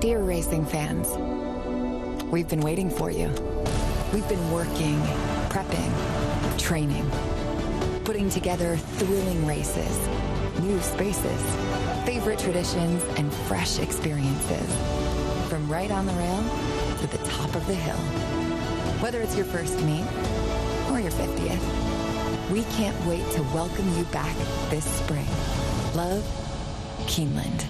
Dear racing fans, we've been waiting for you. We've been working, prepping, training, putting together thrilling races, new spaces, favorite traditions, and fresh experiences. From right on the rail to the top of the hill. Whether it's your first meet or your 50th, we can't wait to welcome you back this spring. Love, Keeneland.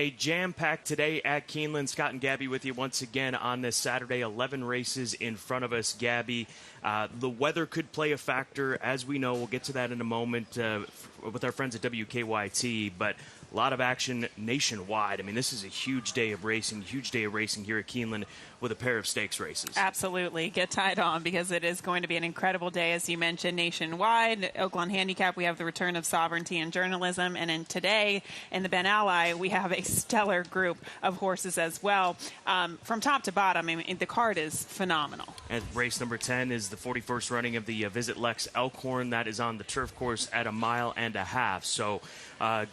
A jam-packed today at Keeneland. Scott and Gabby with you once again on this Saturday. 11 races in front of us, Gabby. The weather could play a factor, as we know. We'll get to that in a moment with our friends at WKYT, but a lot of action nationwide. I mean, this is a huge day of racing here at Keeneland with a pair of stakes races. Absolutely. Get tied on because it is going to be an incredible day, as you mentioned, nationwide. Oaklawn Handicap, we have the return of sovereignty and journalism. And then today in the Ben Ally, we have a stellar group of horses as well. From top to bottom, I mean, the card is phenomenal. And race number 10 is the 41st running of the Visit Lex Elkhorn. That is on the turf course at 1.5 miles. So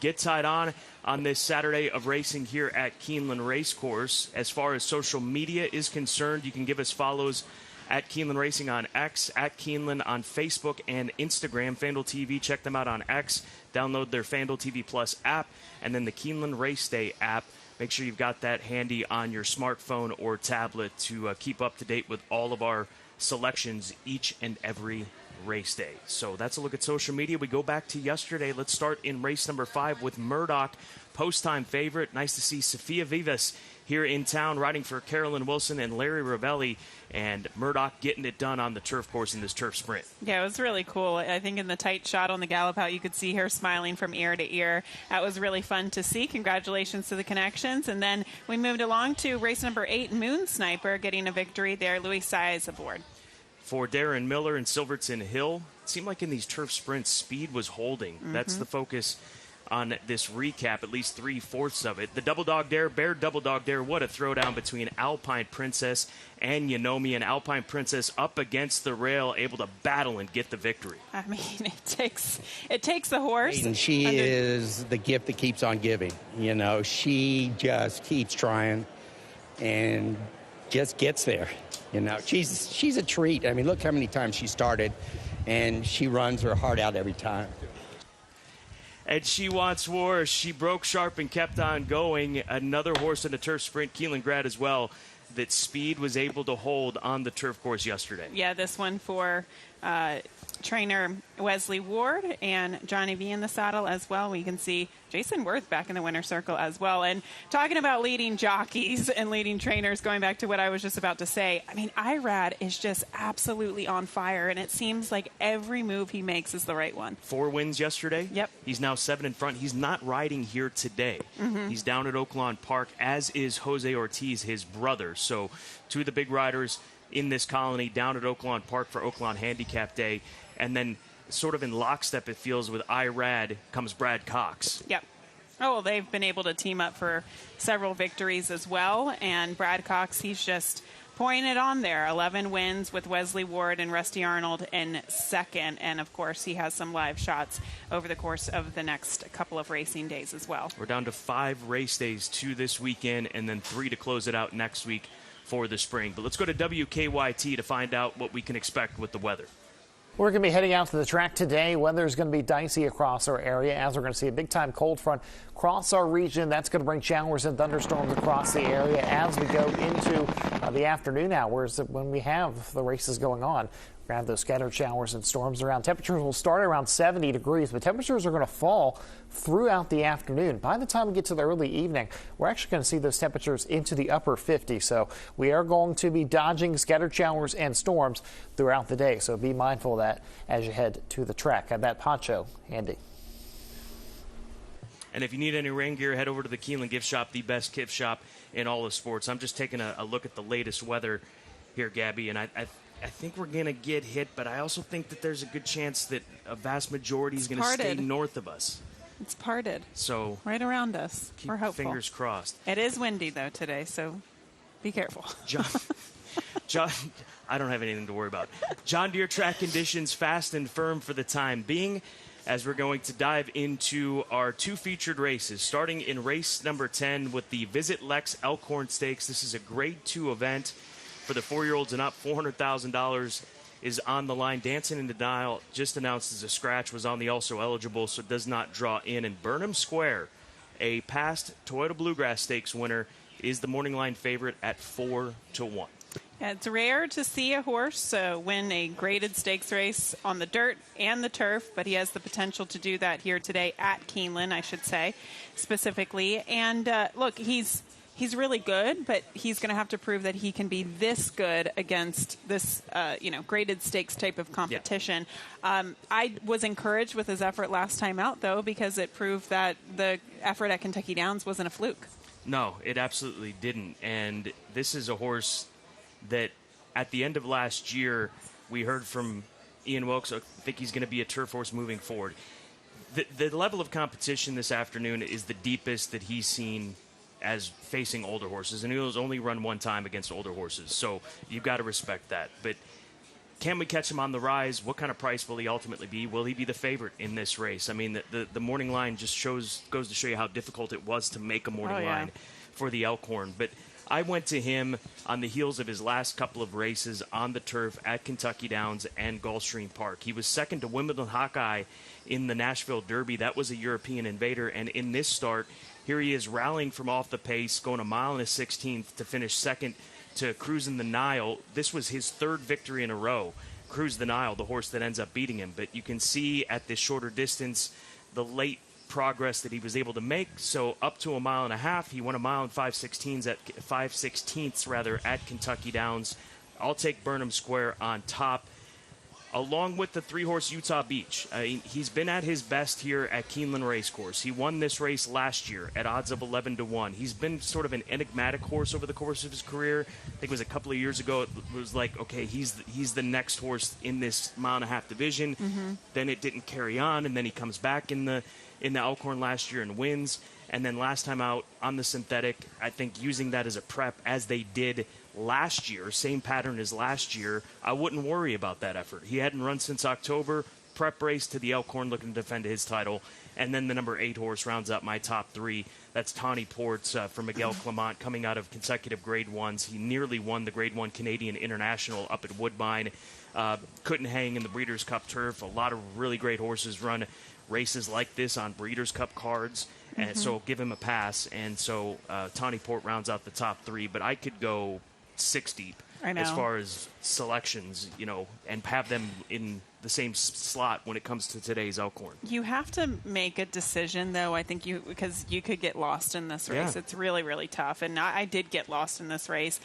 get tied on this Saturday of racing here at Keeneland Racecourse. As far as social media is concerned, you can give us follows at Keeneland Racing on X, at Keeneland on Facebook and Instagram. FanDuel TV, check them out on X. Download their FanDuel TV Plus app, and then the Keeneland Race Day app. Make sure you've got that handy on your smartphone or tablet to keep up to date with all of our selections each and every race day. So that's a look at social media. We go back to yesterday. Let's start in race number 5 with Murdoch, post-time favorite. Nice to see Sophia Vivas here in town riding for Carolyn Wilson and Larry Ravelli, and Murdoch getting it done on the turf course in this turf sprint. Yeah, it was really cool. I think in the tight shot on the gallop out, you could see her smiling from ear to ear. That was really fun to see. Congratulations to the connections. And then we moved along to race number 8, Moon Sniper, getting a victory there. Louis Saez aboard. For Darren Miller and Silverton Hill, it seemed like in these turf sprints, speed was holding. That's the focus on this recap, at least 3/4 of it. The Double Dog Dare, Bear Double Dog Dare, what a throwdown between Alpine Princess and Yonomi, and Alpine Princess up against the rail, able to battle and get the victory. I mean, it takes the horse. And she is the gift that keeps on giving. You know, she just keeps trying and just gets there. You know, she's a treat. I mean, look how many times she started, and she runs her heart out every time. And she wants war. She broke sharp and kept on going. Another horse in the turf sprint, Keeneland grad as well, that Speed was able to hold on the turf course yesterday. Yeah, this one for trainer Wesley Ward and Johnny V in the saddle as well. We can see Jason Worth back in the winner's circle as well. And talking about leading jockeys and leading trainers, going back to what I was just about to say, I mean, Irad is just absolutely on fire, and it seems like every move he makes is the right one. 4 wins yesterday. Yep. He's now 7 in front. He's not riding here today. He's down at Oaklawn Park, as is Jose Ortiz, his brother. So 2 of the big riders in this colony down at Oaklawn Park for Oaklawn Handicap Day. And then sort of in lockstep, it feels, with Irad comes Brad Cox. Yep. Oh, they've been able to team up for several victories as well. And Brad Cox, he's just pouring it on there. 11 wins with Wesley Ward and Rusty Arnold in second. And, of course, he has some live shots over the course of the next couple of racing days as well. We're down to 5 race days, 2 this weekend, and then 3 to close it out next week for the spring. But let's go to WKYT to find out what we can expect with the weather. We're going to be heading out to the track today. Weather is going to be dicey across our area as we're going to see a big-time cold front cross our region. That's going to bring showers and thunderstorms across the area as we go into the afternoon hours when we have the races going on. We're going to have those scattered showers and storms around. Temperatures will start around 70 degrees, but temperatures are going to fall throughout the afternoon. By the time we get to the early evening, we're actually going to see those temperatures into the upper 50s. So we are going to be dodging scattered showers and storms throughout the day. So be mindful of that as you head to the track. Have that poncho handy. And if you need any rain gear, head over to the Keeneland Gift Shop, the best gift shop in all of sports. I'm just taking a look at the latest weather here, Gabby, and I think we're going to get hit, but I also think that there's a good chance that a vast majority is going to stay north of us. It's parted. So right around us. We're hopeful. Fingers crossed. It is windy, though, today, so be careful. John, I don't have anything to worry about. John Deere track conditions fast and firm for the time being, as we're going to dive into our 2 featured races, starting in race number 10 with the Visit Lex Elkhorn Stakes. This is a Grade 2 event for the 4-year-olds and up. $400,000 is on the line. Dancing in Denial just announced as a scratch, was on the also eligible, so does not draw in. And Burnham Square, a past Toyota Bluegrass Stakes winner, is the morning line favorite at 4-1. It's rare to see a horse win a graded stakes race on the dirt and the turf, but he has the potential to do that here today at Keeneland, I should say, specifically. And look, he's really good, but he's going to have to prove that he can be this good against this, graded stakes type of competition. Yeah. I was encouraged with his effort last time out, though, because it proved that the effort at Kentucky Downs wasn't a fluke. No, it absolutely didn't. And this is a horse that at the end of last year, we heard from Ian Wilkes, I think he's going to be a turf horse moving forward. The level of competition this afternoon is the deepest that he's seen as facing older horses, and he'll only run one time against older horses, so you've got to respect that. But can we catch him on the rise? What kind of price will he ultimately be? Will he be the favorite in this race? I mean, the morning line just goes to show you how difficult it was to make a morning line for the Elkhorn. But I went to him on the heels of his last couple of races on the turf at Kentucky Downs and Gulfstream Park. He was second to Wimbledon Hawkeye in the Nashville Derby. That was a European invader. And in this start, here he is rallying from off the pace, going a mile and a 16th to finish second to Cruisin' the Nile. This was his third victory in a row. Cruise the Nile, the horse that ends up beating him. But you can see at this shorter distance the late progress that he was able to make. So up to a mile and a half, he won a mile and 5/16 at Kentucky Downs. I'll take Burnham Square on top, along with the 3-horse Utah Beach. He's been at his best here at Keeneland Racecourse. He won this race last year at odds of 11-1. He's been sort of an enigmatic horse over the course of his career. I think it was a couple of years ago. It was like, okay, he's the next horse in this mile and a half division. Mm-hmm. Then it didn't carry on, and then he comes back in the Elkhorn last year and wins. And then last time out on the synthetic, I think using that as a prep, as they did last year, same pattern as last year, I wouldn't worry about that effort. He hadn't run since October. Prep race to the Elkhorn, looking to defend his title. And then the number 8 horse rounds up my top 3. That's Tawny Ports for Miguel Clement, coming out of consecutive Grade 1s. He nearly won the Grade 1 Canadian International up at Woodbine. Couldn't hang in the Breeders' Cup turf. A lot of really great horses run races like this on Breeders' Cup cards, and so give him a pass. And so Tawny Port rounds out the top 3, but I could go 6 deep as far as selections, and have them in the same slot when it comes to today's Elkhorn. You have to make a decision, though, I think, because you could get lost in this race. Yeah. It's really, really tough, and I did get lost in this race.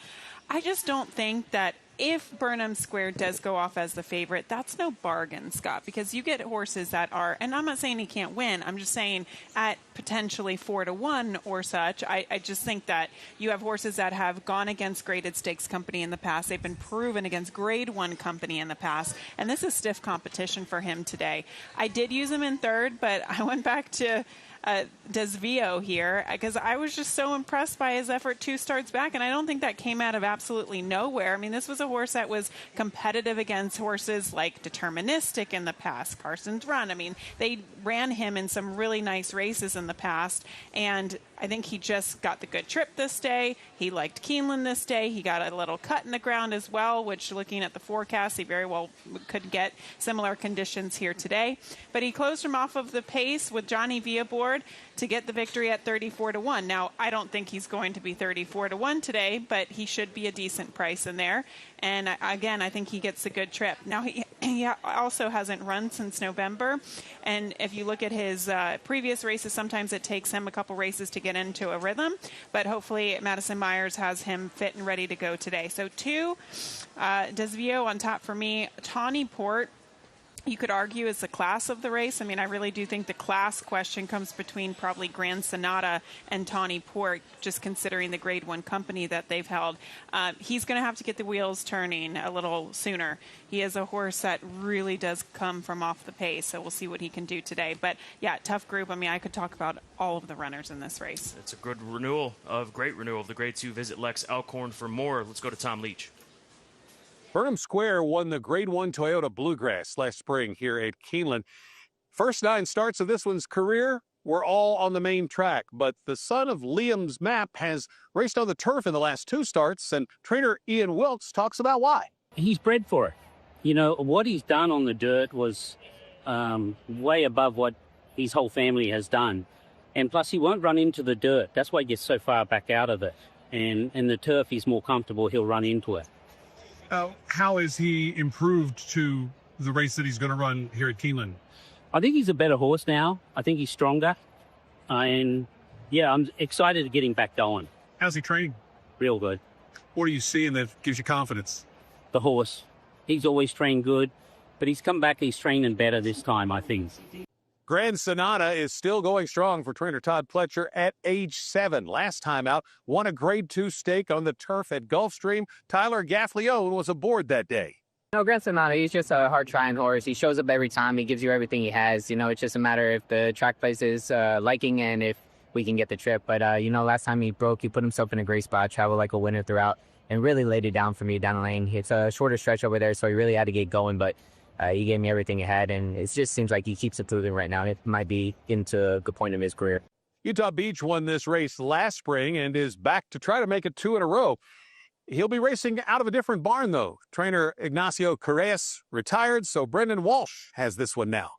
I just don't think that if Burnham Square does go off as the favorite, that's no bargain, Scott, because you get horses that are, and I'm not saying he can't win, I'm just saying at potentially 4-1 or such, I just think that you have horses that have gone against graded stakes company in the past. They've been proven against Grade 1 company in the past, and this is stiff competition for him today. I did use him in third, but I went back to Desvio here because I was just so impressed by his effort 2 starts back, and I don't think that came out of absolutely nowhere. I mean, this was a horse that was competitive against horses like Deterministic in the past, Carson's Run. I mean, they ran him in some really nice races in the past, and I think he just got the good trip this day. He liked Keeneland this day. He got a little cut in the ground as well, which, looking at the forecast, he very well could get similar conditions here today. But he closed him off of the pace with Johnny V aboard to get the victory at 34-1. Now, I don't think he's going to be 34-1 today, but he should be a decent price in there. And again, I think he gets a good trip. Now, he also hasn't run since November. And if you look at his previous races, sometimes it takes him a couple races to get into a rhythm. But hopefully, Madison Myers has him fit and ready to go today. So 2, Desvio on top for me. Tawny Port, you could argue, is the class of the race. I mean, I really do think the class question comes between probably Grand Sonata and Tawny Port, just considering the Grade 1 company that they've held. He's going to have to get the wheels turning a little sooner. He is a horse that really does come from off the pace, so we'll see what he can do today. But, yeah, tough group. I mean, I could talk about all of the runners in this race. It's a great renewal of the Grade 2. Visit Lex Elkhorn for more. Let's go to Tom Leach. Burnham Square won the Grade 1 Toyota Bluegrass last spring here at Keeneland. First 9 starts of this one's career were all on the main track, but the son of Liam's Map has raced on the turf in the last 2 starts, and trainer Ian Wilkes talks about why. He's bred for it. What he's done on the dirt was way above what his whole family has done. And plus, he won't run into the dirt. That's why he gets so far back out of it. And the turf, he's more comfortable. He'll run into it. How has he improved to the race that he's going to run here at Keeneland? I think he's a better horse now. I think he's stronger. And, yeah, I'm excited to get him back going. How's he training? Real good. What are you seeing that gives you confidence? The horse. He's always trained good, but he's come back, he's training better this time, I think. Grand Sonata is still going strong for trainer Todd Pletcher at age 7. Last time out, won a Grade 2 stake on the turf at Gulfstream. Tyler Gaffleone was aboard that day. No, Grand Sonata, he's just a hard-trying horse. He shows up every time. He gives you everything he has. It's just a matter if the track place is liking and if we can get the trip. But, last time he broke, he put himself in a great spot, traveled like a winner throughout, and really laid it down for me down the lane. It's a shorter stretch over there, so he really had to get going, but he gave me everything he had, and it just seems like he keeps it through right now. It might be into a good point of his career. Utah Beach won this race last spring and is back to try to make it 2 in a row. He'll be racing out of a different barn, though. Trainer Ignacio Correas retired, so Brendan Walsh has this one now.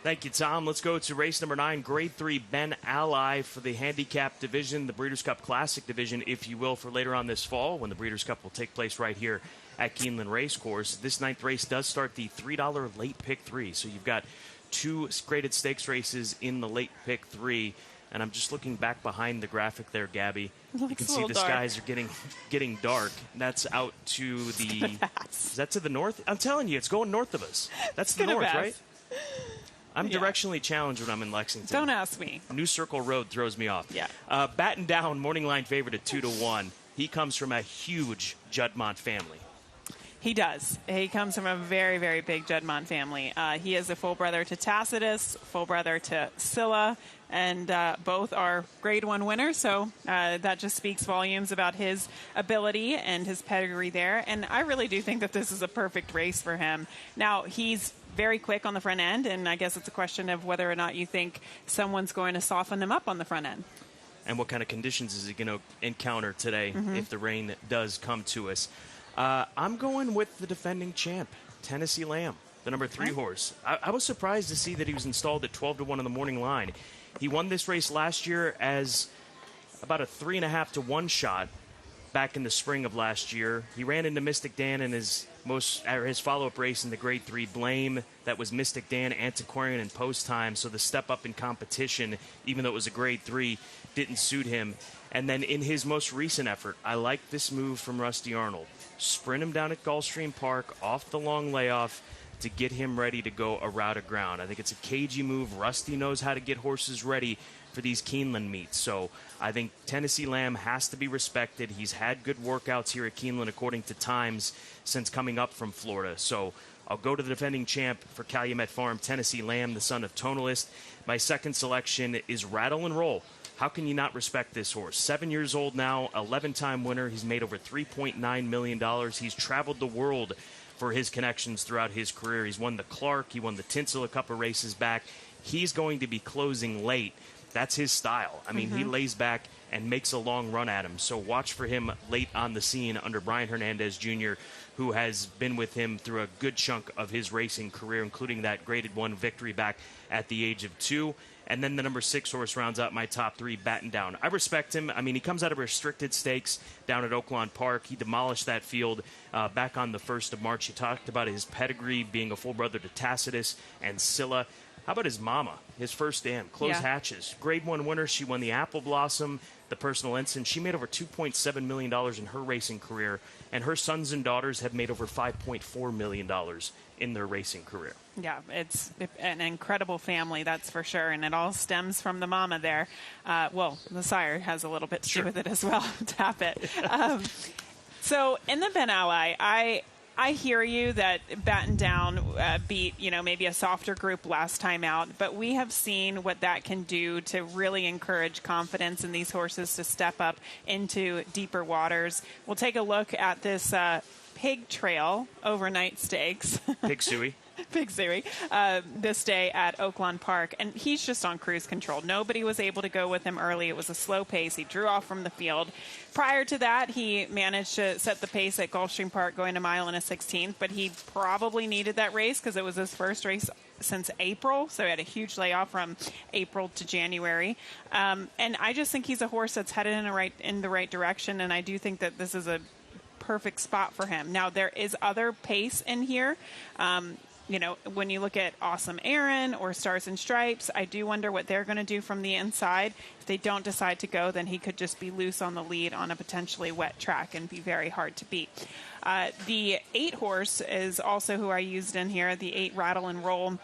Thank you, Tom. Let's go to race number 9, Grade 3 Ben Ally for the Handicap Division, the Breeders' Cup Classic Division, if you will, for later on this fall when the Breeders' Cup will take place right here at Keeneland Racecourse. This 9th race does start the $3 late pick 3, so you've got 2 graded stakes races in the late pick 3. And I'm just looking back behind the graphic there, Gabby. You can see the skies are getting dark. That's out to the... Is that to the north? I'm telling you, it's going north of us. That's the north, right? I'm directionally challenged when I'm in Lexington. Don't ask me. New Circle Road throws me off. Yeah. Batten Down, morning line favorite at 2-1. He comes from a huge Juddmonte family. He does. He comes from a very, very big Juddmonte family. He is a full brother to Tacitus, full brother to Scylla, and both are Grade 1 winners. So that just speaks volumes about his ability and his pedigree there. And I really do think that this is a perfect race for him. Now, he's very quick on the front end, and I guess it's a question of whether or not you think someone's going to soften him up on the front end. And what kind of conditions is he going to encounter today if the rain does come to us? I'm going with the defending champ, Tennessee Lamb, the number 3 horse. I was surprised to see that he was installed at 12-1 on the morning line. He won this race last year as about a 3.5-1 shot back in the spring of last year. He ran into Mystic Dan in his follow-up race in the Grade 3 Blame. That was Mystic Dan, Antiquarian, and Post Time. So the step up in competition, even though it was a Grade 3, didn't suit him. And then in his most recent effort, I like this move from Rusty Arnold. Sprint him down at Gulfstream Park off the long layoff to get him ready to go a route of ground. I think it's a cagey move. Rusty knows how to get horses ready for these Keeneland meets. So I think Tennessee Lamb has to be respected. He's had good workouts here at Keeneland according to times since coming up from Florida. So I'll go to the defending champ for Calumet Farm, Tennessee Lamb, the son of Tonalist. My second selection is Rattle and Roll. How can you not respect this horse? 7 years old now, 11-time winner. He's made over $3.9 million. He's traveled the world for his connections throughout his career. He's won the Clark. He won the Tinsel a couple races back. He's going to be closing late. That's his style. I mean, he lays back and makes a long run at him. So watch for him late on the scene under Brian Hernandez Jr., who has been with him through a good chunk of his racing career, including that Graded 1 victory back at the age of 2. And then the number 6 horse rounds out my top 3, Batten Down. I respect him. I mean, he comes out of restricted stakes down at Oaklawn Park. He demolished that field back on the 1st of March. He talked about his pedigree, being a full brother to Tacitus and Scylla. How about his mama, his first dam, Close Hatches? Grade 1 winner. She won the Apple Blossom, the Personal Ensign. She made over $2.7 million in her racing career, and her sons and daughters have made over $5.4 million in their racing career. Yeah, it's an incredible family, that's for sure, and it all stems from the mama there. Well, the sire has a little bit to do with it as well. Tap it. So in the Ben Ally, I hear you that Batten Down beat, maybe a softer group last time out, but we have seen what that can do to really encourage confidence in these horses to step up into deeper waters. We'll take a look at this Pig Trail overnight stakes. Pig Suey. Big Suey, this day at Oaklawn Park, and he's just on cruise control. Nobody was able to go with him early. It was a slow pace. He drew off from the field. Prior to that, he managed to set the pace at Gulfstream Park, going a mile and a 16th, but he probably needed that race because it was his first race since April, so he had a huge layoff from April to January. And I just think he's a horse that's headed in the right direction, and I do think that this is a perfect spot for him. Now, there is other pace in here. When you look at Awesome Aaron or Stars and Stripes, I do wonder what they're going to do from the inside. If they don't decide to go, then he could just be loose on the lead on a potentially wet track and be very hard to beat. The 8 horse is also who I used in here, the 8 Rattle and Roll.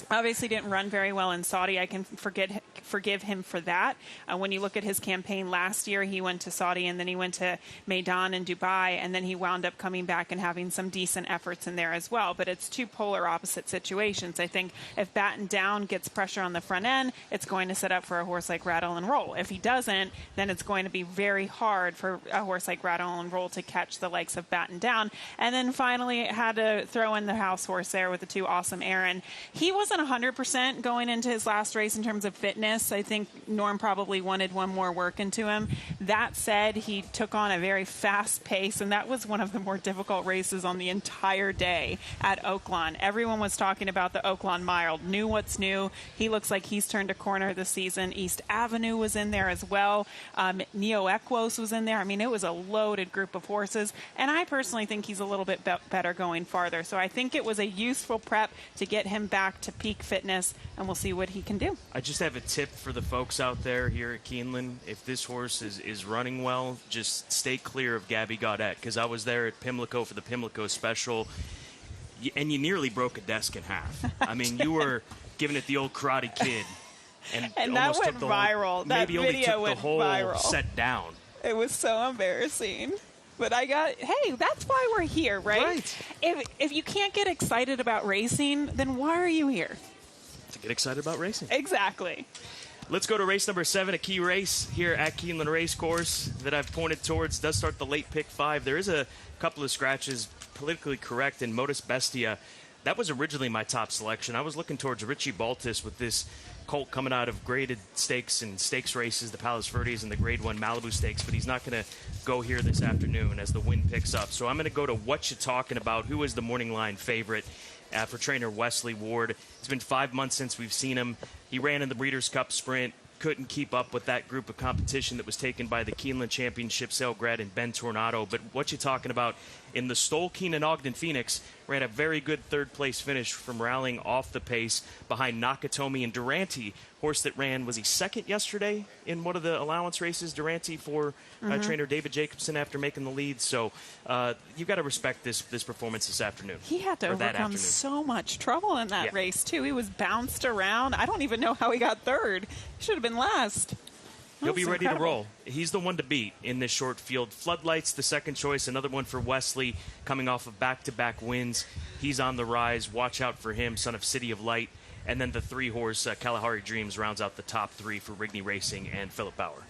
Obviously didn't run very well in Saudi. I can forgive him for that. When you look at his campaign last year, he went to Saudi and then he went to Meydan in Dubai, and then he wound up coming back and having some decent efforts in there as well. But it's two polar opposite situations. I think if Batten Down gets pressure on the front end, it's going to set up for a horse like Rattle and Roll. If he doesn't, then it's going to be very hard for a horse like Rattle and Roll to catch the likes of Batten Down. And then finally had to throw in the house horse there with the 2 Awesome Aaron. He wasn't 100% going into his last race in terms of fitness. I think Norm probably wanted one more work into him. That said, he took on a very fast pace, and that was one of the more difficult races on the entire day at Oaklawn. Everyone was talking about the Oaklawn Mile, knew what's new. He looks like he's turned a corner this season. East Avenue was in there as well. Neo Equos was in there. I mean, it was a loaded group of horses, and I personally think he's a little bit better going farther. So I think it was a useful prep to get him back to peak fitness, and we'll see what he can do. I just have a tip for the folks out there here at Keeneland. If this horse is running well, just stay clear of Gabby Gaudette, because I was there at Pimlico for the Pimlico special, and you nearly broke a desk in half. I mean, you were giving it the old Karate Kid, and that almost went took the viral. Whole, that maybe only video took went the whole viral. Set down. It was so embarrassing. But hey, that's why we're here, right? If you can't get excited about racing, then why are you here? To get excited about racing. Exactly. Let's go to race number 7, a key race here at Keeneland Racecourse that I've pointed towards. Does start the late pick 5. There is a couple of scratches, politically correct, in Modus Bestia. That was originally my top selection. I was looking towards Richie Baltus with this colt coming out of graded stakes and stakes races, the Palos Verdes and the Grade 1 Malibu Stakes, but he's not going to go here this afternoon as the wind picks up. So I'm going to go to What You Talking About, who is the morning line favorite for trainer Wesley Ward. It's been 5 months since we've seen him. He ran in the Breeders' Cup Sprint, couldn't keep up with that group of competition that was taken by the Keeneland Championship, Sailgrad and Ben Tornado. But What You Talking About in the Stoll Keenan Ogden Phoenix ran a very good third-place finish from rallying off the pace behind Nakatomi and Durante, horse that ran, was he second yesterday in one of the allowance races, Durante, for trainer David Jacobson after making the lead. So you've got to respect this performance this afternoon. He had to overcome so much trouble in that race, too. He was bounced around. I don't even know how he got third. He should have been last. He'll be ready to roll. He's the one to beat in this short field. Floodlights, the second choice, another one for Wesley, coming off of back-to-back wins. He's on the rise. Watch out for him, son of City of Light. And then the 3-horse Kalahari Dreams rounds out the top 3 for Rigney Racing and Philip Bauer.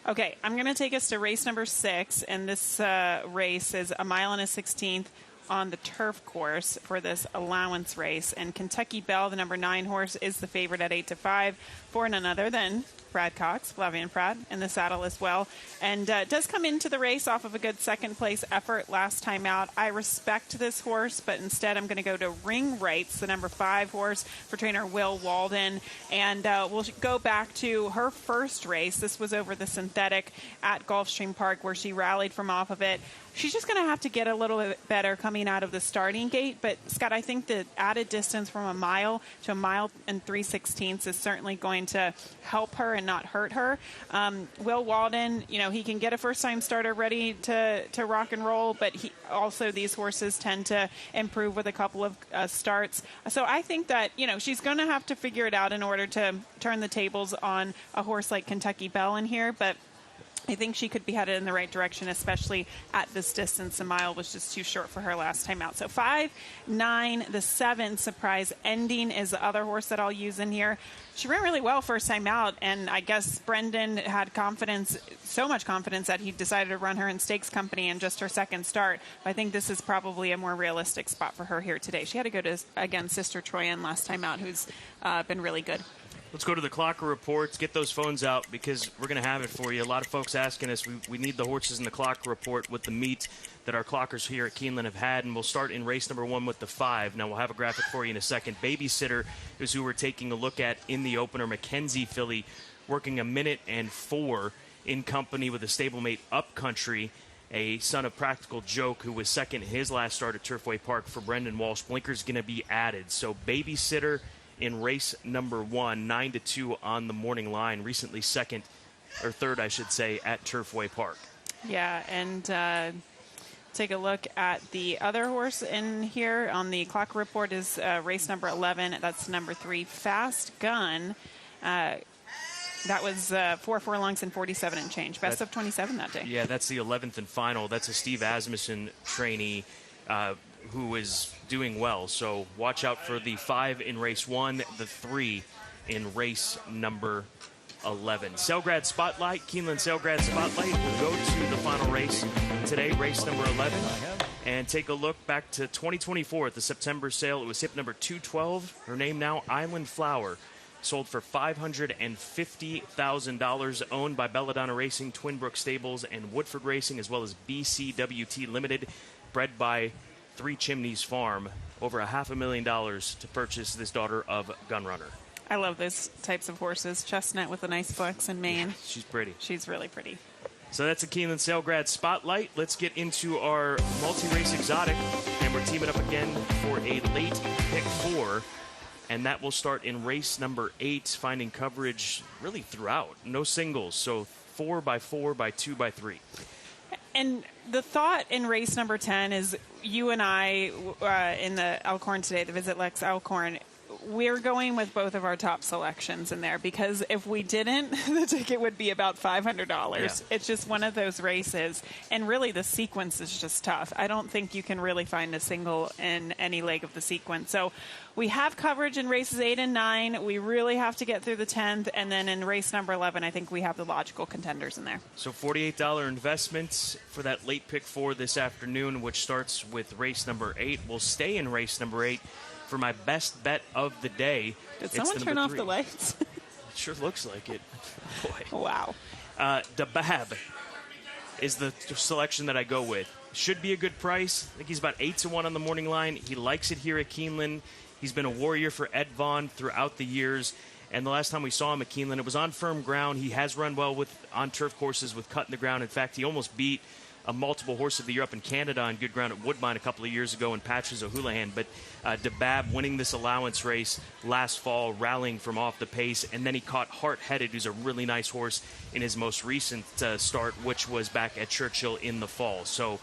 Okay, I'm going to take us to race number 6, and this race is a mile and a 16th on the turf course for this allowance race. And Kentucky Belle, the number 9 horse, is the favorite at 8-5 for none other than Brad Cox, Flavian Pratt, in the saddle as well. And does come into the race off of a good second-place effort last time out. I respect this horse, but instead I'm going to go to Ring Rights, the number 5 horse for trainer Will Walden. And we'll go back to her first race. This was over the synthetic at Gulfstream Park where she rallied from off of it. She's just going to have to get a little bit better coming out of the starting gate. But, Scott, I think the added distance from a mile to a mile and 3/16 is certainly going to help her and not hurt her. Will Walden, he can get a first-time starter ready to rock and roll, but these horses tend to improve with a couple of starts. So I think that, she's going to have to figure it out in order to turn the tables on a horse like Kentucky Belle in here. But I think she could be headed in the right direction, especially at this distance. A mile was just too short for her last time out. So 5, 9, the 7 surprise ending is the other horse that I'll use in here. She ran really well first time out, and I guess Brendan had confidence, so much confidence that he decided to run her in Stakes Company in just her second start. But I think this is probably a more realistic spot for her here today. She had to go to, again, Sister Troyan last time out, who's been really good. Let's go to the Clocker Reports. Get those phones out because we're going to have it for you. A lot of folks asking us. We need the horses in the Clocker Report with the meat that our clockers here at Keeneland have had, and we'll start in race number 1 with the 5. Now, we'll have a graphic for you in a second. Babysitter is who we're taking a look at in the opener. Mackenzie filly working 1:04 in company with a stablemate Upcountry. a son of Practical Joke, who was second in his last start at Turfway Park for Brendan Walsh. Blinker's going to be added. So Babysitter in race number 1, 9-2 on the morning line. Recently second, or third, I should say, at Turfway Park. Yeah, and take a look at the other horse in here on the clock report is race number 11. That's number 3, Fast Gun. That was 4 furlongs and 47 and change. Best of 27 that day. Yeah, that's the 11th and final. That's a Steve Asmussen trainee who is doing well. So watch out for the 5 in race 1, the 3 in race number 11. Sailgrad Spotlight, Keeneland Sailgrad Spotlight. We'll go to the final race today, race number 11, and take a look back to 2024 at the September sale. It was hip number 212. Her name now, Island Flower. Sold for $550,000, owned by Belladonna Racing, Twin Brook Stables, and Woodford Racing, as well as BCWT Limited, bred by Three Chimneys Farm. Over $500,000 to purchase this daughter of Gunrunner. I love those types of horses. Chestnut with a nice flex and mane. Yeah, she's pretty. She's really pretty. So that's a Keeneland Sailgrad Spotlight. Let's get into our multi-race exotic, and we're teaming up again for a late pick 4. And that will start in race number 8, finding coverage really throughout. No singles, so 4x4 by 2x3. And the thought in race number 10 is you and I in the Elkhorn today, the Visit Lex Elkhorn, we're going with both of our top selections in there, because if we didn't, the ticket would be about $500. Yeah. It's just one of those races, and really the sequence is just tough. I don't think you can really find a single in any leg of the sequence. So we have coverage in races 8 and 9. We really have to get through the 10th, and then in race number 11, I think we have the logical contenders in there. So $48 investments for that late pick 4 this afternoon, which starts with race number 8. We'll stay in race number 8 for my best bet of the day. Did someone turn off the lights? It sure looks like it. Boy. Wow. Dabab is the selection that I go with. Should be a good price. I think he's about 8-1 on the morning line. He likes it here at Keeneland. He's been a warrior for Ed Vaughn throughout the years. And the last time we saw him at Keeneland, it was on firm ground. He has run well on turf courses with cut in the ground. In fact, he almost beat a multiple horse of the year up in Canada on good ground at Woodbine a couple of years ago in Patches O'Houlihan. But Dabab winning this allowance race last fall, rallying from off the pace, and then he caught Heart Headed, who's a really nice horse in his most recent start, which was back at Churchill in the fall. So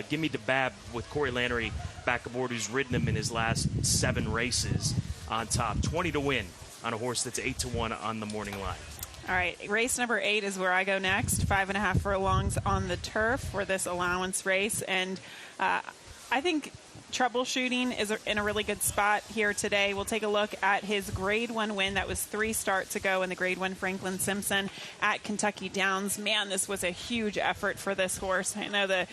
give me Dabab with Corey Lannery back aboard, who's ridden him in his last 7 races on top. 20 to win on a horse that's 8-1 on the morning line. All right, race number 8 is where I go next. 5.5 furlongs on the turf for this allowance race. And I think troubleshooting is in a really good spot here today. We'll take a look at his Grade 1 win. That was 3 starts ago in the Grade 1 Franklin Simpson at Kentucky Downs. Man, this was a huge effort for this horse. I know the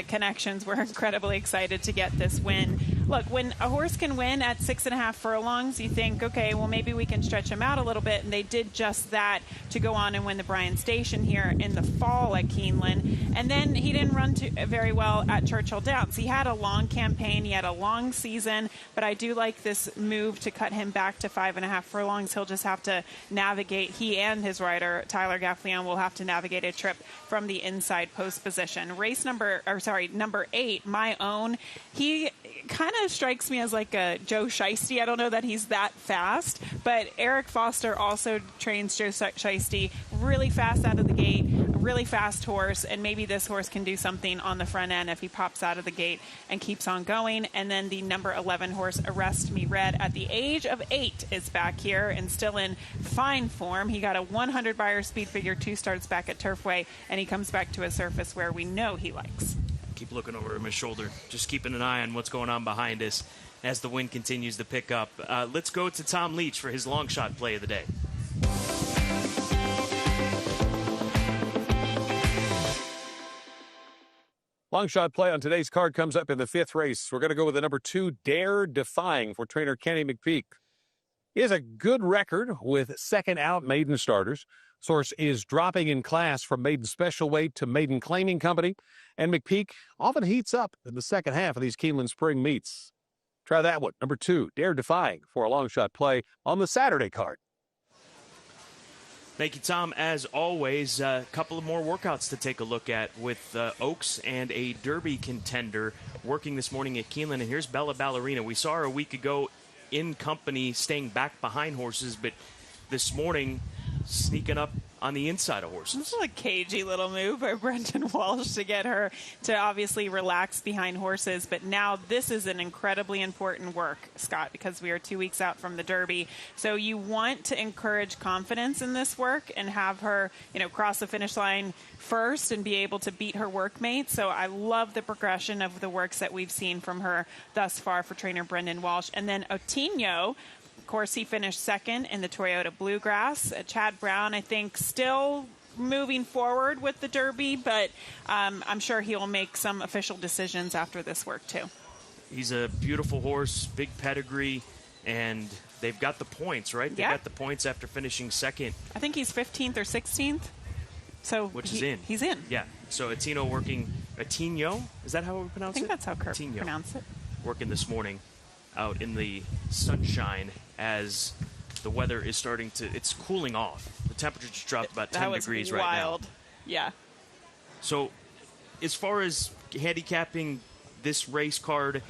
connections were incredibly excited to get this win. Look, when a horse can win at 6.5 furlongs, you think, okay, well, maybe we can stretch him out a little bit. And they did just that to go on and win the Bryan Station here in the fall at Keeneland. And then he didn't run very well at Churchill Downs. He had a long campaign. He had a long season, but I do like this move to cut him back to 5.5 furlongs. He'll just have to navigate. He and his rider, Tyler Gaffleon, will have to navigate a trip from the inside post position. Number 8, My Own. He kind of strikes me as like a Joe Shiesty. I don't know that he's that fast, but Eric Foster also trains Joe Shiesty. Really fast out of the gate, really fast horse, and maybe this horse can do something on the front end if he pops out of the gate and keeps on going. And then the number 11 horse, Arrest Me Red, at the age of 8 is back here and still in fine form. He got a 100 Beyer speed figure 2 starts back at Turfway, and he comes back to a surface where we know he likes. Keep looking over his shoulder, just keeping an eye on what's going on behind us as the wind continues to pick up. Let's go to Tom Leach for his long shot play of the day. Long shot play on today's card comes up in the 5th race. We're going to go with the number 2, Dare Defying, for trainer Kenny McPeak. He has a good record with second out maiden starters. Source is dropping in class from maiden special weight to maiden claiming company, and McPeak often heats up in the second half of these Keeneland spring meets. Try that one. Number 2, Dare Defying, for a long shot play on the Saturday card. Thank you, Tom. As always, a couple of more workouts to take a look at with Oaks and a Derby contender working this morning at Keeneland. And here's Bella Ballerina. We saw her a week ago in company, staying back behind horses, but this morning sneaking up on the inside of horses. This is a cagey little move by Brendan Walsh to get her to obviously relax behind horses. But now this is an incredibly important work, Scott, because we are 2 weeks out from the Derby. So you want to encourage confidence in this work and have her, cross the finish line first and be able to beat her workmates. So I love the progression of the works that we've seen from her thus far for trainer Brendan Walsh. And then Otinho, of course, he finished second in the Toyota Bluegrass. Chad Brown, I think, still moving forward with the Derby, but I'm sure he will make some official decisions after this work, too. He's a beautiful horse, big pedigree, and they've got the points, right? They got the points after finishing second. I think he's 15th or 16th. So is in. He's in. Yeah. So Otinho, is that how we pronounce it? I think that's how Kurt pronounce it. Working this morning out in the sunshine as the weather is starting to, it's cooling off. The temperature just dropped about 10 degrees right now. Wild. Yeah. So as far as handicapping this race card,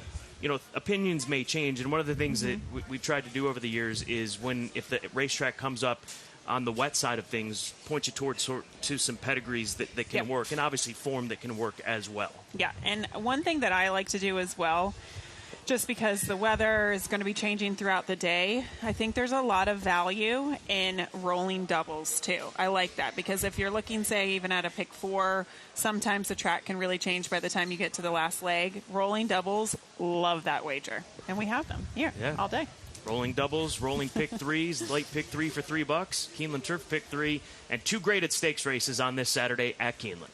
opinions may change. And one of the things that we've tried to do over the years is if the racetrack comes up on the wet side of things, point you to some pedigrees that can work, and obviously form that can work as well. Yeah, and one thing that I like to do as well, just because the weather is going to be changing throughout the day, I think there's a lot of value in rolling doubles, too. I like that because if you're looking, say, even at a pick 4, sometimes the track can really change by the time you get to the last leg. Rolling doubles, love that wager. And we have them here all day. Rolling doubles, rolling pick 3s, late pick 3 for $3, Keeneland Turf pick 3, and 2 graded stakes races on this Saturday at Keeneland.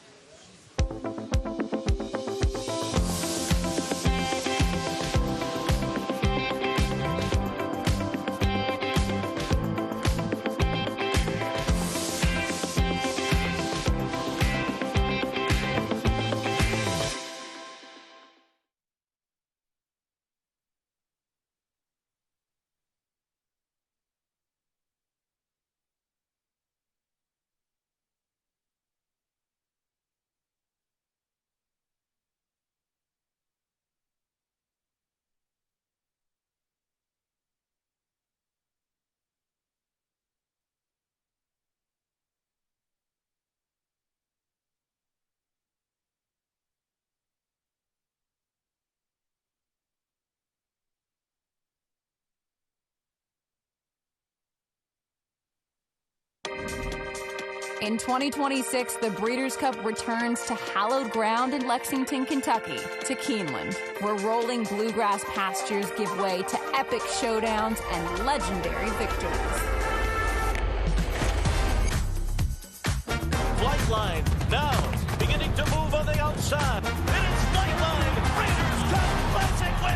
In 2026, the Breeders' Cup returns to hallowed ground in Lexington, Kentucky, to Keeneland, where rolling bluegrass pastures give way to epic showdowns and legendary victories. Flight line now beginning to move on the outside. It is flight line. Breeders' Cup Classic win.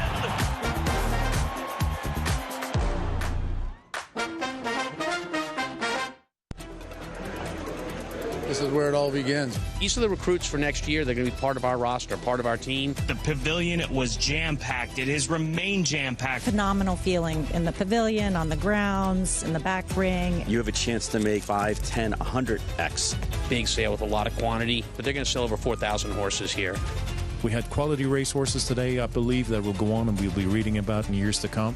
This is where it all begins. These are the recruits for next year. They're going to be part of our roster, part of our team. The pavilion was jam-packed. It has remained jam-packed. Phenomenal feeling in the pavilion, on the grounds, in the back ring. You have a chance to make 5, 10, 100x. Big sale with a lot of quantity, but they're going to sell over 4,000 horses here. We had quality racehorses today, I believe, that will go on and we'll be reading about in years to come.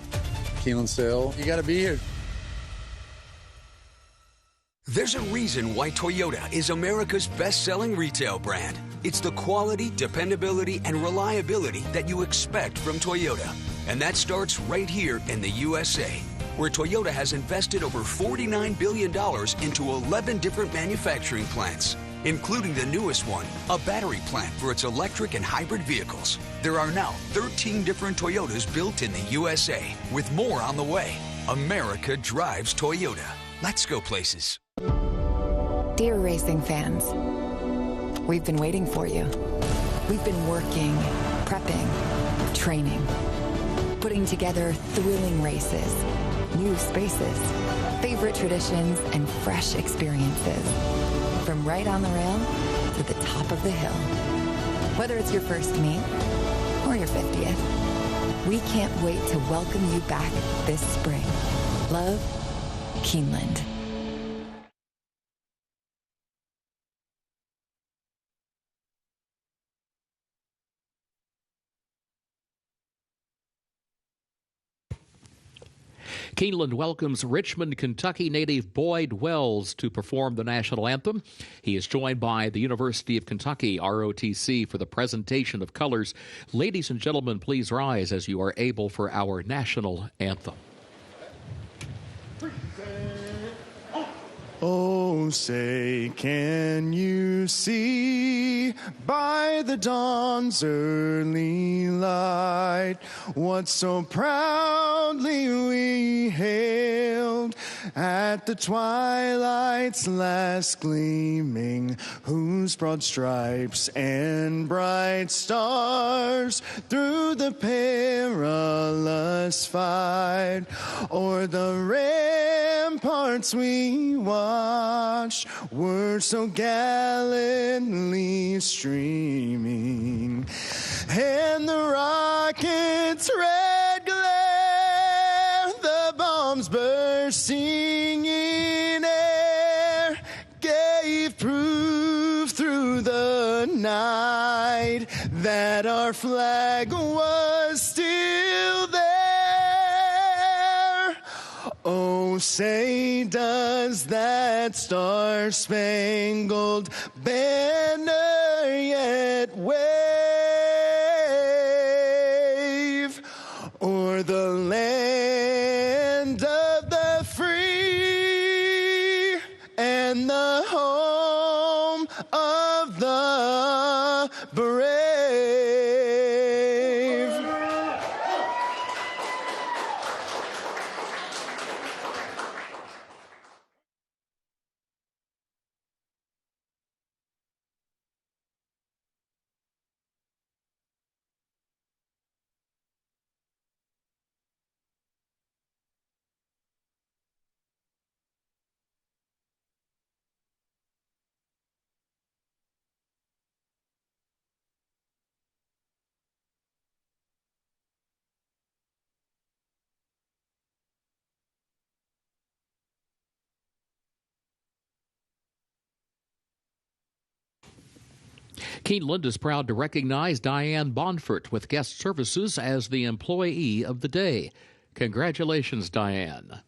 Keeneland sale. You got to be here. There's a reason why Toyota is America's best-selling retail brand. It's the quality, dependability, and reliability that you expect from Toyota. And that starts right here in the USA, where Toyota has invested over $49 billion into 11 different manufacturing plants, including the newest one, a battery plant for its electric and hybrid vehicles. There are now 13 different Toyotas built in the USA, with more on the way. America drives Toyota. Let's go places. Dear racing fans, we've been waiting for you. We've been working, prepping, training, putting together thrilling races, new spaces, favorite traditions, and fresh experiences. From right on the rail to the top of the hill. Whether it's your first meet or your 50th, we can't wait to welcome you back this spring. Love, Keeneland. Keeneland welcomes Richmond, Kentucky native Boyd Wells to perform the national anthem. He is joined by the University of Kentucky, ROTC, for the presentation of colors. Ladies and gentlemen, please rise as you are able for our national anthem. Oh, say, can you see by the dawn's early light what so proudly we hailed at the twilight's last gleaming, whose broad stripes and bright stars through the perilous fight o'er the ramparts we watched were so gallantly streaming, and the rocket's red glare, the bombs bursting in air, gave proof through the night that our flag was still there. Oh, say does that star-spangled banner yet wave o'er the land of the free and the home of the brave? Keeneland is proud to recognize Diane Bonfort with guest services as the Employee of the Day. Congratulations, Diane.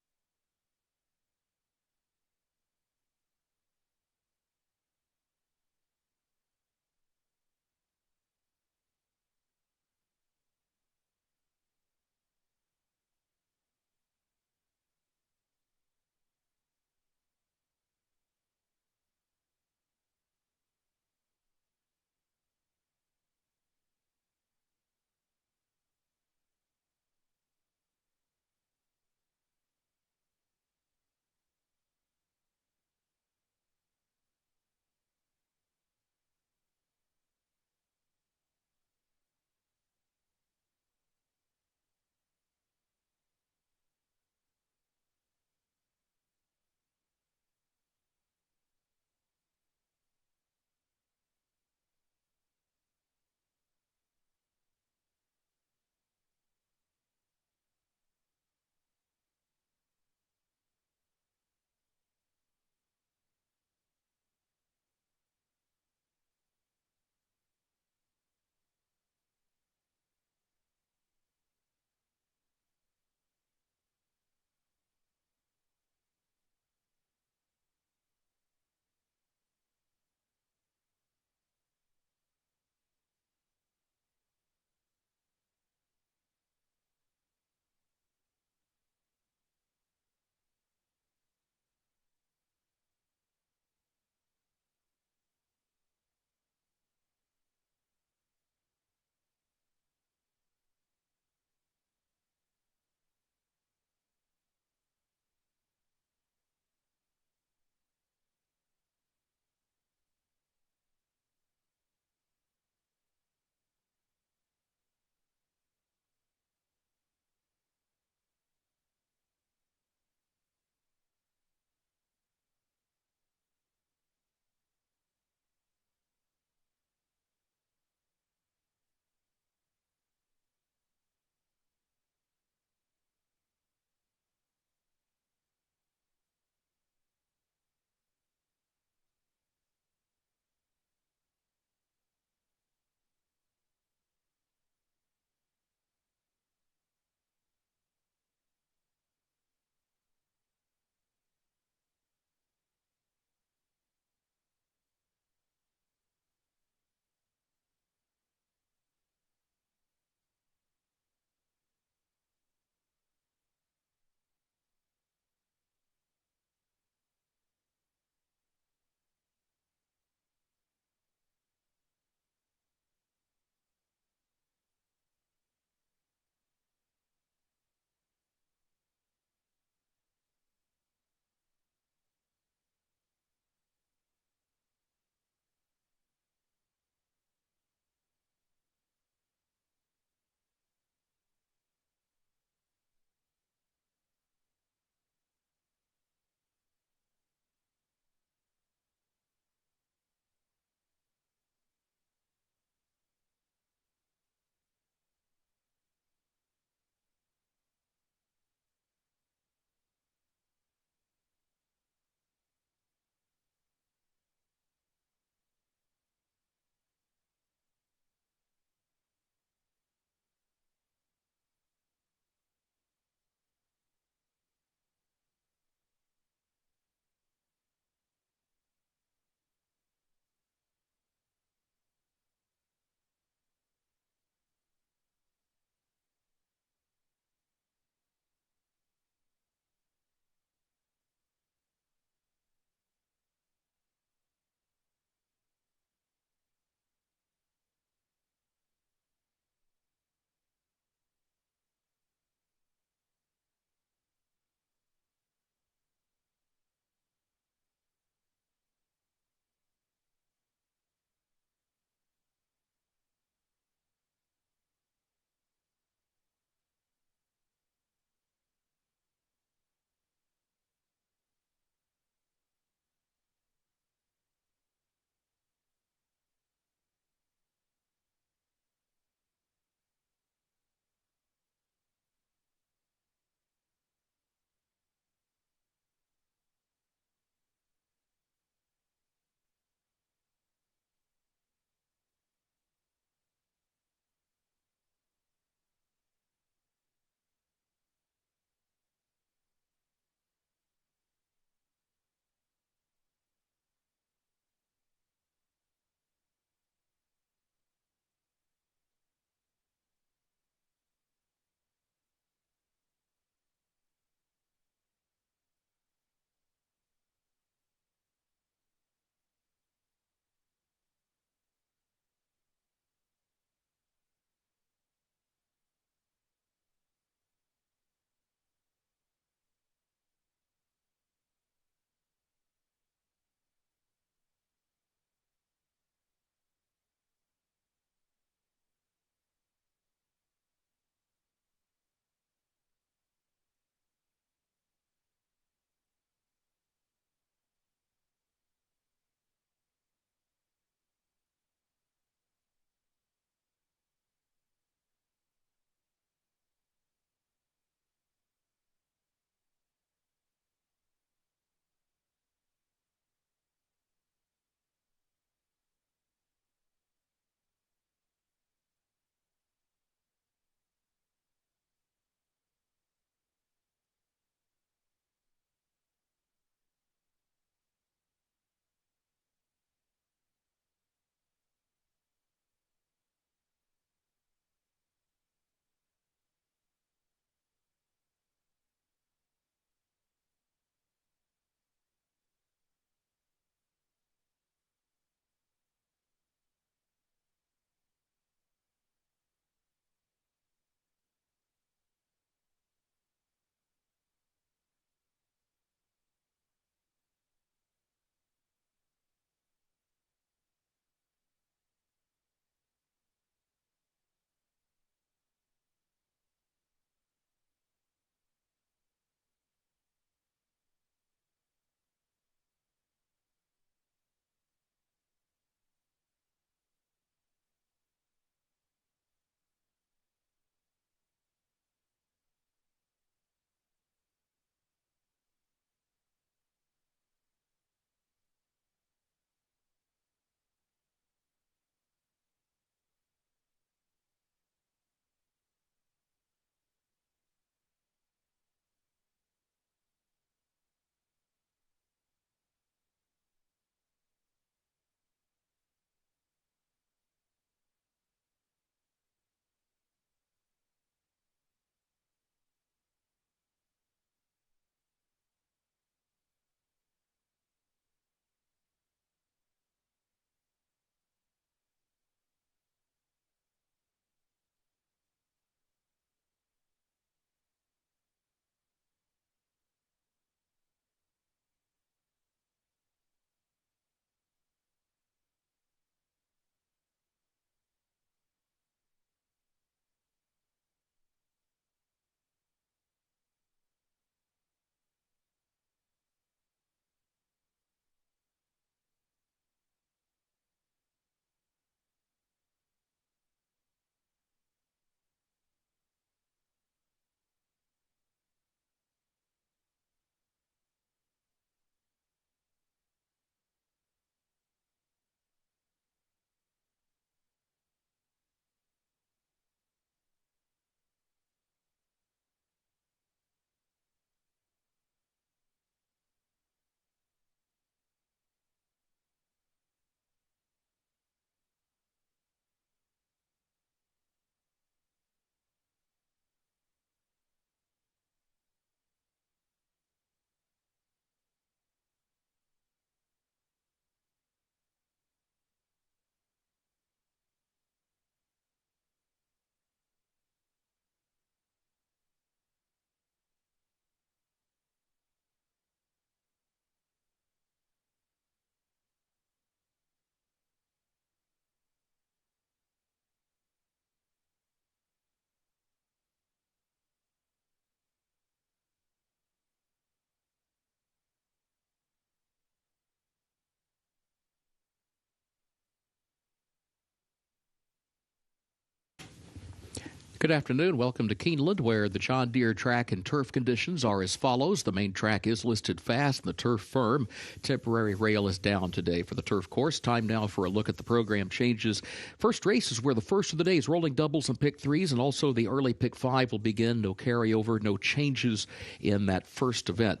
Good afternoon. Welcome to Keeneland, where the John Deere track and turf conditions are as follows. The main track is listed fast and the turf firm. Temporary rail is down today for the turf course. Time now for a look at the program changes. First race is where the first of the day's rolling doubles and pick threes, and also the early pick five will begin. No carryover, no changes in that first event.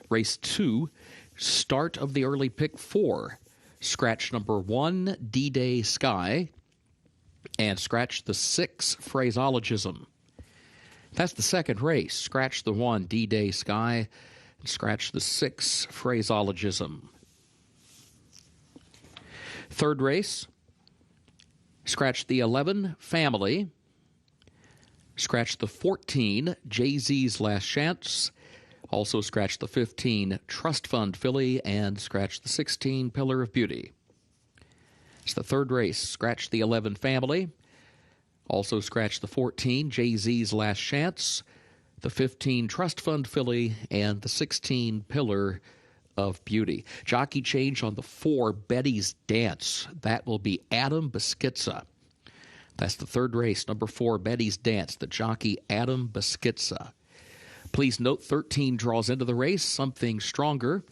Race 2, start of the early pick 4. Scratch number 1, D-Day Sky. And scratch the 6, phraseologism. That's the second race. Scratch the 1, D-Day Sky, and scratch the 6, phraseologism. Third race, scratch the 11, Family. Scratch the 14, Jay-Z's Last Chance. Also scratch the 15, Trust Fund Philly, and scratch the 16, Pillar of Beauty. It's the third race. Scratch the 11, Family. Also scratch the 14, Jay-Z's Last Chance, the 15, Trust Fund Philly, and the 16, Pillar of Beauty. Jockey change on the 4, Betty's Dance. That will be Adam Beschizza. That's the third race, number 4, Betty's Dance, the jockey Adam Beschizza. Please note 13 draws into the race, Something Stronger.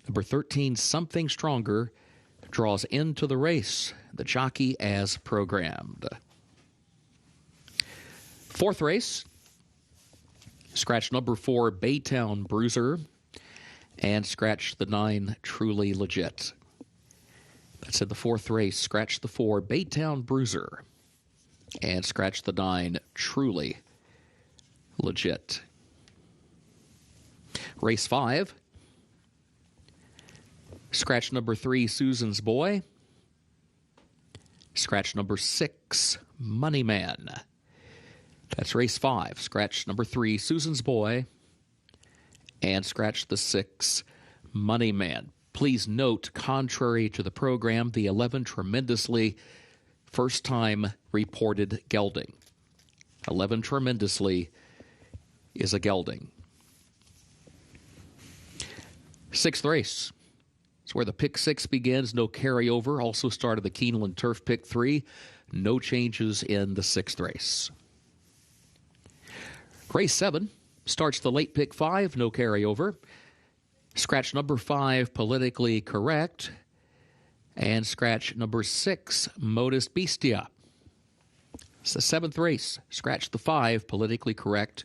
Number 13, Something Stronger, draws into the race, the jockey as programmed. Fourth race, scratch number 4, Baytown Bruiser, and scratch the 9, Truly Legit. That's in the fourth race. Scratch the 4, Baytown Bruiser, and scratch the 9, Truly Legit. Race 5, scratch number 3, Susan's Boy. Scratch number 6, Money Man. That's race 5. Scratch number 3, Susan's Boy. And scratch the 6, Money Man. Please note, contrary to the program, the 11 tremendously first time reported gelding. 11 tremendously is a gelding. Sixth race. It's where the pick 6 begins, no carryover. Also started the Keeneland Turf pick 3. No changes in the sixth race. Race 7 starts the late pick 5, no carryover. Scratch number 5, Politically Correct. And scratch number 6, Modus Bestia. It's the seventh race. Scratch the 5, Politically Correct.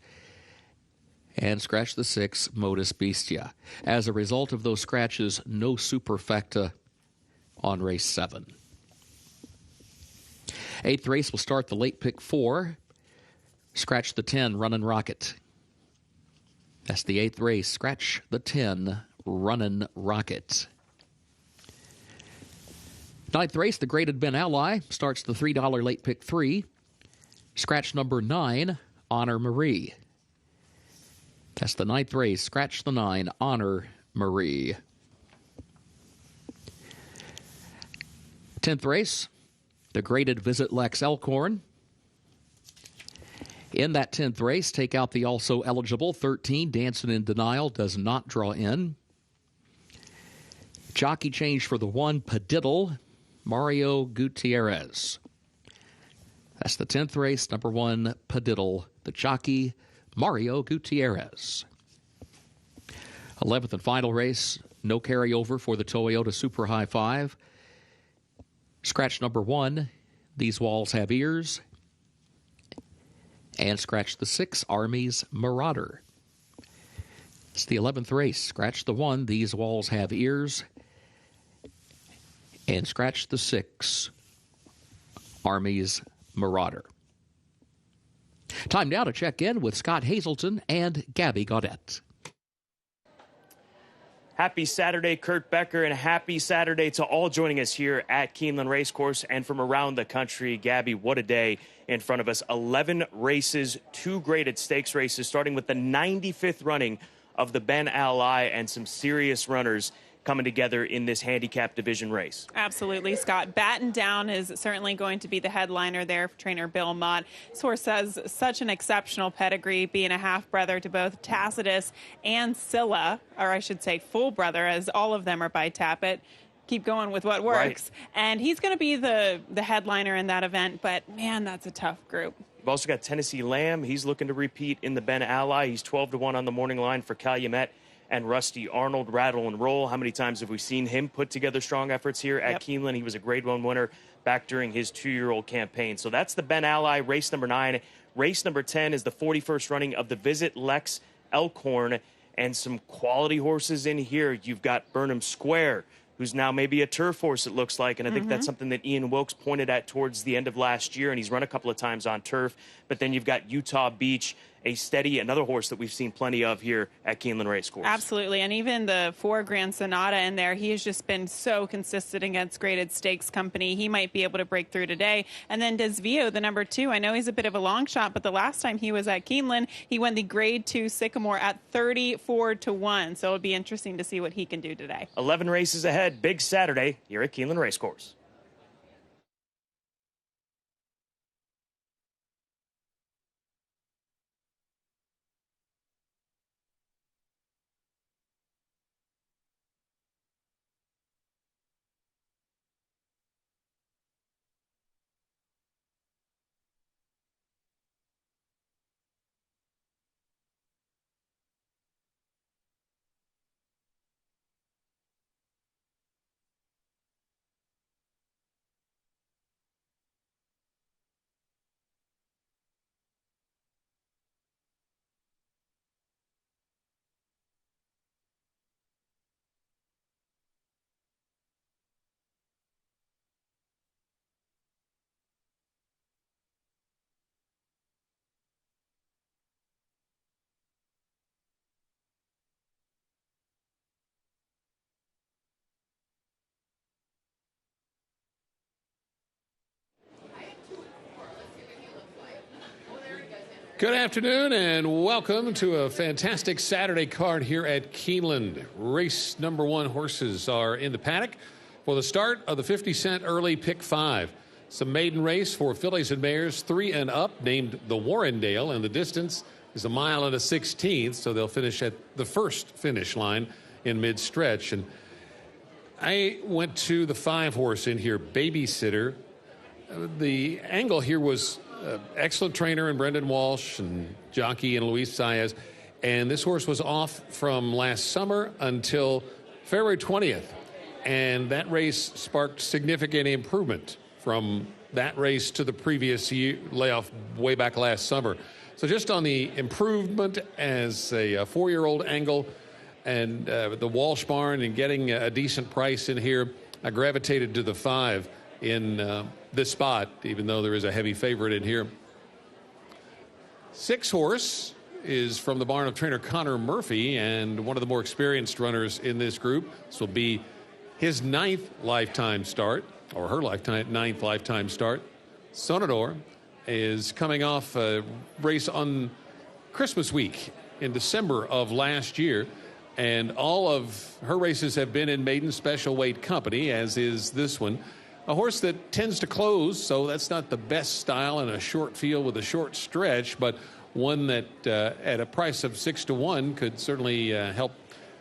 And scratch the 6, Modus Bestia. As a result of those scratches, no superfecta on race 7. Eighth race will start the late pick 4. Scratch the 10, Runnin' Rocket. That's the 8th race. Scratch the 10, Runnin' Rocket. 9th race, the graded Ben Ally, starts the $3 late pick 3. Scratch number 9, Honor Marie. That's the 9th race. Scratch the 9, Honor Marie. 10th race, the graded Visit Lex Elkhorn. In that 10th race, take out the also eligible 13, Dancing in Denial, does not draw in. Jockey change for the 1, Padiddle, Mario Gutierrez. That's the 10th race, number 1, Padiddle, the jockey, Mario Gutierrez. 11th and final race, no carryover for the Toyota Super High 5. Scratch number 1, These Walls Have Ears. And scratch the 6, Army's Marauder. It's the 11th race. Scratch the 1, These Walls Have Ears. And scratch the 6, Army's Marauder. Time now to check in with Scott Hazelton and Gabby Gaudette. Happy Saturday, Kurt Becker, and happy Saturday to all joining us here at Keeneland Racecourse and from around the country. Gabby, what a day in front of us. 11 races, 2 graded stakes races, starting with the 95th running of the Ben Ally and some serious runners coming together in this handicap division race. Absolutely, Scott. Batten Down is certainly going to be the headliner there for trainer Bill Mott. This horse has such an exceptional pedigree, being a half-brother to both Tacitus and Scylla, or I should say full brother, as all of them are by Tappet. Keep going with what works. Right. And he's going to be the headliner in that event, but man, that's a tough group. We've also got Tennessee Lamb. He's looking to repeat in the Ben Ally. He's 12-1 on the morning line for Calumet and Rusty Arnold. Rattle and Roll. How many times have we seen him put together strong efforts here at Keeneland? He was a Grade 1 winner back during his 2-year-old campaign. So that's the Ben Ally, race number 9. Race number 10 is the 41st running of the Visit Lex Elkhorn, and some quality horses in here. You've got Burnham Square, who's now maybe a turf horse, it looks like, and I think that's something that Ian Wilkes pointed at towards the end of last year, and he's run a couple of times on turf. But then you've got Utah Beach, a steady, another horse that we've seen plenty of here at Keeneland Racecourse. Absolutely, and even the 4 Grand Sonata in there, he has just been so consistent against graded stakes company. He might be able to break through today. And then Desvio, the number 2, I know he's a bit of a long shot, but the last time he was at Keeneland, he won the Grade 2 Sycamore at 34-1. So it'll be interesting to see what he can do today. 11 races ahead, big Saturday here at Keeneland Racecourse. Good afternoon and welcome to a fantastic Saturday card here at Keeneland. Race number 1 horses are in the paddock for the start of the 50-cent early pick 5. It's a maiden race for fillies and mares 3 and up named the Warrendale, and the distance is 1 1/16, so they'll finish at the first finish line in mid-stretch. And I went to the 5 horse in here, Babysitter. The angle here was excellent trainer in Brendan Walsh and jockey and Luis Saez. And this horse was off from last summer until February 20th. And that race sparked significant improvement from that race to the previous year, layoff way back last summer. So just on the improvement as a 4-year-old angle and the Walsh barn and getting a decent price in here, I gravitated to the 5 in this spot, even though there is a heavy favorite in here. 6 horse is from the barn of trainer Connor Murphy and one of the more experienced runners in this group. This will be his 9th lifetime start, or her 9th lifetime start. Sonador is coming off a race on Christmas week in December of last year, and all of her races have been in maiden special weight company, as is this one. A horse that tends to close, so that's not the best style in a short field with a short stretch, but one that at a price of 6-1 could certainly help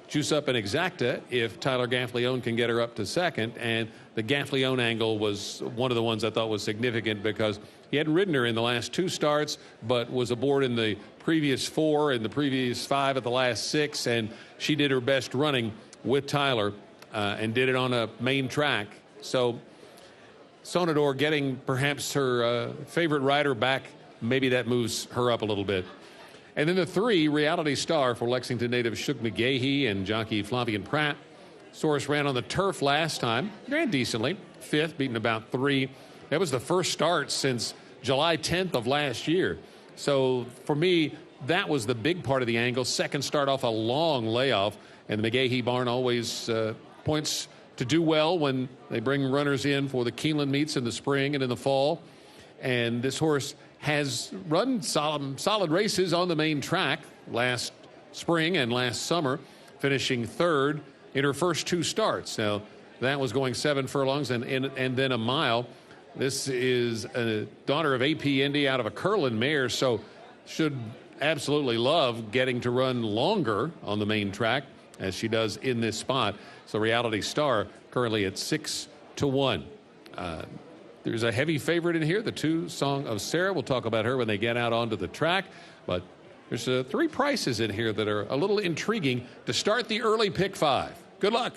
juice up an exacta if Tyler Gaffleone can get her up to second. And the Gaffleone angle was one of the ones I thought was significant because he hadn't ridden her in the last 2 starts, but was aboard in the previous 4 and the previous 5 of the last 6, and she did her best running with Tyler and did it on a main track. So Sonador getting perhaps her favorite rider back, maybe that moves her up a little bit. And then the 3, Reality Star for Lexington native Shook McGahee and jockey Flavian Pratt. Source ran on the turf last time, ran decently, 5th, beating about 3. That was the first start since July 10th of last year. So for me, that was the big part of the angle. Second start off a long layoff, and the McGahee barn always points to do well when they bring runners in for the Keeneland meets in the spring and in the fall. And this horse has run solid races on the main track last spring and last summer, finishing 3rd in her first 2 starts. Now, that was going 7 furlongs and then a mile. This is a daughter of AP Indy out of a Curlin mare, so should absolutely love getting to run longer on the main track as she does in this spot. So Reality Star currently at 6-1. There's a heavy favorite in here, the 2 Song of Sarah. We'll talk about her when they get out onto the track. But there's 3 prices in here that are a little intriguing to start the early pick 5. Good luck.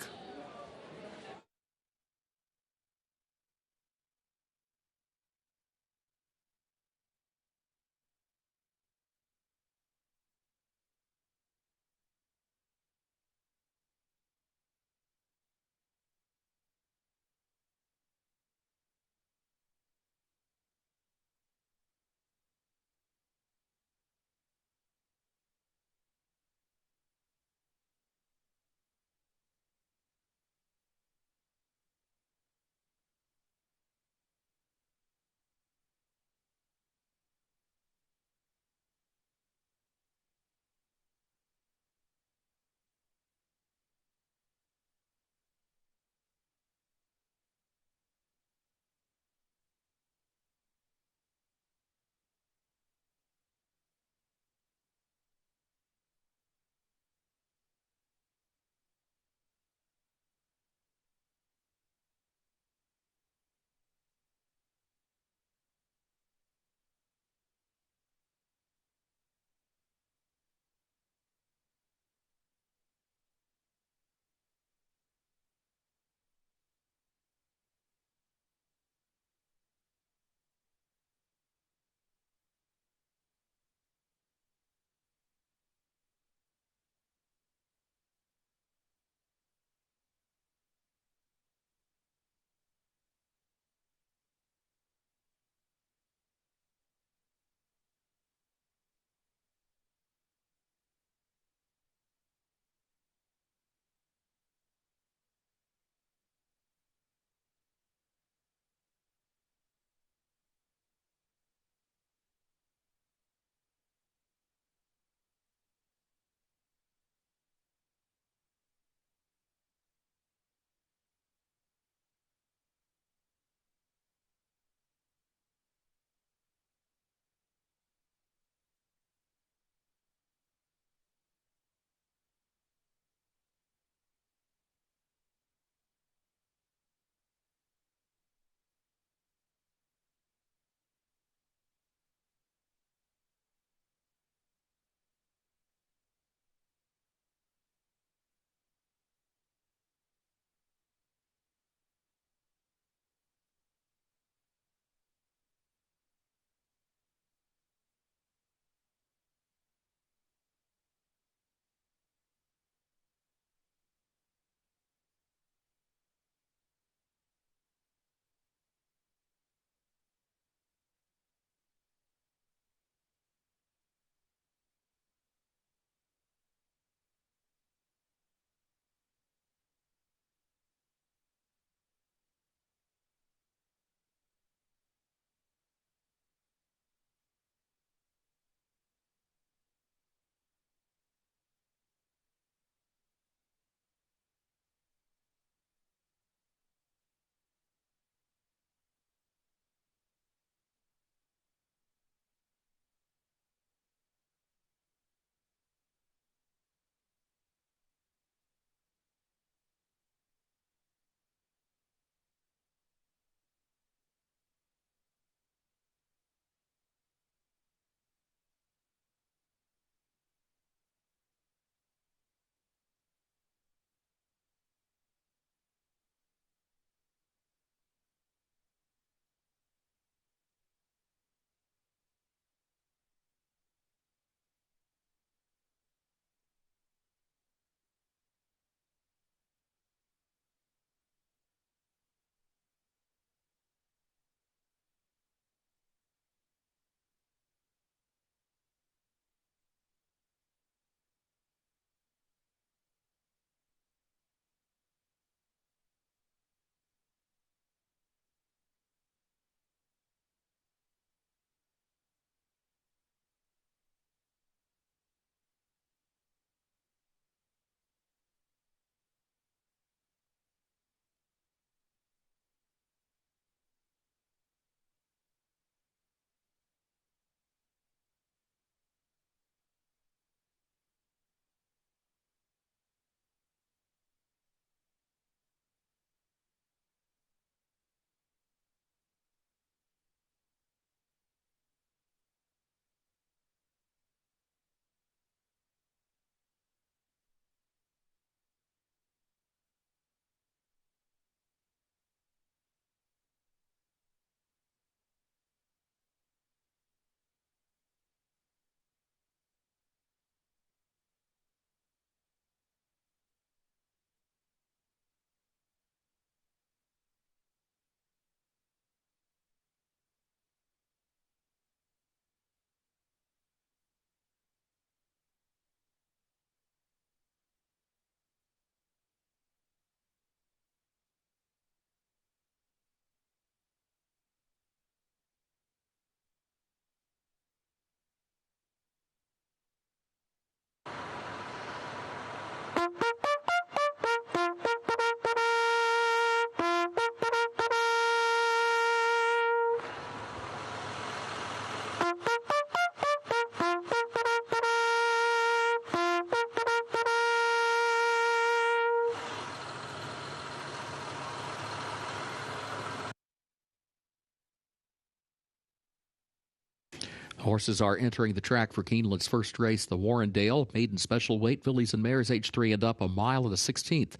Horses are entering the track for Keeneland's first race, the Warrendale. Maiden special weight, fillies and mares age 3 and up, a mile and a 16th.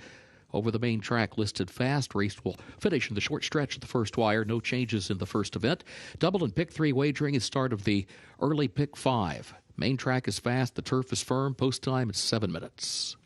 Over the main track, listed fast. Race will finish in the short stretch of the first wire. No changes in the first event. Double and pick 3 wagering is start of the early pick 5. Main track is fast. The turf is firm. Post time is 7 minutes.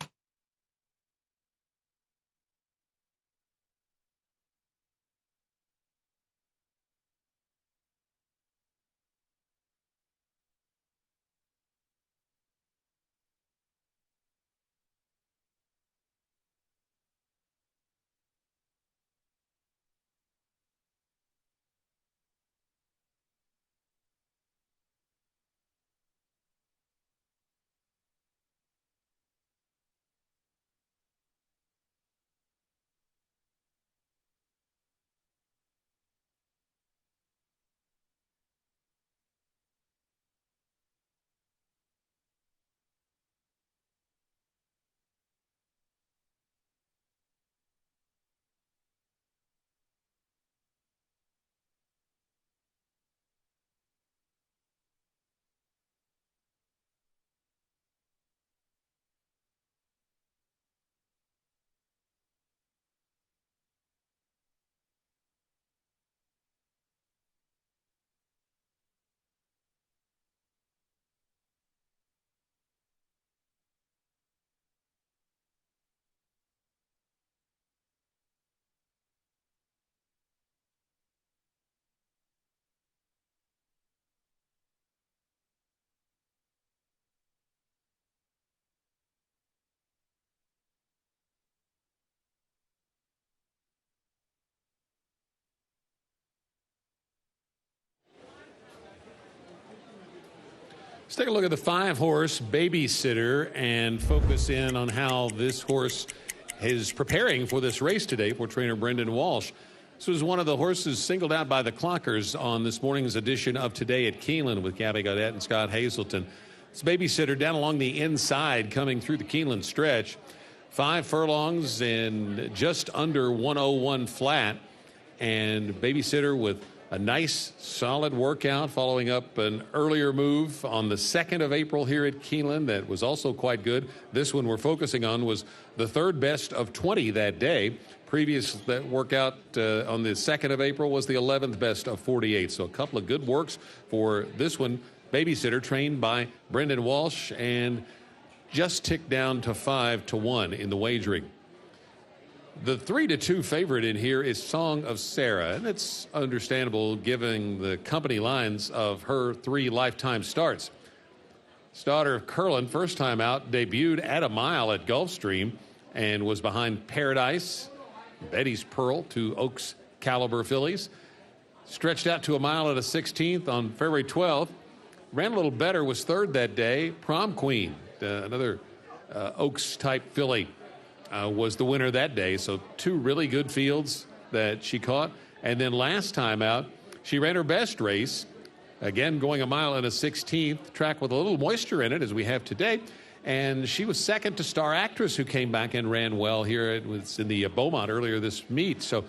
Let's take a look at the 5-horse Babysitter and focus in on how this horse is preparing for this race today for trainer Brendan Walsh. This was one of the horses singled out by the clockers on this morning's edition of Today at Keeneland with Gabby Gaudette and Scott Hazelton. It's Babysitter down along the inside coming through the Keeneland stretch. 5 furlongs in just under 101 flat. And Babysitter with a nice, solid workout following up an earlier move on the 2nd of April here at Keeneland that was also quite good. This one we're focusing on was the 3rd best of 20 that day. Previous that workout on the 2nd of April was the 11th best of 48. So a couple of good works for this one. Babysitter trained by Brendan Walsh and just ticked down to 5-1 in the wagering. The 3-2 favorite in here is Song of Sarah, and it's understandable given the company lines of her 3 lifetime starts. Daughter of Curlin, first time out, debuted at a mile at Gulfstream and was behind Paradise, Betty's Pearl, 2 Oaks caliber fillies. Stretched out to a mile at a 16th on February 12th. Ran a little better, was 3rd that day. Prom Queen, another Oaks type filly. Was the winner that day. So 2 really good fields that she caught. And then last time out, she ran her best race, again going a mile and a 16th, track with a little moisture in it as we have today. And she was second to Star Actress, who came back and ran well here. It was in the Beaumont earlier this meet. So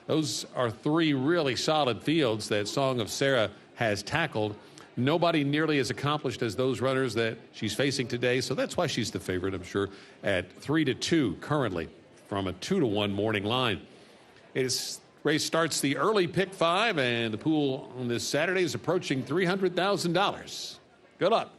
those are 3 really solid fields that Song of Sarah has tackled. Nobody nearly as accomplished as those runners that she's facing today, so that's why she's the favorite, I'm sure, at 3-2 currently from a 2-1 morning line. Race starts the early pick 5, and the pool on this Saturday is approaching $300,000. Good luck.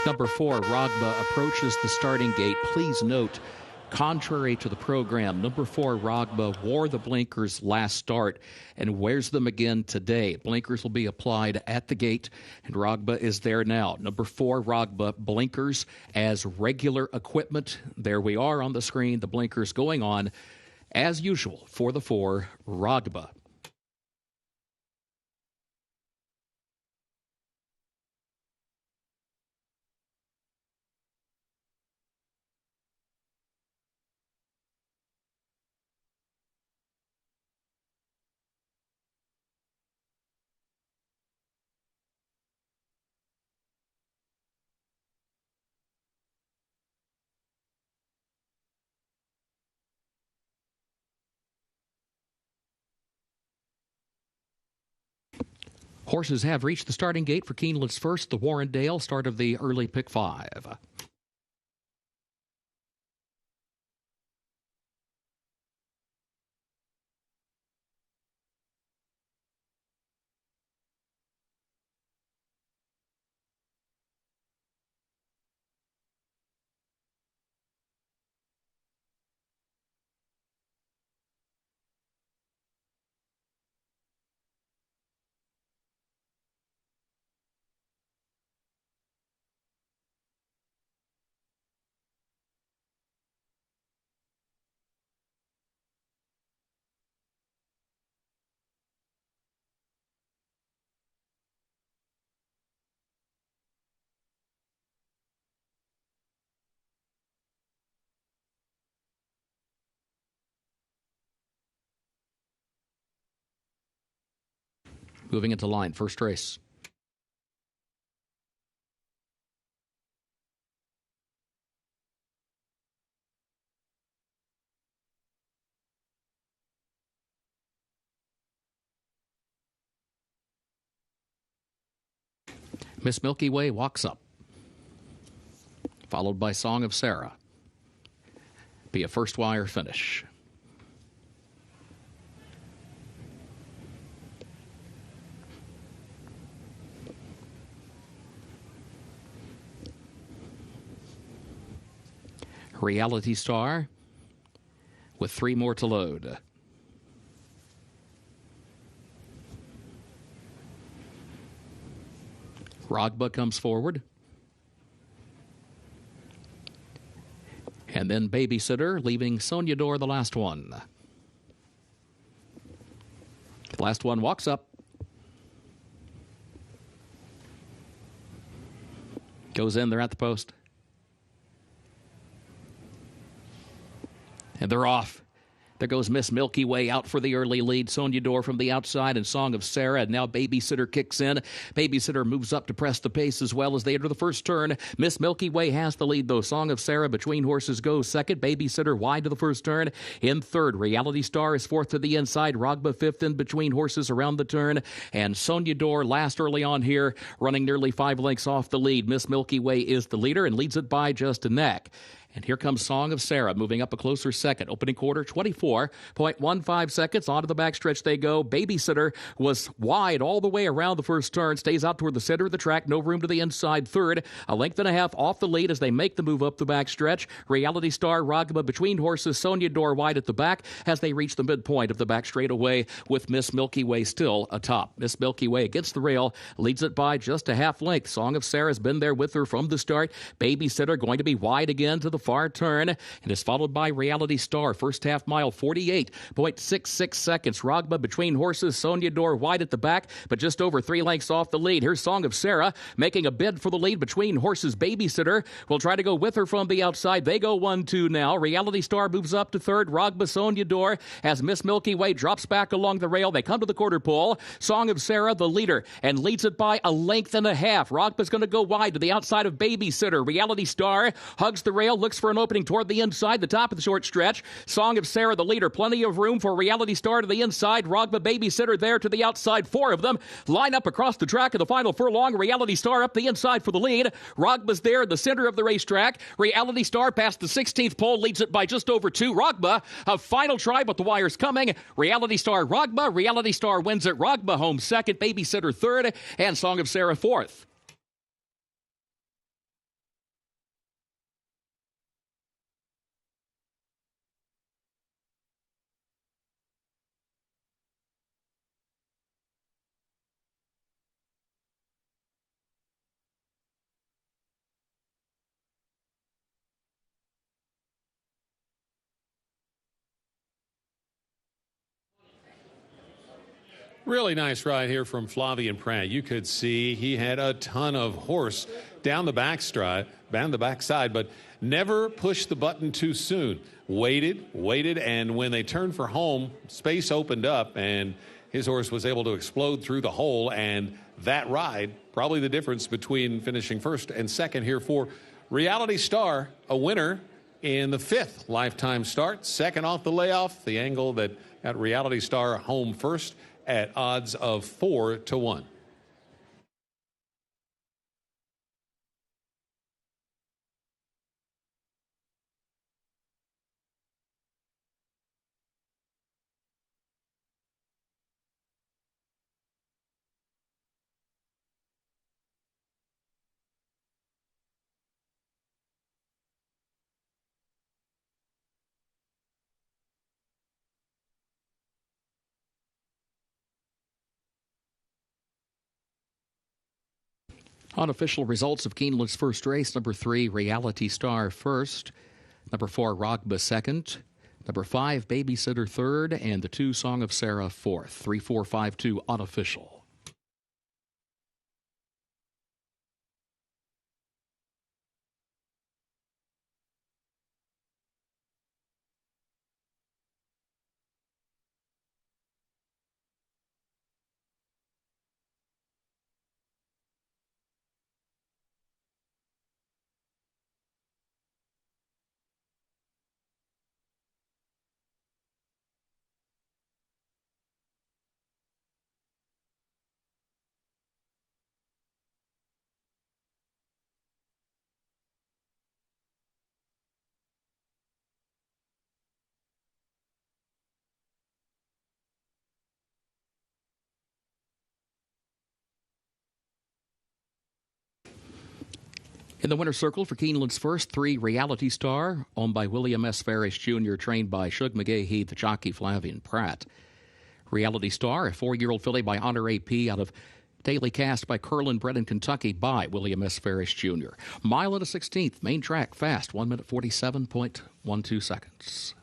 Number 4, Rogba approaches the starting gate. Please note, contrary to the program, number 4, Rogba wore the blinkers last start and wears them again today. Blinkers will be applied at the gate, and Rogba is there now. Number 4, Rogba, blinkers as regular equipment. There we are on the screen, the blinkers going on as usual for the 4, Rogba. Horses have reached the starting gate for Keeneland's first, the Warrendale, start of the early pick 5. Moving into line, first race. Miss Milky Way walks up, followed by Song of Sarah. Be a first wire finish. Reality Star with 3 more to load. Rogba comes forward. And then Babysitter, leaving Soñador the last one. The last one walks up. Goes in, they're at the post. And they're off. There goes Miss Milky Way out for the early lead. Soñador from the outside and Song of Sarah. And now Babysitter kicks in. Babysitter moves up to press the pace as well as they enter the first turn. Miss Milky Way has the lead, though. Song of Sarah between horses goes second. Babysitter wide to the first turn. In third, Reality Star is fourth to the inside. Rogba fifth in between horses around the turn. And Soñador last early on here, running nearly 5 lengths off the lead. Miss Milky Way is the leader and leads it by just a neck. And here comes Song of Sarah, moving up a closer second. Opening quarter, 24.15 seconds. Onto the backstretch they go. Babysitter was wide all the way around the first turn. Stays out toward the center of the track. No room to the inside. Third, a length and a half off the lead as they make the move up the backstretch. Reality Star, Rogba between horses. Soñador wide at the back as they reach the midpoint of the back straightaway with Miss Milky Way still atop. Miss Milky Way against the rail leads it by just a half length. Song of Sarah's been there with her from the start. Babysitter going to be wide again to the far turn and is followed by Reality Star. First half mile, 48.66 seconds. Rogba between horses. Soñador wide at the back, but just over 3 lengths off the lead. Here's Song of Sarah making a bid for the lead between horses. Babysitter will try to go with her from the outside. They go 1-2 now. Reality Star moves up to third. Rogba, Soñador as Miss Milky Way drops back along the rail. They come to the quarter pole. Song of Sarah, the leader, and leads it by a length and a half. Rogba's going to go wide to the outside of Babysitter. Reality Star hugs the rail, looks for an opening toward the inside, the top of the short stretch. Song of Sarah, the leader. Plenty of room for Reality Star to the inside. Rogba Babysitter there to the outside. 4 of them line up across the track of the final furlong. Reality Star up the inside for the lead. Rogba's there in the center of the racetrack. Reality Star past the 16th pole, leads it by just over 2. Rogba, a final try, but the wire's coming. Reality Star, Rogba. Reality Star wins it. Rogba home second. Babysitter third. And Song of Sarah fourth. Really nice ride here from Flavien Prat. You could see he had a ton of horse down the backside, but never pushed the button too soon. Waited, and when they turned for home, space opened up, and his horse was able to explode through the hole, and that ride, probably the difference between finishing first and second here for Reality Star, a winner in the 5th lifetime start. Second off the layoff, the angle that got Reality Star home first at odds of 4-1. Unofficial results of Keeneland's first race. Number 3, Reality Star first. Number 4, Rogba second. Number 5, Babysitter third. And the 2, Song of Sarah fourth. 3, 4, 5, 2, unofficial. In the winner's circle for Keeneland's first 3, Reality Star, owned by William S. Ferris Jr., trained by Shug McGahee, the jockey Flavien Prat. Reality Star, a 4-year-old filly by Honor AP out of Daily Cast by Curlin, bred in Kentucky by William S. Ferris Jr. Mile and a 16th, main track, fast, 1 minute 47.12 seconds.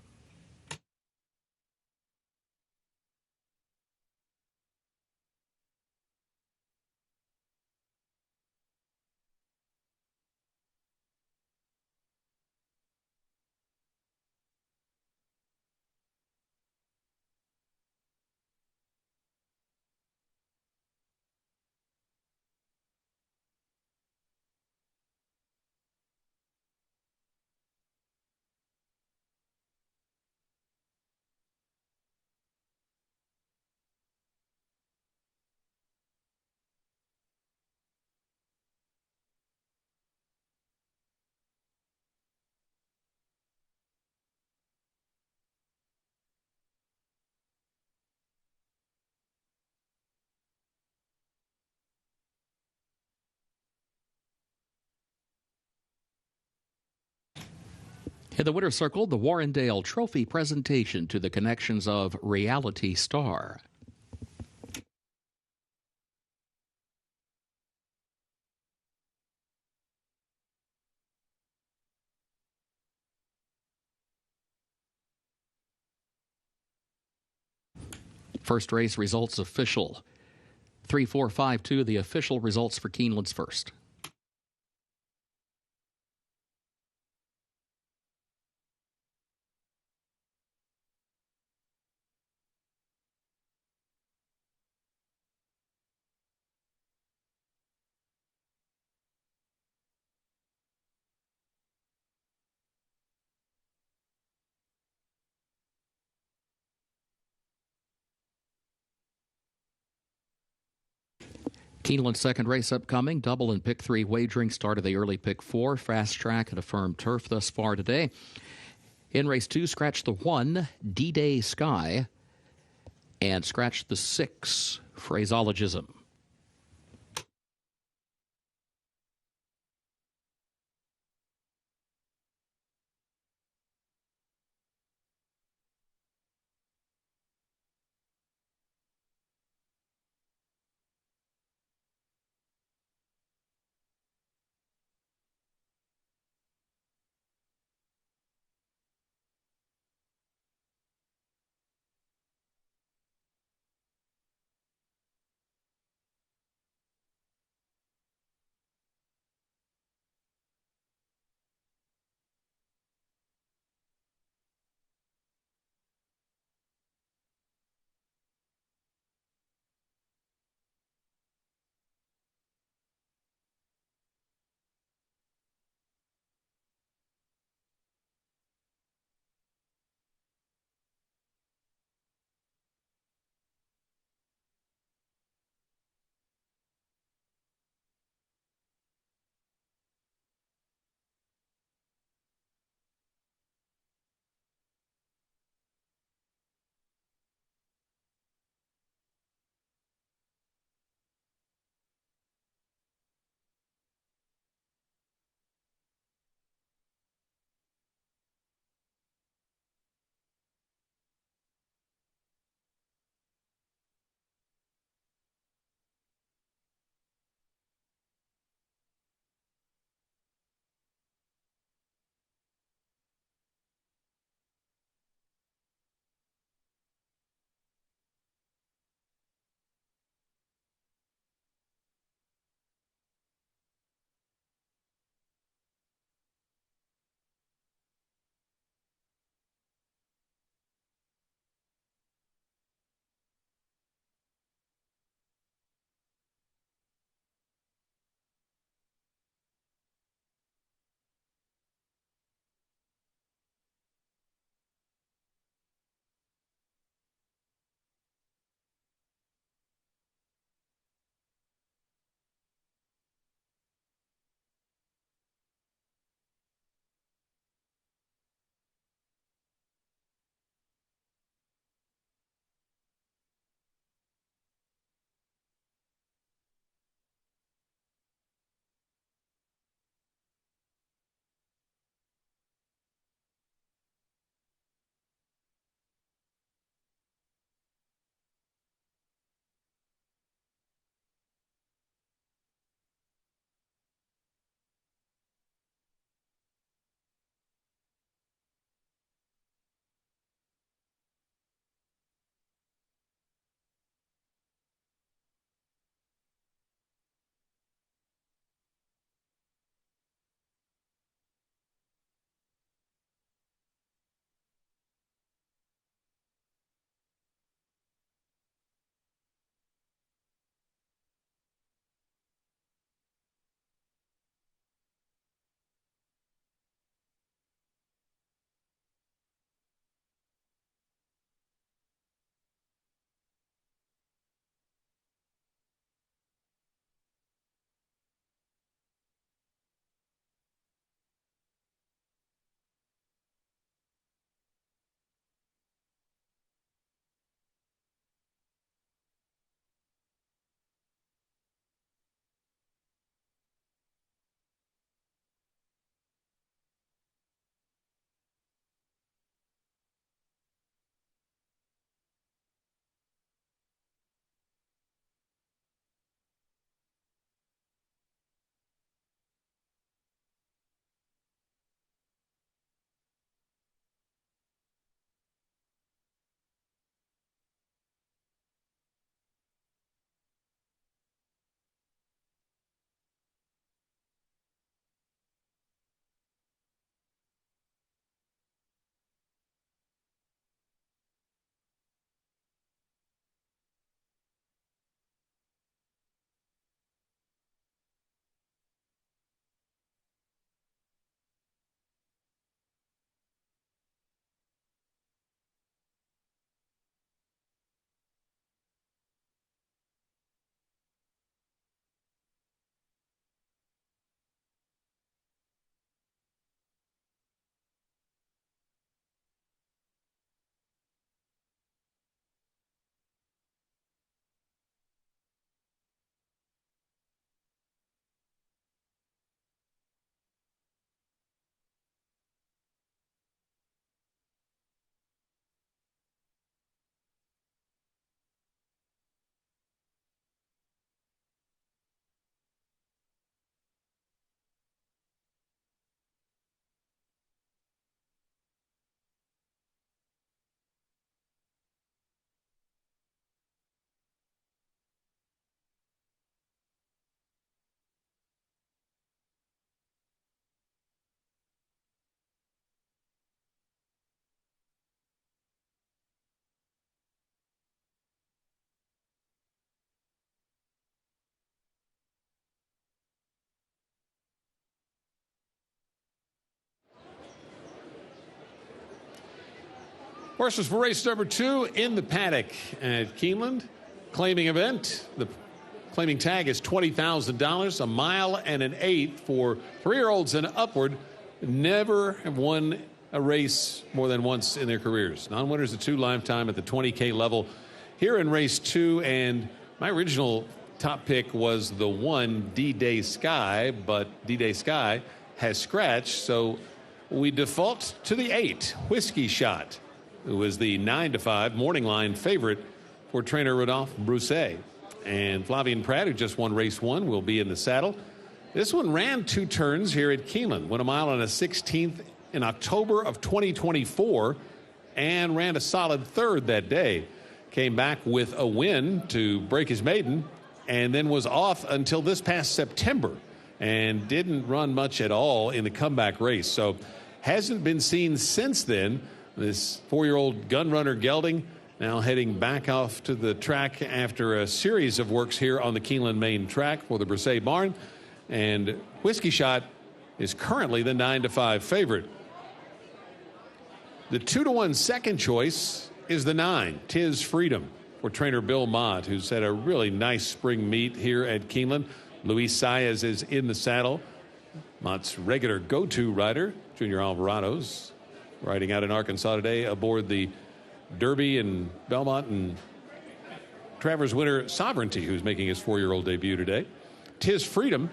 In the winner's circle, the Warrendale Trophy presentation to the connections of Reality Star. First race results official. 3, 4, 5, 2, the official results for Keeneland's first. Keeneland second race upcoming. Double and pick 3 wagering start of the early pick 4. Fast track and a firm turf thus far today. In race 2, scratch the 1, D-Day Sky, and scratch the 6, Phraseologism. Horses for race number 2 in the paddock at Keeneland. Claiming event. The claiming tag is $20,000, a mile and an eighth for 3-year-olds and upward. Never have won a race more than once in their careers. Non-winners of 2 lifetime at the 20K level here in race 2. And my original top pick was the 1 D-Day Sky, but D-Day Sky has scratched, so we default to the 8 Whiskey Shot, who was the 9-5 morning line favorite for trainer Rodolphe Brousset. And Flavien Prat, who just won race 1, will be in the saddle. This one ran 2 turns here at Keeneland, won a mile and a 16th in October of 2024, and ran a solid third that day. Came back with a win to break his maiden, and then was off until this past September and didn't run much at all in the comeback race. So hasn't been seen since then. This 4-year-old gun runner gelding now heading back off to the track after a series of works here on the Keeneland main track for the Brousset barn. And Whiskey Shot is currently the 9-5 favorite. The 2-1 second choice is the 9, Tis Freedom, for trainer Bill Mott, who's had a really nice spring meet here at Keeneland. Luis Saez is in the saddle. Mott's regular go-to rider, Junior Alvarado's, riding out in Arkansas today aboard the Derby and Belmont and Travers winner Sovereignty, who's making his 4-year-old debut today. Tis Freedom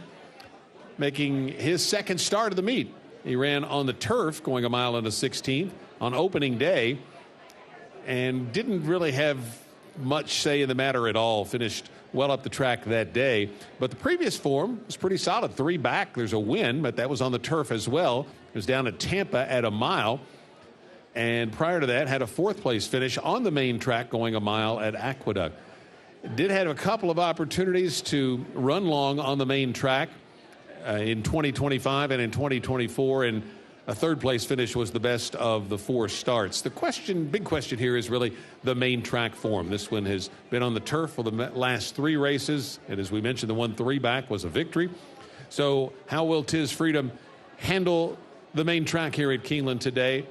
making his second start of the meet. He ran on the turf, going a mile and a 16th on opening day, and didn't really have much say in the matter at all. Finished well up the track that day. But the previous form was pretty solid. 3 back. There's a win, but that was on the turf as well. It was down at Tampa at a mile. And prior to that, had a 4th place finish on the main track going a mile at Aqueduct. Did have a couple of opportunities to run long on the main track in 2025 and in 2024, and a 3rd place finish was the best of the 4 starts. The big question here is really the main track form. This one has been on the turf for the last 3 races, and as we mentioned, the 1 3 back was a victory. So how will Tis Freedom handle the main track here at Keeneland today?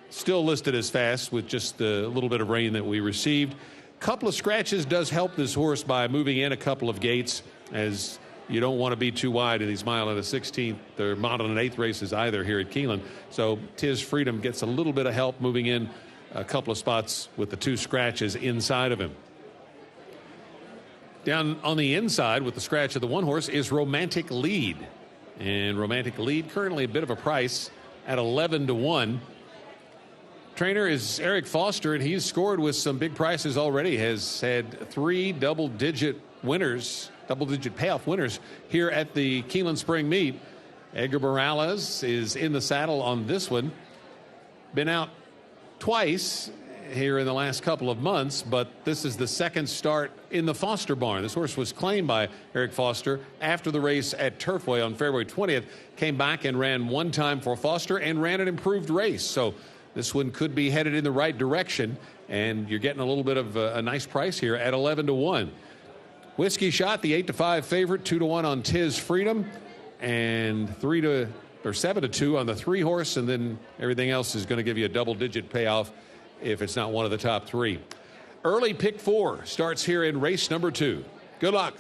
Still listed as fast with just the little bit of rain that we received. Couple of scratches does help this horse by moving in a couple of gates, as you don't want to be too wide in these mile and a 16th or mile and an eighth races either here at Keeneland. So Tis Freedom gets a little bit of help moving in a couple of spots with the 2 scratches inside of him. Down on the inside with the scratch of the 1 horse is Romantic Lead. And Romantic Lead currently a bit of a price at 11-1. Trainer is Eric Foster, and he's scored with some big prices already. Has had 3 double-digit winners, double-digit payoff winners here at the Keeneland Spring Meet. Edgar Morales is in the saddle on this one. Been out twice here in the last couple of months, but this is the 2nd start in the Foster barn. This horse was claimed by Eric Foster after the race at Turfway on February 20th. Came back and ran 1 time for Foster and ran an improved race. So this one could be headed in the right direction, and you're getting a little bit of a nice price here at 11-1. Whiskey Shot, the 8-5 favorite, 2-1 on Tis Freedom, and 7-2 on the 3 horse, and then everything else is going to give you a double-digit payoff if it's not one of the top 3. Early pick 4 starts here in race number 2. Good luck.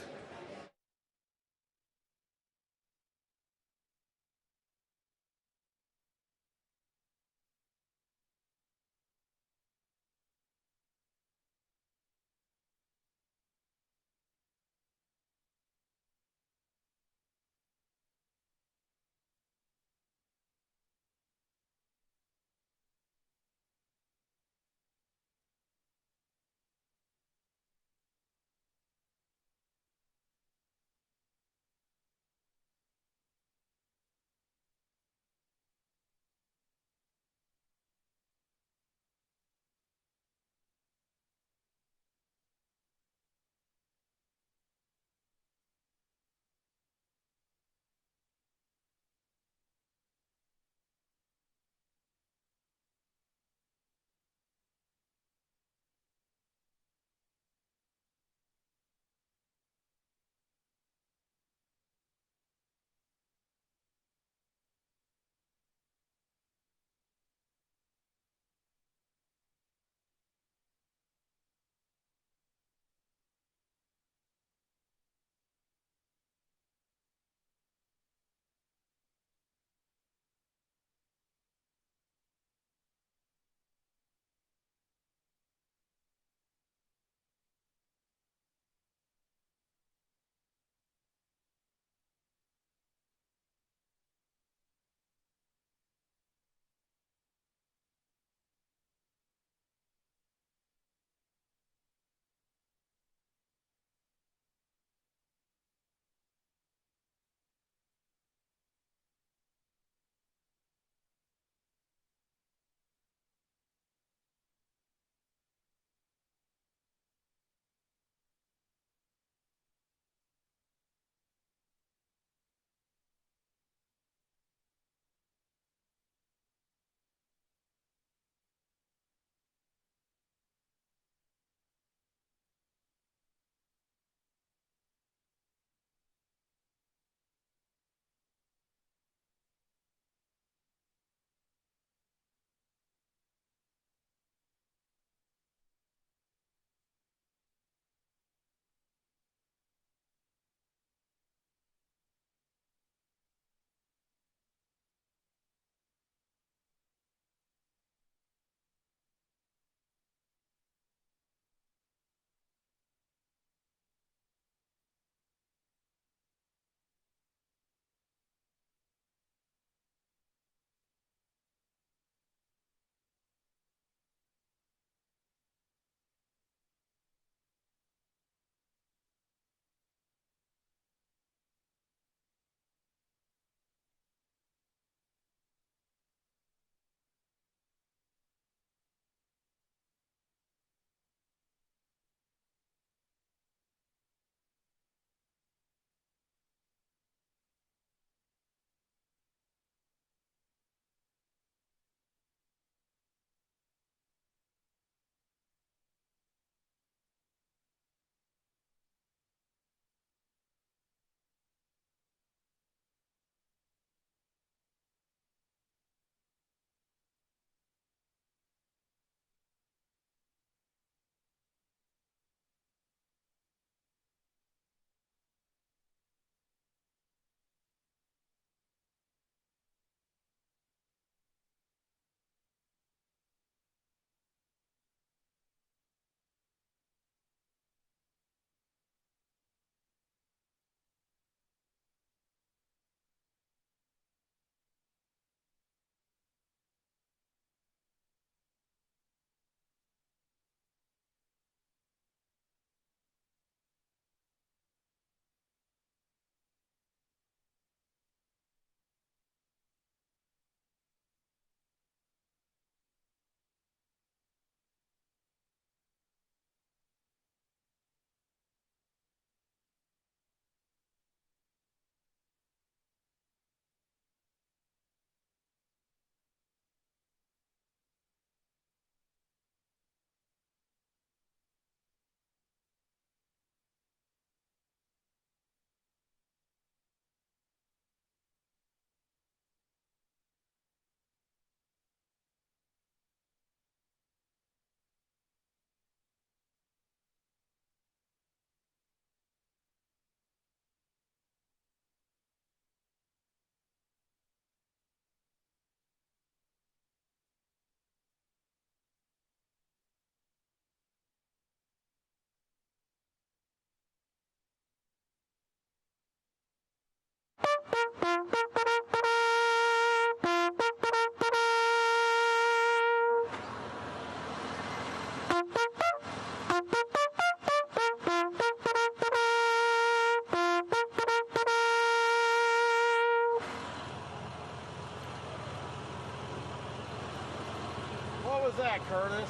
was that, Curtis?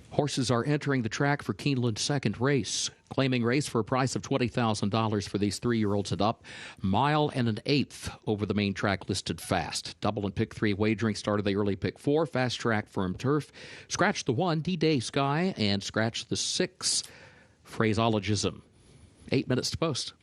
Horses are entering the track for Keeneland's second race. Claiming race for a price of $20,000 for these 3-year-olds and up. Mile and an eighth over the main track listed fast. Double and pick 3 wagering started the early pick 4. Fast track firm turf. Scratch the 1, D-Day Sky, and scratch the 6, phraseologism. 8 minutes to post.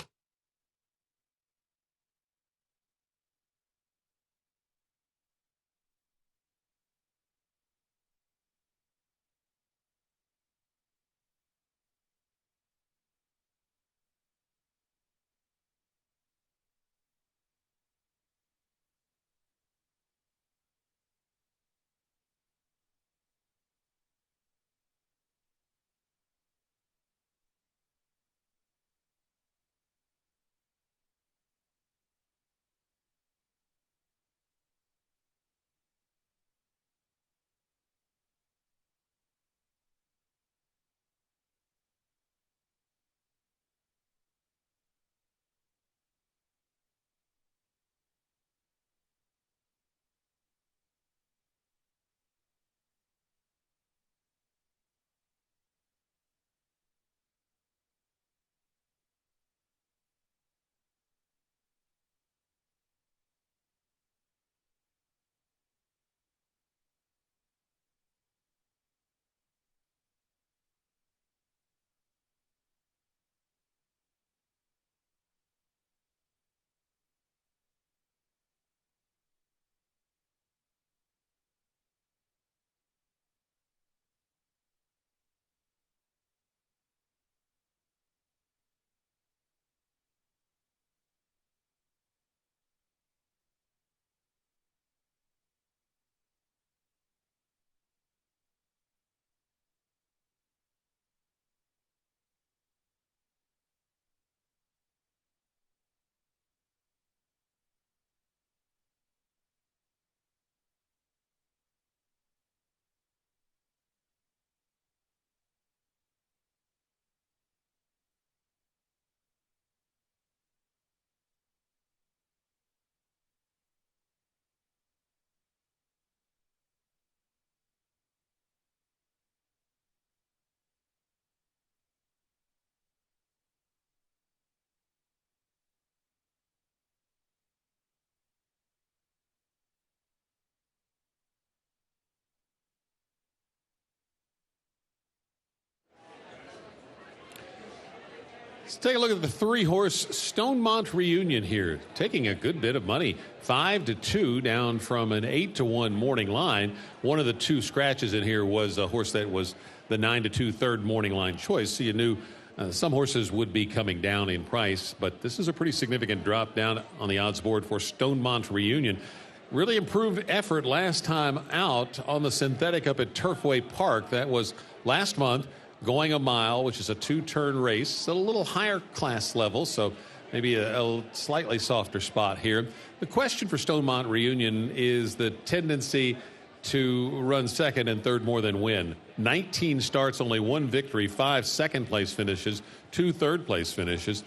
Let's take a look at the 3-horse Stonemont Reunion here, taking a good bit of money. 5-2 down from an 8-1 morning line. One of the 2 scratches in here was a horse that was the 9-2 third morning line choice. So you knew some horses would be coming down in price, but this is a pretty significant drop down on the odds board for Stonemont Reunion. Really improved effort last time out on the synthetic up at Turfway Park. That was last month. Going a mile, which is a 2-turn race, a little higher class level, so maybe a slightly softer spot here. The question for Stonemont Reunion is the tendency to run second and third more than win. 19 starts, only 1 victory, 5 second-place finishes, 2 third-place finishes.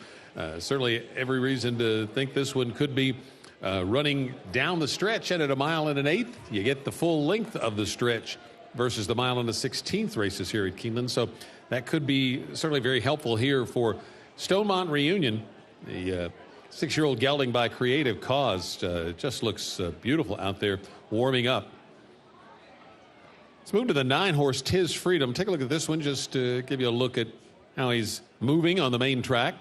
Certainly every reason to think this one could be running down the stretch, and at a mile and an eighth, you get the full length of the stretch versus the mile and the 16th races here at Keeneland. So that could be certainly very helpful here for Stonemont Reunion. The 6-year-old gelding by Creative Cause just looks beautiful out there warming up. Let's move to the 9-horse Tis Freedom. Take a look at this one just to give you a look at how he's moving on the main track.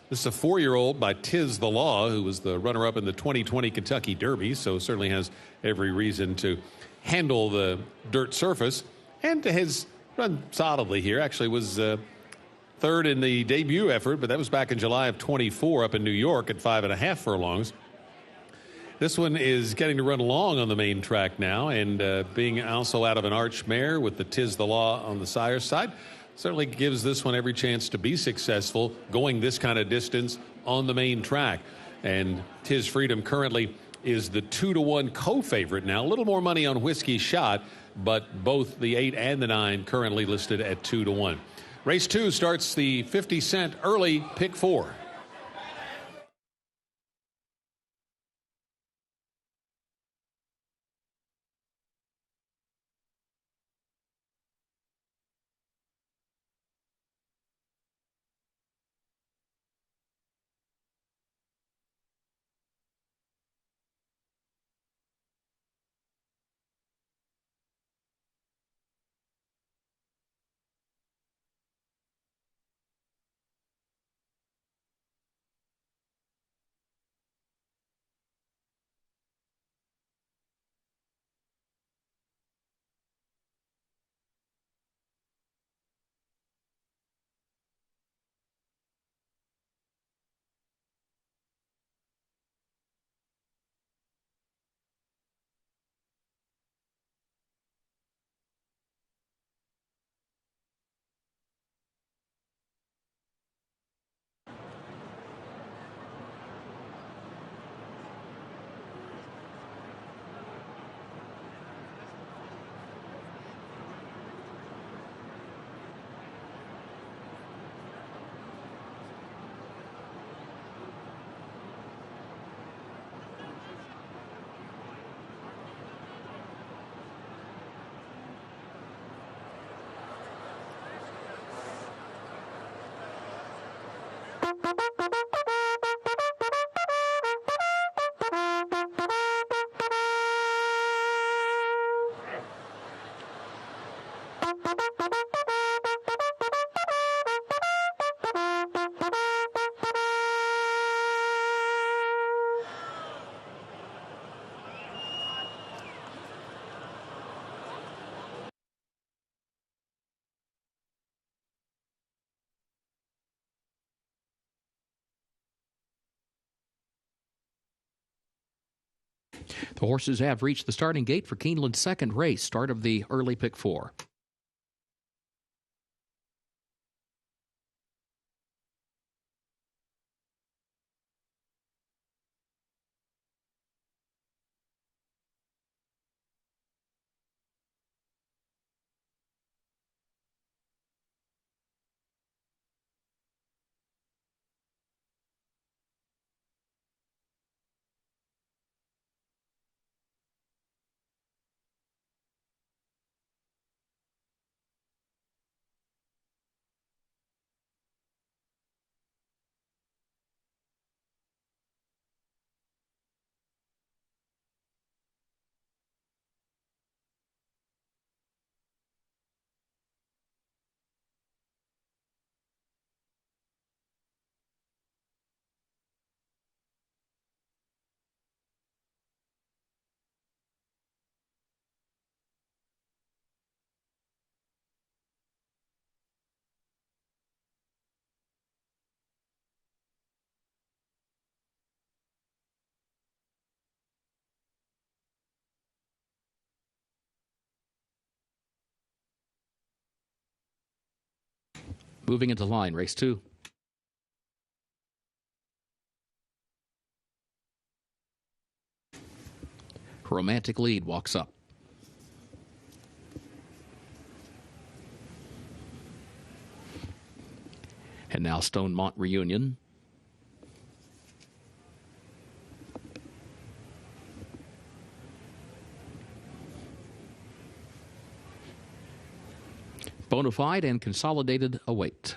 This is a 4-year-old by Tis the Law, who was the runner-up in the 2020 Kentucky Derby, so certainly has every reason to handle the dirt surface, and has run solidly here. Actually was third in the debut effort, but that was back in July of 24 up in New York at 5.5 furlongs. This one is getting to run long on the main track now, and being also out of an arch mare with the Tis the Law on the sire side certainly gives this one every chance to be successful going this kind of distance on the main track. And Tis Freedom currently is the 2-1 co-favorite now. A little more money on Whiskey Shot, but both the 8 and the 9 currently listed at 2-1. Race 2 starts the 50-cent early pick 4. The horses have reached the starting gate for Keeneland's second race, start of the early pick 4. Moving into line, race 2. Romantic Lead walks up. And now Stonemont Reunion. Bonafide and Consolidated await.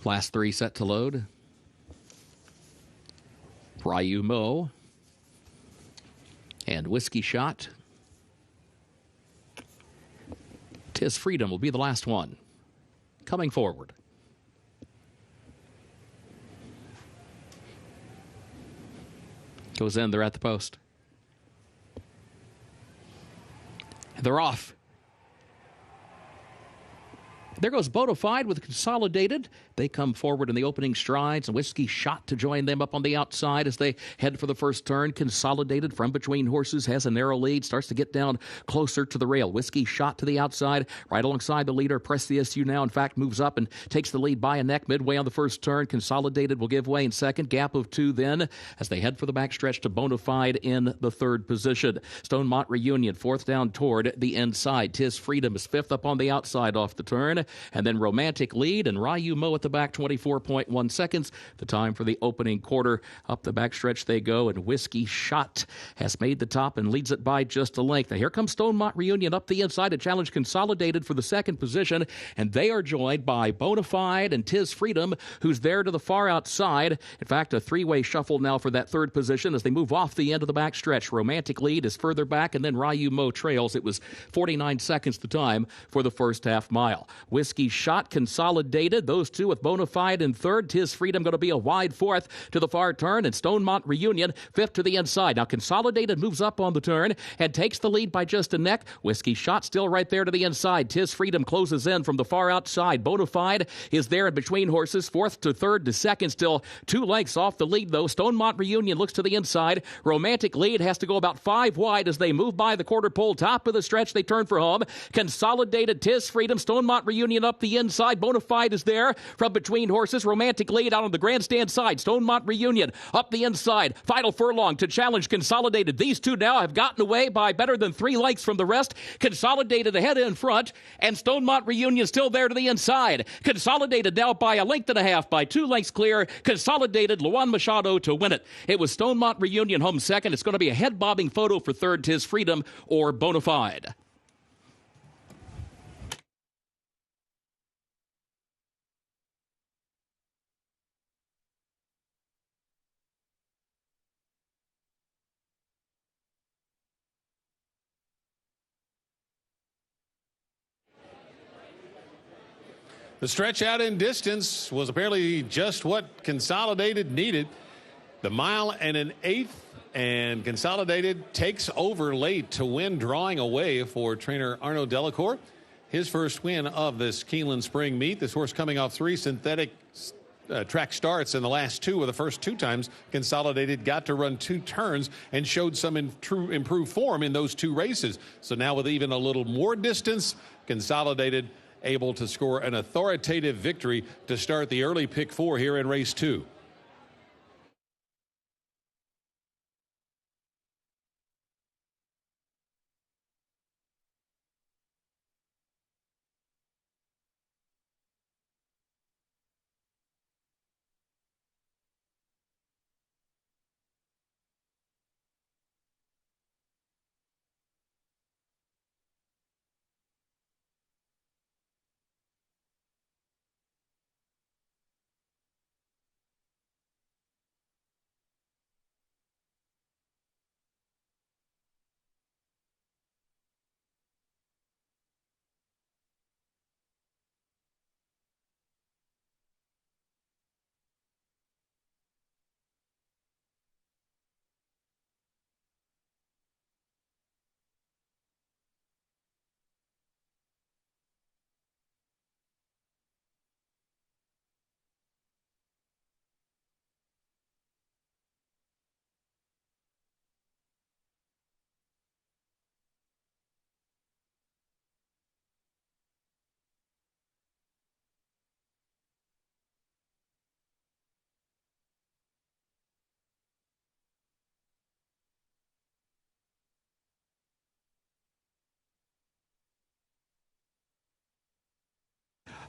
Last 3 set to load. Ryu Mo and Whiskey Shot. Tis Freedom will be the last one. Coming forward. Goes in, they're at the post. They're off. There goes Bonafide with Consolidated. They come forward in the opening strides, and Whiskey Shot to join them up on the outside as they head for the first turn. Consolidated from between horses has a narrow lead, starts to get down closer to the rail. Whiskey Shot to the outside, right alongside the leader. Press the SU now, in fact, moves up and takes the lead by a neck midway on the first turn. Consolidated will give way in second. Gap of 2 then as they head for the backstretch to Bonafide in the third position. Stonemont Reunion, fourth down toward the inside. Tis Freedom is fifth up on the outside off the turn. And then Romantic Lead and Ryu Mo at the back, 24.1 seconds. The time for the opening quarter. Up the backstretch they go, and Whiskey Shot has made the top and leads it by just a length. Now here comes Stonemont Reunion up the inside to challenge Consolidated for the second position, and they are joined by Bonafide and Tis Freedom, who's there to the far outside. In fact, a 3-way shuffle now for that third position as they move off the end of the backstretch. Romantic Lead is further back, and then Ryu Mo trails. It was 49 seconds the time for the first half mile. Whiskey Shot, Consolidated, those two with Bonafide in third. Tis Freedom going to be a wide fourth to the far turn, and Stonemont Reunion fifth to the inside. Now Consolidated moves up on the turn and takes the lead by just a neck. Whiskey Shot still right there to the inside. Tis Freedom closes in from the far outside. Bonafide is there in between horses, fourth to third to second, still 2 lengths off the lead though. Stonemont Reunion looks to the inside. Romantic Lead has to go about 5 wide as they move by the quarter pole. Top of the stretch, they turn for home. Consolidated, Tis Freedom, Stonemont Reunion Reunion up the inside. Bonafide is there from between horses. Romantic lead out on the grandstand side. Stonemont Reunion up the inside. Final furlong to challenge Consolidated. These two now have gotten away by better than 3 lengths from the rest. Consolidated ahead in front, and Stonemont Reunion still there to the inside. Consolidated now by a length and a half, by 2 lengths clear. Consolidated, Luan Machado to win it. It was Stonemont Reunion home second. It's going to be a head-bobbing photo for third. 'Tis Freedom or Bonafide. The stretch out in distance was apparently just what Consolidated needed. The mile and an eighth, and Consolidated takes over late to win, drawing away for trainer Arnaud Delacour. His first win of this Keeneland Spring meet. This horse coming off 3 synthetic track starts, in the last 2 were the first 2 times Consolidated got to run 2 turns and showed some improved form in those 2 races. So now with even a little more distance, Consolidated able to score an authoritative victory to start the early pick 4 here in race 2.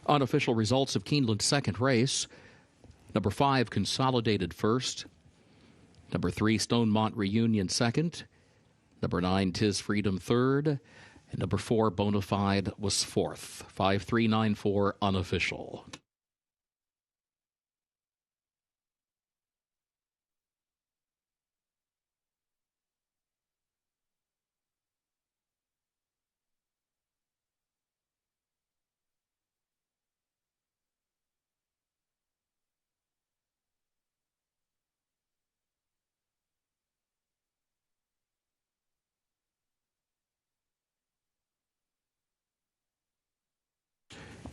Unofficial results of Keeneland's second race. Number 5, Consolidated first. Number 3, Stonemont Reunion second. Number 9, 'Tis Freedom third. And number 4, Bonafide was fourth. 5-3-9-4 unofficial.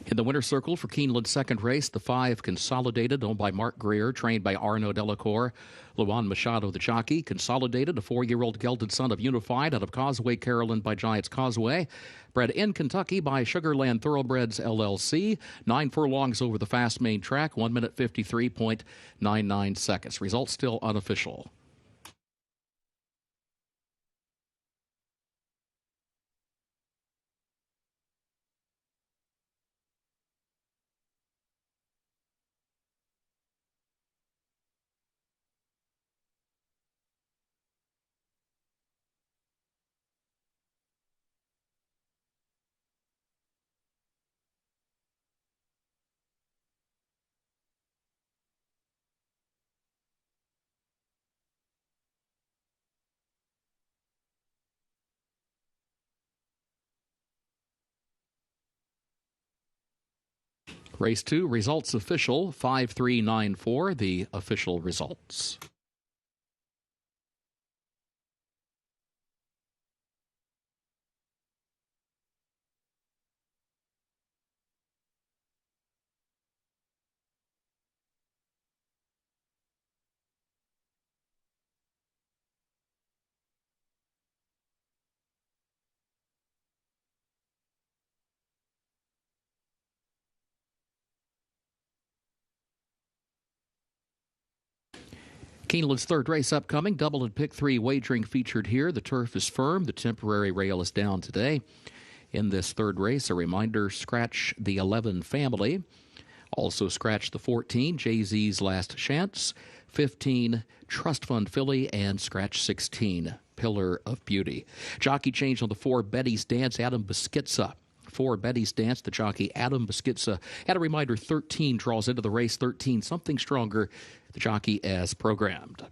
In the winner's circle for Keeneland's second race, the 5, Consolidated, owned by Mark Greer, trained by Arnaud Delacour. Luan Machado, the jockey. Consolidated, a 4-year-old gelded son of Unified out of Causeway, Carolyn by Giants Causeway. Bred in Kentucky by Sugarland Thoroughbreds, LLC. 9 furlongs over the fast main track, 1 minute 53.99 seconds. Results still unofficial. Race 2, results official, 5-3-9-4, the official results. Keeneland's third race upcoming. Double and pick 3 wagering featured here. The turf is firm. The temporary rail is down today. In this third race, a reminder, scratch the 11 family. Also scratch the 14, Jay-Z's Last Chance, 15, Trust Fund Filly, and scratch 16, Pillar of Beauty. Jockey change on the 4, Betty's Dance, Adam Beschitza. 4, Betty's Dance, the jockey Adam Beschitza. Had a reminder, 13 draws into the race, 13, Something Stronger, the jockey as programmed.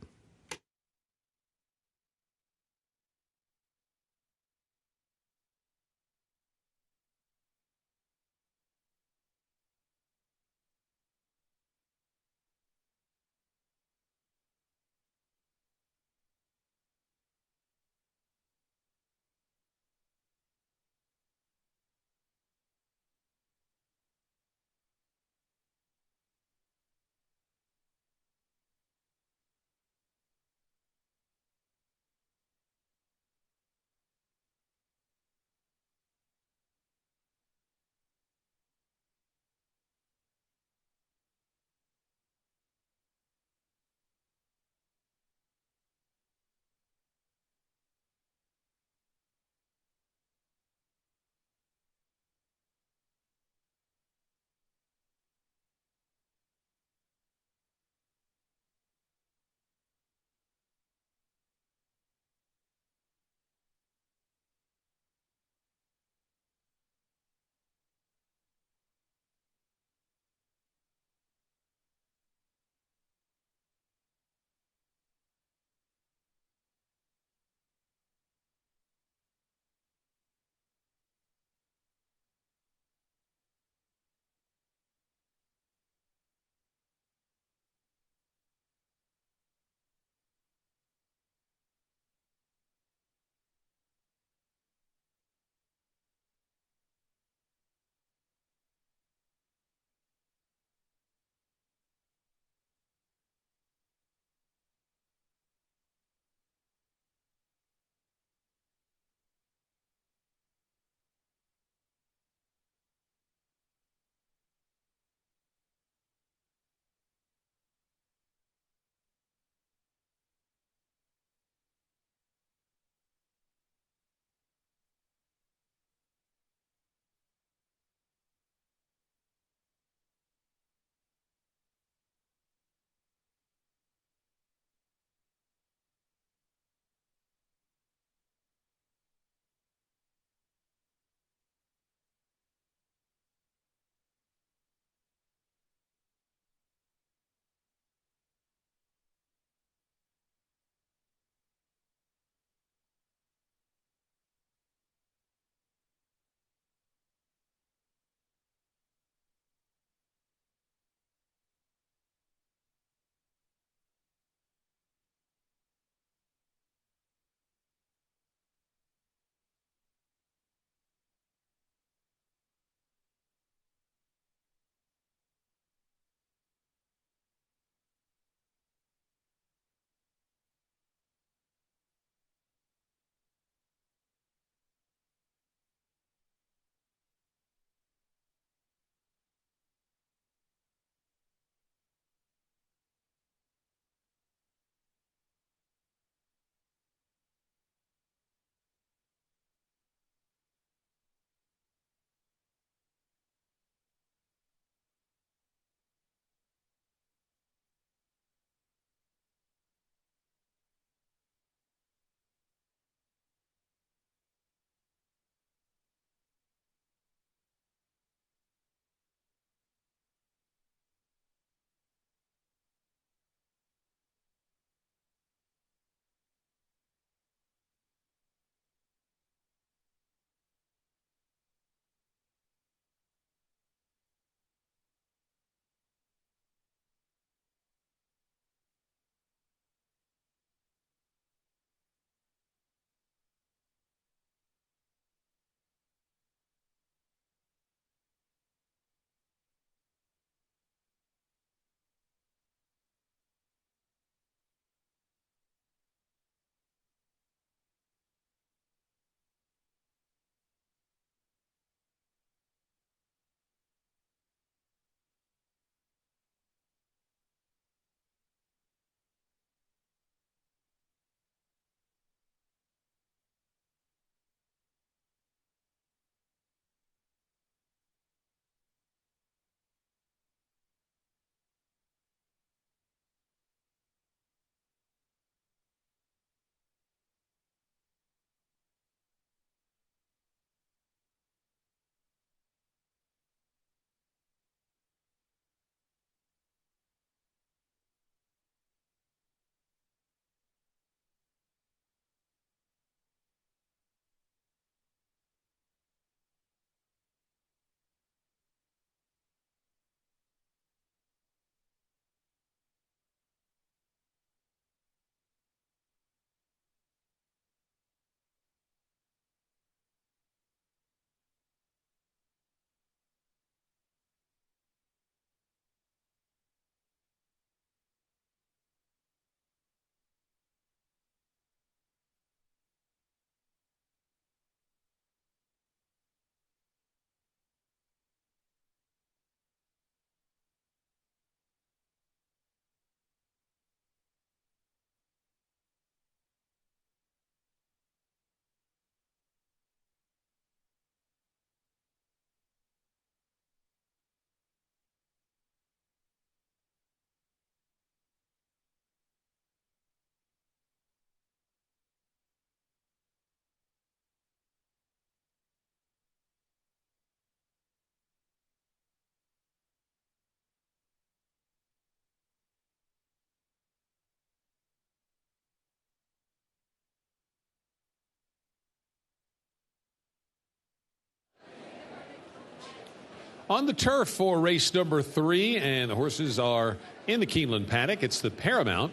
On the turf for race number 3, and the horses are in the Keeneland paddock. It's the Paramount.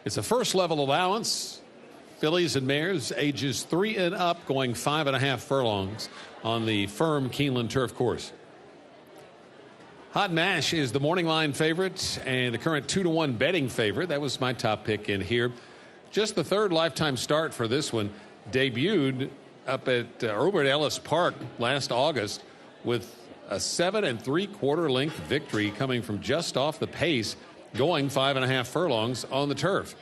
It's a first level allowance. Fillies and mares ages 3 and up going 5.5 furlongs on the firm Keeneland turf course. Hot Mash is the morning line favorite and the current 2-1 betting favorite. That was my top pick in here. Just the third lifetime start for this one. Debuted up at Robert Ellis Park last August with a 7 3/4 length victory coming from just off the pace, going 5.5 furlongs on the turf.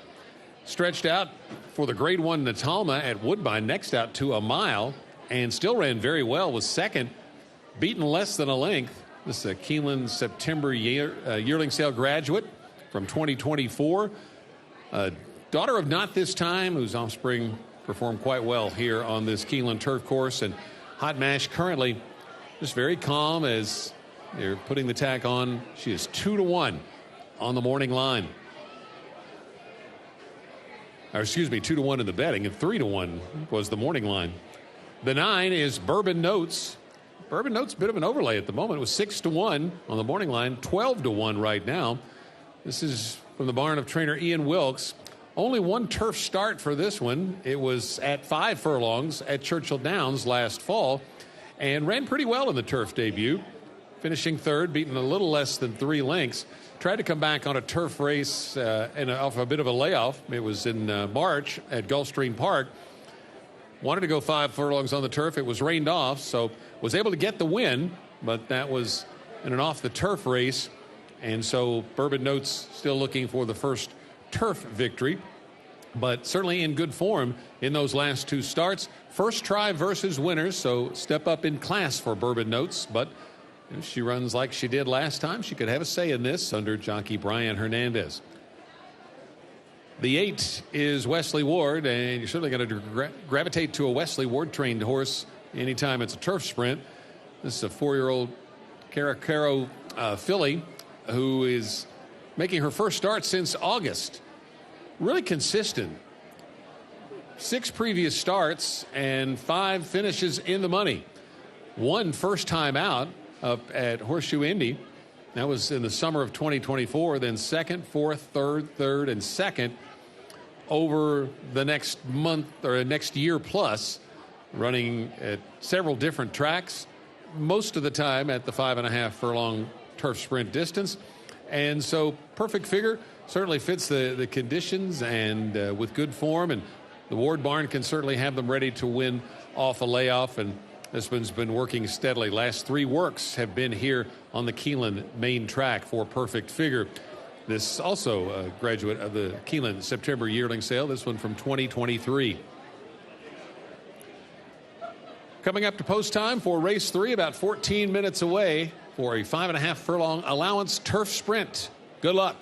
Stretched out for the Grade 1 Natalma at Woodbine, next out to a mile, and still ran very well, was second, beaten less than a length. This is a Keeneland September yearling sale graduate from 2024. Daughter of Not This Time, whose offspring performed quite well here on this Keeneland turf course. And Hot Mash currently just very calm as they're putting the tack on. She is 2-1 on the morning line. Or excuse me, 2-1 in the betting, and 3-1 was the morning line. The 9 is Bourbon Notes. Bourbon Notes, a bit of an overlay at the moment. It was 6-1 on the morning line, 12-1 right now. This is from the barn of trainer Ian Wilkes. Only one turf start for this one. It was at 5 furlongs at Churchill Downs last fall and ran pretty well in the turf debut, finishing third, beaten a little less than 3 lengths. Tried to come back on a turf race off a bit of a layoff. It was in March at Gulfstream Park. Wanted to go 5 furlongs on the turf. It was rained off, so was able to get the win, but that was in an off-the-turf race. And so Bourbon Notes still looking for the first turf victory, but certainly in good form in those last 2 starts. First try versus winners, so step up in class for Bourbon Notes, but if she runs like she did last time, she could have a say in this under jockey Brian Hernandez. The 8 is Wesley Ward, and you're certainly going to gravitate to a Wesley Ward trained horse anytime it's a turf sprint. This is a 4-year-old Caracaro filly who is making her first start since August. Really consistent. 6 previous starts and 5 finishes in the money. 1 first time out up at Horseshoe Indy. That was in the summer of 2024. Then 2nd, 4th, 3rd, and 2nd over the next month or next year plus, running at several different tracks, most of the time at the 5.5 furlong turf sprint distance. And so perfect figure, certainly fits the conditions and with good form. And the Ward barn can certainly have them ready to win off a layoff. And this one's been working steadily. Last 3 works have been here on the Keeneland main track for perfect figure. This also a graduate of the Keeneland September yearling sale. This one from 2023. Coming up to post time for race 3, about 14 minutes away for a 5.5 furlong allowance turf sprint. Good luck.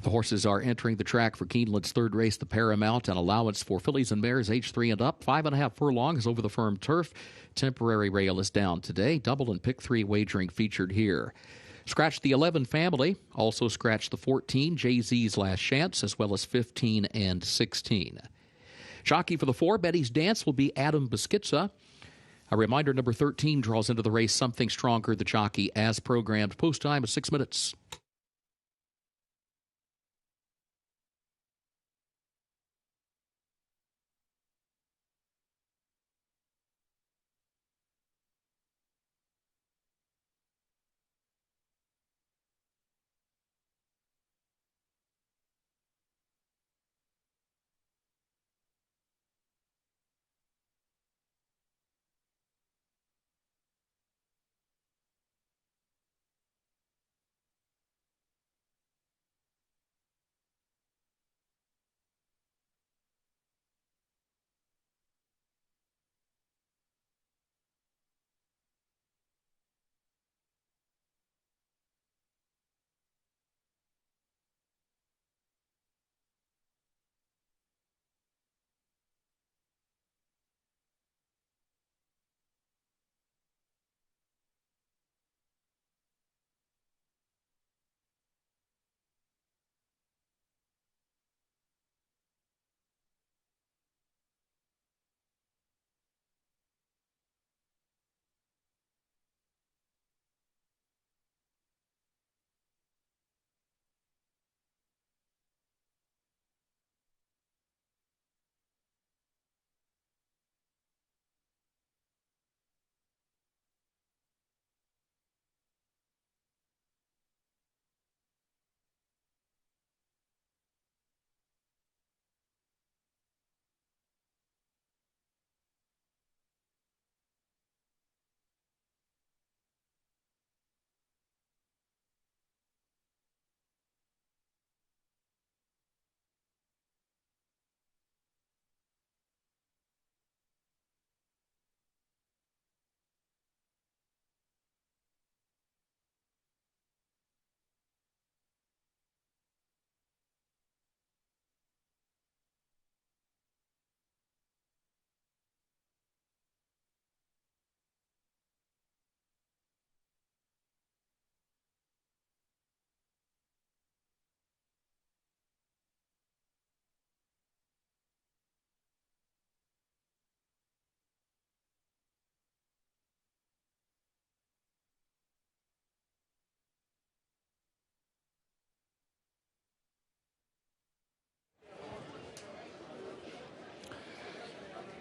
The horses are entering the track for Keeneland's third race, the Paramount, and allowance for fillies and mares age 3 and up. 5.5 furlongs over the firm turf. Temporary rail is down today. Double and pick 3 wagering featured here. Scratch the 11 family. Also scratch the 14, Jay-Z's Last Chance, as well as 15 and 16. Jockey for the 4, Betty's Dance, will be Adam Beschizza. A reminder, number 13 draws into the race Something Stronger, the jockey, as programmed. Post time is 6 minutes.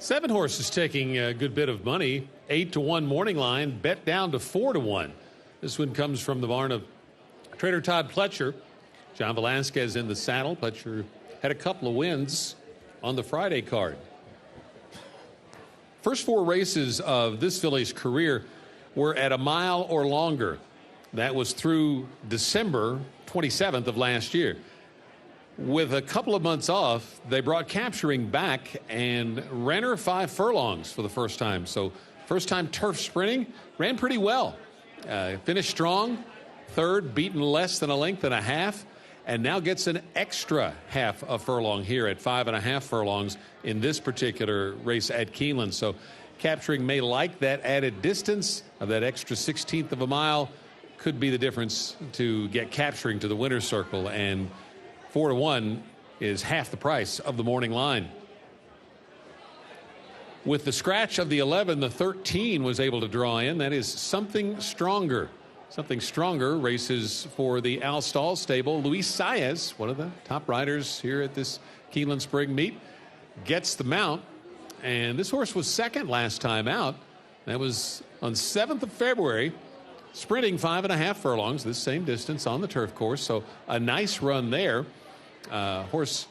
Seven horses taking a good bit of money. 8-1 morning line, bet down to 4-1. This one comes from the barn of Trader Todd Pletcher. John Velasquez in the saddle. Pletcher had a couple of wins on the Friday card. First 4 races of this filly's career were at a mile or longer. That was through December 27th of last year. With a couple of months off, they brought capturing back and ran her 5 furlongs for the first time. So first time turf sprinting, ran pretty well. Finished strong, third, beaten less than a length and a half, and now gets an extra half a furlong here at 5.5 furlongs in this particular race at Keeneland. So capturing may like that added distance of that extra 16th of a mile. Could be the difference to get capturing to the winner's circle, and 4-1 is half the price of the morning line. With the scratch of the 11, the 13 was able to draw in. That is Something Stronger. Something Stronger races for the Al Stall stable. Luis Saez, one of the top riders here at this Keeneland Spring Meet, gets the mount. And this horse was second last time out. That was on 7th of February. Sprinting 5.5 furlongs, this same distance on the turf course. So a nice run there. Horse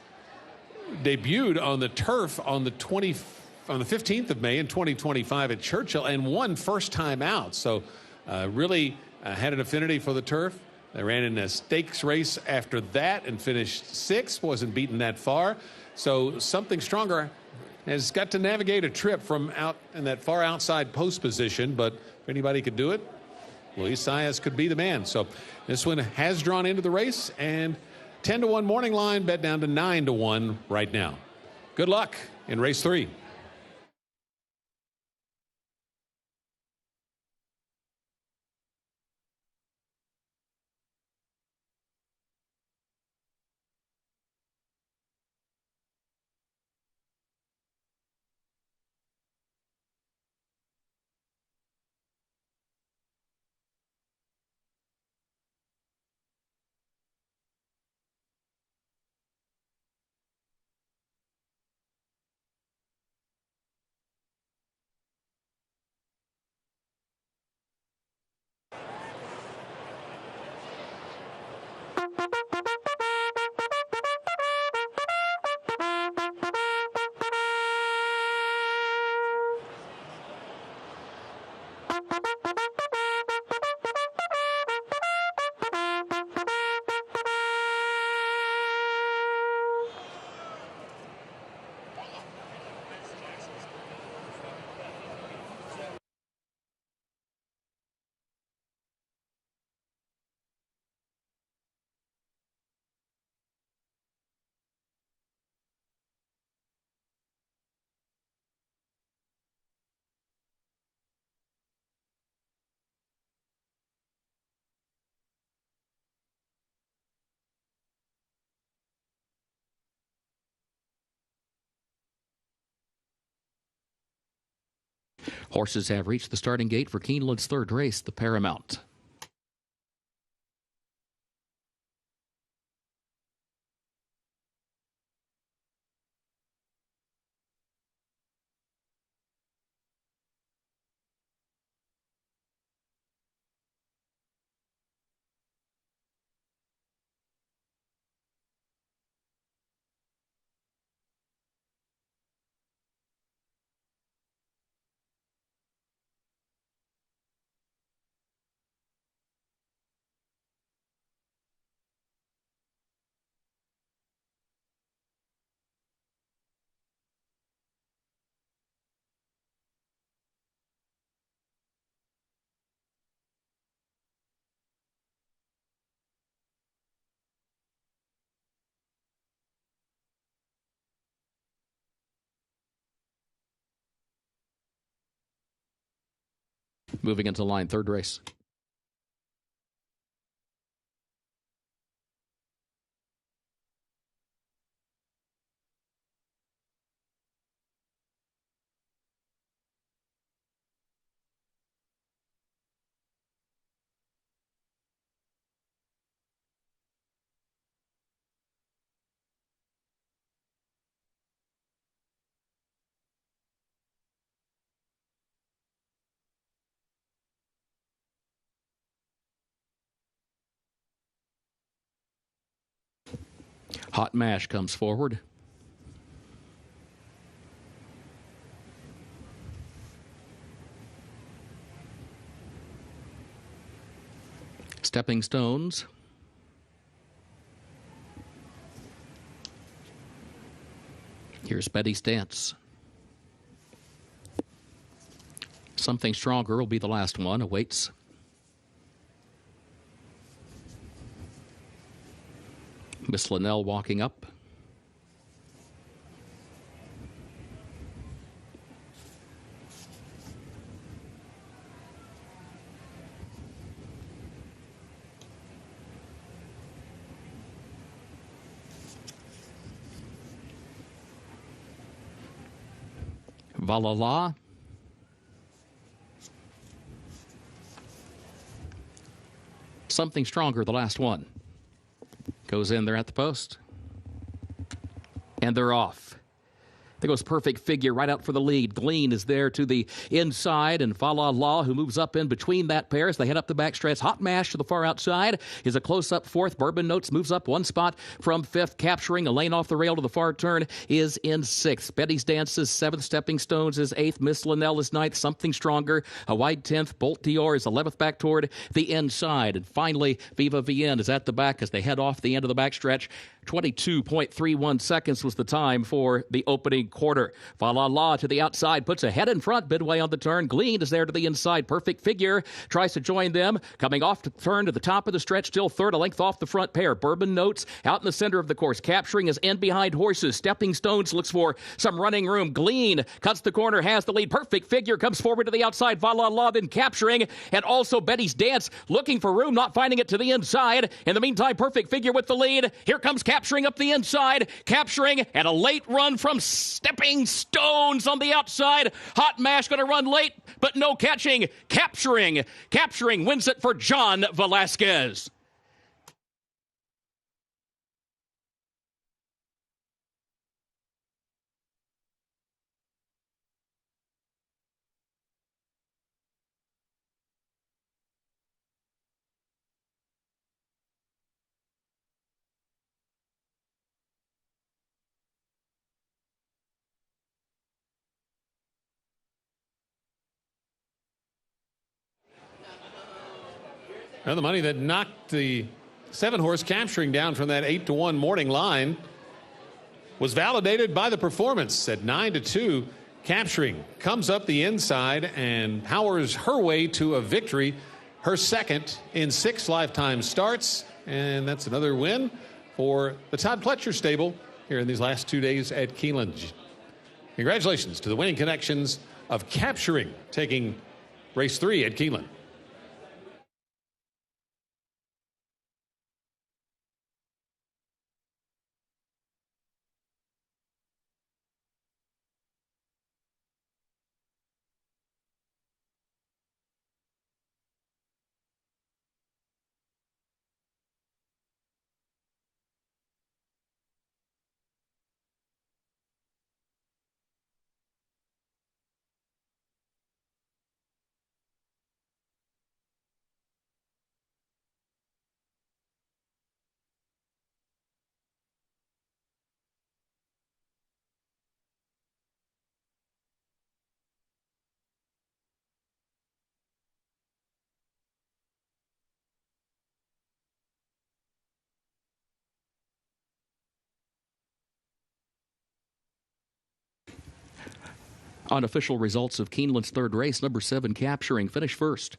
debuted on the turf on the 25th on the 15th of May in 2025 at Churchill and won first time out. So really had an affinity for the turf. They ran in a stakes race after that and finished sixth, wasn't beaten that far. So Something Stronger has got to navigate a trip from out in that far outside post position, but if anybody could do it, Luis Saez could be the man. So this one has drawn into the race, and 10-1 morning line bet down to 9-1 right now. Good luck in race 3. Horses have reached the starting gate for Keeneland's third race, the Paramount. Moving into line, third race. Hot Mash comes forward. Stepping Stones. Here's Betty Stance. Something Stronger will be the last one. Awaits. Miss Linnell walking up. Valhalla. Something Stronger, the last one. Goes in there at the post. And they're off. There goes Perfect Figure right out for the lead. Glean is there to the inside, and Fa La La, who moves up in between that pair as they head up the backstretch. Hot Mash to the far outside is a close-up fourth. Bourbon Notes moves up one spot from fifth. Capturing a lane off the rail to the far turn is in sixth. Betty's Dance is seventh. Stepping Stones is eighth. Miss Linnell is ninth. Something Stronger, a wide 10th. Bolt Dior is 11th back toward the inside. And finally, Viva VN is at the back as they head off the end of the backstretch. 22.31 seconds was the time for the opening quarter. Fa La La to the outside, puts a head in front midway on the turn. Glean is there to the inside. Perfect Figure tries to join them. Coming off the turn to the top of the stretch, still third, a length off the front pair. Bourbon Notes out in the center of the course. Capturing is in behind Horses. Stepping Stones looks for some running room. Glean cuts the corner, has the lead. Perfect Figure comes forward to the outside. Fa La La then capturing, and also Betty's Dance looking for room, not finding it to the inside. In the meantime, Perfect Figure with the lead. Here comes Capturing up the inside. Capturing, and a late run from Stepping Stones on the outside. Hot Mash going to run late, but no catching. Capturing wins it for John Velasquez. Well, the money that knocked the 7-horse Capturing down from that 8-1 morning line was validated by the performance at 9-2. Capturing comes up the inside and powers her way to a victory, her second in 6 lifetime starts, and that's another win for the Todd Pletcher stable here in these last 2 days at Keeneland. Congratulations to the winning connections of Capturing, taking race 3 at Keeneland. Unofficial results of Keeneland's third race. Number 7, Capturing, finished first.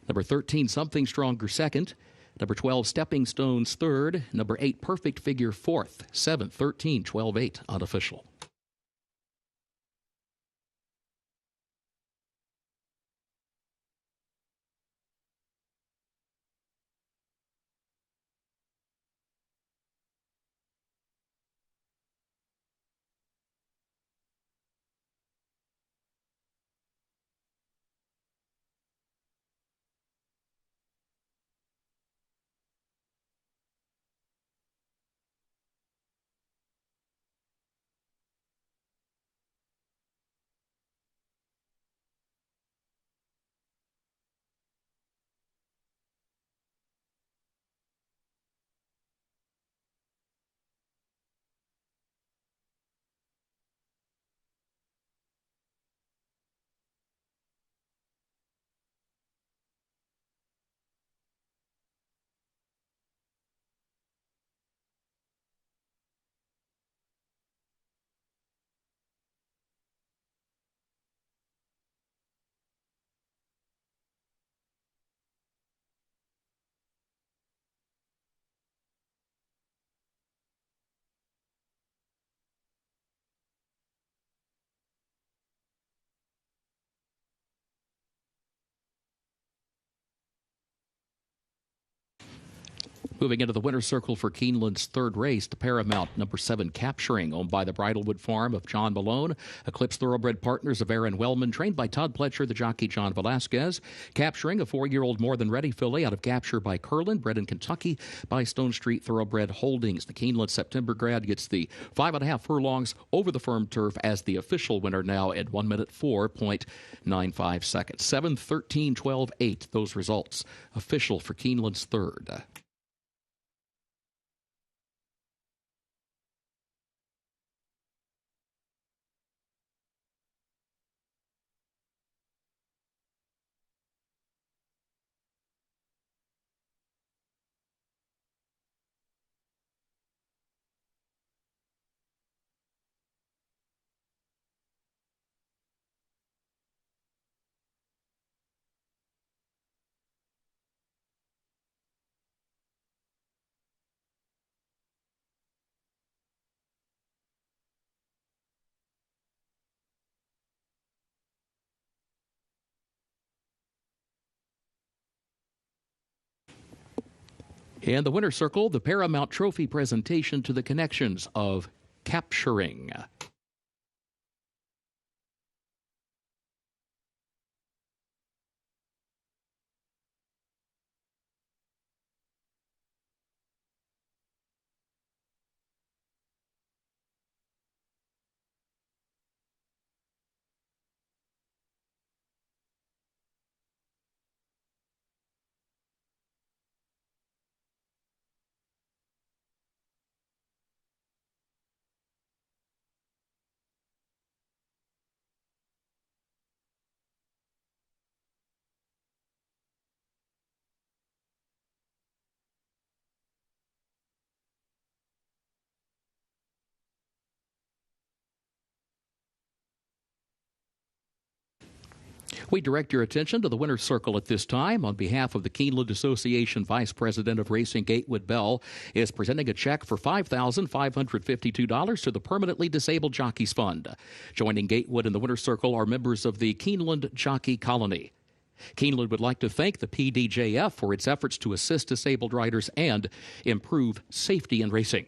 Number 13, Something Stronger, second. Number 12, Stepping Stones, third. Number 8, Perfect Figure, fourth. 7, 13, 12, 8, unofficial. Moving into the winner's circle for Keeneland's third race, the Paramount number 7 Capturing, owned by the Bridlewood Farm of John Malone. Eclipse Thoroughbred partners of Aaron Wellman, trained by Todd Pletcher, the jockey John Velasquez. Capturing, a 4-year-old More Than Ready filly out of Capture by Curlin, bred in Kentucky by Stone Street Thoroughbred Holdings. The Keeneland September grad gets the 5.5 furlongs over the firm turf as the official winner now at 1 minute 4.95 seconds. 7, 13, 12, 8, those results. Official for Keeneland's third. In the winner's circle, the Paramount Trophy presentation to the connections of Capturing. We direct your attention to the winner's circle at this time. On behalf of the Keeneland Association, Vice President of Racing Gatewood Bell is presenting a check for $5,552 to the Permanently Disabled Jockeys Fund. Joining Gatewood in the winner's circle are members of the Keeneland Jockey Colony. Keeneland would like to thank the PDJF for its efforts to assist disabled riders and improve safety in racing.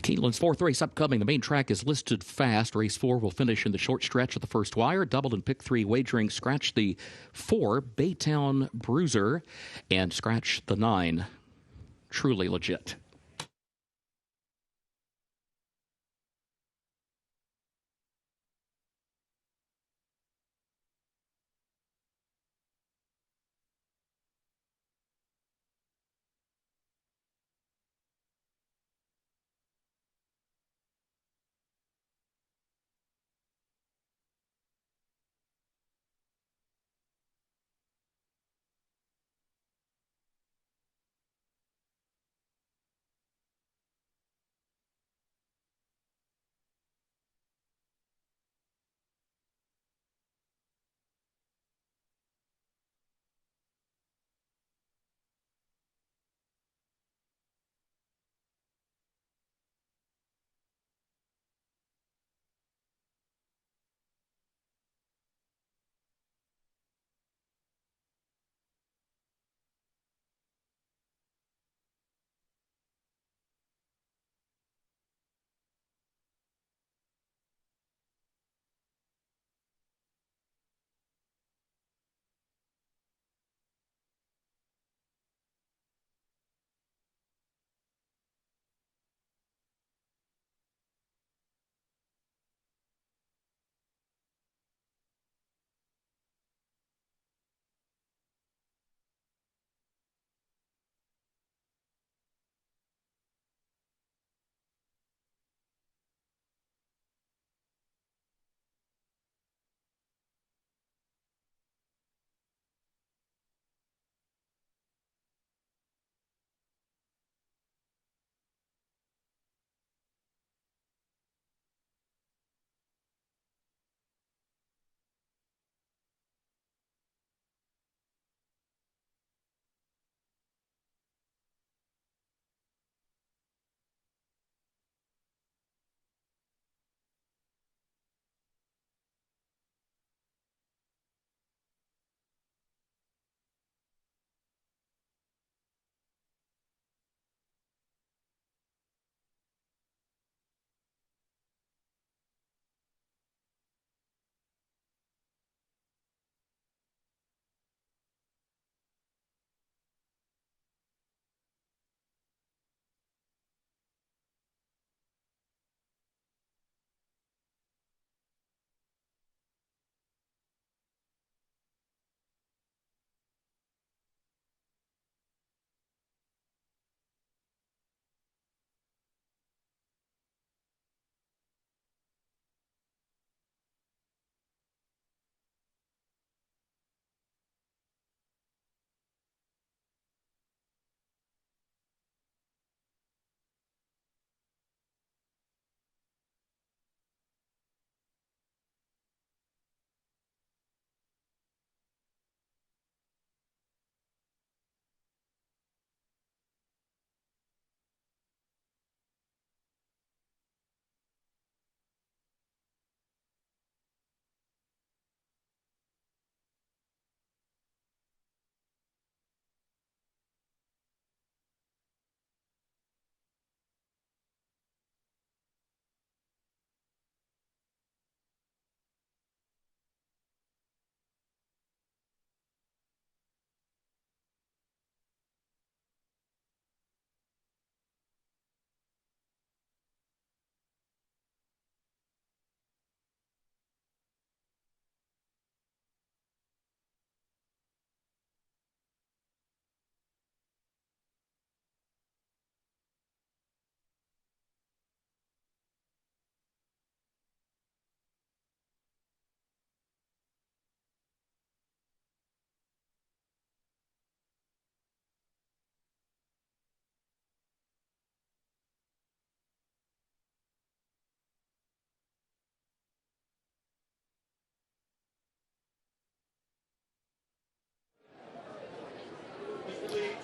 Keeneland's fourth race upcoming. The main track is listed fast. Race 4 will finish in the short stretch of the first wire. Double and pick 3 wagering. Scratch the 4 Baytown Bruiser and scratch the 9 Truly Legit.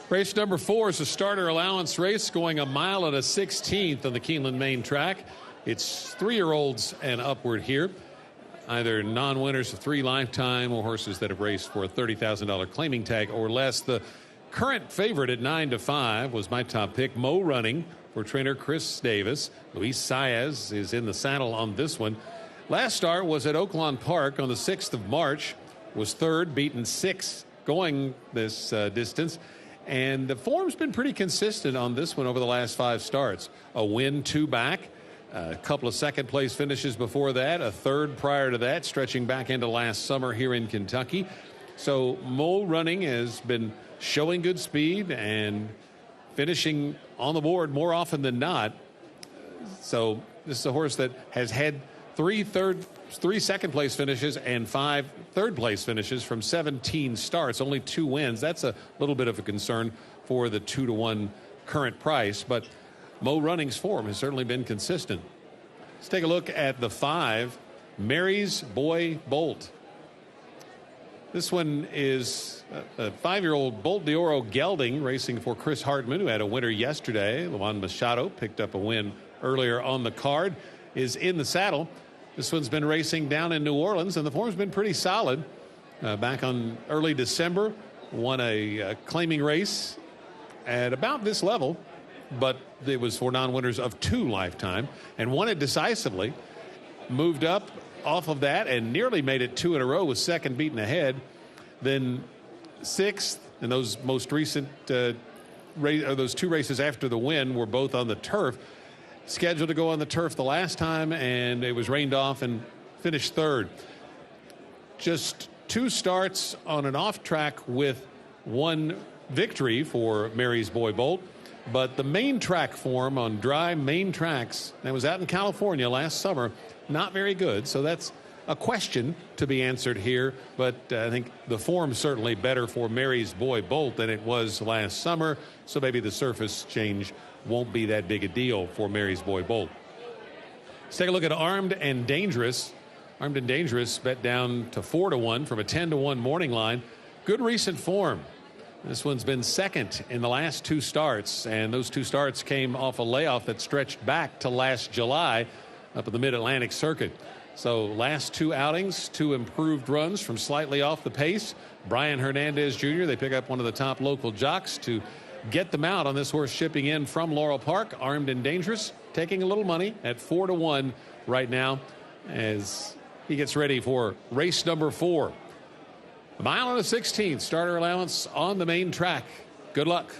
Race number 4 is a starter allowance race going 1 mile and a 16th on the Keeneland main track. It's 3-year-olds and upward here. Either non-winners of 3 lifetime or horses that have raced for a $30,000 claiming tag or less. The current favorite at 9-5 was my top pick, Mo Running, for trainer Chris Davis. Luis Saez is in the saddle on this one. Last start was at Oaklawn Park on the 6th of March. Was third, beaten 6 going this distance. And the form's been pretty consistent on this one over the last 5 starts. A win, 2 back. A couple of second-place finishes before that. A third prior to that, stretching back into last summer here in Kentucky. So Mo Running has been showing good speed and finishing on the board more often than not. So this is a horse that has had 3 second-place finishes and 5 third-place finishes from 17 starts, only 2 wins. That's a little bit of a concern for the 2-1 current price, but Mo Running's form has certainly been consistent. Let's take a look at the 5, Mary's Boy Bolt. This one is a 5-year-old Bolt d'Oro gelding racing for Chris Hartman, who had a winner yesterday. Luan Machado picked up a win earlier on the card, is in the saddle. This one's been racing down in New Orleans, and the form's been pretty solid. Back on early December, won a claiming race at about this level, but it was for non-winners of 2 lifetime, and won it decisively. Moved up off of that and nearly made it 2 in a row with second beaten ahead. Then 6th, and those most recent those 2 races after the win were both on the turf. Scheduled to go on the turf the last time, and it was rained off and finished 3rd. Just 2 starts on an off track with 1 victory for Mary's Boy Bolt. But the main track form on dry main tracks, that was out in California last summer, not very good. So that's a question to be answered here. But I think the form's certainly better for Mary's Boy Bolt than it was last summer. So maybe the surface change won't be that big a deal for Mary's Boy Bolt. Let's take a look at Armed and Dangerous. Armed and Dangerous bet down to 4-1 from a 10-1 morning line. Good recent form. This one's been second in the last 2 starts, and those 2 starts came off a layoff that stretched back to last July up at the Mid-Atlantic Circuit. So last 2 outings, 2 improved runs from slightly off the pace. Brian Hernandez Jr., they pick up one of the top local jocks to get them out on this horse shipping in from Laurel Park. Armed and Dangerous taking a little money at 4-1 right now as he gets ready for race number 4. 1 mile and a 16th, starter allowance on the main track. Good luck.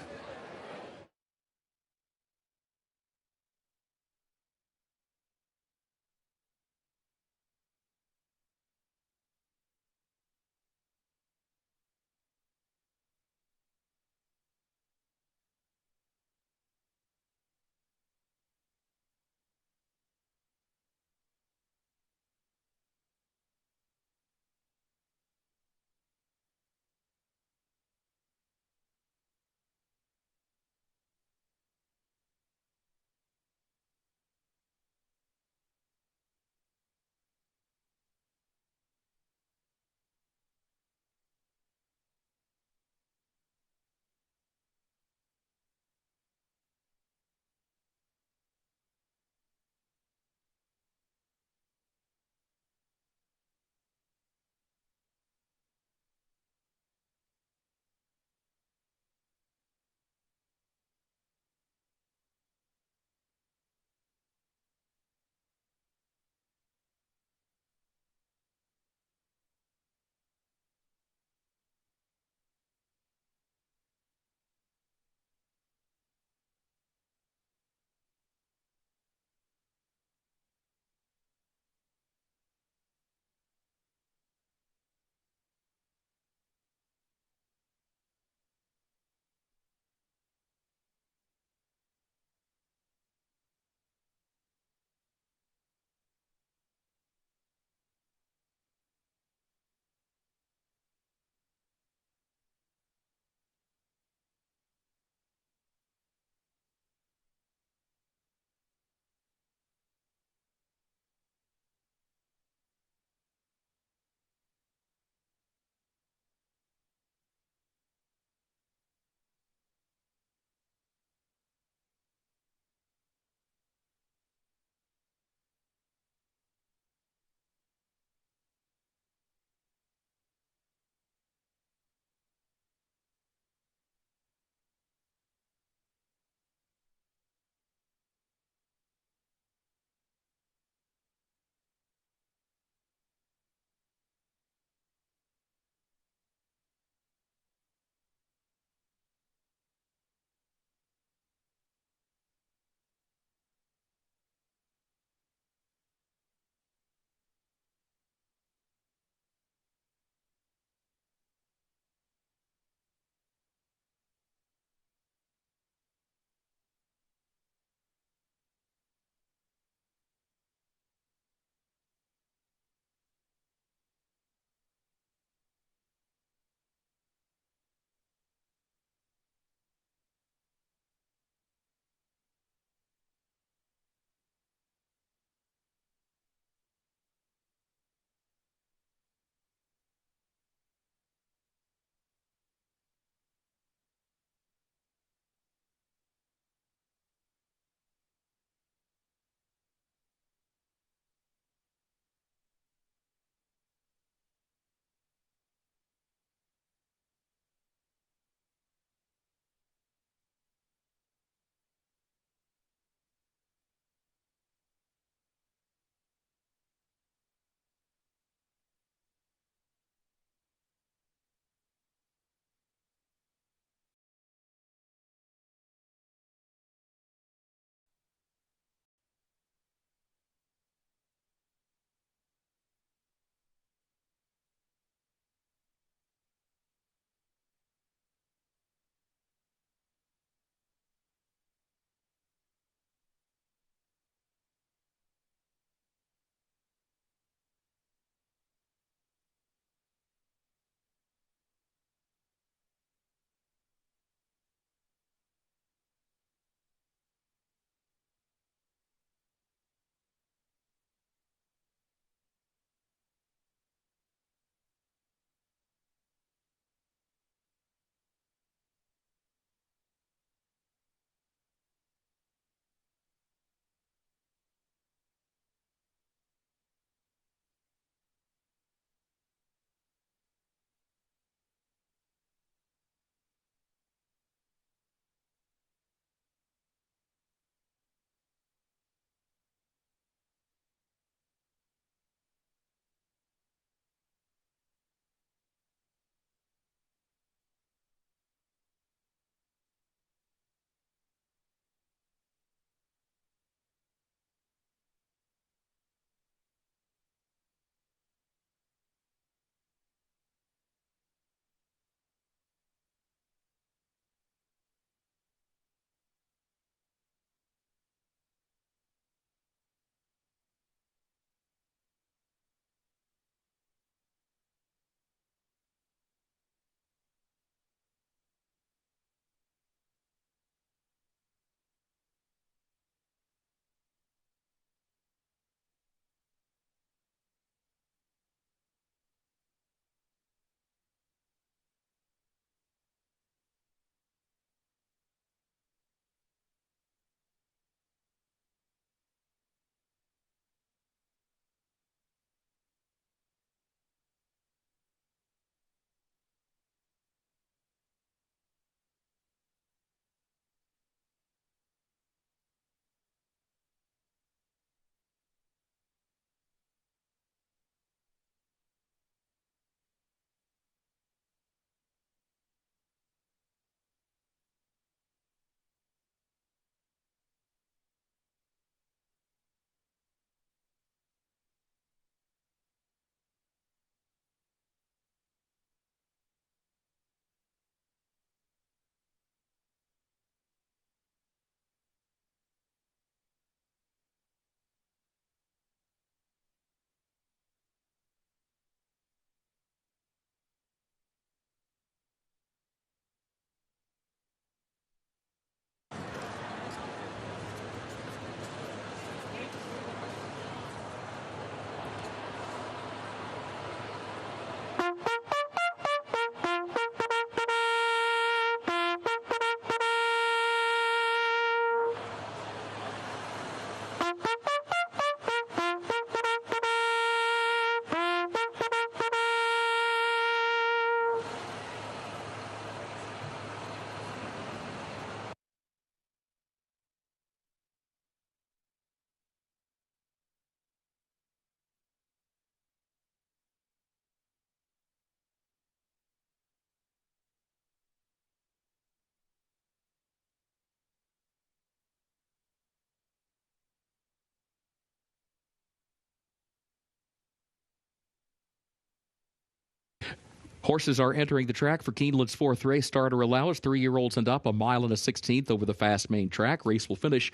Horses are entering the track for Keeneland's fourth race. Starter allowance, 3-year-olds and up, a mile and a 16th over the fast main track. Race will finish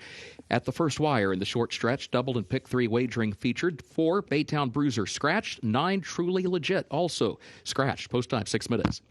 at the first wire in the short stretch. Double and pick 3 wagering featured. 4 Baytown Bruiser scratched. 9 Truly Legit also scratched. Post time 6 minutes.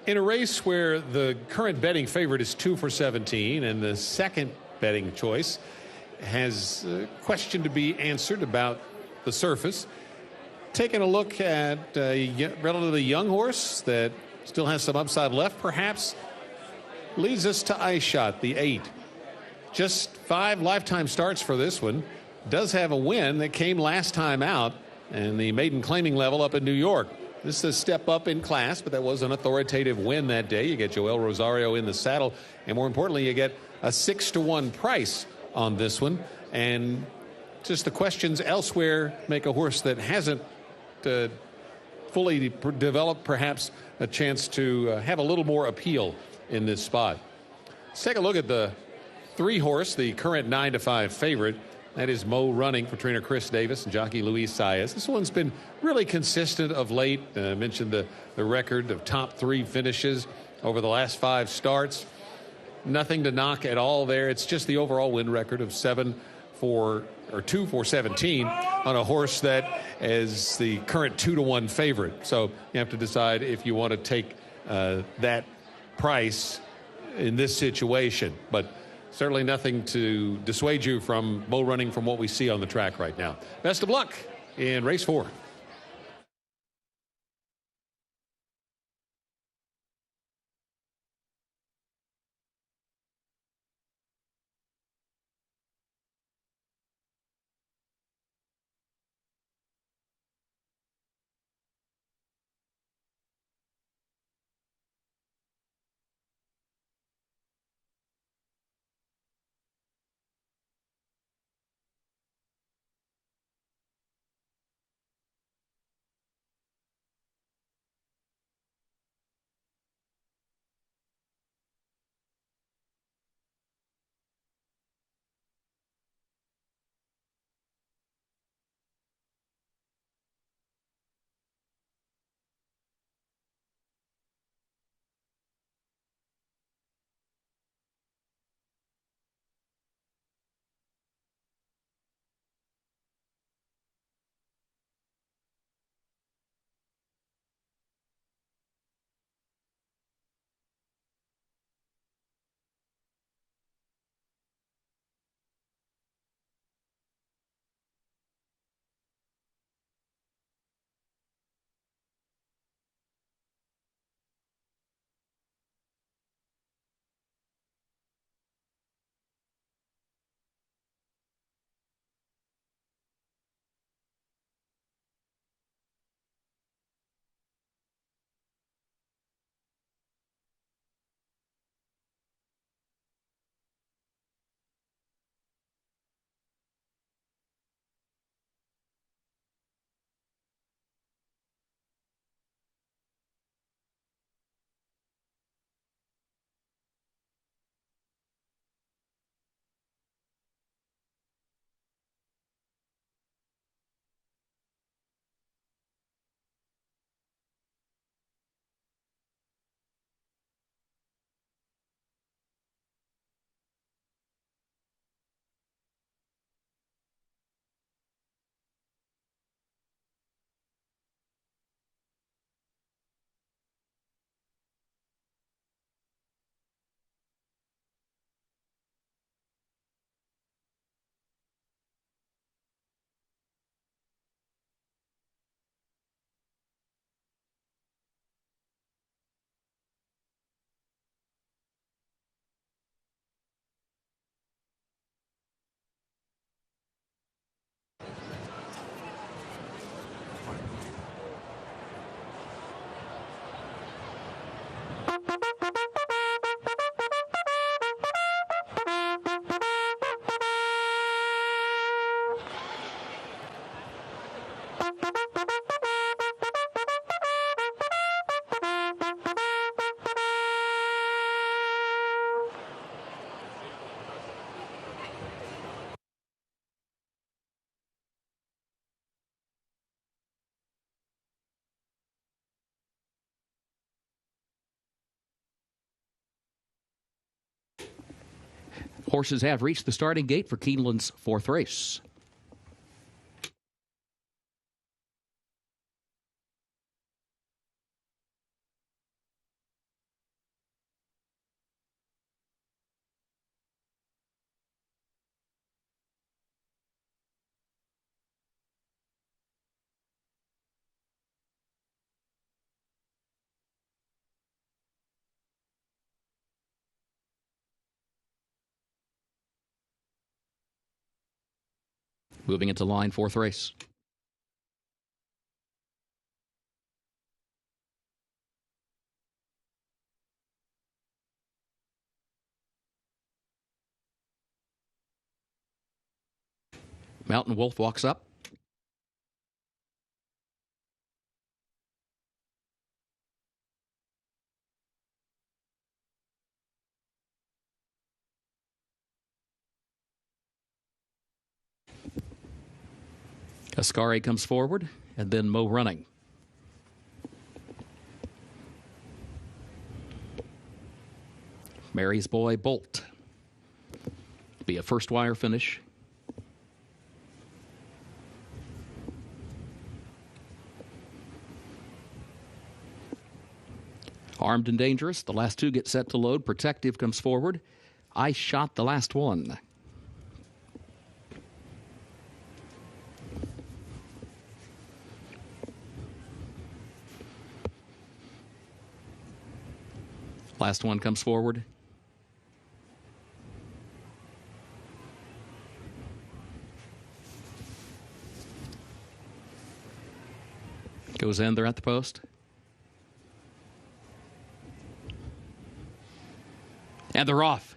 In a race where the current betting favorite is 2 for 17 and the second betting choice has a question to be answered about the surface, taking a look at a relatively young horse that still has some upside left, perhaps, leads us to Ice Shot, the 8. Just 5 lifetime starts for this one. Does have a win that came last time out and the maiden claiming level up in New York. This is a step up in class, but that was an authoritative win that day. You get Joel Rosario in the saddle, and more importantly, you get a 6-to-1 price on this one. And just the questions elsewhere make a horse that hasn't fully developed perhaps a chance to have a little more appeal in this spot. Let's take a look at the 3-horse, the current 9-to-5 favorite. That is Mo Running for trainer Chris Davis and jockey Luis Saez. This one's been really consistent of late. I mentioned the record of top 3 finishes over the last 5 starts. Nothing to knock at all there. It's just the overall win record of 2 for 17 on a horse that is the current 2-to-1 favorite. So you have to decide if you want to take that price in this situation. But certainly nothing to dissuade you from Mo Running from what we see on the track right now. Best of luck in race 4. Horses have reached the starting gate for Keeneland's fourth race. Moving into line, fourth race. Mountain Wolf walks up. Ascari comes forward, and then Mo Running. Mary's Boy Bolt. Be a first wire finish. Armed and Dangerous. The last two get set to load. Protective comes forward. I Shot the last one. Last one comes forward. Goes in there at the post. And they're off.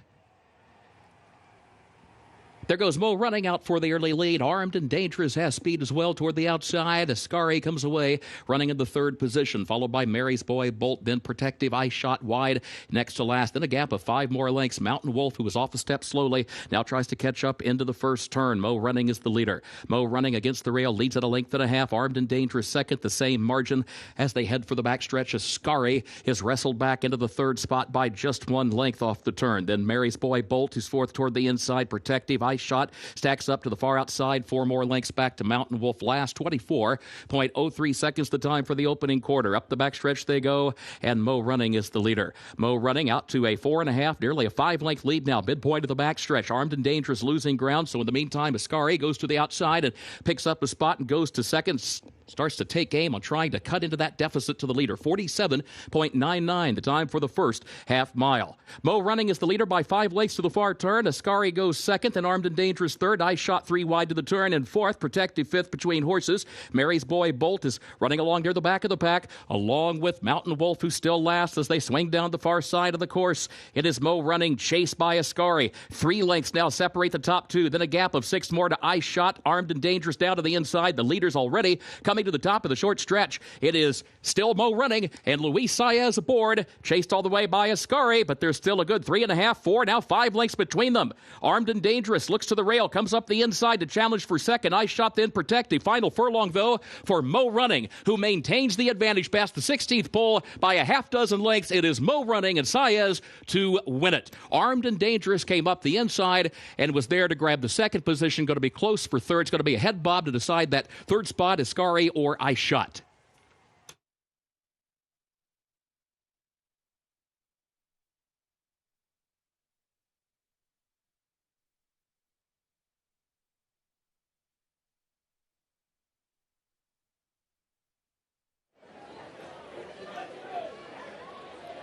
There goes Mo Running out for the early lead. Armed and Dangerous has speed as well toward the outside. Ascari comes away, running in the third position, followed by Mary's Boy Bolt, then Protective I Shot wide next to last. Then a gap of 5 more lengths. Mountain Wolf, who was off the step slowly, now tries to catch up into the first turn. Mo Running is the leader. Mo Running against the rail leads at a length and a half. Armed and Dangerous second, the same margin as they head for the backstretch. Ascari is wrestled back into the third spot by just 1 length off the turn. Then Mary's Boy Bolt, who's fourth toward the inside. Protective I Shot stacks up to the far outside. 4 more lengths back to Mountain Wolf last. 24.03 seconds the time for the opening quarter. Up the backstretch they go, and Mo Running is the leader. Mo Running out to a 4.5, nearly a 5-length lead now. Midpoint of the backstretch. Armed and Dangerous losing ground, so in the meantime, Ascari goes to the outside and picks up a spot and goes to second. Starts to take aim on trying to cut into that deficit to the leader. 47.99 the time for the first half mile. Mo Running is the leader by 5 lengths to the far turn. Ascari goes second, then Armed and Dangerous third. I Shot 3 wide to the turn, and fourth. Protective fifth between horses. Mary's Boy Bolt is running along near the back of the pack, along with Mountain Wolf, who still lasts as they swing down the far side of the course. It is Mo Running, chased by Ascari. 3 lengths now separate the top 2. Then a gap of 6 more to I Shot. Armed and Dangerous down to the inside. The leaders already coming to the top of the short stretch. It is still Mo Running and Luis Saez aboard, chased all the way by Ascari, but there's still a good 3.5, 4, now 5 lengths between them. Armed and Dangerous looks to the rail, comes up the inside to challenge for second. I Shot, then Protective. Final furlong, though, for Mo Running, who maintains the advantage past the 16th pole by a half dozen lengths. It is Mo Running and Saez to win it. Armed and Dangerous came up the inside and was there to grab the second position. Going to be close for third. It's going to be a head bob to decide that third spot, Ascari or I Shot.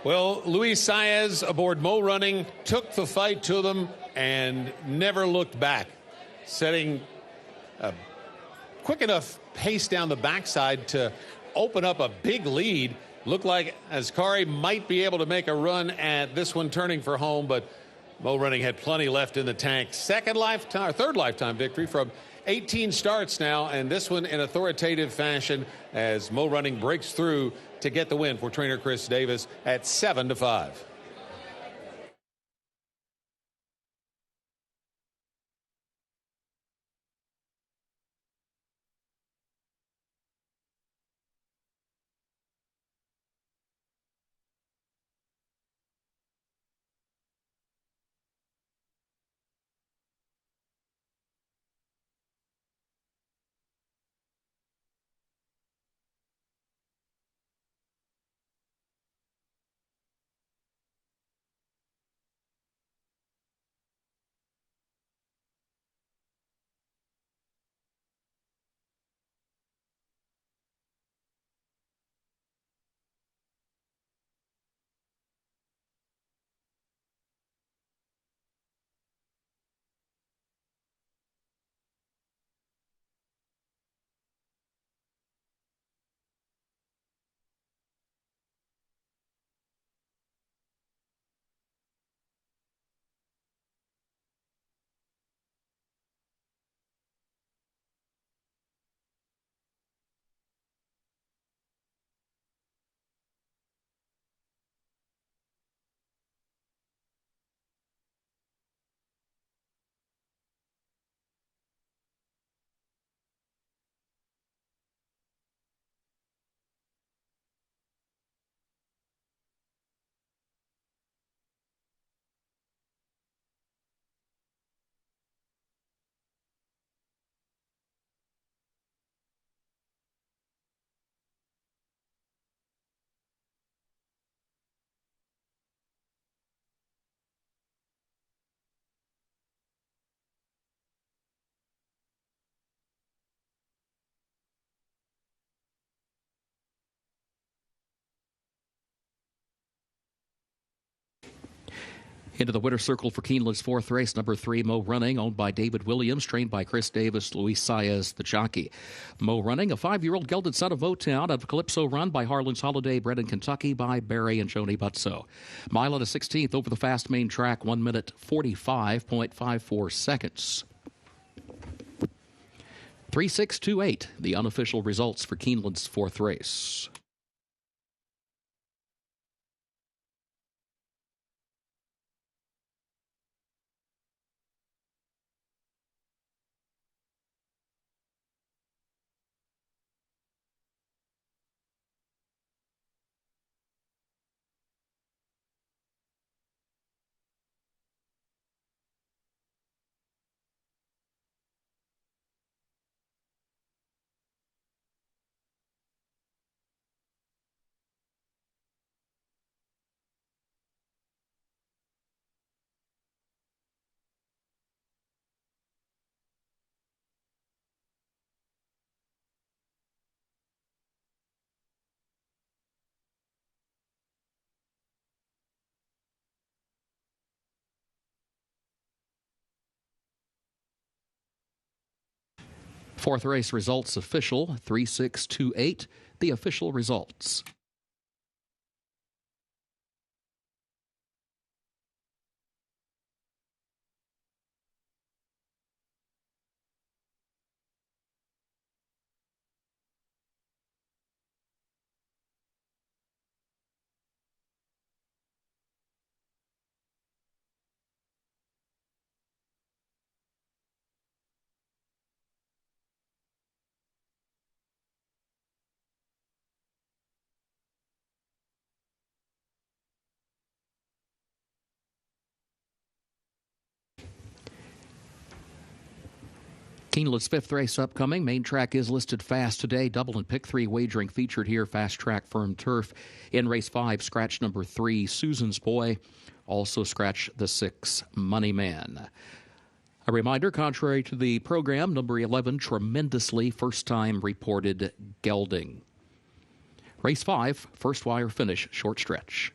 Well, Luis Saez aboard Mo Running took the fight to them and never looked back, setting a quick enough pace down the backside to open up a big lead. Looked like Ascari might be able to make a run at this one turning for home, but Mo Running had plenty left in the tank. Third lifetime victory from 18 starts now, and this one in authoritative fashion as Mo Running breaks through to get the win for trainer Chris Davis at 7-5. Into the winner's circle for Keeneland's fourth race, number 3, Mo Running, owned by David Williams, trained by Chris Davis, Luis Saez, the jockey. Mo Running, a 5-year-old gelded son of Motown, out of Calypso Run by Harlan's Holiday, bred in Kentucky by Barry and Joni Butso. Mile and a 16th over the fast main track, 1 minute 45.54 seconds. 3-6-2-8, the unofficial results for Keeneland's fourth race. Fourth race results official, 3-6-2-8, the official results. Keeneland's fifth race upcoming. Main track is listed fast today. Double and pick 3 wagering featured here. Fast track firm turf. In race 5, scratch number 3, Susan's Boy. Also scratch the 6, Money Man. A reminder, contrary to the program, number 11, tremendously first-time reported gelding. Race 5, first wire finish, short stretch.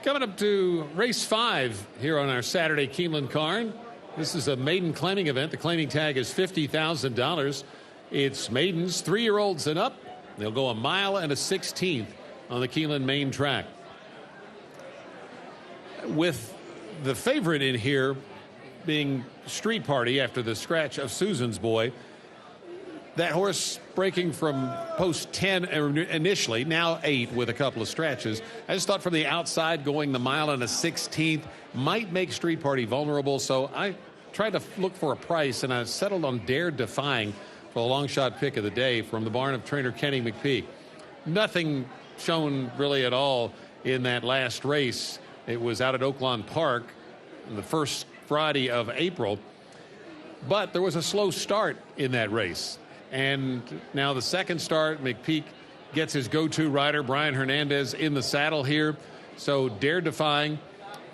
Coming up to race 5 here on our Saturday Keeneland card. This is a maiden claiming event. The claiming tag is $50,000. It's maidens, 3-year-olds and up. They'll go 1 mile and a 16th on the Keeneland main track. With the favorite in here being Street Party after the scratch of Susan's Boy. That horse breaking from post 10 initially, now 8 with a couple of scratches. I just thought from the outside going the mile and a 16th might make Street Party vulnerable, so I tried to look for a price, and I settled on Dare Defying for the long shot pick of the day from the barn of trainer Kenny McPeak. Nothing shown really at all in that last race. It was out at Oaklawn Park the first Friday of April, but there was a slow start in that race. And now the second start, McPeak gets his go-to rider, Brian Hernandez, in the saddle here. So Dare Defying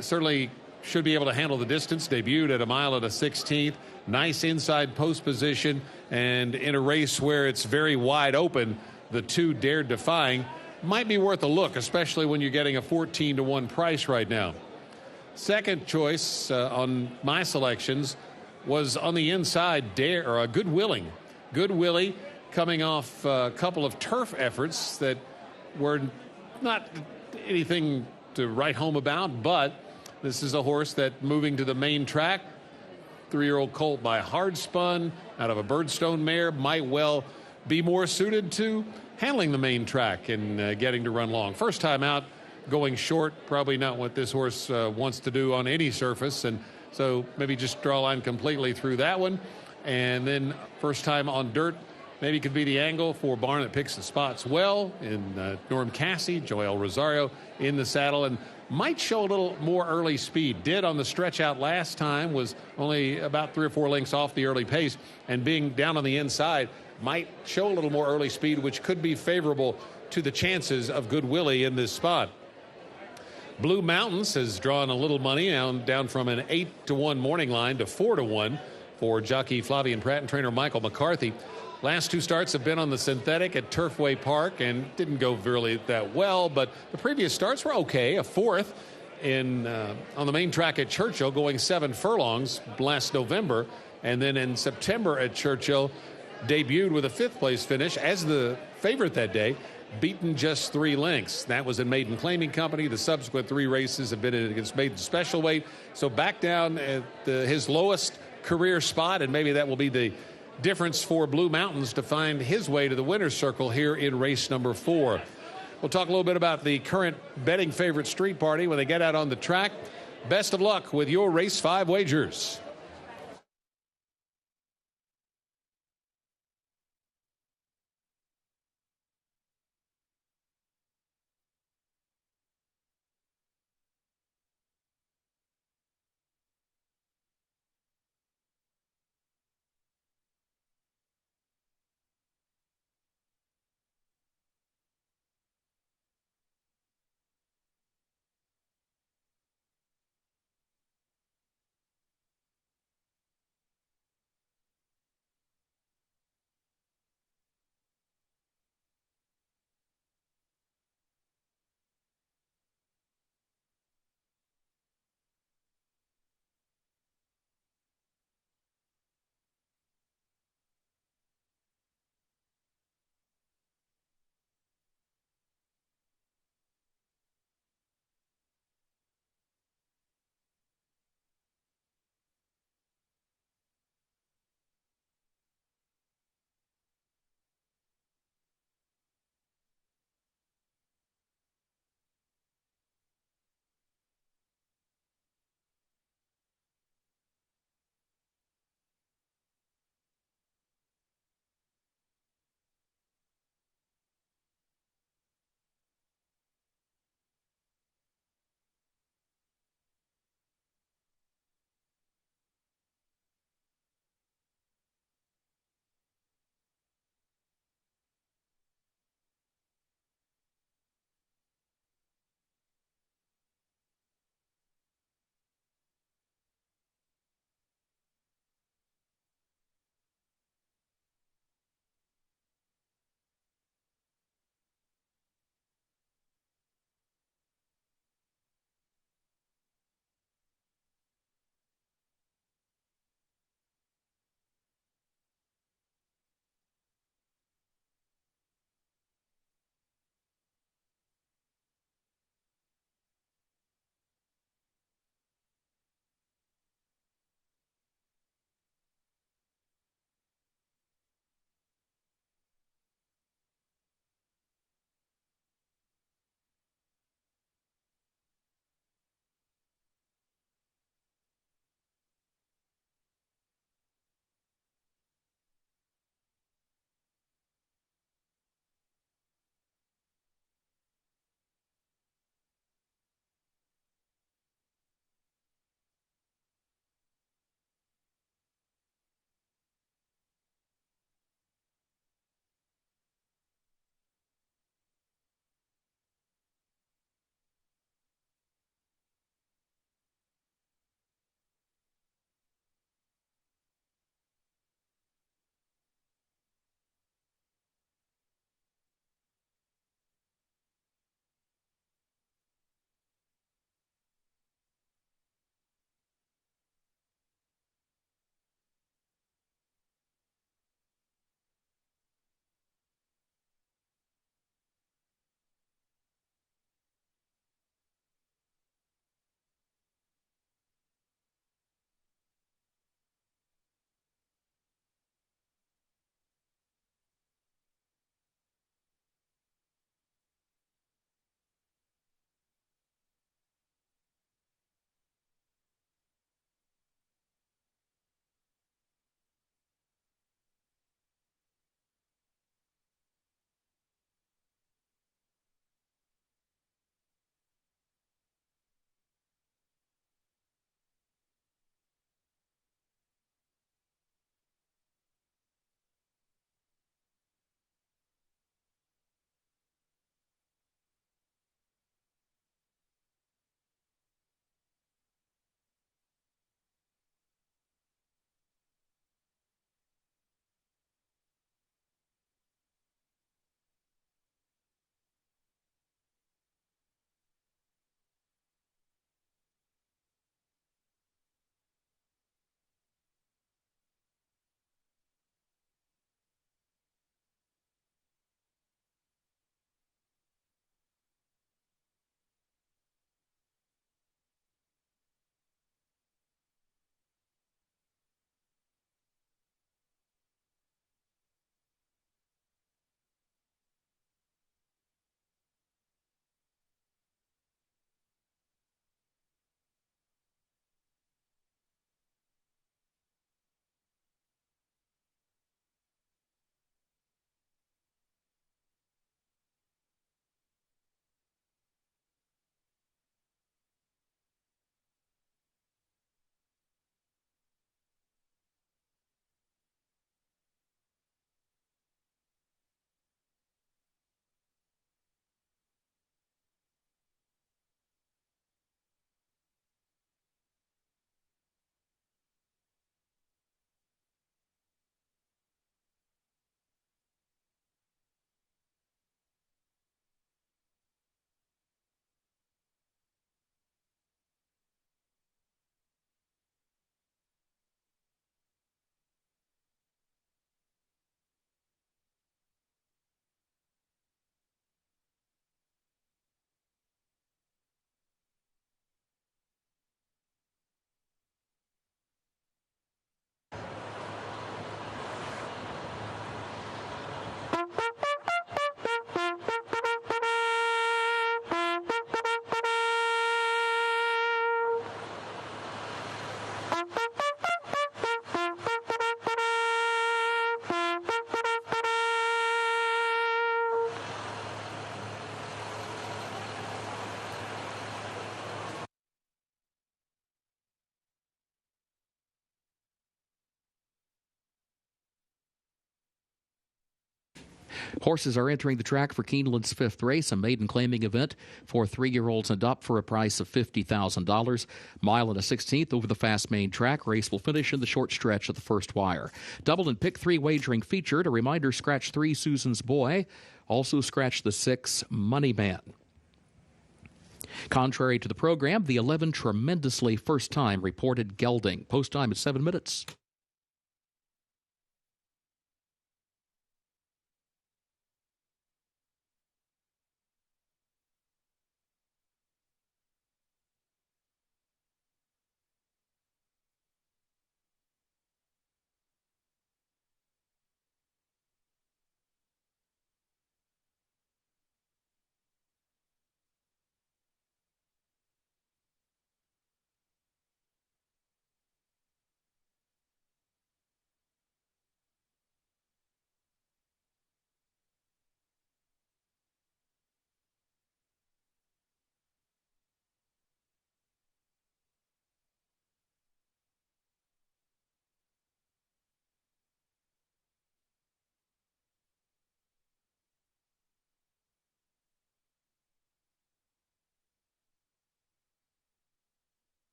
certainly should be able to handle the distance. Debuted at 1 mile and a 16th. Nice inside post position. And in a race where it's very wide open, the 2 Dare Defying might be worth a look, especially when you're getting a 14-1 price right now. Second choice on my selections was on the inside, Good Willing. Good Willie coming off a couple of turf efforts that were not anything to write home about, but this is a horse that moving to the main track, 3-year-old colt by Hardspun out of a Birdstone mare might well be more suited to handling the main track and getting to run long. First time out, going short, probably not what this horse wants to do on any surface, and so maybe just draw a line completely through that one. And then first time on dirt, maybe could be the angle for barn that picks the spots well in Norm Cassie, Joel Rosario in the saddle, and might show a little more early speed. Did on the stretch out last time, was only about 3 or 4 lengths off the early pace, and being down on the inside might show a little more early speed, which could be favorable to the chances of Good Willie in this spot. Blue Mountains has drawn a little money down from an 8-1 morning line to 4-1 for jockey Flavian Pratt and trainer Michael McCarthy. Last 2 starts have been on the synthetic at Turfway Park and didn't go really that well, but the previous starts were okay. A 4th on the main track at Churchill, going 7 furlongs last November, and then in September at Churchill debuted with a 5th place finish as the favorite that day, beaten just 3 lengths. That was in Maiden Claiming Company. The subsequent 3 races have been against Maiden Special Weight, so back down at his lowest career spot, and maybe that will be the difference for Blue Mountains to find his way to the winner's circle here in race number 4. We'll talk a little bit about the current betting favorite Street Party when they get out on the track. Best of luck with your race 5 wagers. Horses are entering the track for Keeneland's 5th race, a maiden claiming event for 3-year-olds and up for a price of $50,000. Mile and a 16th over the fast main track. Race will finish in the short stretch of the first wire. Double and pick 3 wagering featured. A reminder, scratch 3 Susan's Boy. Also scratch the 6 Money Man. Contrary to the program, the 11 tremendously first time reported gelding. Post time at 7 minutes.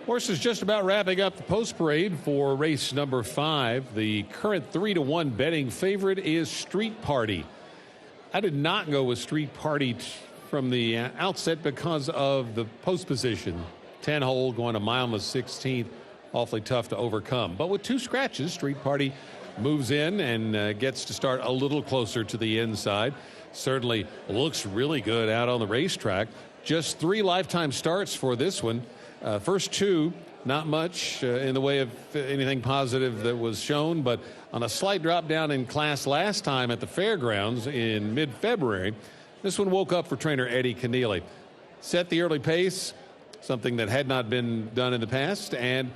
Horses just about wrapping up the post parade for race number 5. The current 3-1 betting favorite is Street Party. I did not go with Street Party from the outset because of the post position. 10 hole going a mile and a 16th, awfully tough to overcome. But with 2 scratches, Street Party moves in and gets to start a little closer to the inside. Certainly looks really good out on the racetrack. Just 3 lifetime starts for this one. First 2, not much in the way of anything positive that was shown, but on a slight drop down in class last time at the fairgrounds in mid-February, this one woke up for trainer Eddie Keneally. Set the early pace, something that had not been done in the past, and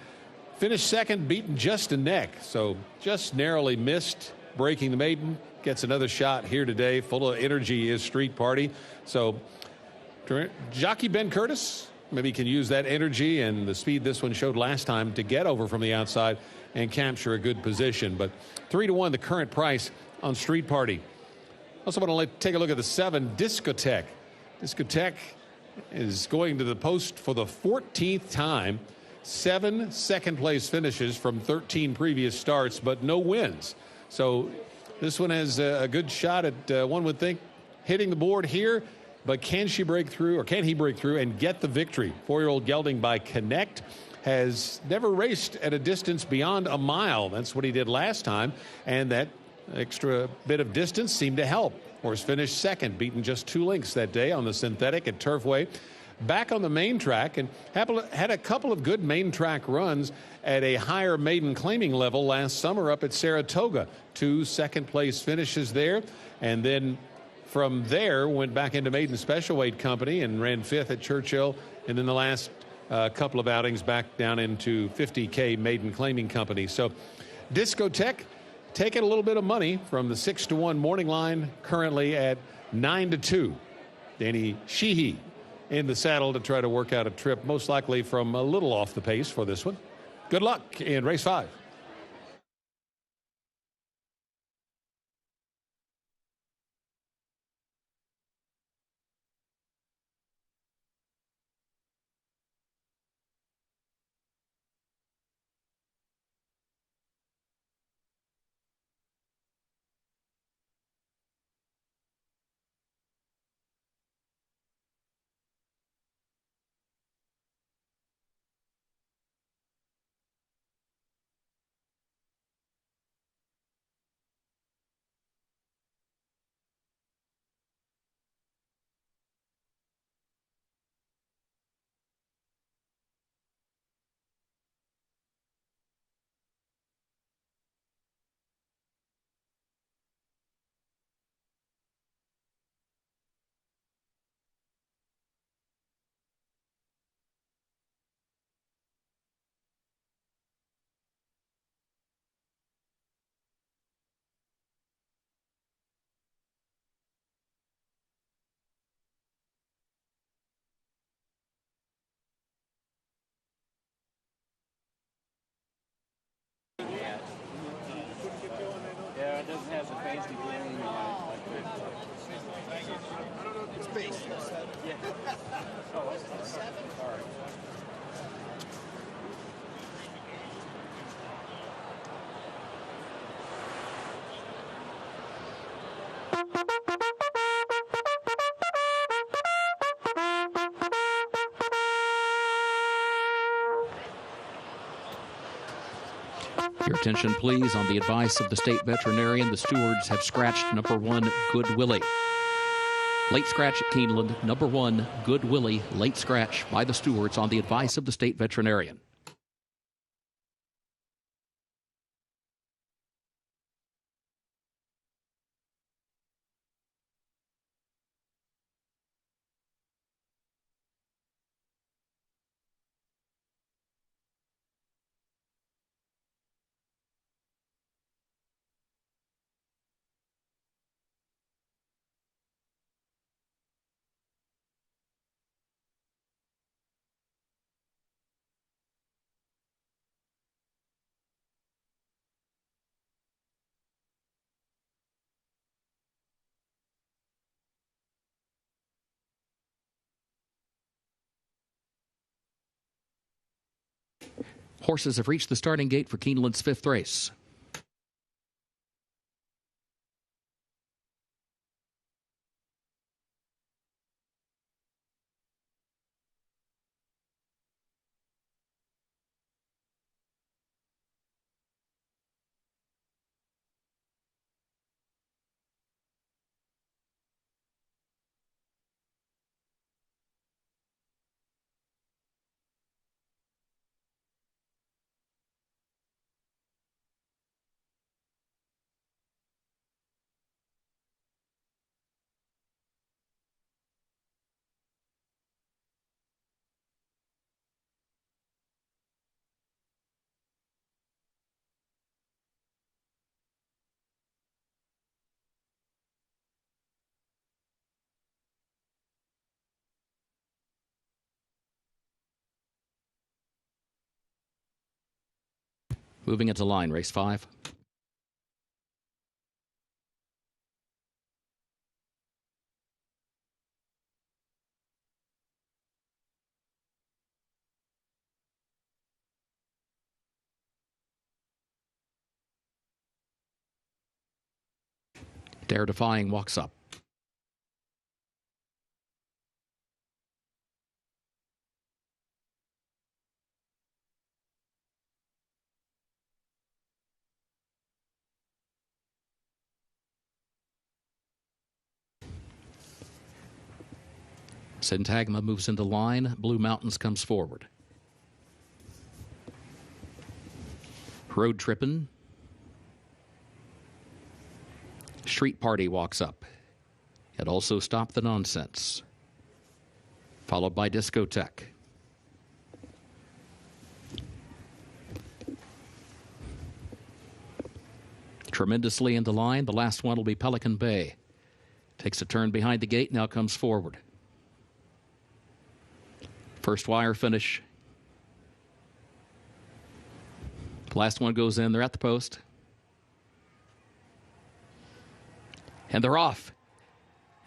finished second, beaten just a neck. So just narrowly missed breaking the maiden. Gets another shot here today. Full of energy is Street Party. So jockey Ben Curtis maybe can use that energy and the speed this one showed last time to get over from the outside and capture a good position. But 3-1, the current price on Street Party. Also want to take a look at the 7, Discotheque. Discotheque is going to the post for the 14th time. 7 second-place finishes from 13 previous starts, but no wins. So this one has a good shot at, one would think, hitting the board here. But can she break through, or can he break through and get the victory? 4-year-old gelding by Connect has never raced at a distance beyond a mile. That's what he did last time, and that extra bit of distance seemed to help. Horse finished second, beaten just 2 lengths that day on the synthetic at Turfway. Back on the main track and had a couple of good main track runs at a higher maiden claiming level last summer up at Saratoga. 2 second-place finishes there, and then from there, went back into maiden special weight company and ran 5th at Churchill. And then the last couple of outings back down into 50K maiden claiming company. So Discotheque taking a little bit of money from the 6-1 morning line, currently at 9-2. Danny Sheehy in the saddle to try to work out a trip, most likely from a little off the pace for this one. Good luck in race 5. Your attention, please. On the advice of the state veterinarian, the stewards have scratched number 1, Good Willie. Late scratch at Keeneland, number 1, Good Willie. Late scratch by the stewards on the advice of the state veterinarian. Horses have reached the starting gate for Keeneland's 5th race. Moving into line, race 5. Dare Defying walks up. Syntagma moves into line. Blue Mountains comes forward. Road Trippin'. Street Party walks up. It also Stop the Nonsense. Followed by Discotheque. Tremendously into line. The last one will be Pelican Bay. Takes a turn behind the gate, now comes forward. First wire finish. Last one goes in. They're at the post. And they're off.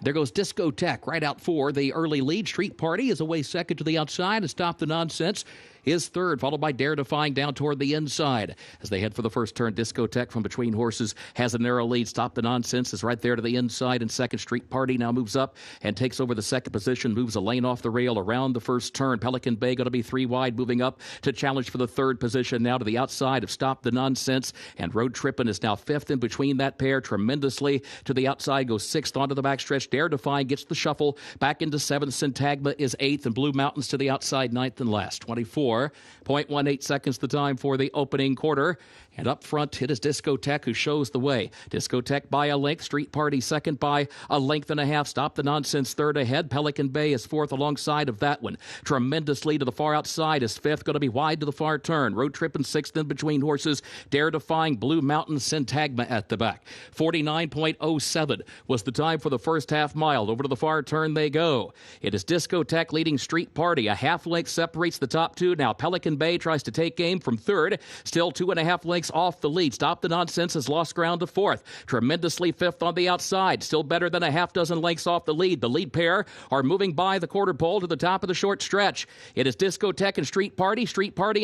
There goes Discotheque right out for the early lead. Street Party is away second to the outside and Stop the Nonsense is third, followed by Dare Defying down toward the inside. As they head for the first turn, Discotheque from between horses has a narrow lead. Stop the Nonsense is right there to the inside, and second. Street Party now moves up and takes over the second position, moves a lane off the rail around the first turn. Pelican Bay going to be 3 wide, moving up to challenge for the third position now to the outside of Stop the Nonsense, and Road Trippin' is now fifth in between that pair. Tremendously to the outside, goes sixth onto the backstretch. Dare Defying gets the shuffle back into seventh. Syntagma is eighth, and Blue Mountains to the outside, ninth and last. 24.18 seconds the time for the opening quarter. And up front, it is Discotheque who shows the way. Discotheque by a length. Street Party second by a length and a half. Stop the Nonsense third ahead. Pelican Bay is fourth alongside of that one. Tremendously to the far outside is fifth. Going to be wide to the far turn. Road Trippin' sixth in between horses. Dare Defying, Blue Mountain, Syntagma at the back. 49.07 was the time for the first half. half mile. Over to the far turn they go. It is Discotheque leading Street Party. A half length separates the top two. Now Pelican Bay tries to take game from third. Still 2.5 lengths off the lead. Stop the Nonsense has lost ground to fourth. Tremendously fifth on the outside. Still better than a half dozen lengths off the lead. The lead pair are moving by the quarter pole to the top of the short stretch. It is Discotheque and Street Party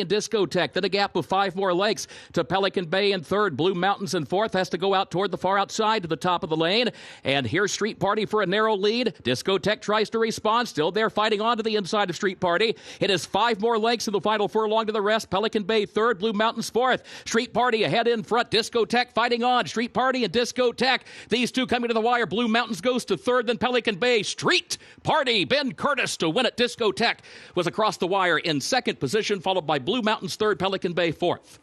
and Discotheque. Then a gap of 5 more lengths to Pelican Bay in third. Blue Mountains in fourth. Has to go out toward the far outside to the top of the lane. And here's Street Party for a narrow lead. Discotheque tries to respond. Still there fighting on to the inside of Street Party. It is 5 more lengths in the final furlong to the rest. Pelican Bay third. Blue Mountains fourth. Street Party ahead in front. Discotheque fighting on. Street Party and Discotheque. These two coming to the wire. Blue Mountains goes to third. Then Pelican Bay. Street Party. Ben Curtis to win it. Discotheque was across the wire in second position, followed by Blue Mountains third. Pelican Bay fourth.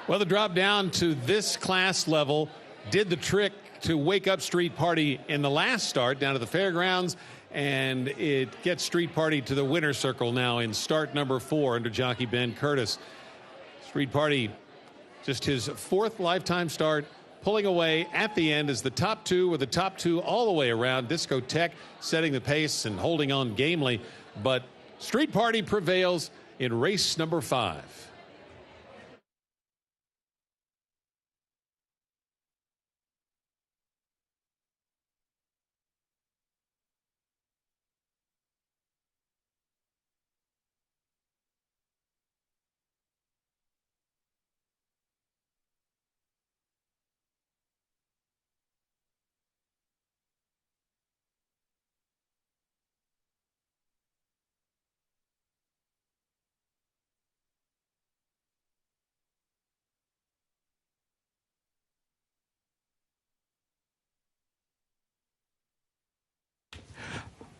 Well, the drop down to this class level did the trick to wake up Street Party in the last start down to the fairgrounds, and it gets Street Party to the winner's circle now in start number 4 under jockey Ben Curtis. Street Party, just his 4th lifetime start, pulling away at the end as the top two were the top two all the way around. Discotheque setting the pace and holding on gamely, but Street Party prevails in race number 5.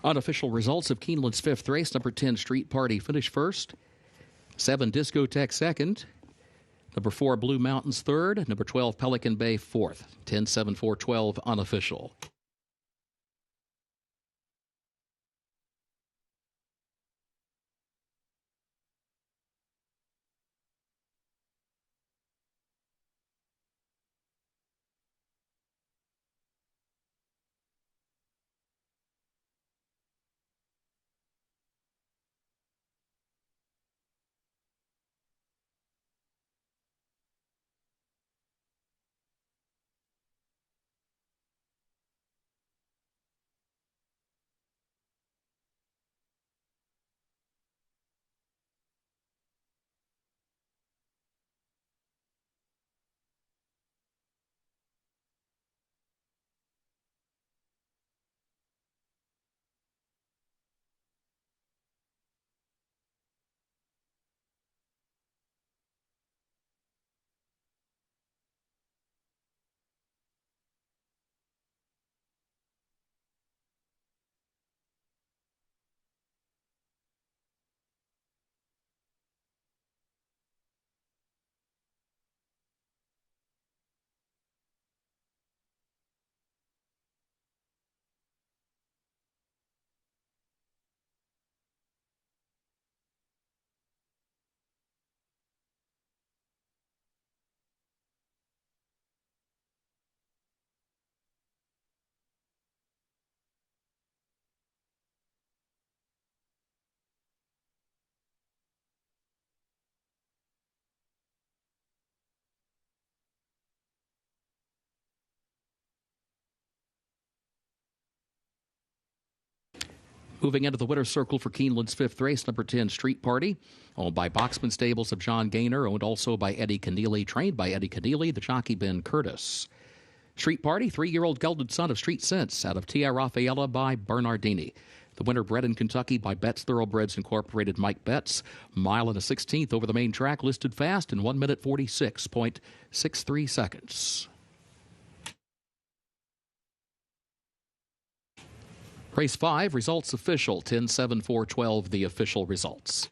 Unofficial results of Keeneland's 5th race. Number 10, Street Party, finished first. 7, Discotheque second. Number 4, Blue Mountains third. Number 12, Pelican Bay fourth. 10, 7, 4, 12, unofficial. Moving into the winner's circle for Keeneland's 5th race, number 10, Street Party, owned by Boxman Stables of John Gaynor, owned also by Eddie Keneally, trained by Eddie Keneally, the jockey Ben Curtis. Street Party, 3-year-old gelded son of Street Sense, out of Tia Raffaella by Bernardini. The winner bred in Kentucky by Betts Thoroughbreds Incorporated, Mike Betts. Mile and a 16th over the main track, listed fast in 1 minute 46.63 seconds. Race 5, results official, 10-7-4-12, the official results.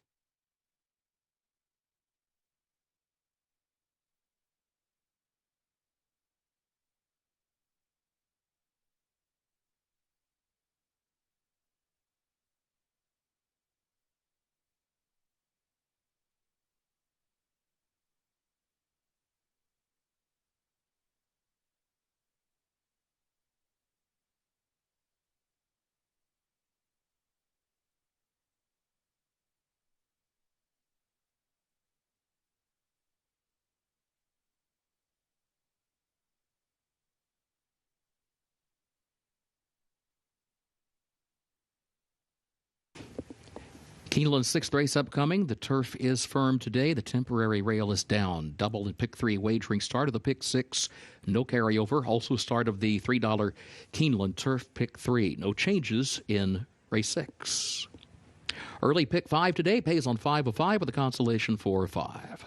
Keeneland's sixth race upcoming. The turf is firm today. The temporary rail is down. Double and pick 3 wagering start of the pick 6. No carryover. Also start of the $3 Keeneland turf pick 3. No changes in race 6. Early pick 5 today pays on 5 of 5 with a consolation 4 of 5.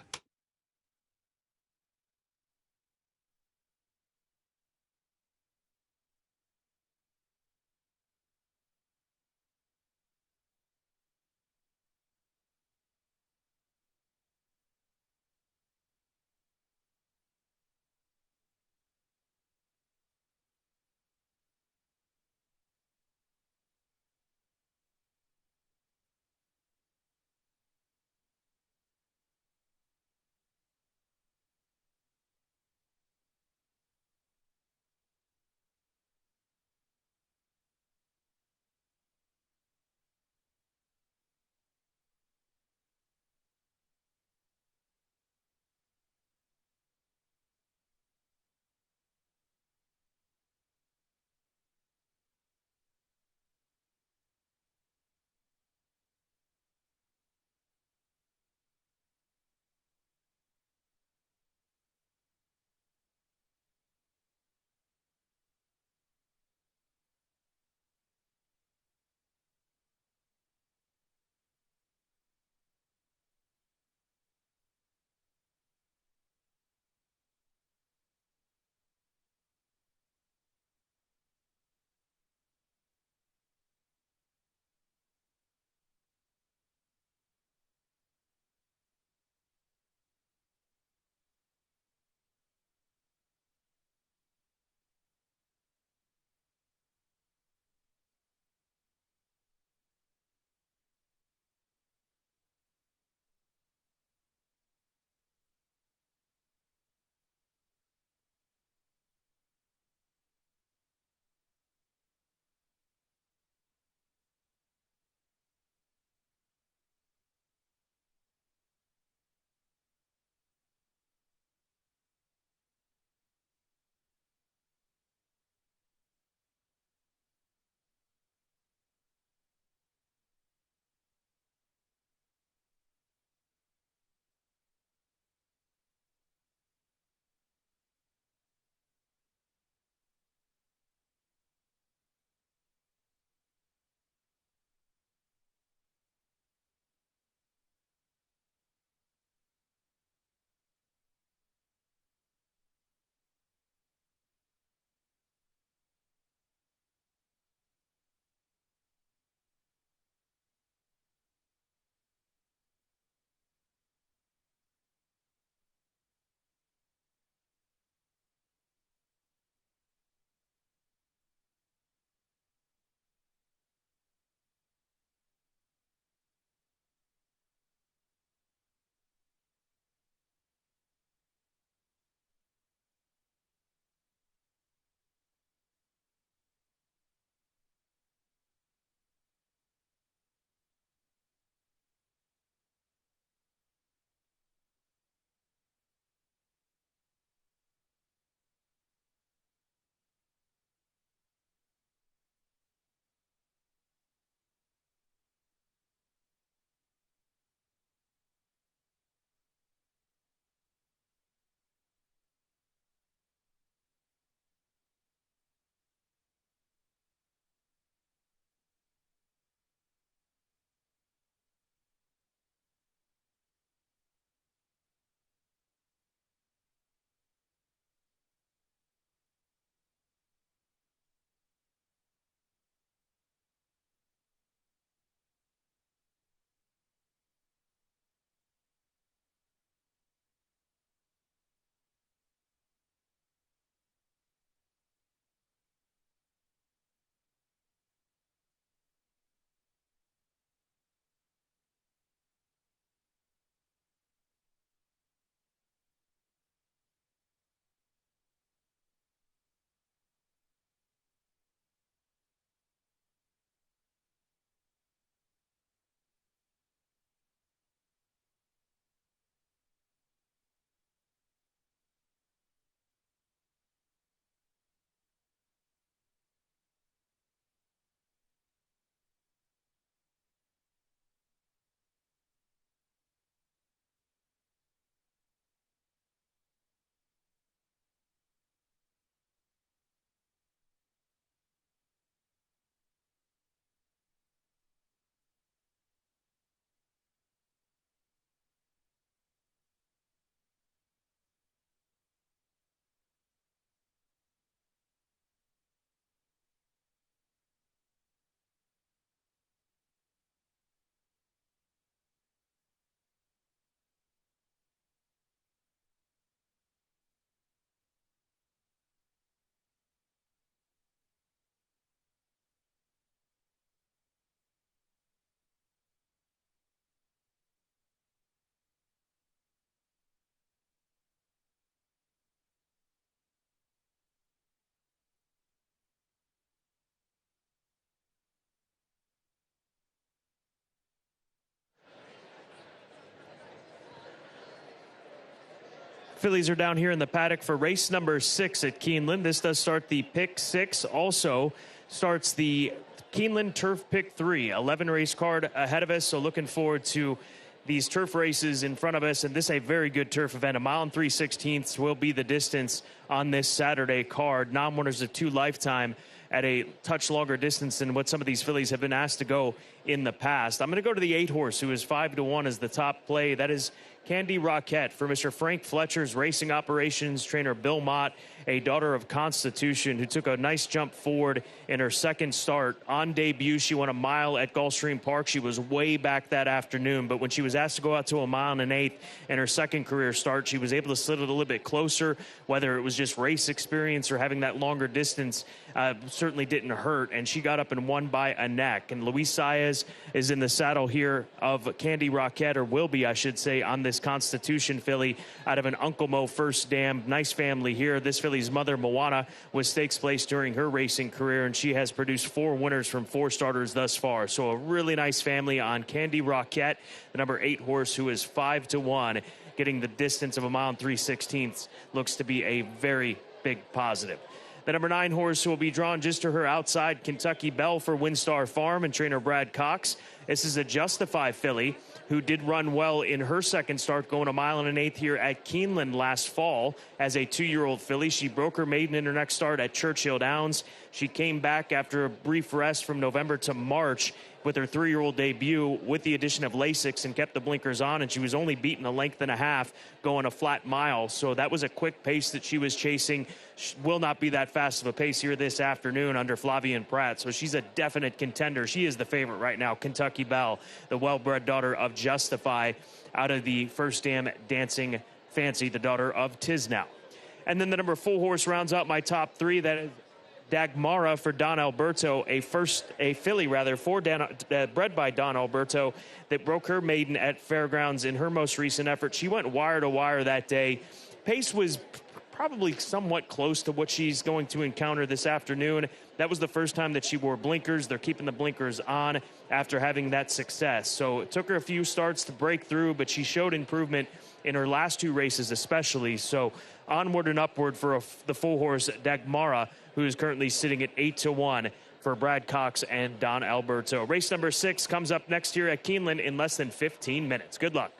Fillies are down here in the paddock for race number 6 at Keeneland. This does start the pick 6. Also starts the Keeneland Turf Pick 3. 11 race card ahead of us, so looking forward to these turf races in front of us. And this is a very good turf event. 1 mile and 3/16 will be the distance on this Saturday card. Non-winners of 2 lifetime at a touch longer distance than what some of these fillies have been asked to go in the past. I'm going to go to the 8 horse, who is 5-1 as the top play. That is Candy Rocket for Mr. Frank Fletcher's racing operations trainer Bill Mott, a daughter of Constitution, who took a nice jump forward in her second start. On debut, she won a mile at Gulfstream Park. She was way back that afternoon, but when she was asked to go out to 1 mile and an eighth in her second career start, she was able to sit it a little bit closer. Whether it was just race experience or having that longer distance, certainly didn't hurt, and she got up and won by a neck. And Luis Saez is in the saddle here of Candy Rocket, or will be, I should say, on this Constitution filly out of an Uncle Mo first dam. Nice family here. This filly's mother, Moana, was stakes placed during her racing career, and she has produced 4 winners from 4 starters thus far. So a really nice family on Candy Rocket, the number 8 horse, who is 5-1, getting the distance of 1 mile and 3/16. Looks to be a very big positive. The number 9 horse, who will be drawn just to her outside, Kentucky Belle for Windstar Farm and trainer Brad Cox. This is a Justify filly who did run well in her second start, going 1 mile and an eighth here at Keeneland last fall as a 2-year-old filly. She broke her maiden in her next start at Churchill Downs. She came back after a brief rest from November to March with her 3-year-old debut with the addition of Lasix and kept the blinkers on, and she was only beaten a length and a half going a flat mile. So that was a quick pace that she was chasing. She will not be that fast of a pace here this afternoon under Flavian Pratt. So she's a definite contender. She is the favorite right now, Kentucky Belle, the well-bred daughter of Justify out of the First Dam Dancing Fancy, the daughter of Tisnow. And then the number 4 horse rounds out my top 3. That is Dagmara for Don Alberto, a filly for bred by Don Alberto, that broke her maiden at Fairgrounds in her most recent effort. She went wire to wire that day. Pace was probably somewhat close to what she's going to encounter this afternoon. That was the first time that she wore blinkers. They're keeping the blinkers on after having that success. So it took her a few starts to break through, but she showed improvement in her last 2 races especially. So onward and upward for the full horse Dagmara, who is currently sitting at 8-1 for Brad Cox and Don Alberto. Race number 6 comes up next year at Keeneland in less than 15 minutes. Good luck.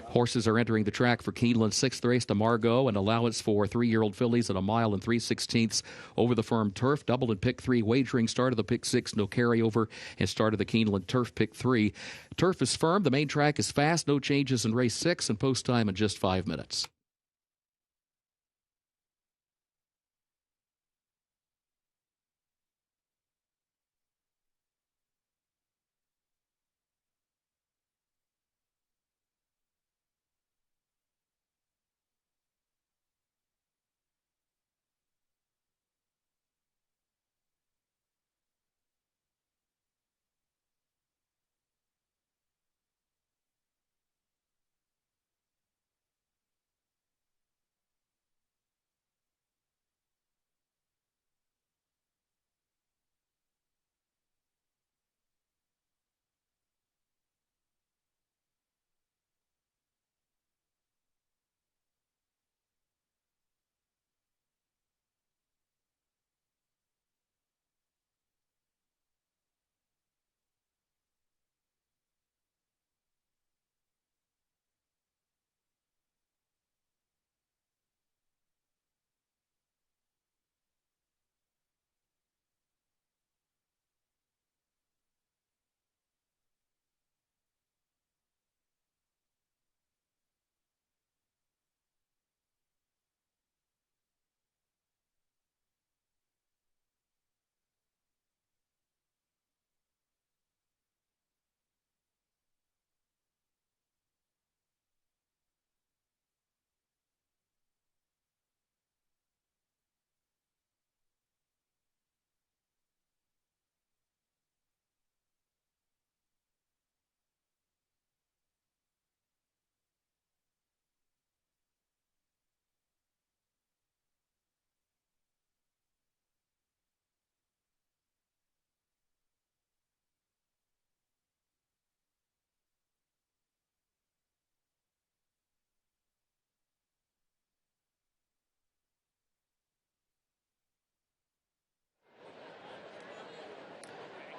Horses are entering the track for Keeneland's 6th race to Margot, an allowance for 3-year-old fillies at a mile and 3/16 over the firm turf. Double and pick 3 wagering, start of the pick 6, no carryover, and start of the Keeneland turf pick 3. Turf is firm, the main track is fast, no changes in race 6, and post time in just 5 minutes.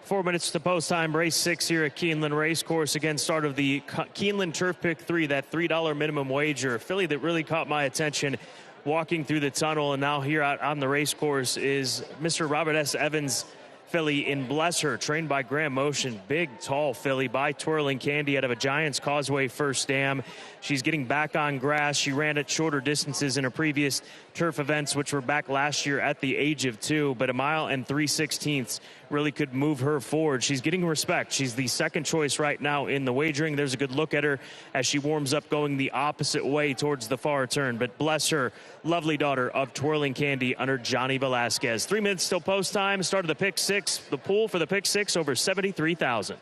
Four minutes to post time, race 6 here at Keeneland Racecourse. Again, start of the Keeneland Turf Pick 3, that $3 minimum wager. A filly that really caught my attention walking through the tunnel, and now here out on the racecourse is Mr. Robert S. Evans' filly in Bless Her, trained by Graham Motion. Big, tall filly by Twirling Candy out of a Giants Causeway First Dam. She's getting back on grass. She ran at shorter distances in her previous turf events, which were back last year at the age of 2, but a mile and 3/16 really could move her forward. She's getting respect. She's the second choice right now in the wagering. There's a good look at her as she warms up going the opposite way towards the far turn. But Bless Her, lovely daughter of Twirling Candy under Johnny Velasquez. 3 minutes till post time. Start of the pick 6. The pool for the pick 6 over 73,000.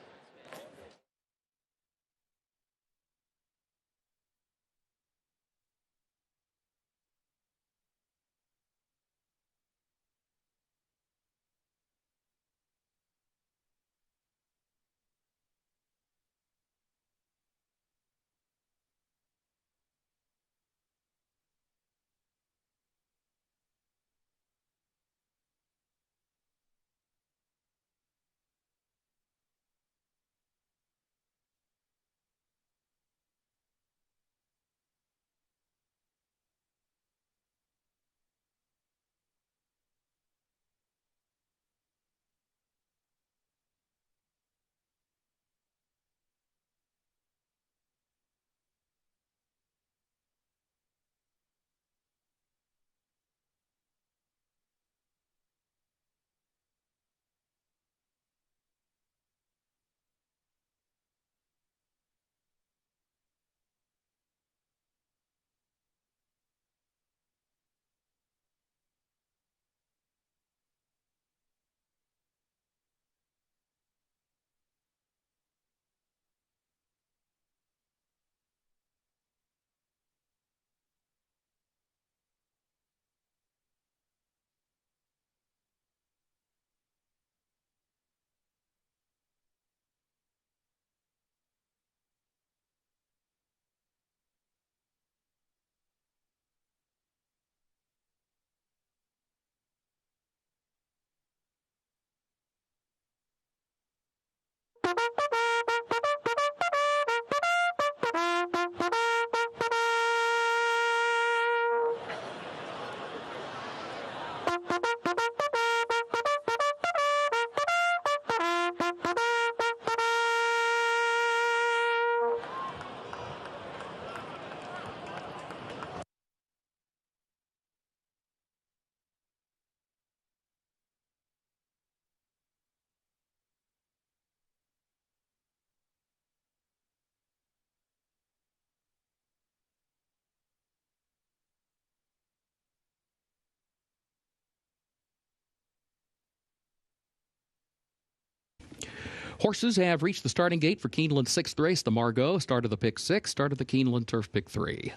Horses have reached the starting gate for Keeneland's 6th race, the Margot. Start of the pick 6, start of the Keeneland Turf pick 3.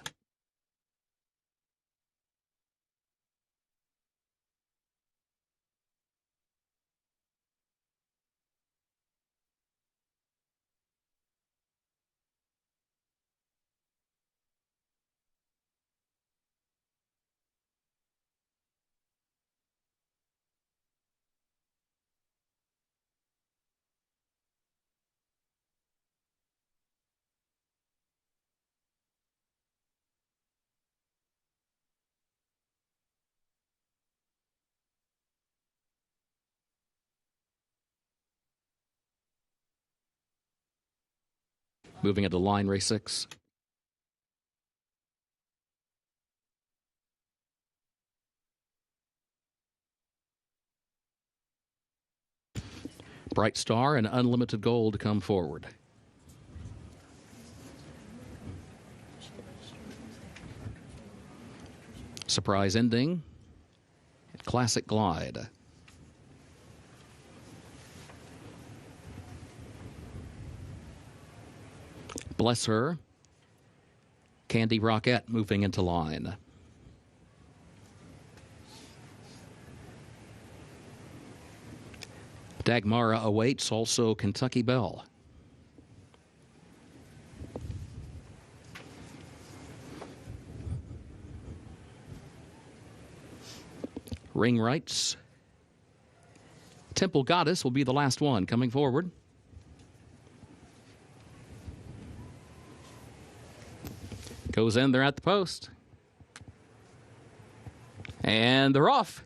Moving into line race 6. Bright Star and Unlimited Gold come forward. Surprise Ending. Classic Glide. Bless Her. Candy Rocket moving into line. Dagmara awaits, also Kentucky Belle. Ring Rights. Temple Goddess will be the last one coming forward. Goes in, they're at the post. And they're off.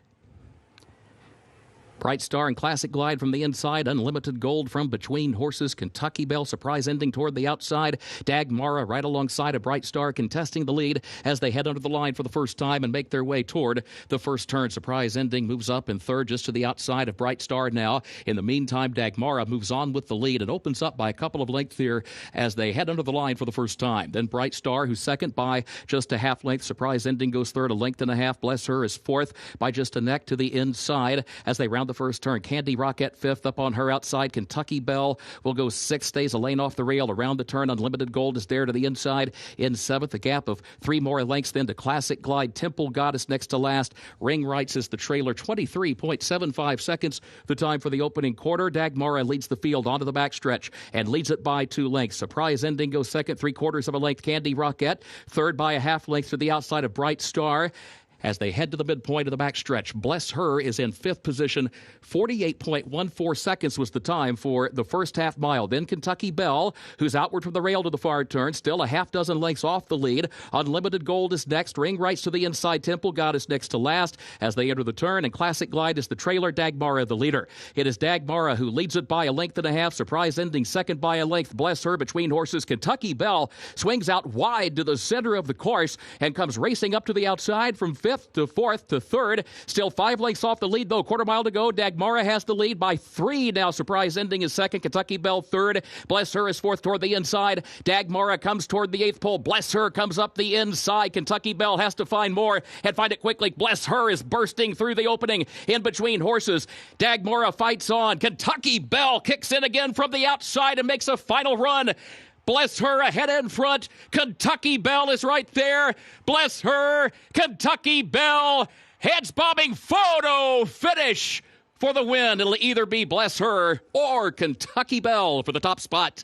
Bright Star and Classic Glide from the inside. Unlimited Gold from between horses. Kentucky Belle, surprise ending toward the outside. Dagmara right alongside of Bright Star contesting the lead as they head under the line for the first time and make their way toward the first turn. Surprise ending moves up in third just to the outside of Bright Star now. In the meantime, Dagmara moves on with the lead and opens up by a couple of lengths here as they head under the line for the first time. Then Bright Star, who's second by just a half length. Surprise ending goes third, a length and a half. Bless Her is fourth by just a neck to the inside as they round the first turn. Candy Rocket fifth up on her outside. Kentucky Belle will go sixth, stays a lane off the rail around the turn. Unlimited Gold is there to the inside in seventh. A gap of 3 more lengths then to Classic Glide. Temple Goddess next to last. Ring Rights is the trailer. 23.75 seconds the time for the opening quarter. Dagmara leads the field onto the backstretch and leads it by 2 lengths. Surprise ending goes second, 3/4 of a length. Candy Rocket third by a half length to the outside of Bright Star. As they head to the midpoint of the backstretch, Bless Her is in fifth position. 48.14 seconds was the time for the first half mile. Then Kentucky Belle, who's outward from the rail to the far turn, still a half dozen lengths off the lead. Unlimited Gold is next. Ring Rights to the inside. Temple Goddess next to last as they enter the turn. And Classic Glide is the trailer. Dagmara the leader. It is Dagmara who leads it by a length and a half. Surprise ending second by a length. Bless Her between horses. Kentucky Belle swings out wide to the center of the course and comes racing up to the outside from fifth to fourth to third. Still 5 lengths off the lead, though. Quarter mile to go. Dagmara has the lead by 3 now. Surprise ending is second. Kentucky Belle third. Bless Her is fourth toward the inside. Dagmara comes toward the 8th pole. Bless Her comes up the inside. Kentucky Belle has to find more and find it quickly. Bless Her is bursting through the opening in between horses. Dagmara fights on. Kentucky Belle kicks in again from the outside and makes a final run. Bless Her ahead in front. Kentucky Belle is right there. Bless Her. Kentucky Belle. Heads bobbing photo finish for the win. It'll either be Bless Her or Kentucky Belle for the top spot.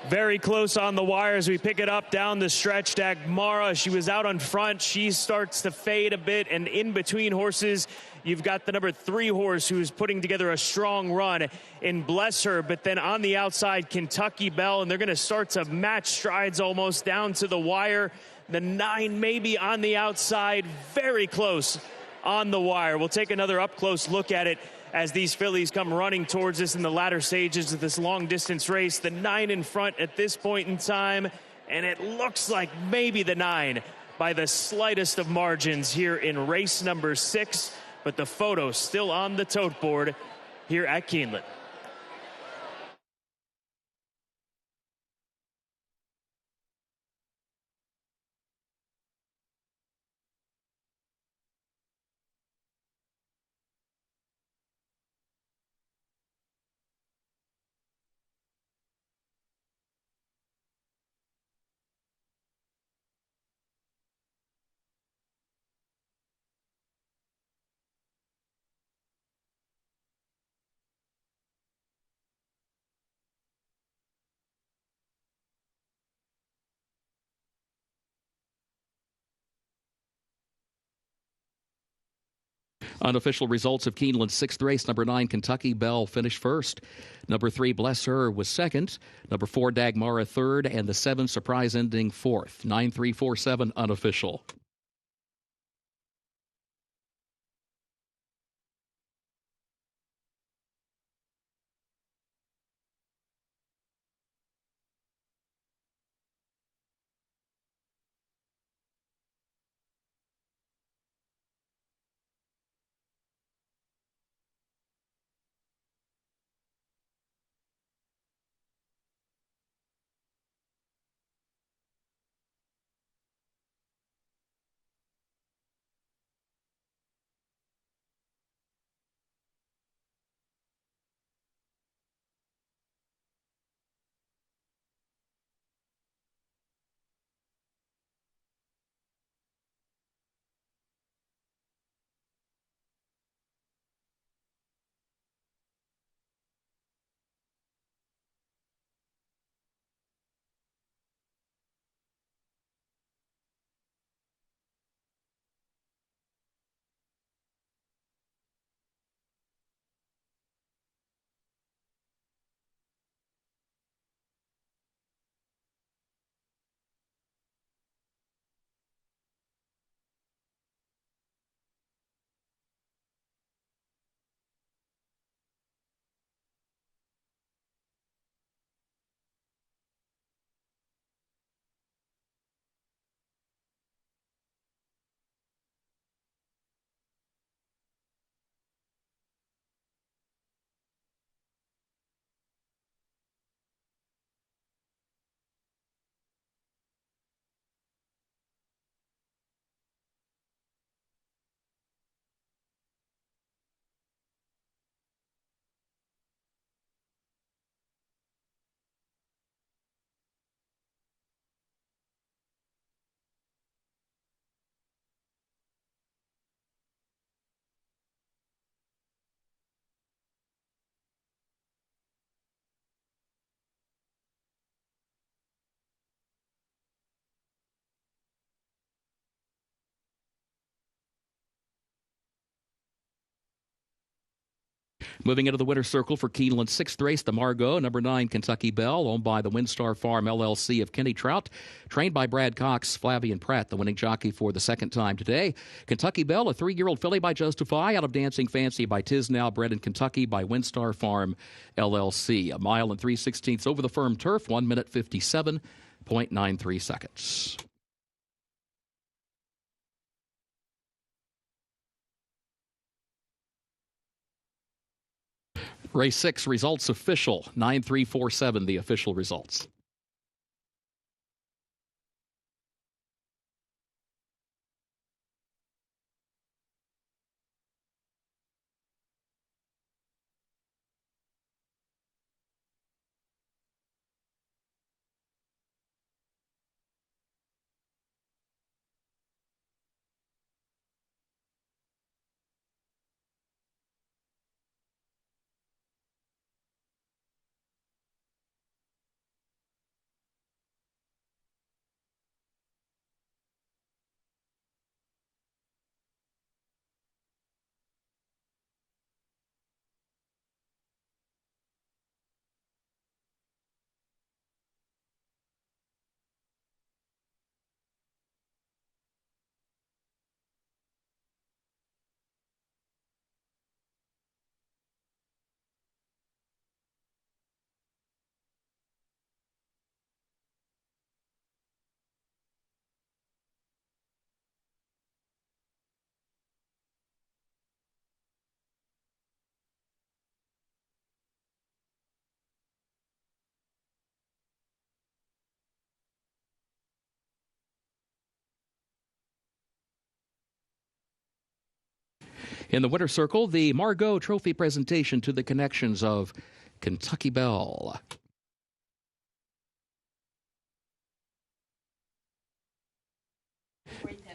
Very close on the wire as we pick it up down the stretch. Dagmara, she was out on front. She starts to fade a bit, and in between horses, you've got the number 3 horse who's putting together a strong run in Bless Her, but then on the outside, Kentucky Belle, and they're going to start to match strides almost down to the wire. The 9 maybe on the outside, very close on the wire. We'll take another up-close look at it as these fillies come running towards us in the latter stages of this long-distance race. The 9 in front at this point in time, and it looks like maybe the 9 by the slightest of margins here in race number 6, but the photo still on the tote board here at Keeneland. Unofficial results of Keeneland's 6th race. Number 9, Kentucky Belle finished first. Number 3, Bless Her, was second. Number 4, Dagmara third. And the 7, Surprise Ending fourth. 9-3-4-7 unofficial. Moving into the winner's circle for Keeneland's 6th race, the Margot, number 9, Kentucky Belle, owned by the Windstar Farm LLC of Kenny Trout, trained by Brad Cox, Flavian Pratt, the winning jockey for the second time today. Kentucky Belle, a 3-year-old filly by Justify, out of Dancing Fancy by Tisnow, bred in Kentucky by Windstar Farm LLC. 1 mile and 3/16 over the firm turf, 1 minute 57.93 seconds. Race 6 results official. 9-3-4-7, the official results. In the winner's circle, the Margot Trophy presentation to the connections of Kentucky Belle.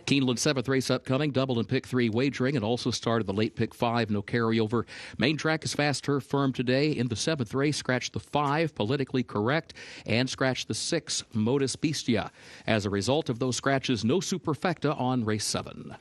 Keeneland 7th race upcoming, double and pick 3 wagering, and also started the late pick 5, no carryover. Main track is fast turf firm today. In the 7th race, scratch the 5, politically correct, and scratch the 6, modus bestia. As a result of those scratches, no superfecta on race 7.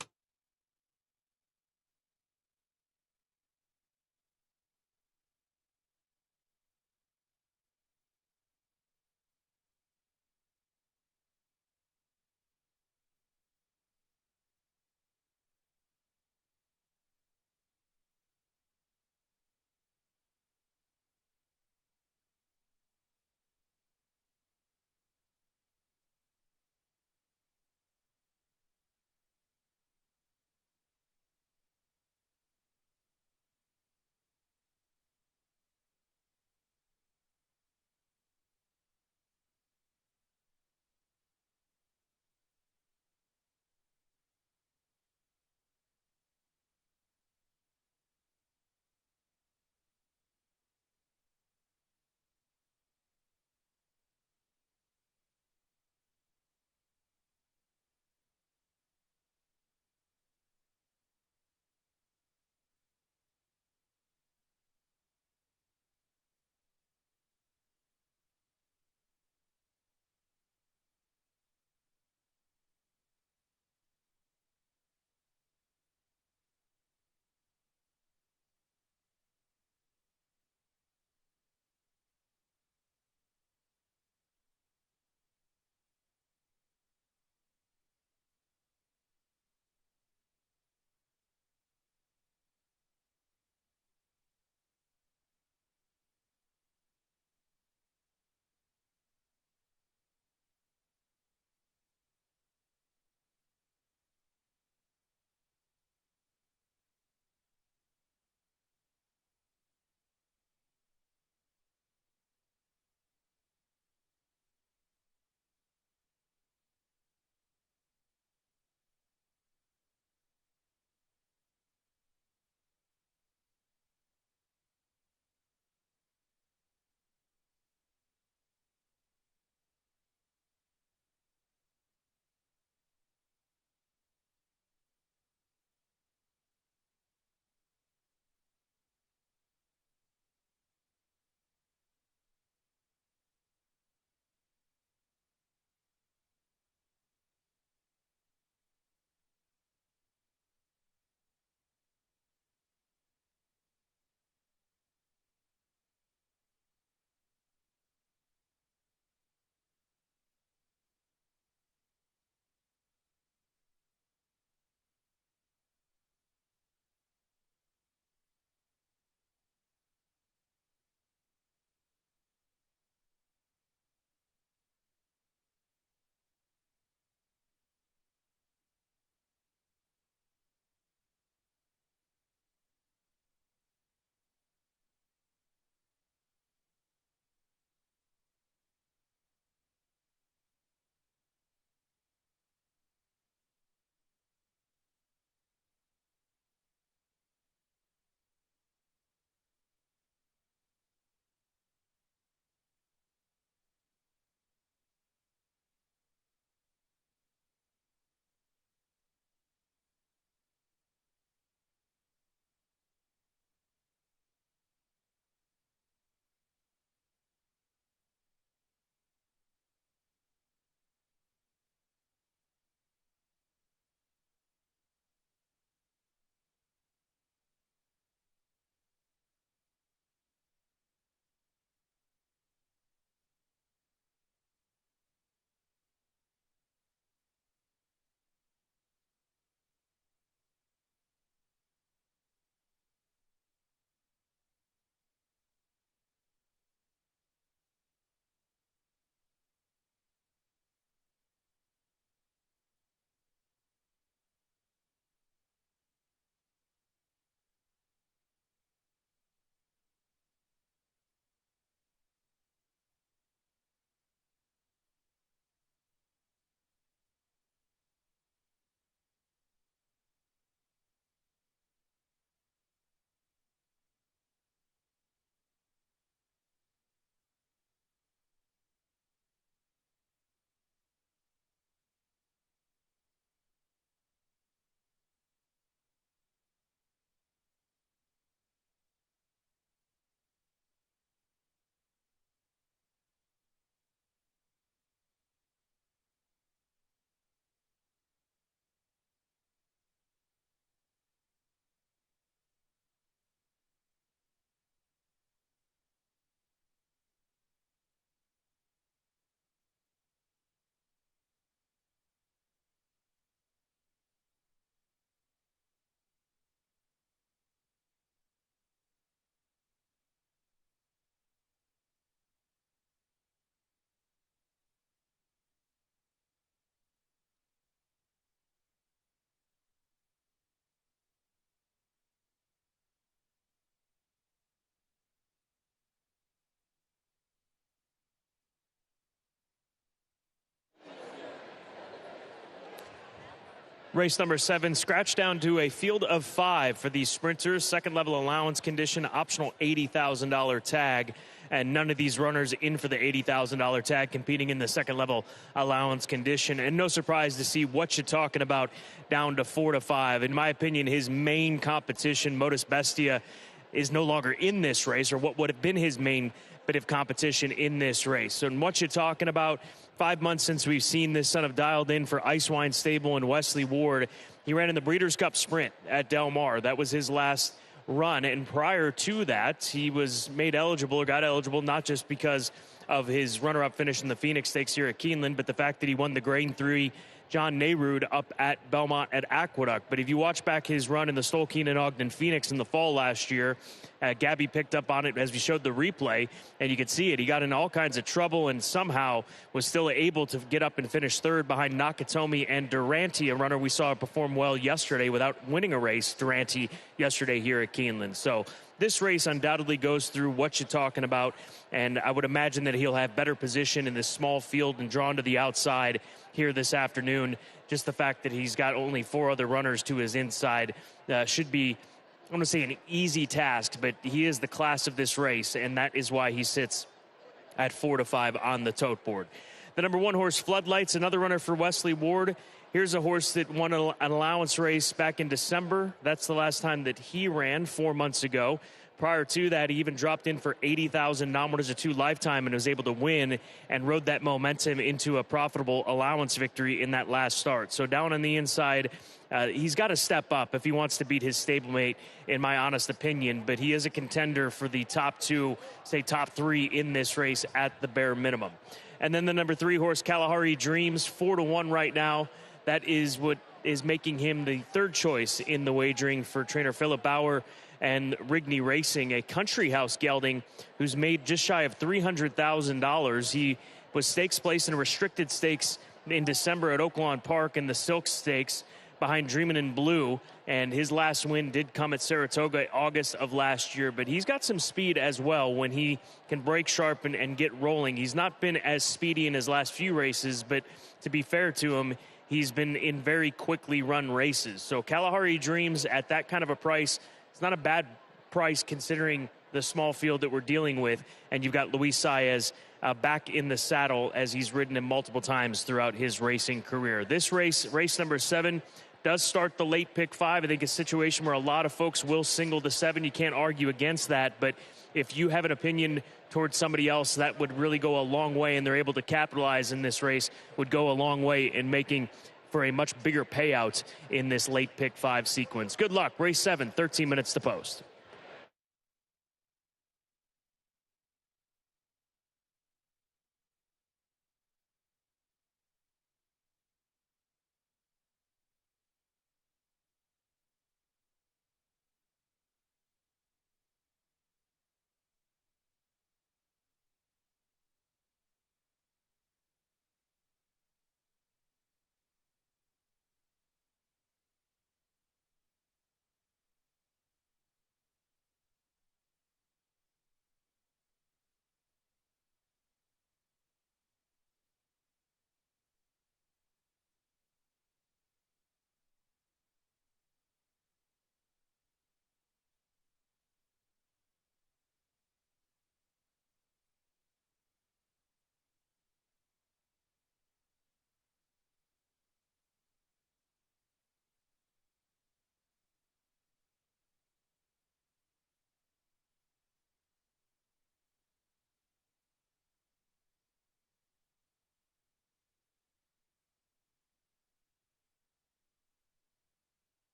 Race number 7, scratched down to a field of 5 for these sprinters. Second level allowance condition, optional $80,000 tag. And none of these runners in for the $80,000 tag competing in the second level allowance condition. And no surprise to see what you're talking about down to 4 to 5. In my opinion, his main competition, Modus Bestia, is no longer in this race, or what would have been his main bit of competition in this race. So what you're talking about, 5 months since we've seen this son of Dialed In for Icewine Stable and Wesley Ward. He ran in the Breeders' Cup Sprint at Del Mar. That was his last run, and prior to that, he was made eligible, or got eligible, not just because of his runner-up finish in the Phoenix Stakes here at Keeneland, but the fact that he won the Grade 3 John Nehrude up at Belmont at Aqueduct. But if you watch back his run in the Stolkeen and Ogden Phoenix in the fall last year, Gabby picked up on it as we showed the replay, and you could see it. He got in all kinds of trouble and somehow was still able to get up and finish third behind Nakatomi and Durante, a runner we saw perform well yesterday without winning a race, Durante, yesterday here at Keeneland. So this race undoubtedly goes through what you're talking about, and I would imagine that he'll have better position in this small field and drawn to the outside here this afternoon. Just the fact that he's got only 4 other runners to his inside should be, I want to say, an easy task, but he is the class of this race, and that is why he sits at 4 to 5 on the tote board. The number 1 horse, Floodlights, another runner for Wesley Ward. Here's a horse that won an allowance race back in December. That's the last time that he ran, 4 months ago. Prior to that, he even dropped in for $80,000 nominals of 2 lifetime and was able to win and rode that momentum into a profitable allowance victory in that last start. So down on the inside, he's got to step up if he wants to beat his stablemate, in my honest opinion. But he is a contender for the top 2, say top 3 in this race at the bare minimum. And then the number 3 horse, Kalahari Dreams, 4 to 1 right now. That is what is making him the 3rd choice in the wagering for trainer Philip Bauer and Rigney Racing, a country house gelding who's made just shy of $300,000. He was stakes placed in a restricted stakes in December at Oaklawn Park in the Silk Stakes behind Dreamin' in Blue, and his last win did come at Saratoga August of last year. But he's got some speed as well when he can break sharp and get rolling. He's not been as speedy in his last few races, but to be fair to him, he's been in very quickly run races. So Kalahari Dreams at that kind of a price, it's not a bad price considering the small field that we're dealing with. And you've got Luis Saez back in the saddle as he's ridden him multiple times throughout his racing career. This race, race number 7, does start the late pick 5. I think a situation where a lot of folks will single the 7. You can't argue against that. But if you have an opinion towards somebody else, that would really go a long way, and they're able to capitalize in this race, would go a long way in making for a much bigger payout in this late pick 5 sequence. Good luck. Race 7, 13 minutes to post.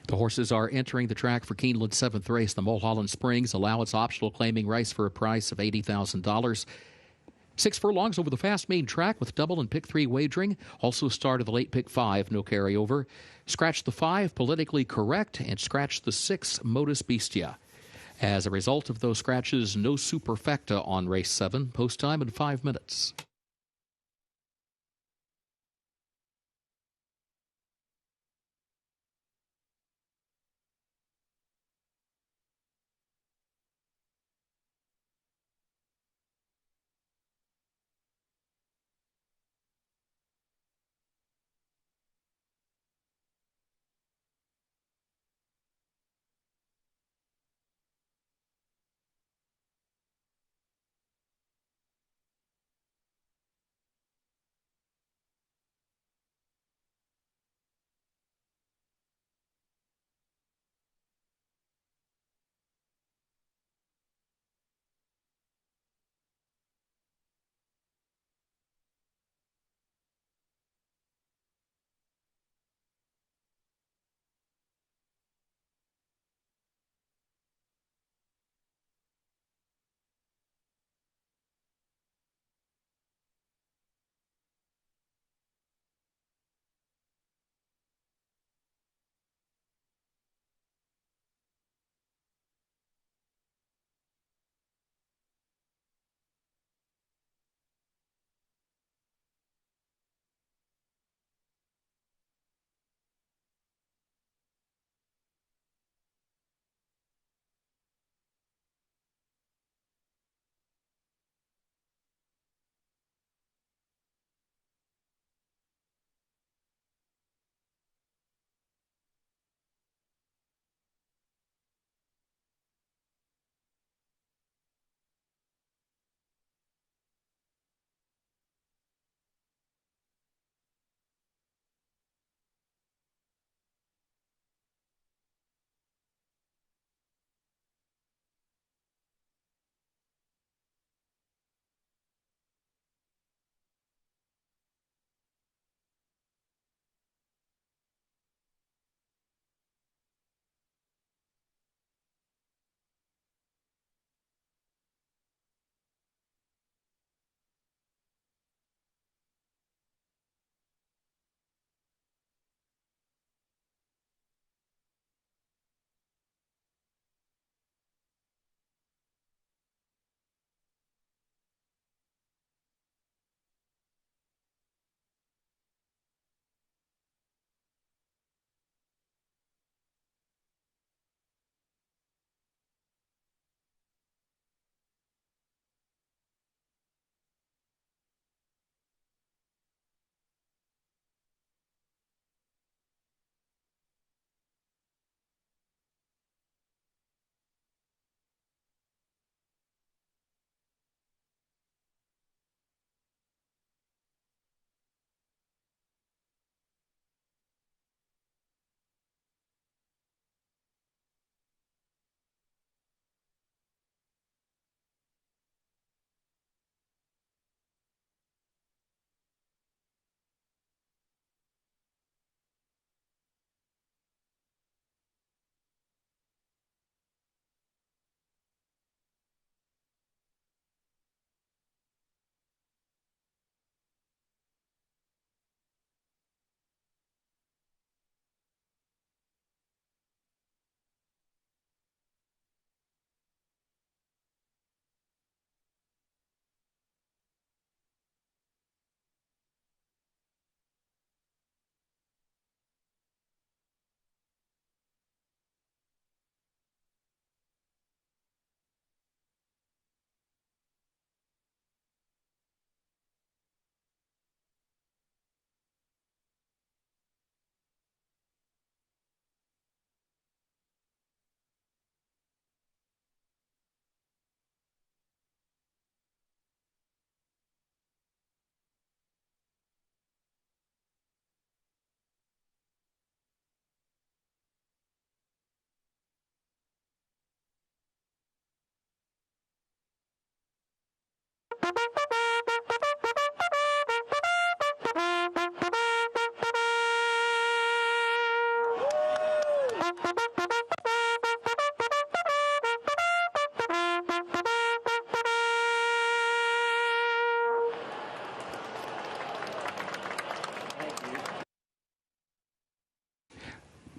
The horses are entering the track for Keeneland's 7th race. The Mulholland Springs allowance optional claiming race for a price of $80,000. 6 furlongs over the fast main track with double and pick 3 wagering. Also started the late pick 5, no carryover. Scratch the 5, politically correct, and scratch the 6, Modus Bestia. As a result of those scratches, no superfecta on race 7. Post time in 5 minutes.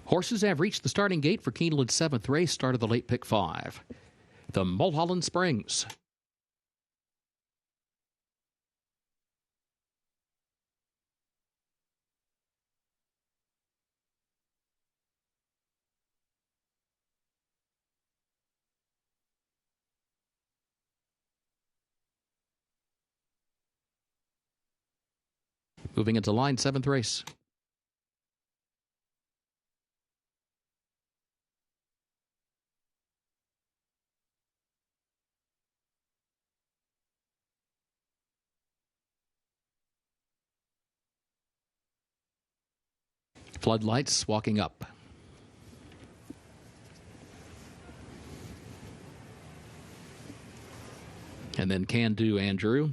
Horses have reached the starting gate for Keeneland's 7th race, start of the late pick 5. The Mulholland Springs. Moving into line, 7th race. Floodlights walking up. And then Can Do Andrew.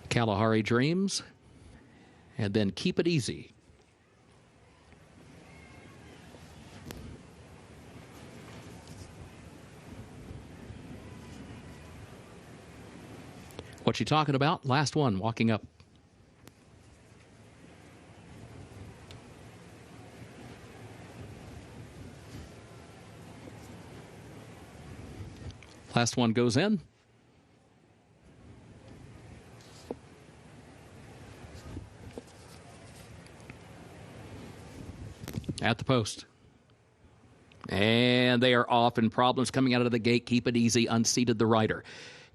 Kalahari Dreams. And then Keep It Easy. What you talking about? Last one, walking up. Last one goes in. At the post. And they are off, and problems coming out of the gate. Keep It Easy, unseated the rider.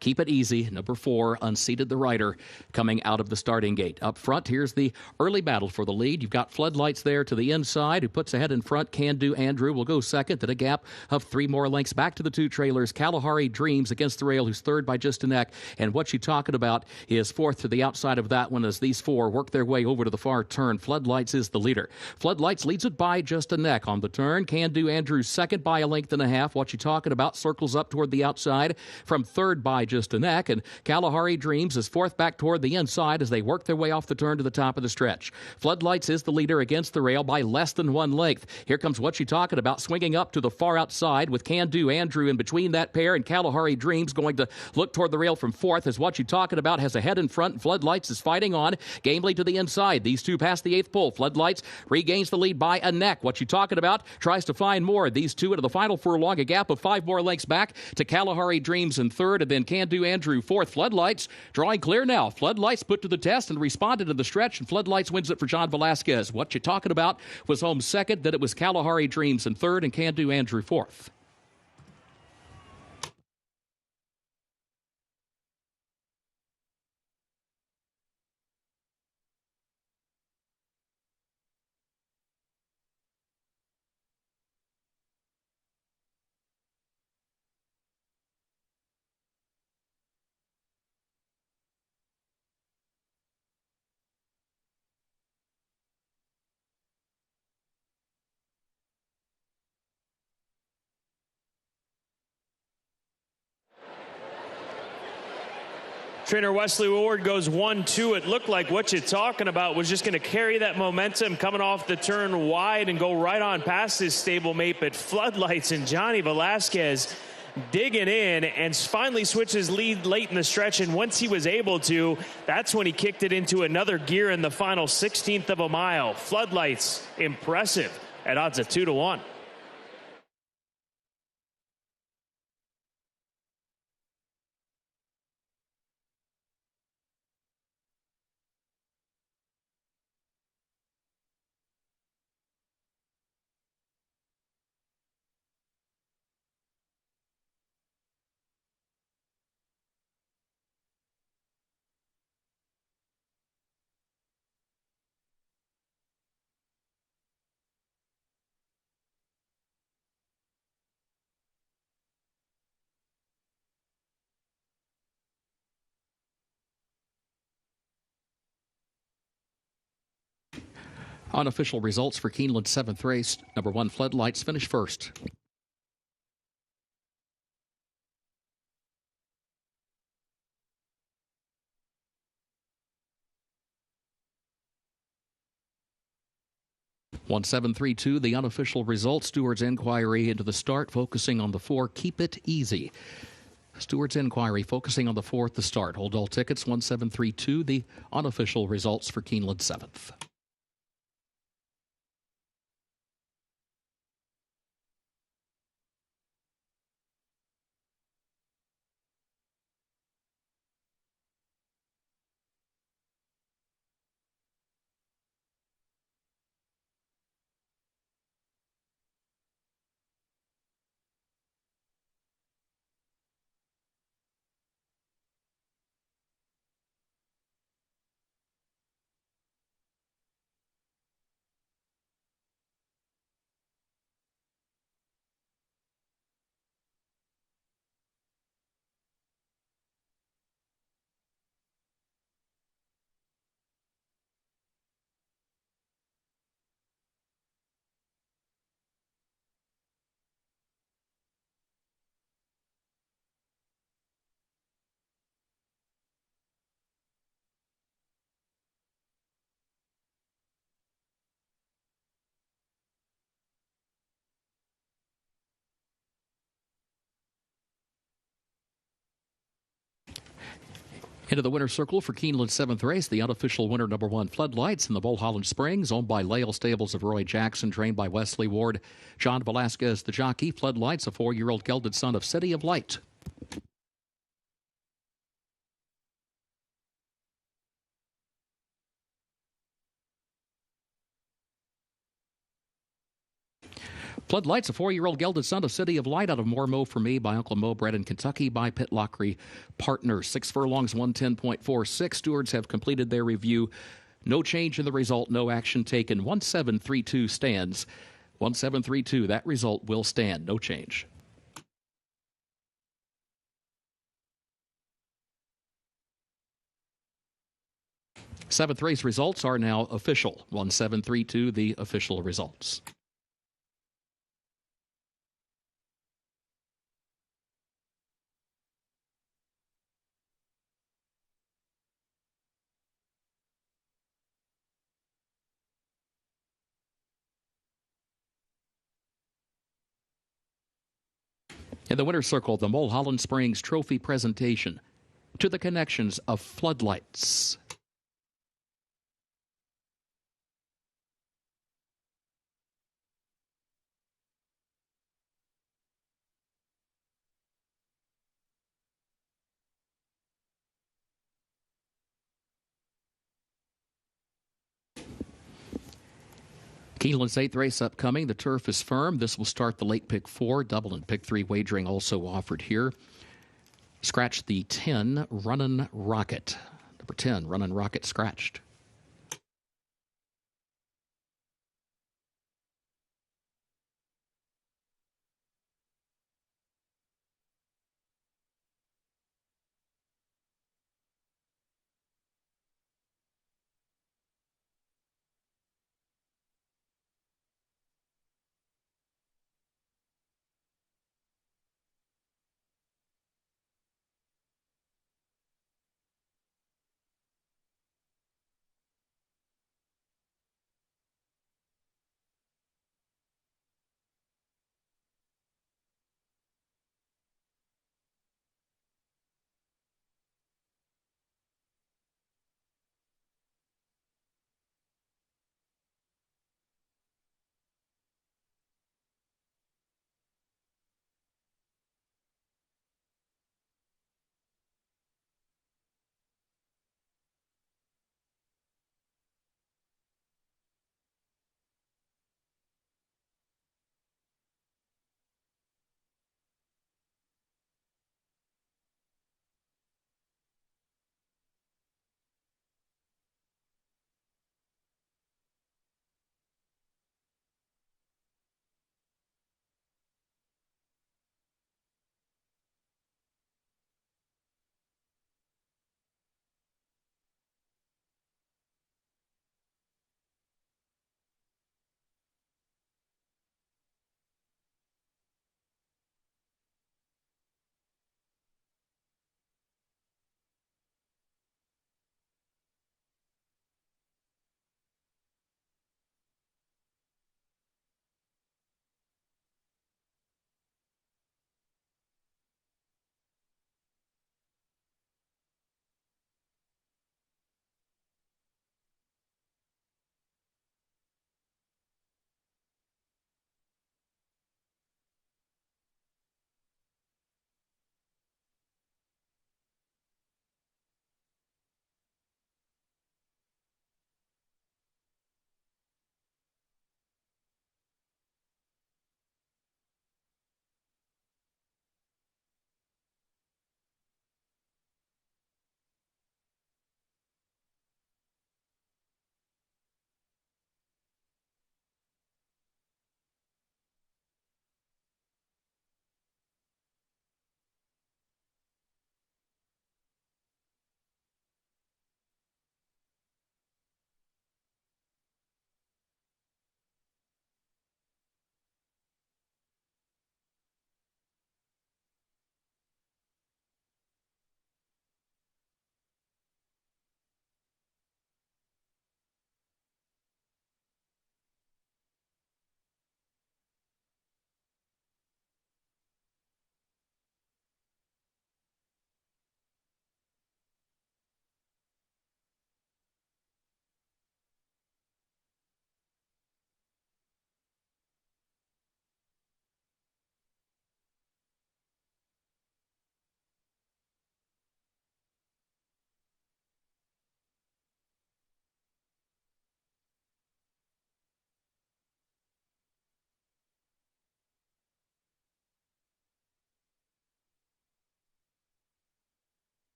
Keep It Easy, number 4, unseated the rider coming out of the starting gate. Up front, here's the early battle for the lead. You've got Floodlights there to the inside, who puts ahead in front. Can Do Andrew will go second at a gap of 3 more lengths. Back to the 2 trailers. Kalahari Dreams against the rail, who's third by just a neck. And what you talking about is fourth to the outside of that one as these 4 work their way over to the far turn. Floodlights is the leader. Floodlights leads it by just a neck on the turn. Can Do Andrew second by a length and a half. What you talking about circles up toward the outside from third by just a neck, and Kalahari Dreams is fourth back toward the inside as they work their way off the turn to the top of the stretch. Floodlights is the leader against the rail by less than 1 length. Here comes What You Talking About swinging up to the far outside with Can Do Andrew in between that pair, and Kalahari Dreams going to look toward the rail from fourth as What You Talking About has a head in front, and Floodlights is fighting on gamely to the inside. These 2 pass the 8th pole. Floodlights regains the lead by a neck. What You Talking About tries to find more. These 2 into the final furlong, a gap of 5 more lengths back to Kalahari Dreams in third, and then Can Do Andrew fourth. Floodlights drawing clear now. Floodlights put to the test and responded to the stretch, and Floodlights wins it for John Velasquez. What You Talking About was home second, then it was Kalahari Dreams in third, and Can Do Andrew fourth. Trainer Wesley Ward goes 1-2. It looked like What You Talking About was just going to carry that momentum coming off the turn wide and go right on past his stablemate, but Floodlights and Johnny Velasquez digging in and finally switches lead late in the stretch, and once he was able to, that's when he kicked it into another gear in the final 16th of a mile. Floodlights, impressive at odds of 2-1. Unofficial results for Keeneland's 7th race. Number 1, Floodlights finished first. 1732, the unofficial results. Stewart's inquiry into the start, focusing on the 4. Keep it easy. Stewart's inquiry focusing on the 4th, the start. Hold all tickets. 1732, the unofficial results for Keeneland 7th. Into the winner's circle for Keeneland's 7th race, the unofficial winner, number 1, Floodlights, in the Mulholland Springs, owned by Lale Stables of Roy Jackson, trained by Wesley Ward. John Velasquez, the jockey. Floodlights, a 4-year-old gelded son of City of Light. Floodlights, a 4-year-old gelded son of City of Light, out of More Mo for Me by Uncle Mo, bred in Kentucky by Pitt Lockery Partners. 6 furlongs, 110.46. Stewards have completed their review. No change in the result, no action taken. 1732 stands. 1732, that result will stand. No change. Seventh race results are now official. 1732, the official results. In the winner's circle, the Mulholland Springs Trophy presentation to the connections of Floodlights. Keeneland's 8th race upcoming. The turf is firm. This will start the late pick 4. Double and pick 3 wagering also offered here. Scratch the 10, Runnin' Rocket. Number 10, Runnin' Rocket scratched.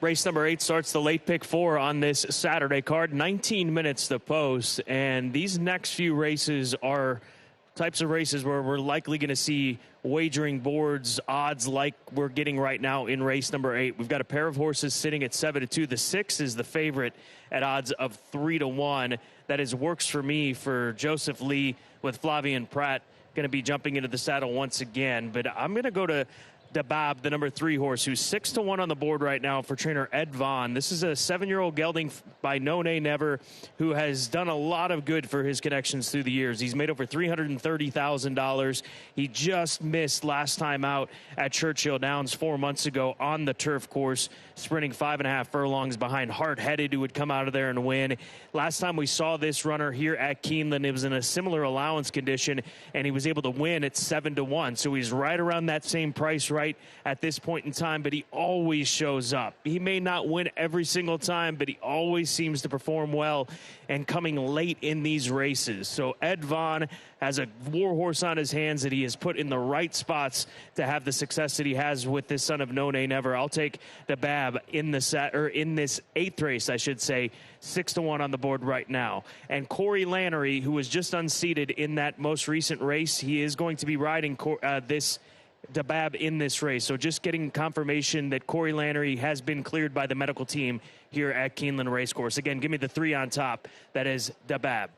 Race number 8 starts the late pick 4 on this Saturday card. 19 minutes to post, and these next few races are types of races where we're likely going to see wagering boards odds like we're getting right now in race number 8. We've got a pair of horses sitting at 7-2. The 6 is the favorite at odds of 3-1. That is works for me for Joseph Lee with Flavian Pratt going to be jumping into the saddle once again. But I'm going to go to Dabab, the number 3 horse, who's 6-1 on the board right now for trainer Ed Vaughn. This is a 7-year-old gelding by No Nay Never, who has done a lot of good for his connections through the years. He's made over $330,000. He just missed last time out at Churchill Downs 4 months ago on the turf course, sprinting 5.5 furlongs behind Hard Headed, who would come out of there and win. Last time we saw this runner here at Keeneland, it was in a similar allowance condition, and he was able to win at 7-1. So he's right around that same price right at this point in time, but he always shows up. He may not win every single time, but he always seems to perform well and coming late in these races. So Ed Vaughn has a war horse on his hands that he has put in the right spots to have the success that he has with this son of No Nay Never. I'll take the Bab in this 8th race, I should say, 6-1 on the board right now. And Corey Lannery, who was just unseated in that most recent race, he is going to be riding this Dabab in this race. So just getting confirmation that Corey Lannery has been cleared by the medical team here at Keeneland Racecourse. Again, give me the 3 on top. That is Dabab.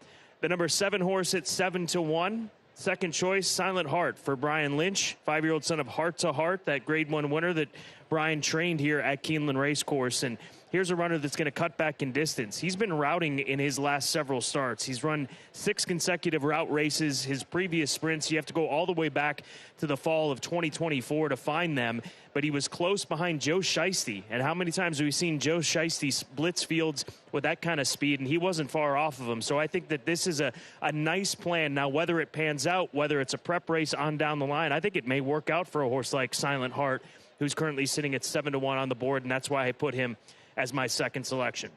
The number 7 horse at 7-1. Second choice, Silent Heart for Brian Lynch, 5-year-old son of Heart to Heart, that Grade 1 winner that Brian trained here at Keeneland Racecourse. And here's a runner that's going to cut back in distance. He's been routing in his last several starts. He's run 6 consecutive route races. His previous sprints, you have to go all the way back to the fall of 2024 to find them. But he was close behind Joe Shiesty. And how many times have we seen Joe Shiesty blitz fields with that kind of speed? And he wasn't far off of him. So I think that this is a nice plan. Now, whether it pans out, whether it's a prep race on down the line, I think it may work out for a horse like Silent Heart, who's currently sitting at 7-1 on the board. And that's why I put him as my second selection.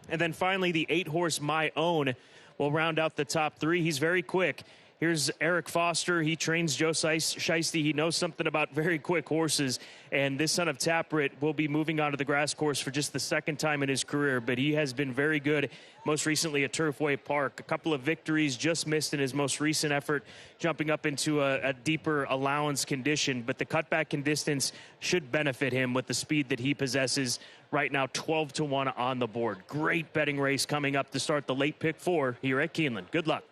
And then finally, the 8 horse My Own will round out the top 3. He's very quick. Here's Eric Foster. He trains Joe Shiesty. He knows something about very quick horses. And this son of Taprit will be moving on to the grass course for just the second time in his career. But he has been very good, most recently at Turfway Park. A couple of victories, just missed in his most recent effort, jumping up into a deeper allowance condition. But the cutback in distance should benefit him with the speed that he possesses. Right now, 12-1 on the board. Great betting race coming up to start the late pick 4 here at Keeneland. Good luck.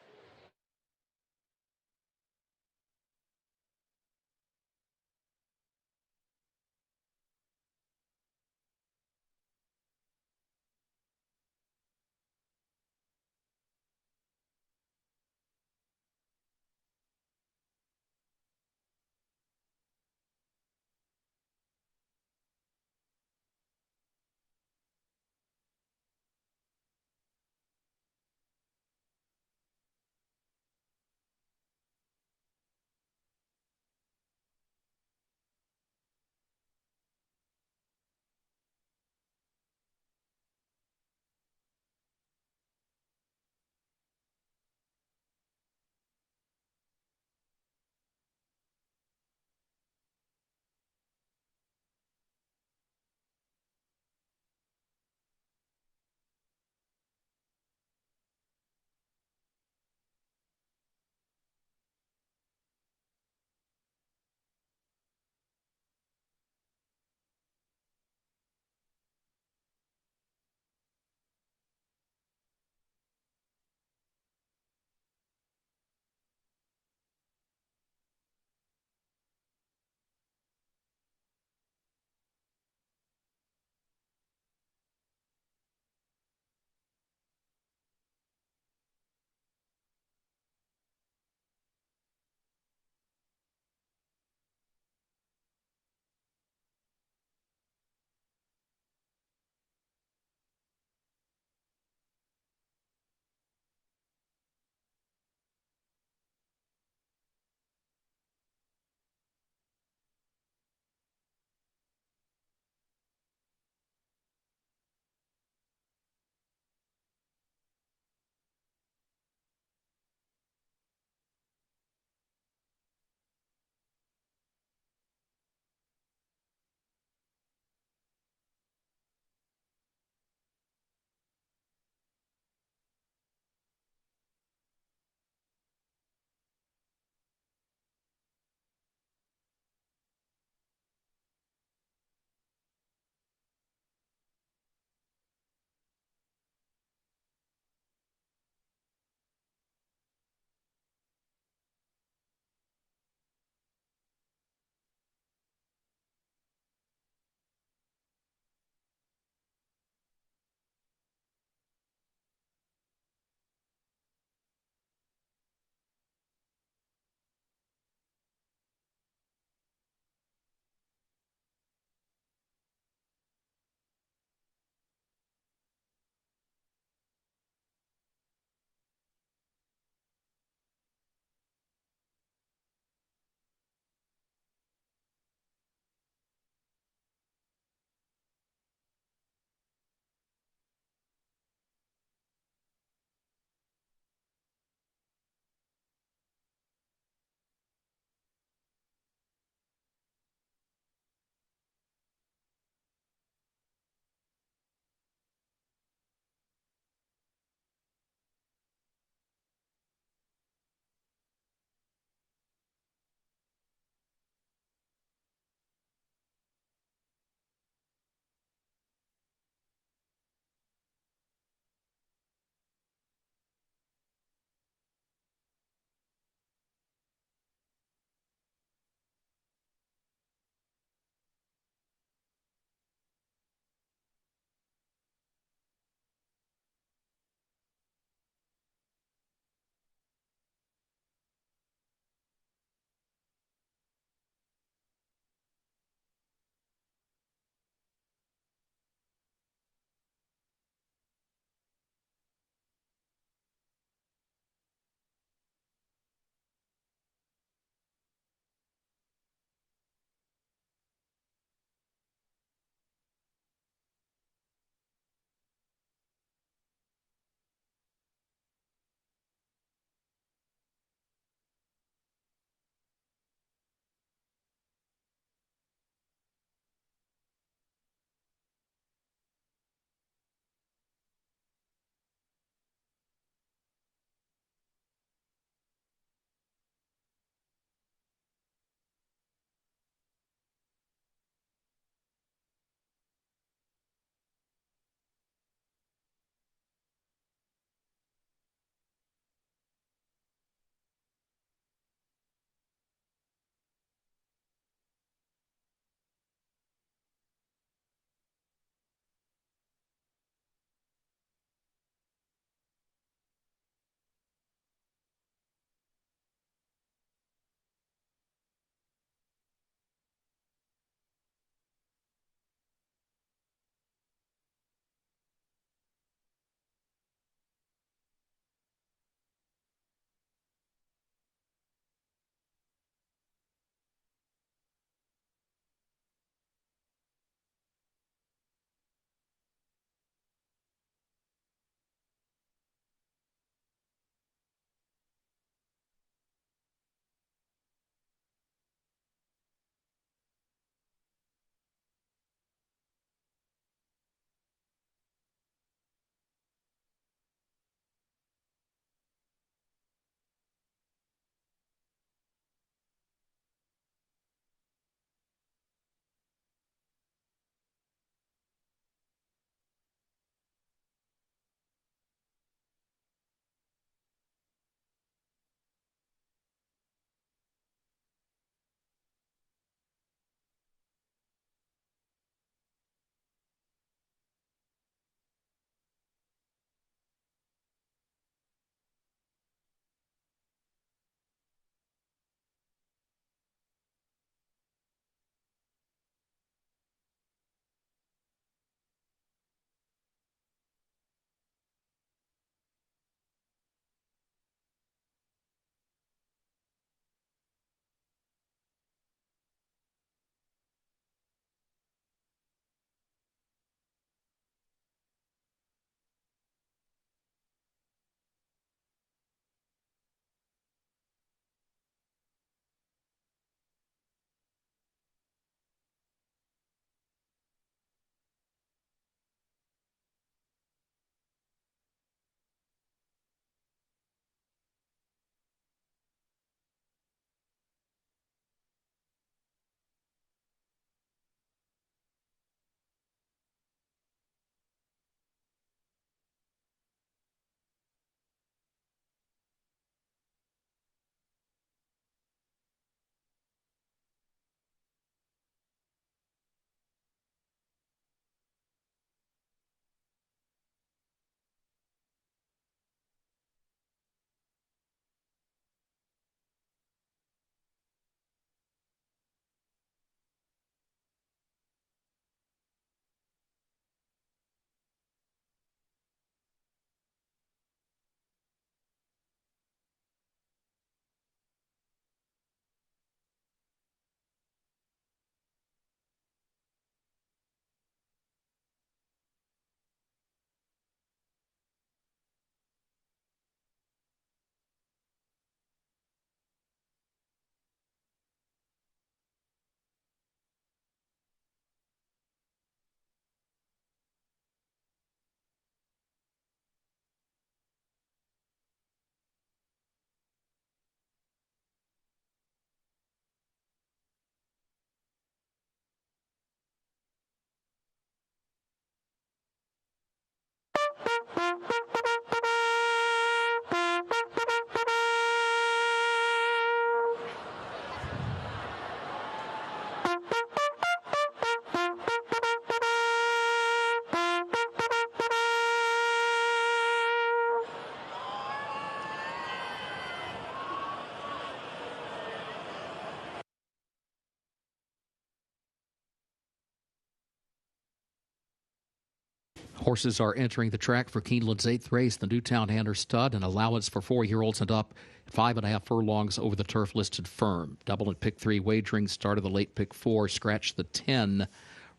Horses are entering the track for Keeneland's 8th race, the Newtown Hanner Stud, an allowance for 4-year-olds and up, 5.5 furlongs over the turf listed firm. Double and pick 3 wagering started the late pick 4, scratch the 10,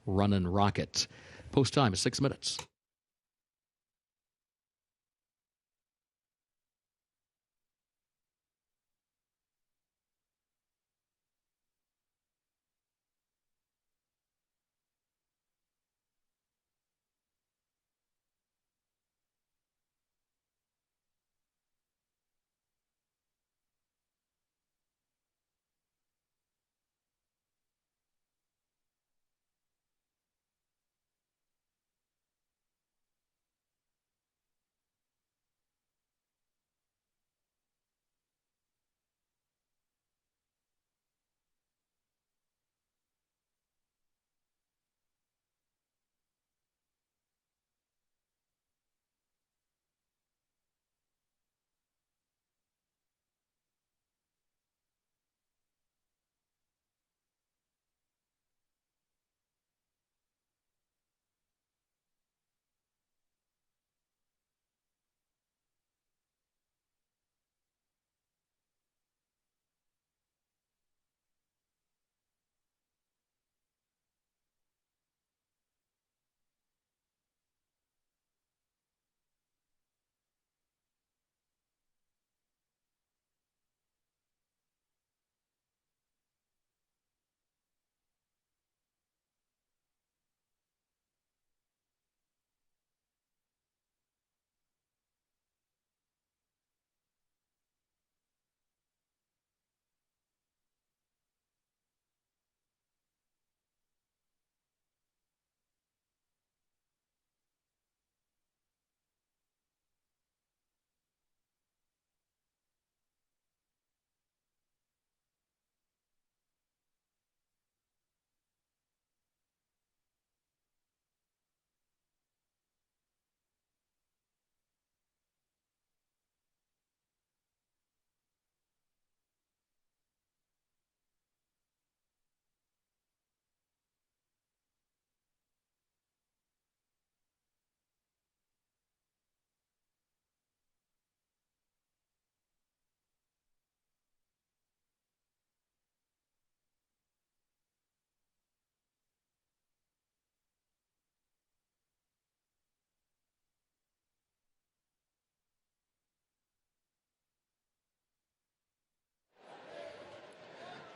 Runnin' Rocket. Post time is 6 minutes.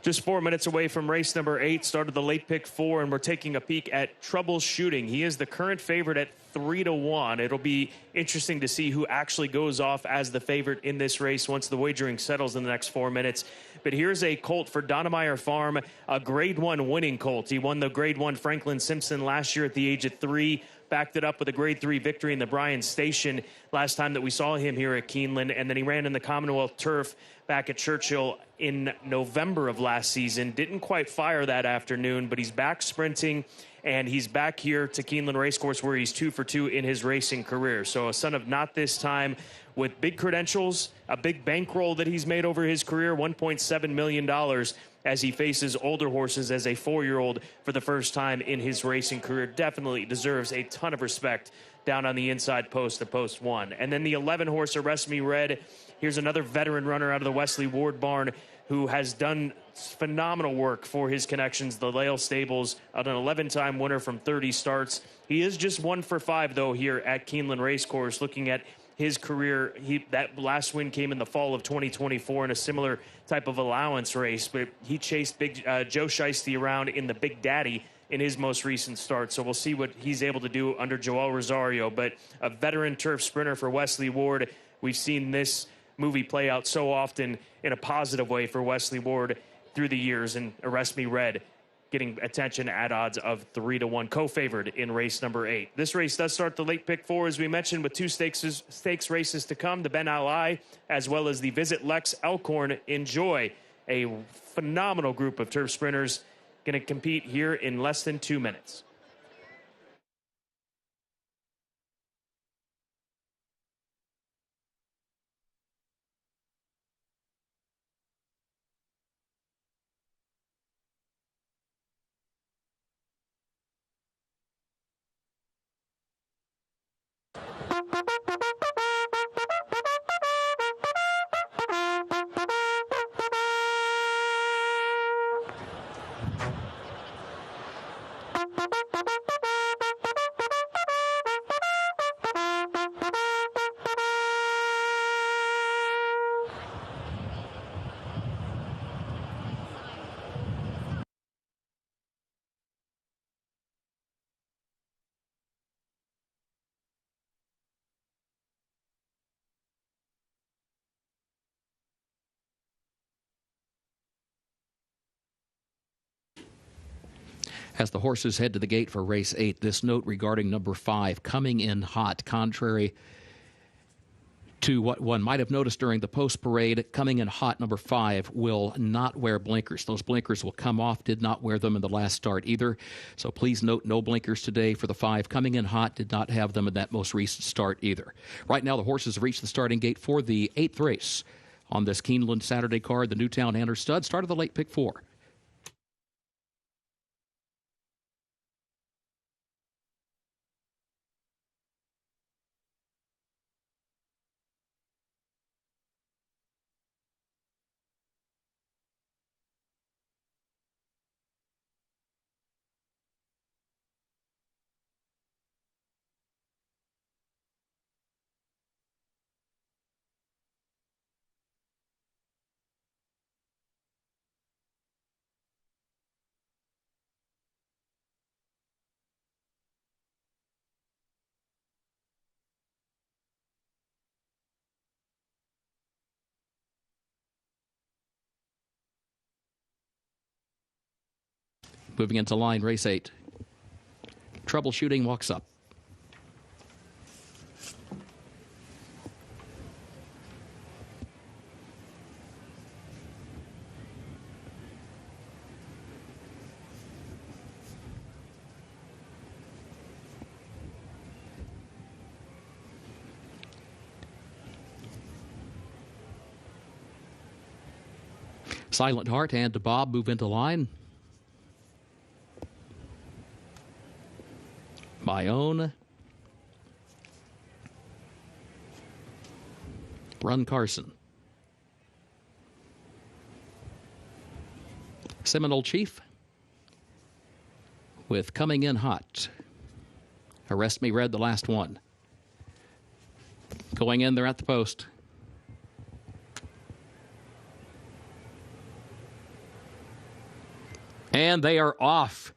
Just 4 minutes away from race number 8, started the late pick 4, and we're taking a peek at Troubleshooting. He is the current favorite at 3-1. It'll be interesting to see who actually goes off as the favorite in this race once the wagering settles in the next 4 minutes. But here's a colt for Donnemeyer Farm, a Grade 1 winning colt. He won the Grade 1 Franklin Simpson last year at the age of 3. Backed it up with a Grade 3 victory in the Bryan Station last time that we saw him here at Keeneland. And then he ran in the Commonwealth Turf back at Churchill in November of last season. Didn't quite fire that afternoon, but he's back sprinting, and he's back here to Keeneland Racecourse where he's 2 for 2 in his racing career. So a son of Not This Time with big credentials, a big bankroll that he's made over his career, $1.7 million as he faces older horses as a 4-year-old for the first time in his racing career. Definitely deserves a ton of respect down on the inside post, the post 1. And then the 11 horse Arrest Me Red. Here's another veteran runner out of the Wesley Ward barn who has done phenomenal work for his connections, the Lale Stables, an 11-time winner from 30 starts. He is just 1 for 5, though, here at Keeneland Racecourse. Looking at his career, that last win came in the fall of 2024 in a similar type of allowance race, but he chased big Joe Shiesty around in the Big Daddy in his most recent start. So we'll see what he's able to do under Joel Rosario. But a veteran turf sprinter for Wesley Ward. We've seen this movie play out so often in a positive way for Wesley Ward through the years, and Arrest Me Red getting attention at odds of 3-1, co-favored in race number 8. This race does start the late pick 4, as we mentioned, with 2 stakes races to come, the Ben Ali as well as the Visit Lex Elkhorn. Enjoy a phenomenal group of turf sprinters going to compete here in less than 2 minutes. As the horses head to the gate for race 8, this note regarding number 5, coming in hot, contrary to what one might have noticed during the post parade. Coming in hot, number 5 will not wear blinkers. Those blinkers will come off, did not wear them in the last start either. So please note, no blinkers today for the 5. Coming in hot, did not have them in that most recent start either. Right now, the horses have reached the starting gate for the 8th race on this Keeneland Saturday card. The Newtown Hander Stud started the late pick 4. Moving into line, race 8. Troubleshooting walks up. Silent Heart and Bob move into line. My Own, Run Carson, Seminole Chief with Coming in Hot. Arrest Me Red, the last one. Going in, they're at the post. And they are off.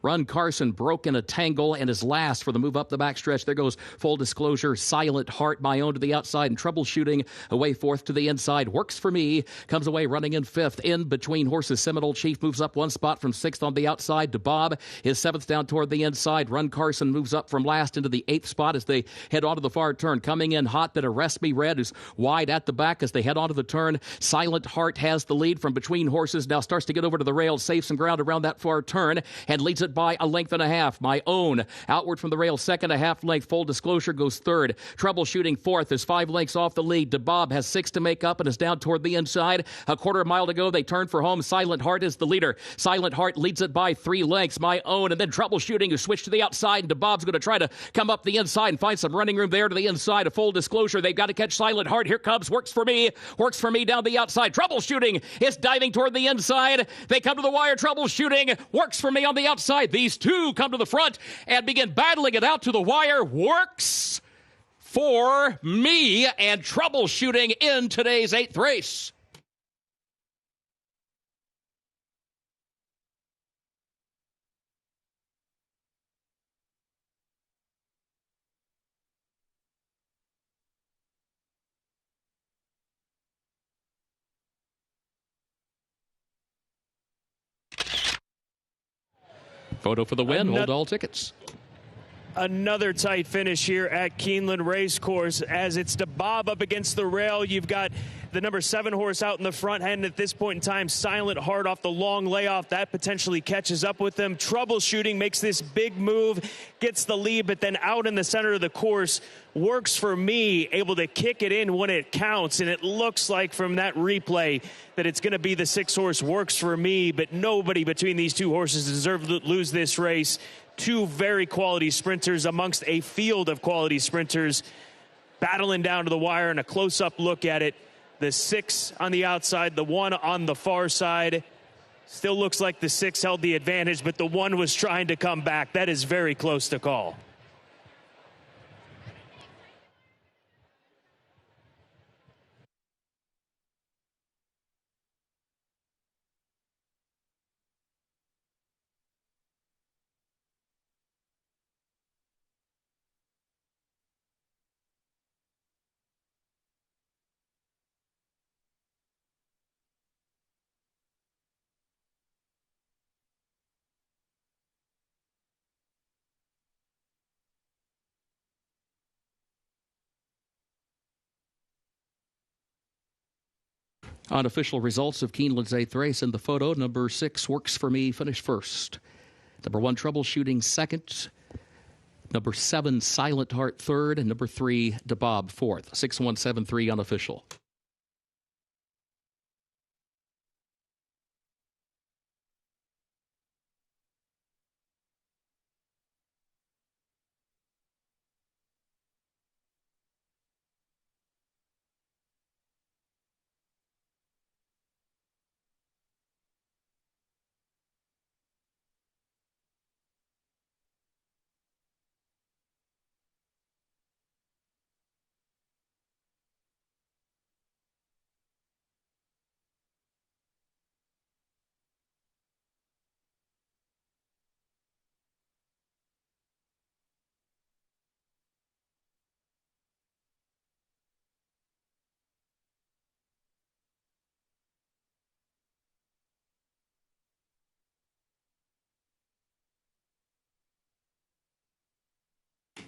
Run Carson broke in a tangle and is last for the move up the backstretch. There goes Full Disclosure, Silent Heart, My Own to the outside, and Troubleshooting away fourth to the inside. Works for Me comes away running in fifth. In between horses, Seminole Chief moves up one spot from sixth on the outside to Bob. His seventh down toward the inside. Run Carson moves up from last into the eighth spot as they head onto the far turn. Coming in hot, but Arrest Me Red is wide at the back as they head onto the turn. Silent Heart has the lead from between horses. Now starts to get over to the rail, saves some ground around that far turn, and leads it by a length and a half. My Own outward from the rail, second, a half length. Full Disclosure goes third. Troubleshooting fourth is 5 lengths off the lead. DeBob has 6 to make up and is down toward the inside. A quarter mile to go. They turn for home. Silent Heart is the leader. Silent Heart leads it by 3 lengths. My Own, and then Troubleshooting, who switched to the outside, and DeBob's going to try to come up the inside and find some running room there to the inside. A Full Disclosure. They've got to catch Silent Heart. Here comes Works for Me. Works for Me down the outside. Troubleshooting is diving toward the inside. They come to the wire. Troubleshooting. Works for Me on the outside. These two come to the front and begin battling it out to the wire. Works for Me and Troubleshooting in today's 8th race. Photo for the win. Hold all tickets. Another tight finish here at Keeneland Racecourse as it's DeBob up against the rail. You've got the number 7 horse out in the front end at this point in time. Silent Heart off the long layoff. That potentially catches up with them. Troubleshooting makes this big move, gets the lead, but then out in the center of the course, Works for Me able to kick it in when it counts. And it looks like from that replay that it's going to be the 6 horse Works for Me, but nobody between these two horses deserve to lose this race. Two very quality sprinters amongst a field of quality sprinters. battling down to the wire, and a close-up look at it. The 6 on the outside, the 1 on the far side. Still looks like the 6 held the advantage, but the 1 was trying to come back. That is very close to call. Unofficial results of Keeneland's 8th race in the photo. Number 6, Works For Me, finished first. Number 1, Troubleshooting, second. Number 7, Silent Heart, third. And number 3, DeBob, fourth. 6173 unofficial.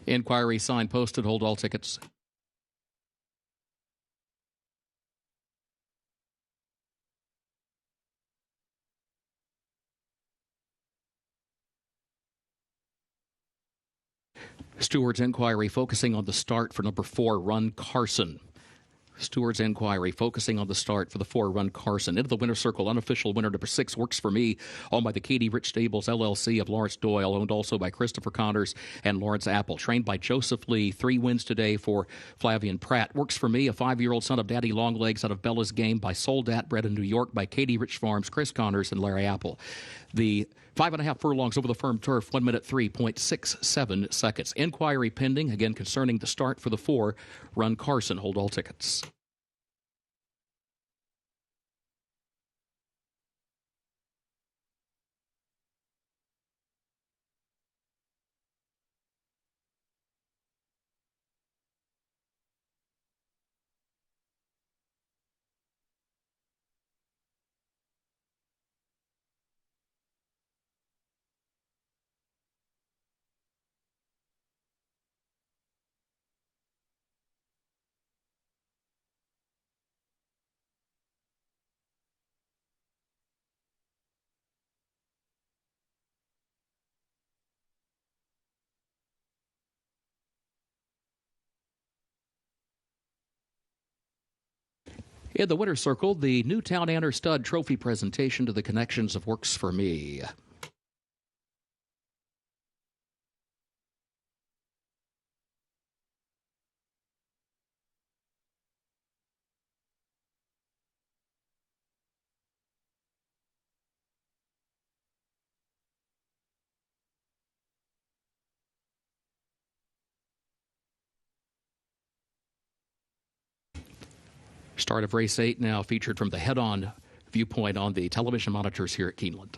Inquiry sign posted. Hold all tickets. Stewards inquiry focusing on the start for number 4, Run Carson. Stewards inquiry focusing on the start for the 4, Run Carson. Into the winner's circle, unofficial winner number 6, Works For Me, owned by the Katie Rich Stables LLC of Lawrence Doyle, owned also by Christopher Connors and Lawrence Apple. Trained by Joseph Lee. 3 wins today for Flavian Pratt. Works For Me, a 5-year-old son of Daddy Longlegs out of Bella's Game by Soldat, bred in New York by Katie Rich Farms, Chris Connors, and Larry Apple. The 5.5 furlongs over the firm turf, 1 minute 3.67 seconds. Inquiry pending, again concerning the start for the 4, Run Carson. Hold all tickets. In the winner's circle, the Newtown Anner Stud Trophy presentation to the connections of Works For Me. Start of race 8 now featured from the head-on viewpoint on the television monitors here at Keeneland.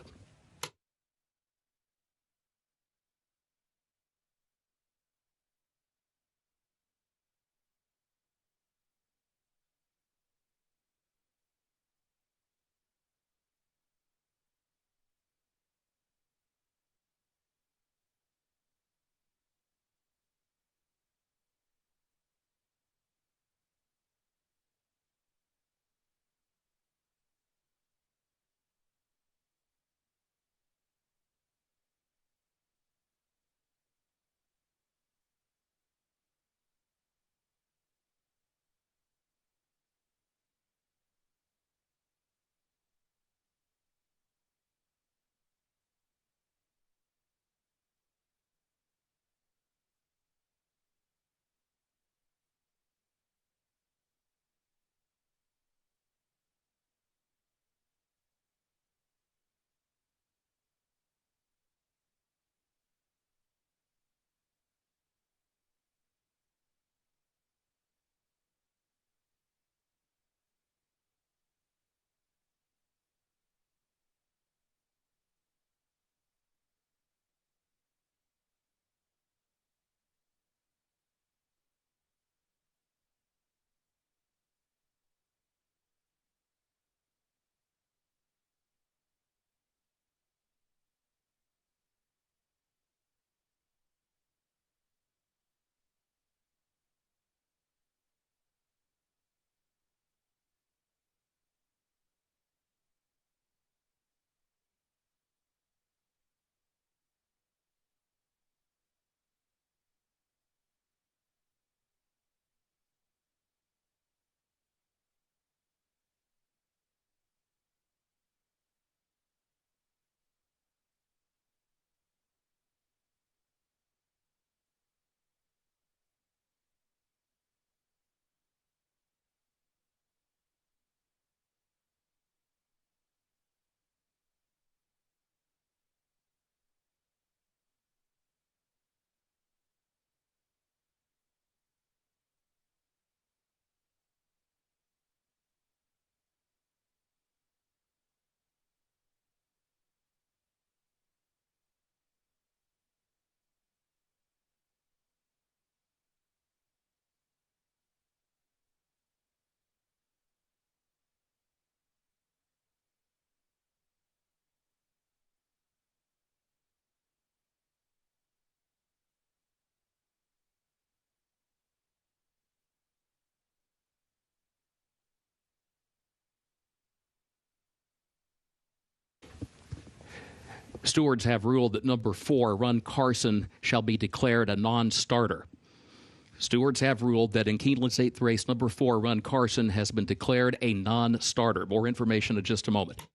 Stewards have ruled that number 4, Run Carson, shall be declared a non-starter. Stewards have ruled that in Keeneland's 8th race, number 4, Run Carson, has been declared a non-starter. More information in just a moment.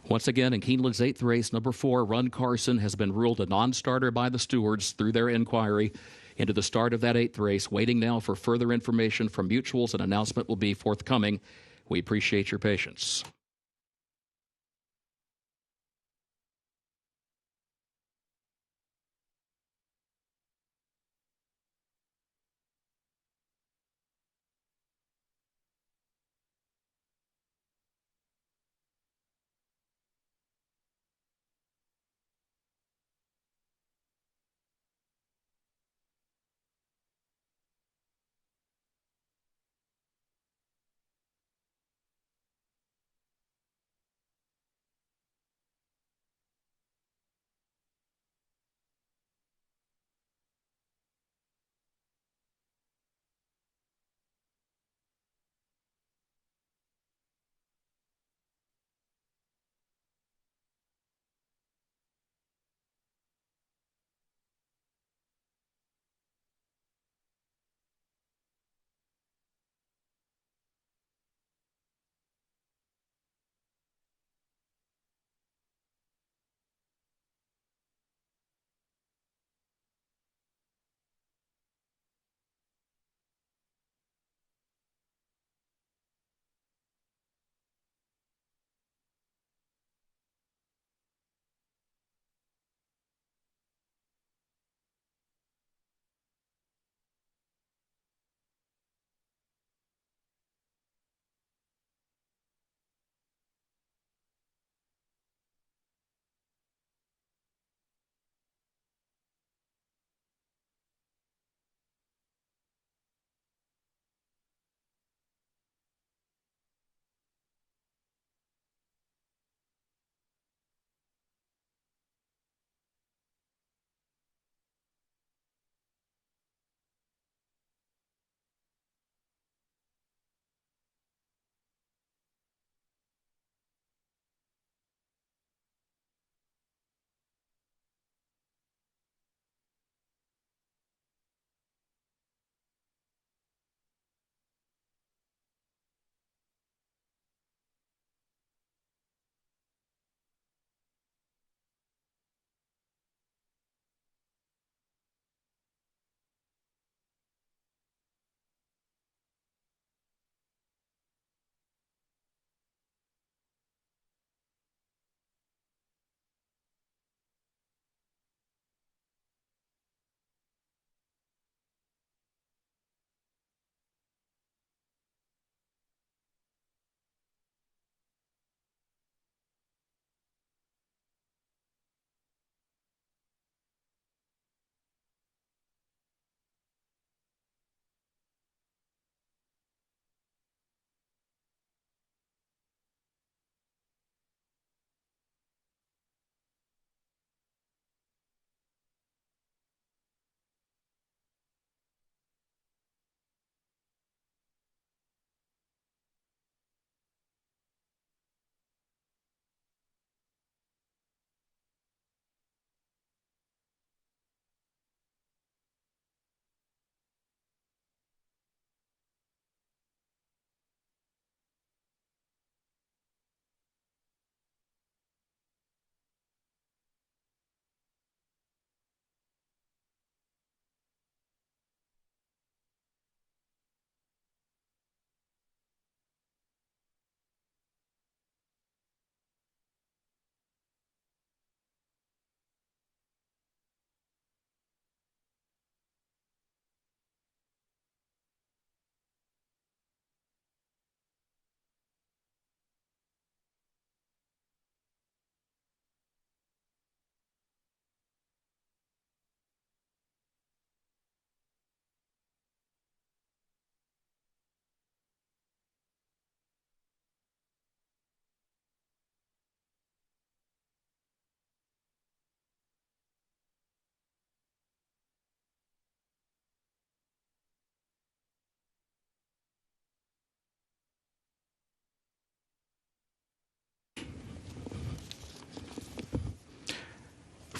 Once again, in Keeneland's 8th race, number 4, Run Carson, has been ruled a non-starter by the stewards through their inquiry into the start of that 8th race. Waiting now for further information from Mutuals. An announcement will be forthcoming. We appreciate your patience.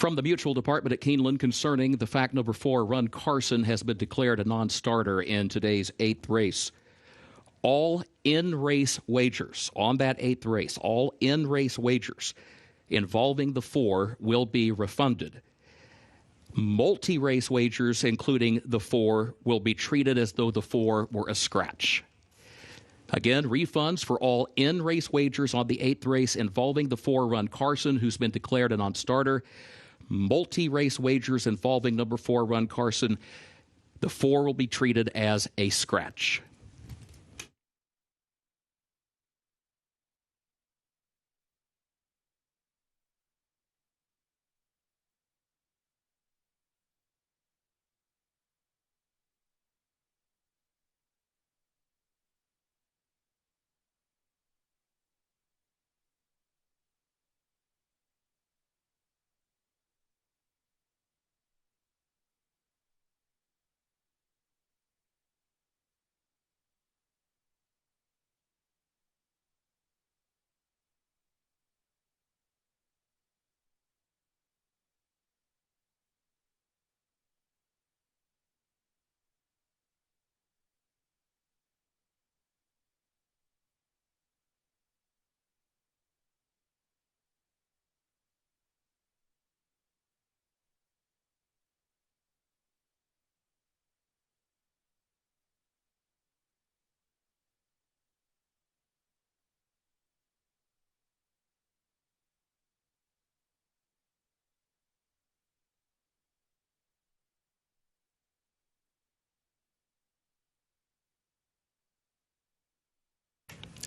From the Mutual Department at Keeneland concerning the fact number 4, Run Carson has been declared a non-starter in today's 8th race. All in-race wagers on that 8th race, all in-race wagers involving the 4 will be refunded. Multi-race wagers, including the 4, will be treated as though the 4 were a scratch. Again, refunds for all in-race wagers on the 8th race involving the 4-run Carson, who's been declared a non-starter. Multi-race wagers involving number 4-run Carson, the 4 will be treated as a scratch.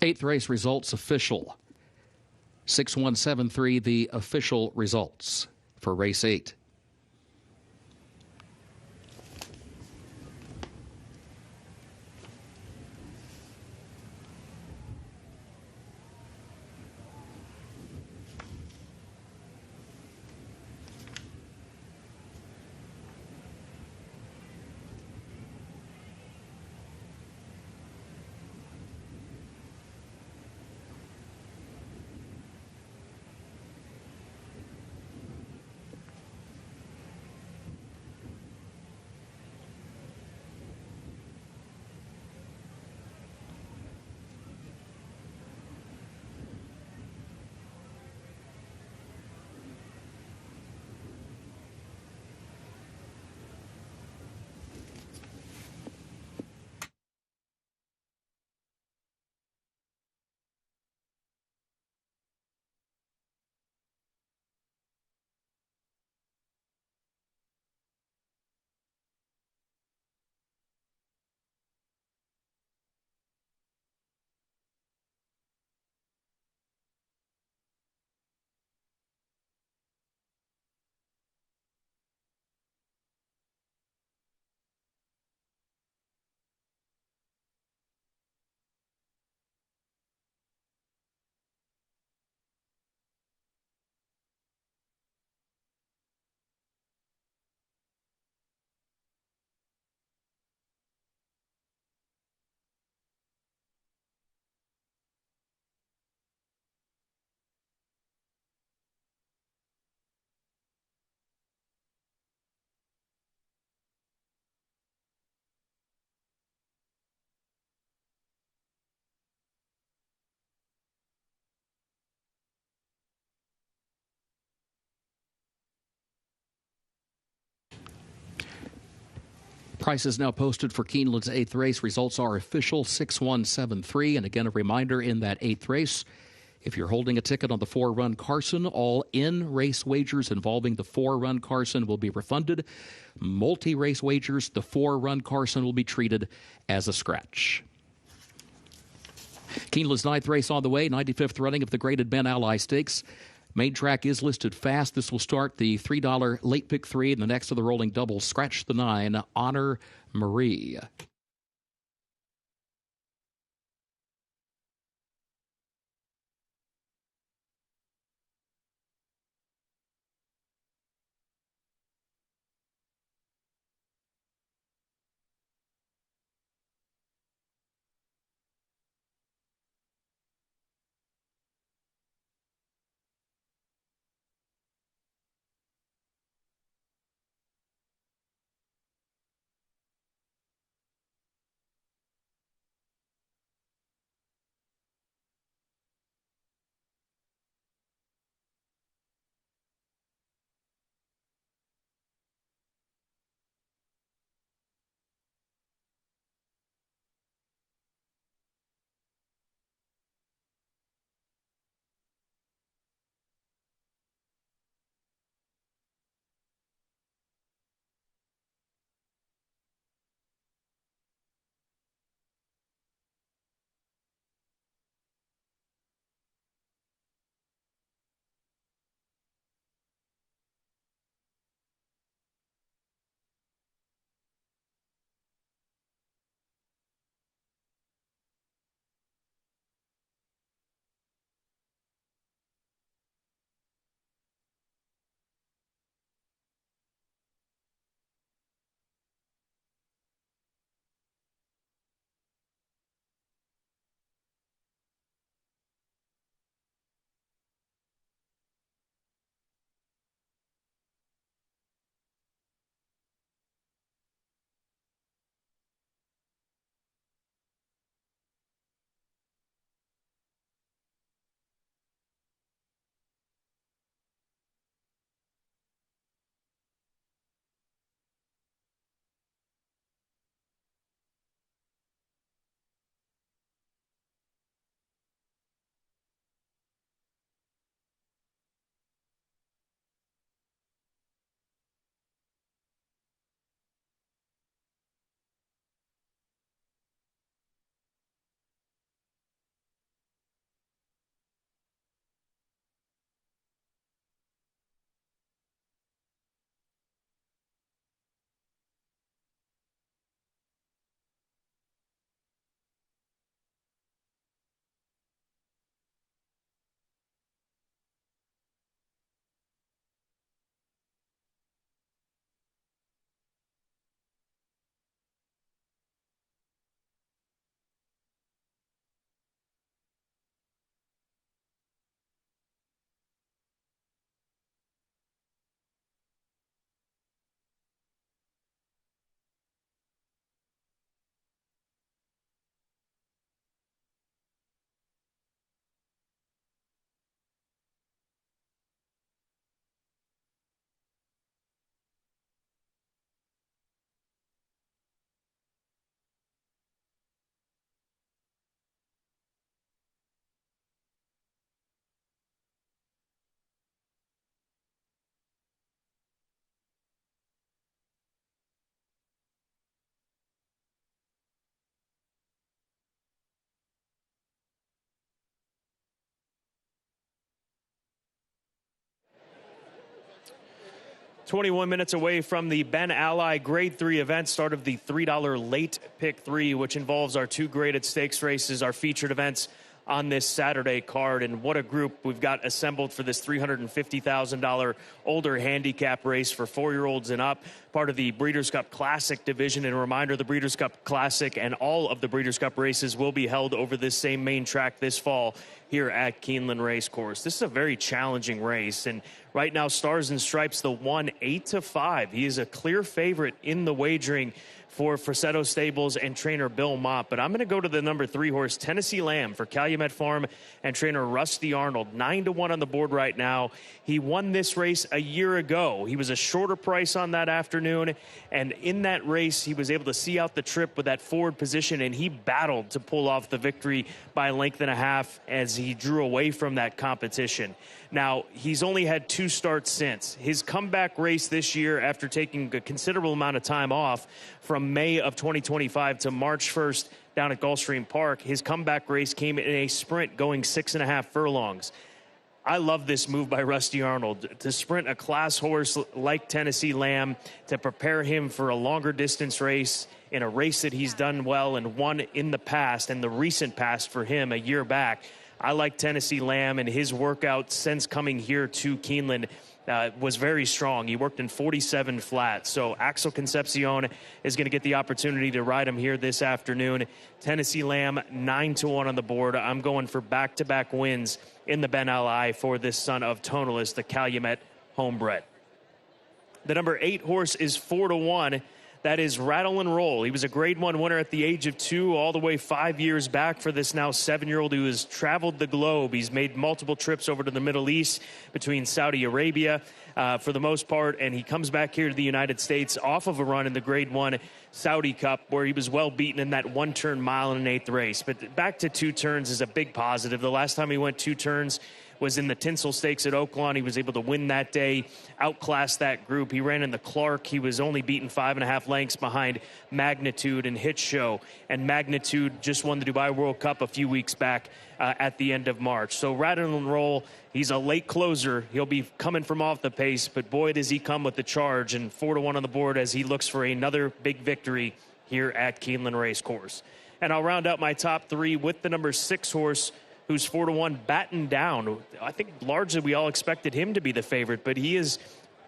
Eighth race results official. 6173, the official results for race 8. Prices now posted for Keeneland's 8th race. Results are official, 6173. And again, a reminder in that 8th race, if you're holding a ticket on the 4-run Carson, all in-race wagers involving the 4-run Carson will be refunded. Multi-race wagers, the 4-run Carson will be treated as a scratch. Keeneland's 9th race on the way, 95th running of the graded Ben Ally Stakes. Main track is listed fast. This will start the $3 late pick 3, and the next of the rolling double, Scratch the 9, Honor Marie. 21 minutes away from the Ben Ally Grade 3 event, start of the $3 late pick 3, which involves our 2 graded stakes races, our featured events on this Saturday card. And what a group we've got assembled for this $350,000 older handicap race for 4-year-olds and up, part of the Breeders' Cup Classic division. And a reminder, the Breeders' Cup Classic and all of the Breeders' Cup races will be held over this same main track this fall here at Keeneland Racecourse. This is a very challenging race, and right now Stars and Stripes the 8-5. He is a clear favorite in the wagering for Frassetto Stables and trainer Bill Mott. But I'm going to go to the number 3 horse, Tennessee Lamb, for Calumet Farm and trainer Rusty Arnold. 9-1 on the board right now. He won this race a year ago. He was a shorter price on that afternoon, and in that race, he was able to see out the trip with that forward position, and he battled to pull off the victory by a length and a half as he drew away from that competition. Now, he's only had 2 starts since. His comeback race this year, after taking a considerable amount of time off from May of 2025 to March 1st down at Gulfstream Park, his comeback race came in a sprint going 6.5 furlongs. I love this move by Rusty Arnold to sprint a class horse like Tennessee Lamb, to prepare him for a longer distance race in a race that he's done well and won in the past, and the recent past for him a year back. I like Tennessee Lamb, and his workout since coming here to Keeneland was very strong. He worked in 47 flat. So Axel Concepcion is going to get the opportunity to ride him here this afternoon. Tennessee Lamb, 9-1 on the board. I'm going for back-to-back wins in the Ben Ally for this son of Tonalist, the Calumet homebred. The number 8 horse is 4-1. That is Rattle and Roll. He was a Grade 1 winner at the age of 2, all the way 5 years back for this now 7-year-old who has traveled the globe. He's made multiple trips over to the Middle East, between Saudi Arabia for the most part, and he comes back here to the United States off of a run in the Grade 1 Saudi Cup where he was well beaten in that 1-turn mile and an 1/8 race. But back to 2 turns is a big positive. The last time he went 2 turns was in the Tinsel Stakes at Oaklawn. He was able to win that day, outclass that group. He ran in the Clark. He was only beaten 5.5 lengths behind Magnitude and Hit Show. And Magnitude just won the Dubai World Cup a few weeks back at the end of March. So Rattle and Roll, he's a late closer. He'll be coming from off the pace, but boy, does he come with the charge. And 4-1 on the board as he looks for another big victory here at Keeneland Racecourse. And I'll round out my top 3 with the number 6 horse, who's 4-1, Batten Down. I think largely we all expected him to be the favorite, but he is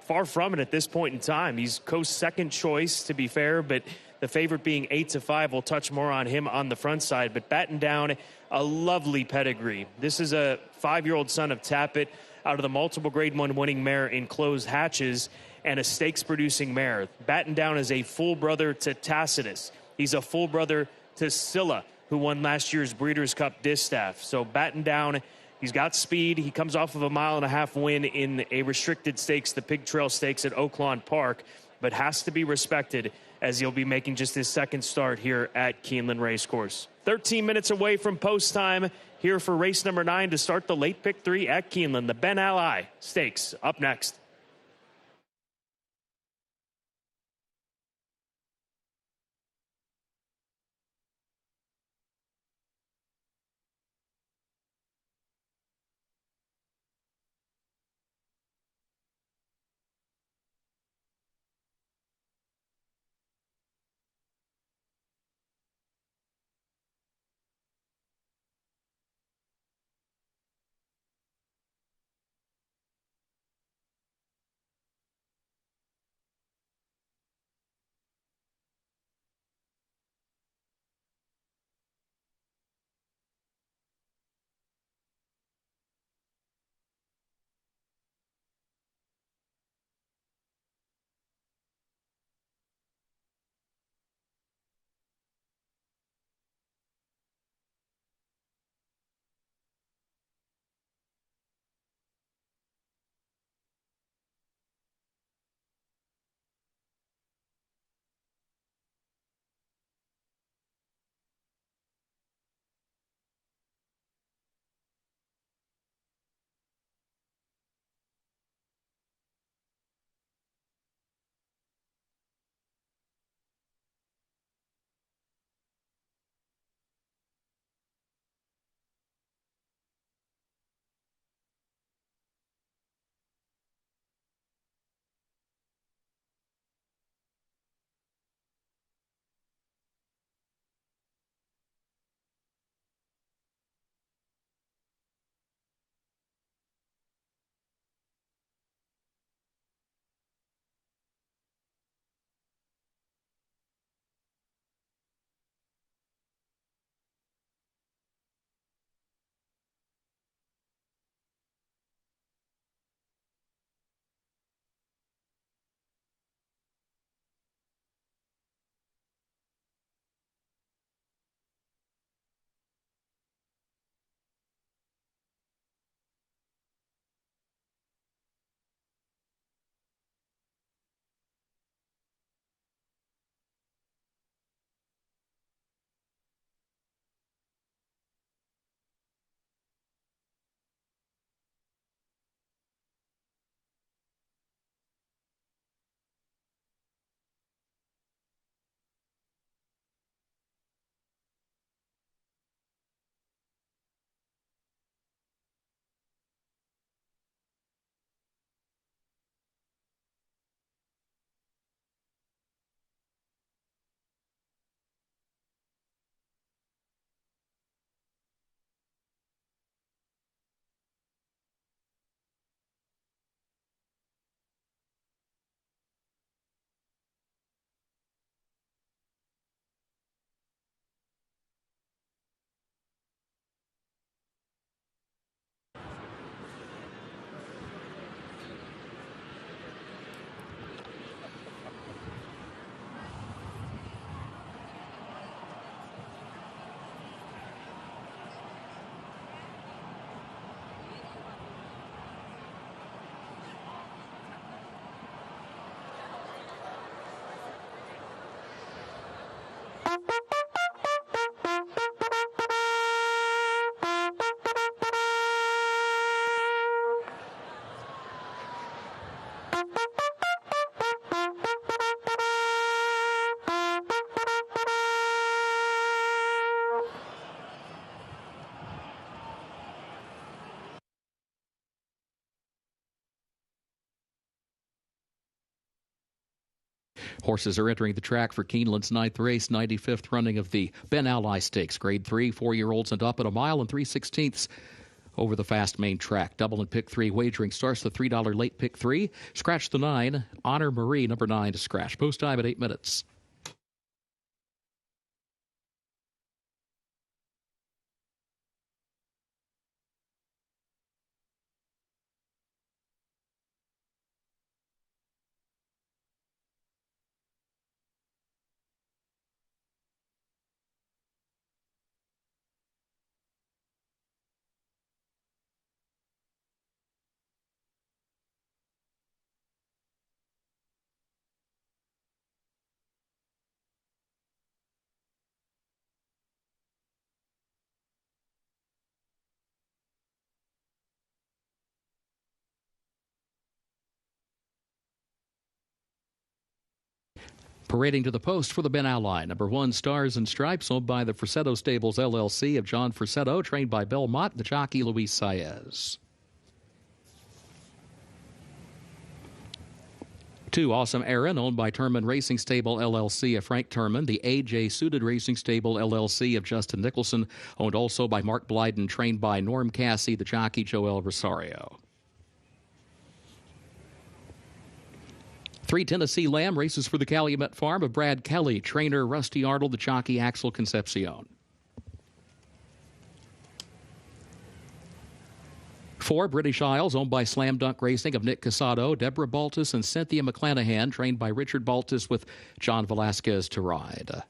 far from it at this point in time. He's Coast's second choice, to be fair, but the favorite being 8-5. We'll touch more on him on the front side. But Batten Down, a lovely pedigree. This is a 5-year-old son of Tappet out of the multiple Grade 1 winning mare in Closed Hatches, and a stakes-producing mare. Batten Down is a full brother to Tacitus. He's a full brother to Scylla, who won last year's Breeders' Cup Distaff. So Batten Down, he's got speed. He comes off of a 1.5 mile win in a restricted stakes, the Pig Trail Stakes at Oaklawn Park, but has to be respected as he'll be making just his second start here at Keeneland Racecourse. 13 minutes away from post time here for race number 9 to start the late pick 3 at Keeneland. The Ben Ally Stakes up next. Horses are entering the track for Keeneland's 9th race, 95th running of the Ben Ally Stakes, Grade 3, 4-year-olds and up at a mile and 3/16 over the fast main track. Double and pick 3 wagering starts the $3 late pick 3. Scratch the 9. Honor Marie, number 9 to scratch. Post time at 8 minutes. Parading to the post for the Ben Ally, number 1, Stars and Stripes, owned by the Frassetto Stables LLC of John Frassetto, trained by Bill Mott, the jockey Luis Saez. 2, Awesome Aaron, owned by Turman Racing Stable LLC of Frank Turman, the AJ Suited Racing Stable LLC of Justin Nicholson, owned also by Mark Blyden, trained by Norm Cassie, the jockey Joel Rosario. 3, Tennessee Lamb, races for the Calumet Farm of Brad Kelly, trainer Rusty Arnold, the jockey Axel Concepcion. 4, British Isles, owned by Slam Dunk Racing of Nick Casado, Deborah Baltus, and Cynthia McClanahan, trained by Richard Baltus with John Velasquez to ride.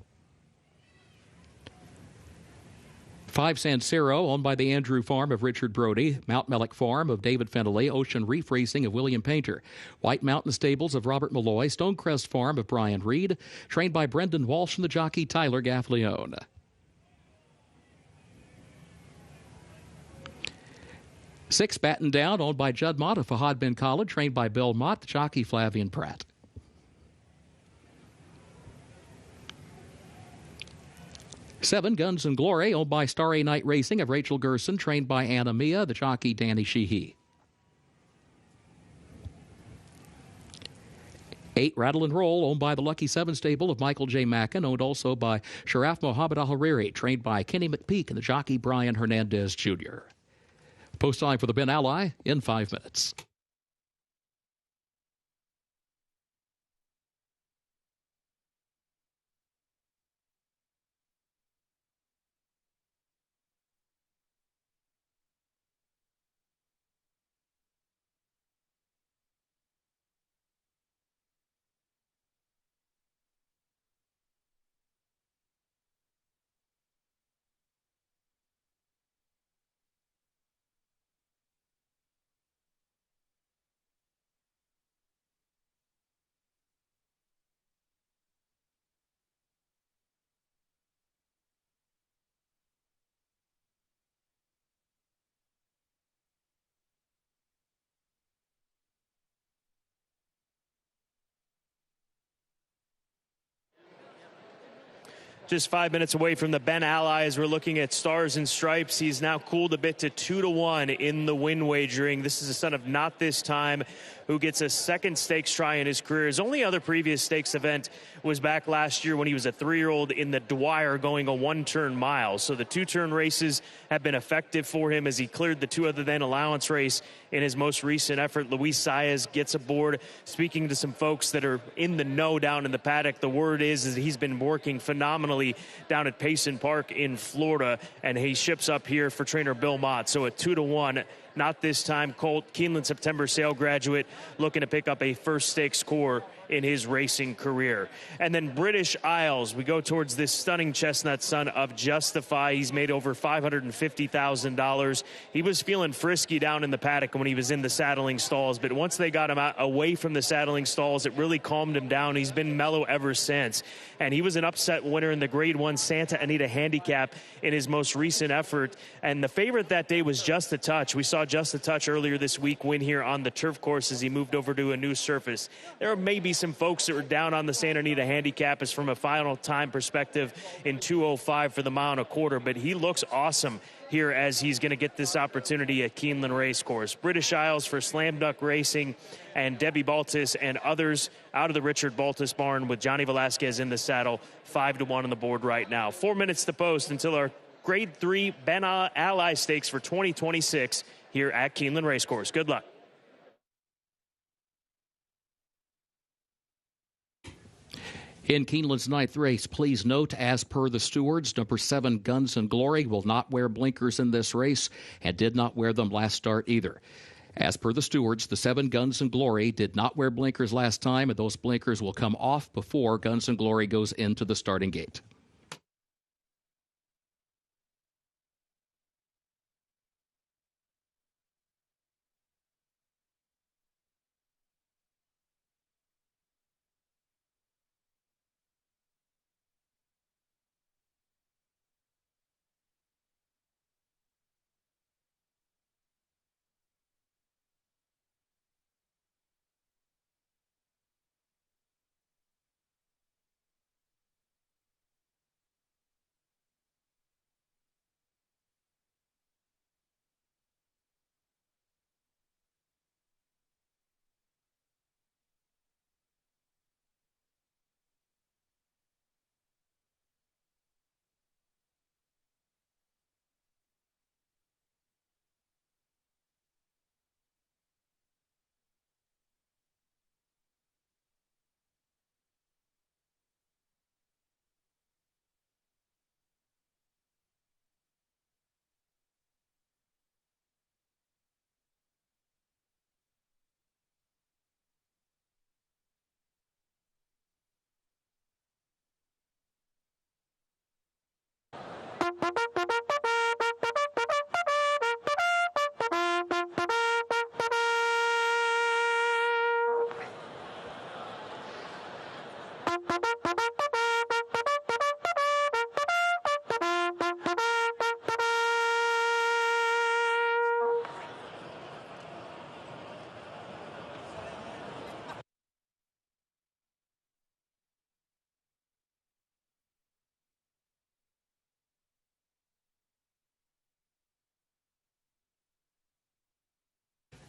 5, Sansero, owned by the Andrew Farm of Richard Brody, Mount Mellick Farm of David Fennelly, Ocean Reef Racing of William Painter, White Mountain Stables of Robert Malloy, Stonecrest Farm of Brian Reed, trained by Brendan Walsh and the jockey Tyler Gaffleone. 6, Batten Down, owned by Judd Mott of Fahad Bin Khalid, trained by Bill Mott, the jockey Flavian Pratt. 7, Guns and Glory, owned by Starry Night Racing of Rachel Gerson, trained by Anna Mia, the jockey Danny Sheehy. 8, Rattle and Roll, owned by the Lucky 7 Stable of Michael J. Mackin, owned also by Sharaf Mohammed Al-Hariri, trained by Kenny McPeak and the jockey Brian Hernandez Jr. Post time for the Ben Ally in 5 minutes. Just 5 minutes away from the Ben Ally as we're looking at Stars and Stripes. He's now cooled a bit to 2-1 in the win wagering. This is a son of Not This Time, who gets a second stakes try in his career. His only other previous stakes event was back last year when he was a 3-year-old in the Dwyer going a 1-turn mile. So the 2-turn races have been effective for him as he cleared the 2 other than allowance race in his most recent effort. Luis Saez gets aboard. Speaking to some folks that are in the know down in the paddock, the word is that he's been working phenomenally down at Payson Park in Florida, and he ships up here for trainer Bill Mott. So a 2-1. Not This Time, Colt, Keeneland September sale graduate, looking to pick up a first stakes score in his racing career. And then British Isles, we go towards this stunning chestnut son of Justify. He's made over $550,000. He was feeling frisky down in the paddock when he was in the saddling stalls, but once they got him out away from the saddling stalls, it really calmed him down. He's been mellow ever since. And he was an upset winner in the Grade 1 Santa Anita Handicap in his most recent effort. And the favorite that day was Just a Touch. We saw Just a Touch earlier this week win here on the turf course as he moved over to a new surface. There may be some folks that were down on the Santa Anita handicap is from a final time perspective in 2:05 for the mile and a quarter, but he looks awesome here as he's going to get this opportunity at Keeneland Racecourse. British Isles for Slam Dunk Racing and Debbie Baltus and others out of the Richard Baltus barn with Johnny Velasquez in the saddle, 5-1 on the board right now. 4 minutes to post until our Grade 3 Ben Ally Stakes for 2026 here at Keeneland Racecourse. Good luck. In Keeneland's ninth race, please note, as per the stewards, number 7, Guns and Glory, will not wear blinkers in this race and did not wear them last start either. As per the stewards, the 7 Guns and Glory did not wear blinkers last time, and those blinkers will come off before Guns and Glory goes into the starting gate.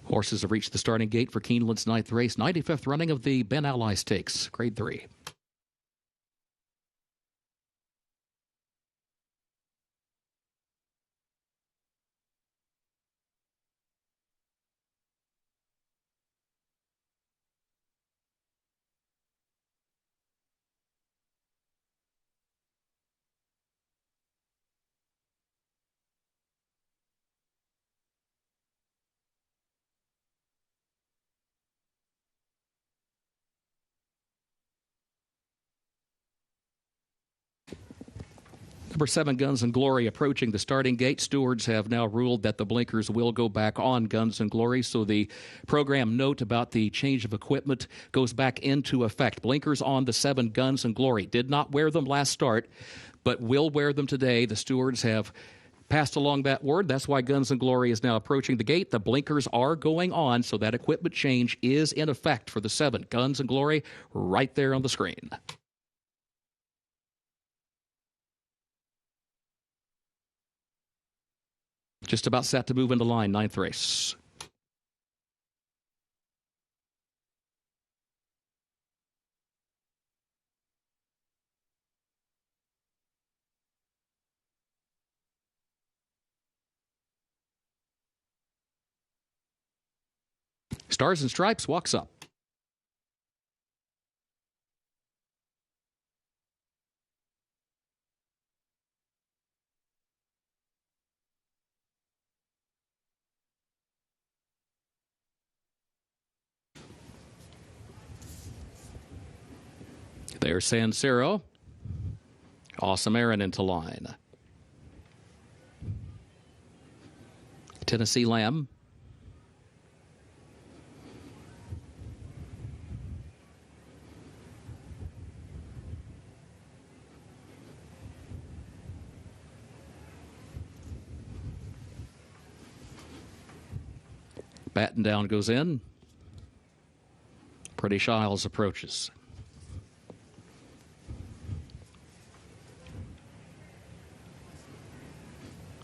Horses have reached the starting gate for Keeneland's ninth race, 95th running of the Ben Ally Stakes, Grade 3. Number 7, Guns and Glory, approaching the starting gate. Stewards have now ruled that the blinkers will go back on Guns and Glory, so the program note about the change of equipment goes back into effect. Blinkers on the 7, Guns and Glory. Did not wear them last start, but will wear them today. The stewards have passed along that word. That's why Guns and Glory is now approaching the gate. The blinkers are going on, so that equipment change is in effect for the 7, Guns and Glory, right there on the screen. Just about set to move into line, ninth race. Stars and Stripes walks up. There's Sansero. Awesome Aaron into line. Tennessee Lamb. Batten down goes in. British Isles approaches.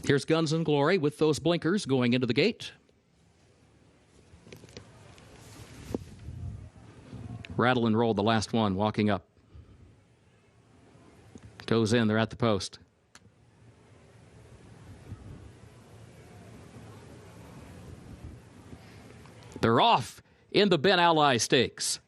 Here's Guns and Glory with those blinkers going into the gate. Rattle and Roll, the last one, walking up. Goes in, they're at the post. They're off in the Ben Ally Stakes.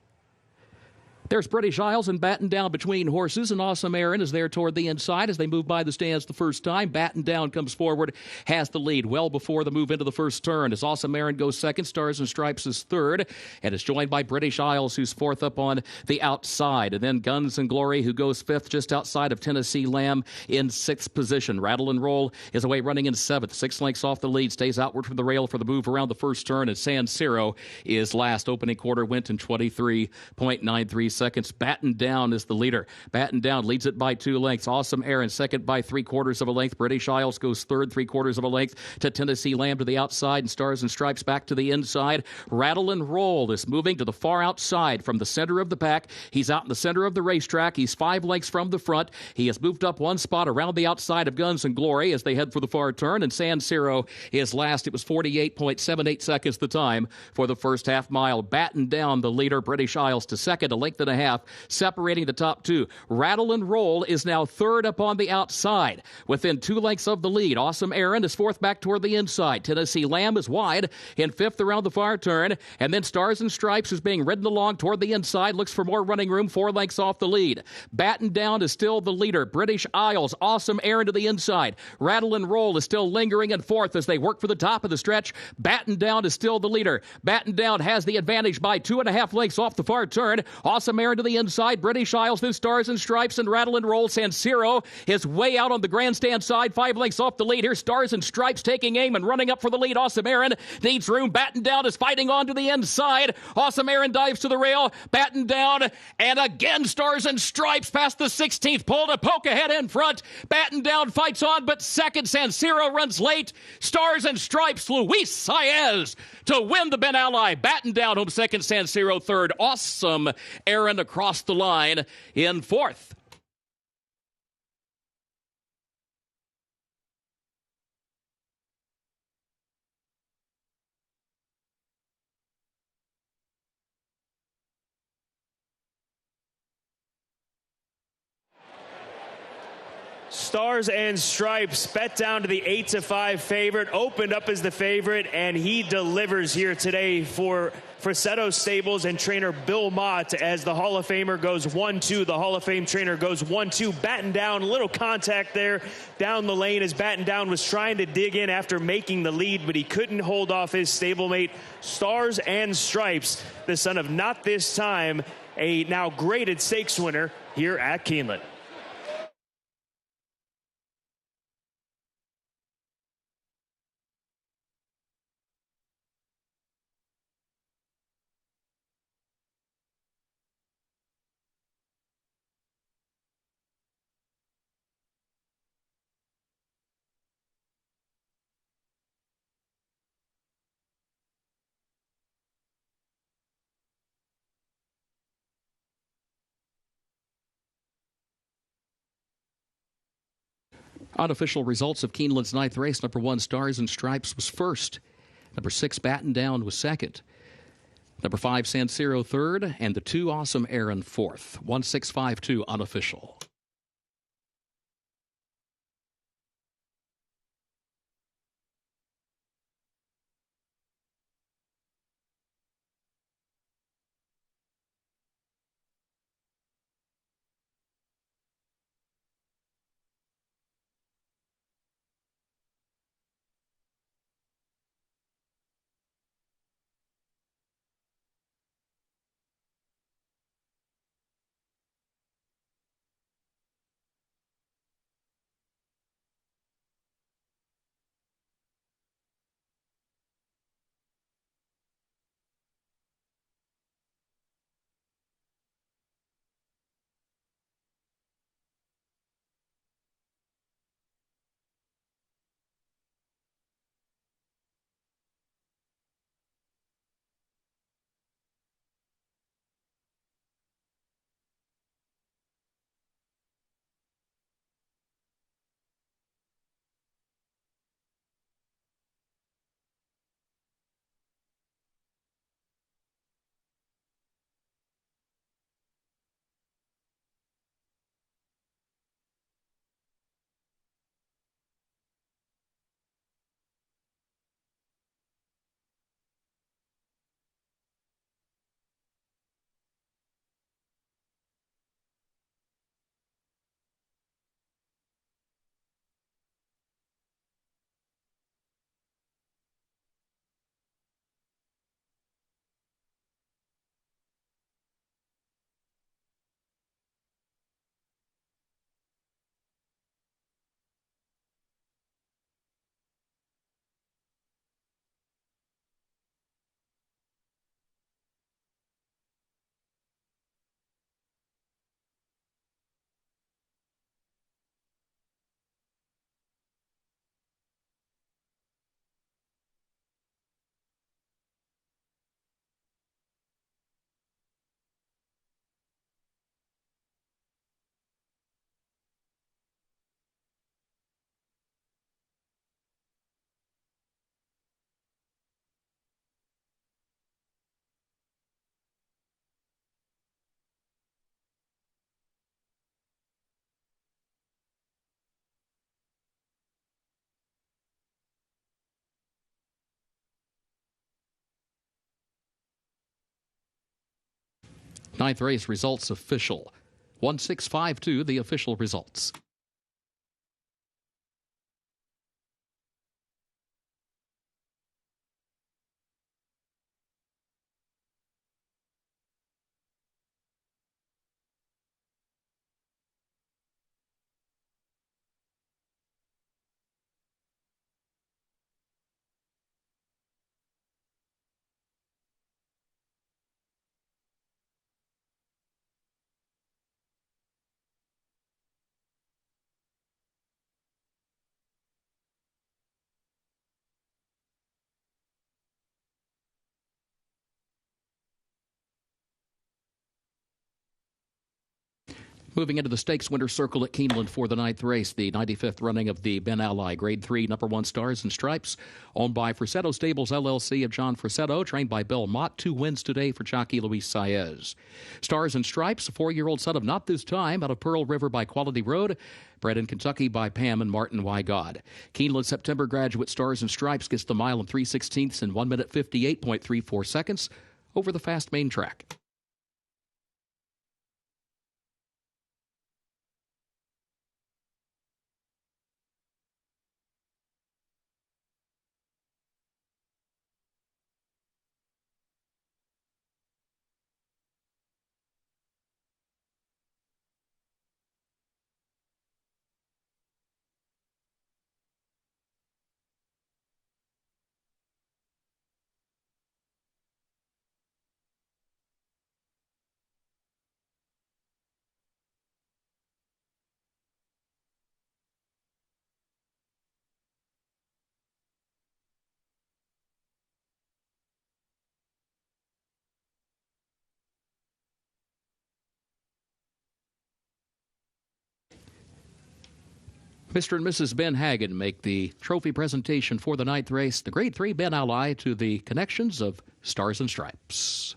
There's British Isles and Batten Down between horses, and Awesome Aaron is there toward the inside as they move by the stands the first time. Batten Down comes forward, has the lead well before the move into the first turn. As Awesome Aaron goes second, Stars and Stripes is third, and is joined by British Isles, who's fourth up on the outside. And then Guns and Glory, who goes fifth just outside of Tennessee Lamb in sixth position. Rattle and Roll is away running in seventh, 6 lengths off the lead, stays outward from the rail for the move around the first turn, and San Siro is last. Opening quarter went in 23.93 seconds. Batten Down is the leader. Batten Down leads it by 2 lengths. Awesome Aaron second by 3/4 of a length. British Isles goes third, 3/4 of a length to Tennessee Lamb to the outside, and Stars and Stripes back to the inside. Rattle and Roll is moving to the far outside from the center of the pack. He's out in the center of the racetrack. He's 5 lengths from the front. He has moved up 1 spot around the outside of Guns and Glory as they head for the far turn, and San Siro is last. It was 48.78 seconds the time for the first half mile. Batten Down, the leader. British Isles to second, a length and a half, separating the top 2. Rattle and Roll is now third up on the outside, within 2 lengths of the lead. Awesome Aaron is fourth back toward the inside. Tennessee Lamb is wide in fifth around the far turn, and then Stars and Stripes is being ridden along toward the inside, looks for more running room, 4 lengths off the lead. Batten Down is still the leader. British Isles, Awesome Aaron to the inside. Rattle and Roll is still lingering in fourth as they work for the top of the stretch. Batten Down is still the leader. Batten Down has the advantage by 2.5 lengths off the far turn. Awesome Aaron to the inside. British Isles, then Stars and Stripes, and Rattle and Roll. San Siro is way out on the grandstand side, 5 lengths off the lead. Here's Stars and Stripes taking aim and running up for the lead. Awesome Aaron needs room. Batten Down is fighting on to the inside. Awesome Aaron dives to the rail. Batten Down, and again Stars and Stripes past the 16th pole to poke ahead in front. Batten Down fights on, but second. San Siro runs late. Stars and Stripes, Luis Saez to win the Ben Ally. Batten Down home second, San Siro third. Awesome Aaron across the line in fourth. Stars and Stripes bet down to the 8-5 favorite, opened up as the favorite, and he delivers here today for Frassetto Stables and trainer Bill Mott as the Hall of Famer goes 1-2. The Hall of Fame trainer goes 1-2. Batten Down, a little contact there down the lane as Batten Down was trying to dig in after making the lead, but he couldn't hold off his stablemate. Stars and Stripes, the son of Not This Time, a now graded stakes winner here at Keeneland. Unofficial results of Keeneland's ninth race. Number 1, Stars and Stripes, was first. Number 6, Batten Down, was second. Number 5, San Siro third. And the 2, Awesome Aaron, fourth. 1652 unofficial. Ninth race results official. 1652, the official results. Moving into the stakes winter circle at Keeneland for the ninth race, the 95th running of the Ben Ally Grade 3 number 1 Stars and Stripes, owned by Frassetto Stables LLC of John Frassetto, trained by Bill Mott. 2 wins today for jockey Luis Saez. Stars and Stripes, a 4-year-old son of Not This Time, out of Pearl River by Quality Road, bred in Kentucky by Pam and Martin Wygod. Keeneland September graduate Stars and Stripes gets the mile in 3/16 in 1 minute 58.34 seconds over the fast main track. Mr. and Mrs. Ben Hagen make the trophy presentation for the ninth race, the Grade 3 Ben Ally, to the connections of Stars and Stripes.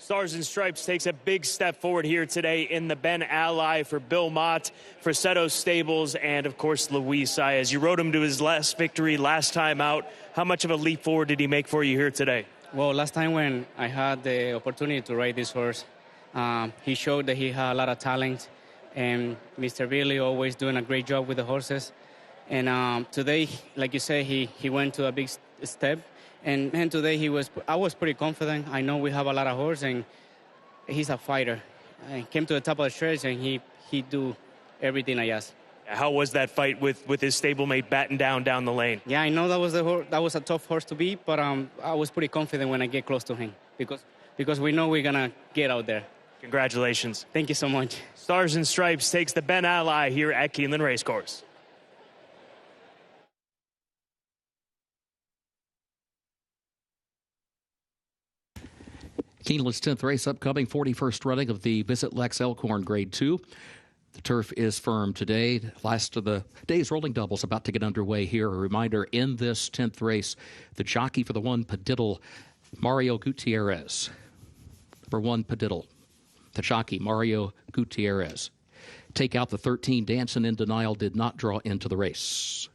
Stars and Stripes takes a big step forward here today in the Ben Ally for Bill Mott, Frassetto Stables, and, of course, Luis Saez. You rode him to his last victory last time out. How much of a leap forward did he make for you here today? Well, last time when I had the opportunity to ride this horse, he showed that he had a lot of talent, and Mr. Billy always doing a great job with the horses. And today, like you say, he went to a big step. And today I was pretty confident. I know we have a lot of horse, and he's a fighter. I came to the top of the stretch, and he do everything I asked. How was that fight with his stablemate batting down the lane? Yeah, I know that was a tough horse to beat, but I was pretty confident when I get close to him because we know we're gonna get out there. Congratulations. Thank you so much. Stars and Stripes takes the Ben Ally here at Keeneland Racecourse. Keeneland's 10th race upcoming, 41st running of the Visit Lex Elhorn Grade 2. The turf is firm today. Last of the day's rolling doubles about to get underway here. A reminder, in this 10th race, the jockey for the 1 Padiddle, Mario Gutierrez. Number 1 Padiddle, the jockey, Mario Gutierrez. Take out the 13, Dancing in Denial, did not draw into the race.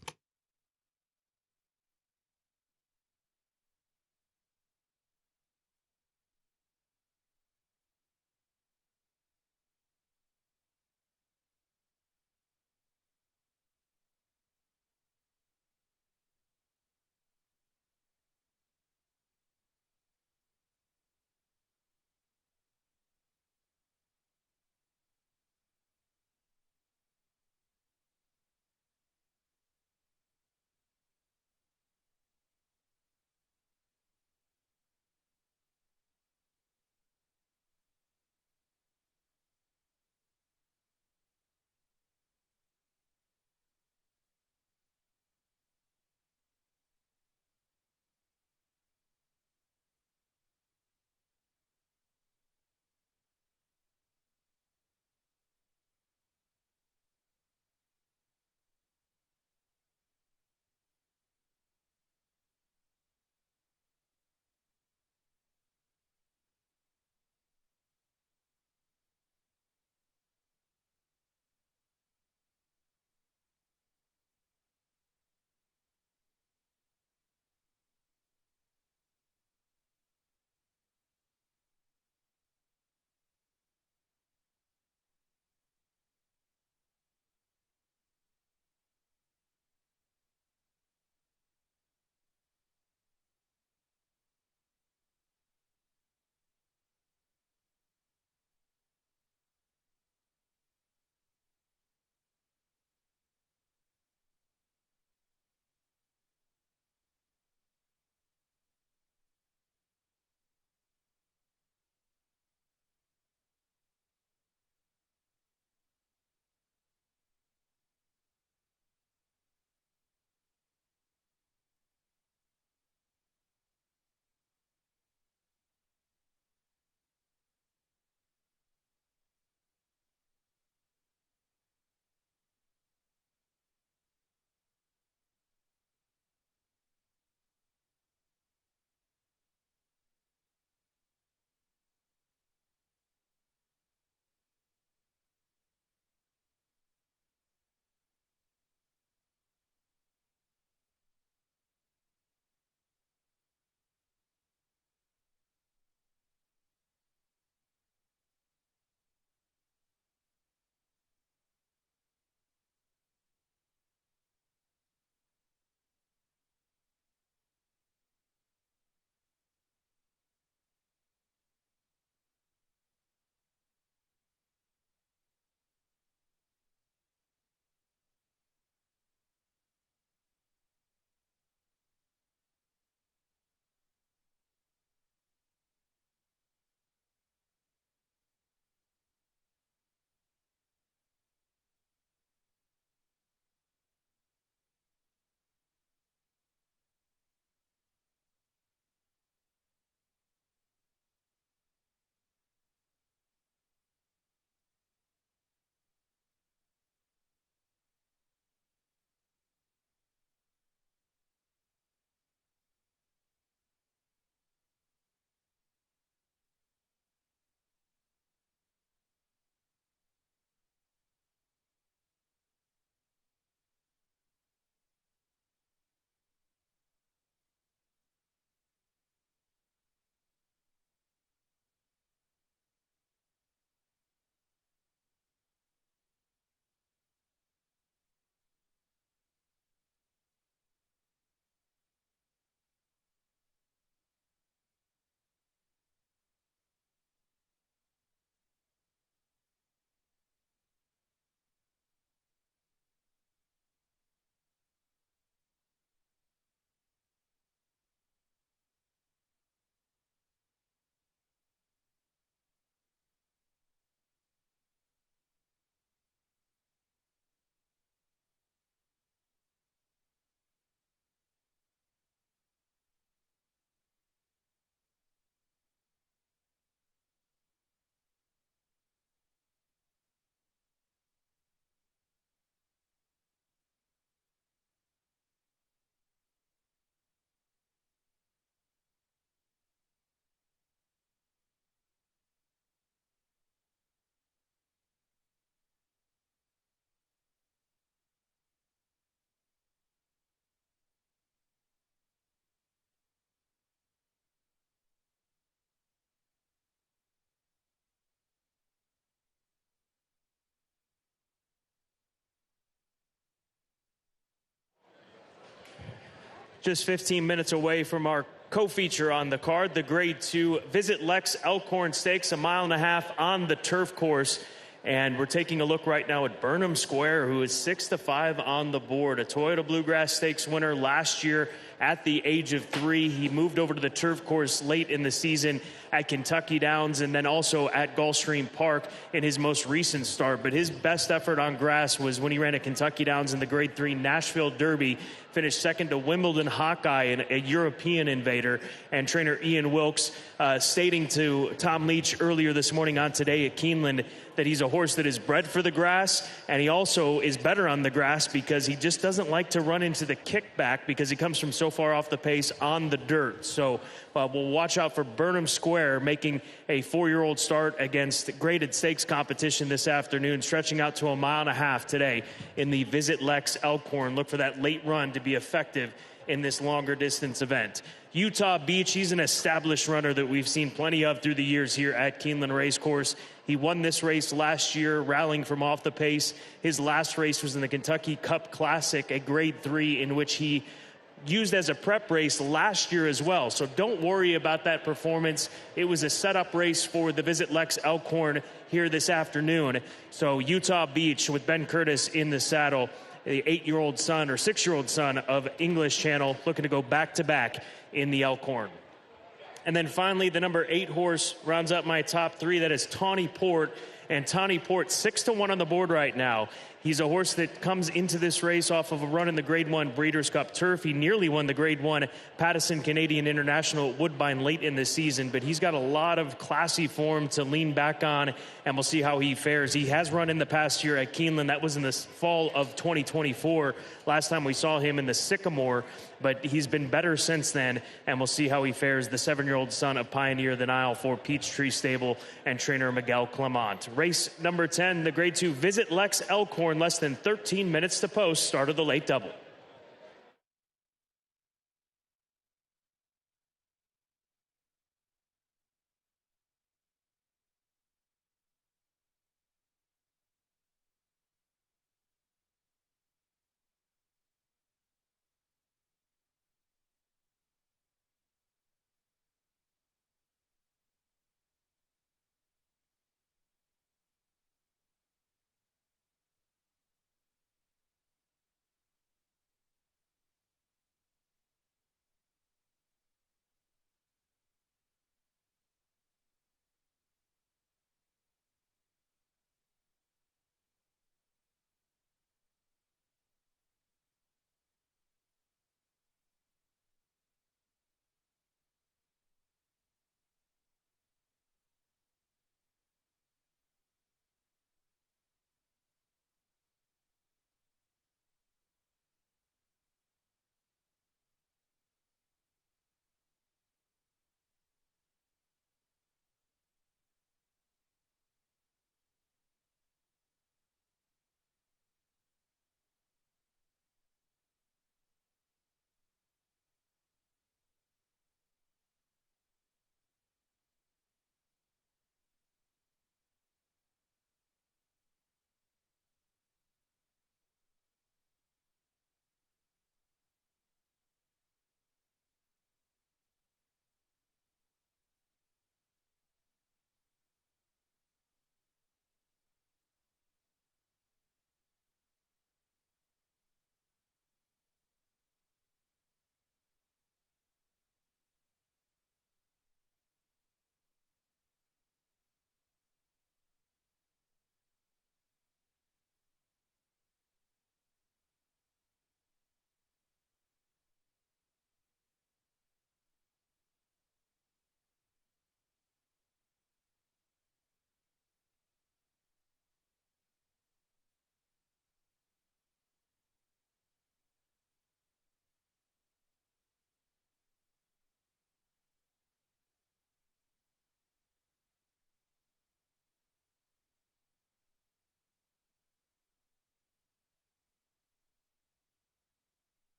just 15 minutes away from our co-feature on the card, the Grade 2 Visit Lex Elkhorn Stakes, 1.5 miles on the turf course. And we're taking a look right now at Burnham Square, who is 6-5 on the board. A Toyota Bluegrass Stakes winner last year at the age of 3. He moved over to the turf course late in the season at Kentucky Downs and then also at Gulfstream Park in his most recent start. But his best effort on grass was when he ran at Kentucky Downs in the Grade 3 Nashville Derby, finished second to Wimbledon Hawkeye, a European invader. And trainer Ian Wilkes stating to Tom Leach earlier this morning on Today at Keeneland that he's a horse that is bred for the grass, and he also is better on the grass because he just doesn't like to run into the kickback because he comes from so far off the pace on the dirt. So we'll watch out for Burnham Square making a 4-year-old start against graded stakes competition this afternoon, stretching out to 1.5 miles today in the Visit Lex Elkhorn. Look for that late run to be effective in this longer distance event. Utah Beach, he's an established runner that we've seen plenty of through the years here at Keeneland Racecourse. He won this race last year, rallying from off the pace. His last race was in the Kentucky Cup Classic, a Grade 3, in which he used as a prep race last year as well. So don't worry about that performance. It was a setup race for the Visit Lex Elkhorn here this afternoon. So Utah Beach with Ben Curtis in the saddle, the 8-year-old son or 6-year-old son of English Channel, looking to go back-to-back in the Elkhorn. And then finally, the number 8 horse rounds up my top 3. That is Tawny Port. And Tawny Port, 6-1 on the board right now. He's a horse that comes into this race off of a run in the Grade 1 Breeders' Cup Turf. He nearly won the Grade 1 Pattison Canadian International at Woodbine late in the season, but he's got a lot of classy form to lean back on, and we'll see how he fares. He has run in the past year at Keeneland. That was in the fall of 2024. Last time we saw him in the Sycamore, but he's been better since then, and we'll see how he fares. The 7-year-old son of Pioneer the Nile for Peachtree Stable and trainer Miguel Clement. Race number 10, the Grade 2 Visit Lex Elkhorn, less than 13 minutes to post, start of the late double.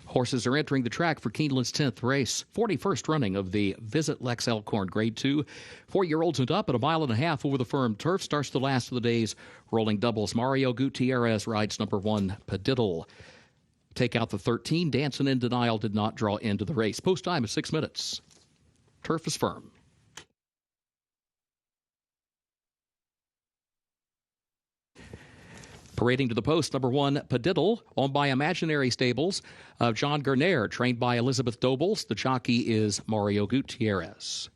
Horses are entering the track for Keeneland's 10th race, 41st running of the Visit Lex Elkhorn Grade 2. 4-year-olds and up at 1.5 miles over the firm turf starts the last of the day's rolling doubles. Mario Gutierrez rides number 1, Padiddle. Take out the 13. Dancing in Denial did not draw into the race. Post time is 6 minutes. Turf is firm. Parading to the post, number 1, Padiddle, owned by Imaginary Stables of John Garner, trained by Elizabeth Dobles. The jockey is Mario Gutierrez.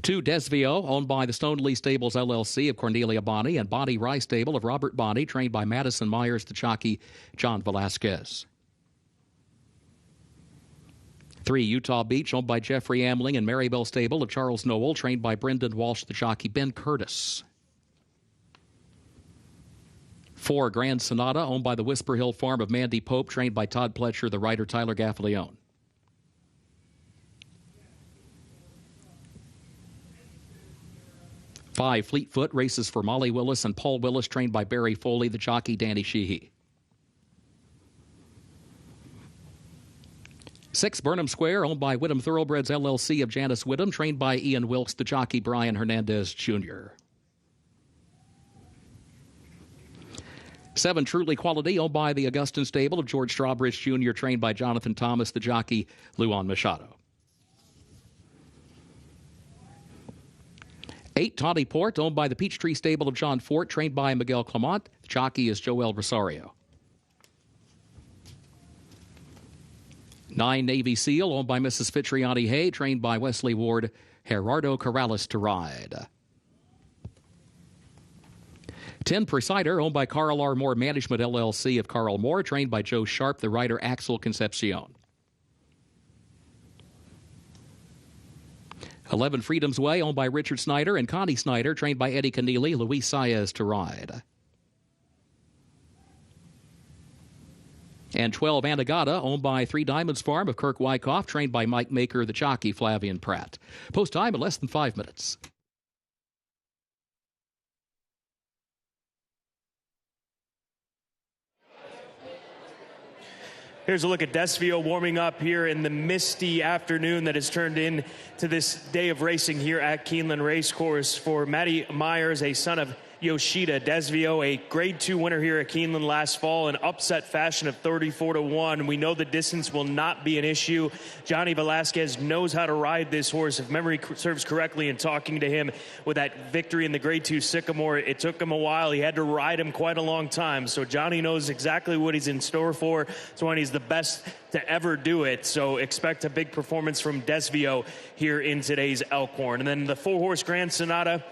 2, Desvio, owned by the Stoneleigh Stables LLC of Cornelia Bonney, and Bonnie Rice Stable of Robert Bonney, trained by Madison Myers. The jockey, John Velasquez. 3, Utah Beach, owned by Jeffrey Amling, and Marybelle Stable of Charles Noel, trained by Brendan Walsh. The jockey, Ben Curtis. 4, Grand Sonata, owned by the Whisper Hill Farm of Mandy Pope, trained by Todd Pletcher. The rider, Tyler Gaffalione. 5, Fleetfoot, races for Molly Willis and Paul Willis, trained by Barry Foley. The jockey, Danny Sheehy. 6, Burnham Square, owned by Whittam Thoroughbreds LLC of Janice Whittam, trained by Ian Wilkes. The jockey, Brian Hernandez Jr. 7, Truly Quality, owned by the Augustin Stable of George Strawbridge Jr., trained by Jonathan Thomas. The jockey, Luan Machado. 8, Tawny Port, owned by the Peachtree Stable of John Fort, trained by Miguel Clement. The jockey is Joel Rosario. 9, Navy Seal, owned by Mrs. Fitriani Hay, trained by Wesley Ward. Gerardo Corrales to ride. 10, Presider, owned by Carl R. Moore Management LLC of Carl Moore, trained by Joe Sharp. The rider, Axel Concepcion. 11, Freedom's Way, owned by Richard Snyder and Connie Snyder, trained by Eddie Keneally. Luis Saez to ride. And 12, Anagata, owned by Three Diamonds Farm of Kirk Wyckoff, trained by Mike Maker. The jockey, Flavian Pratt. Post time in less than 5 minutes. Here's a look at Desvio warming up here in the misty afternoon that has turned into this day of racing here at Keeneland Racecourse. For Matty Myers, a son of Yoshida, Desvio, a Grade 2 winner here at Keeneland last fall in upset fashion of 34-1. We know the distance will not be an issue. Johnny Velasquez knows how to ride this horse. If memory serves correctly, in talking to him with that victory in the Grade 2 Sycamore, it took him a while. He had to ride him quite a long time. So Johnny knows exactly what he's in store for. It's when he's the best to ever do it. So expect a big performance from Desvio here in today's Elkhorn. And then the 4-horse Grand Sonata.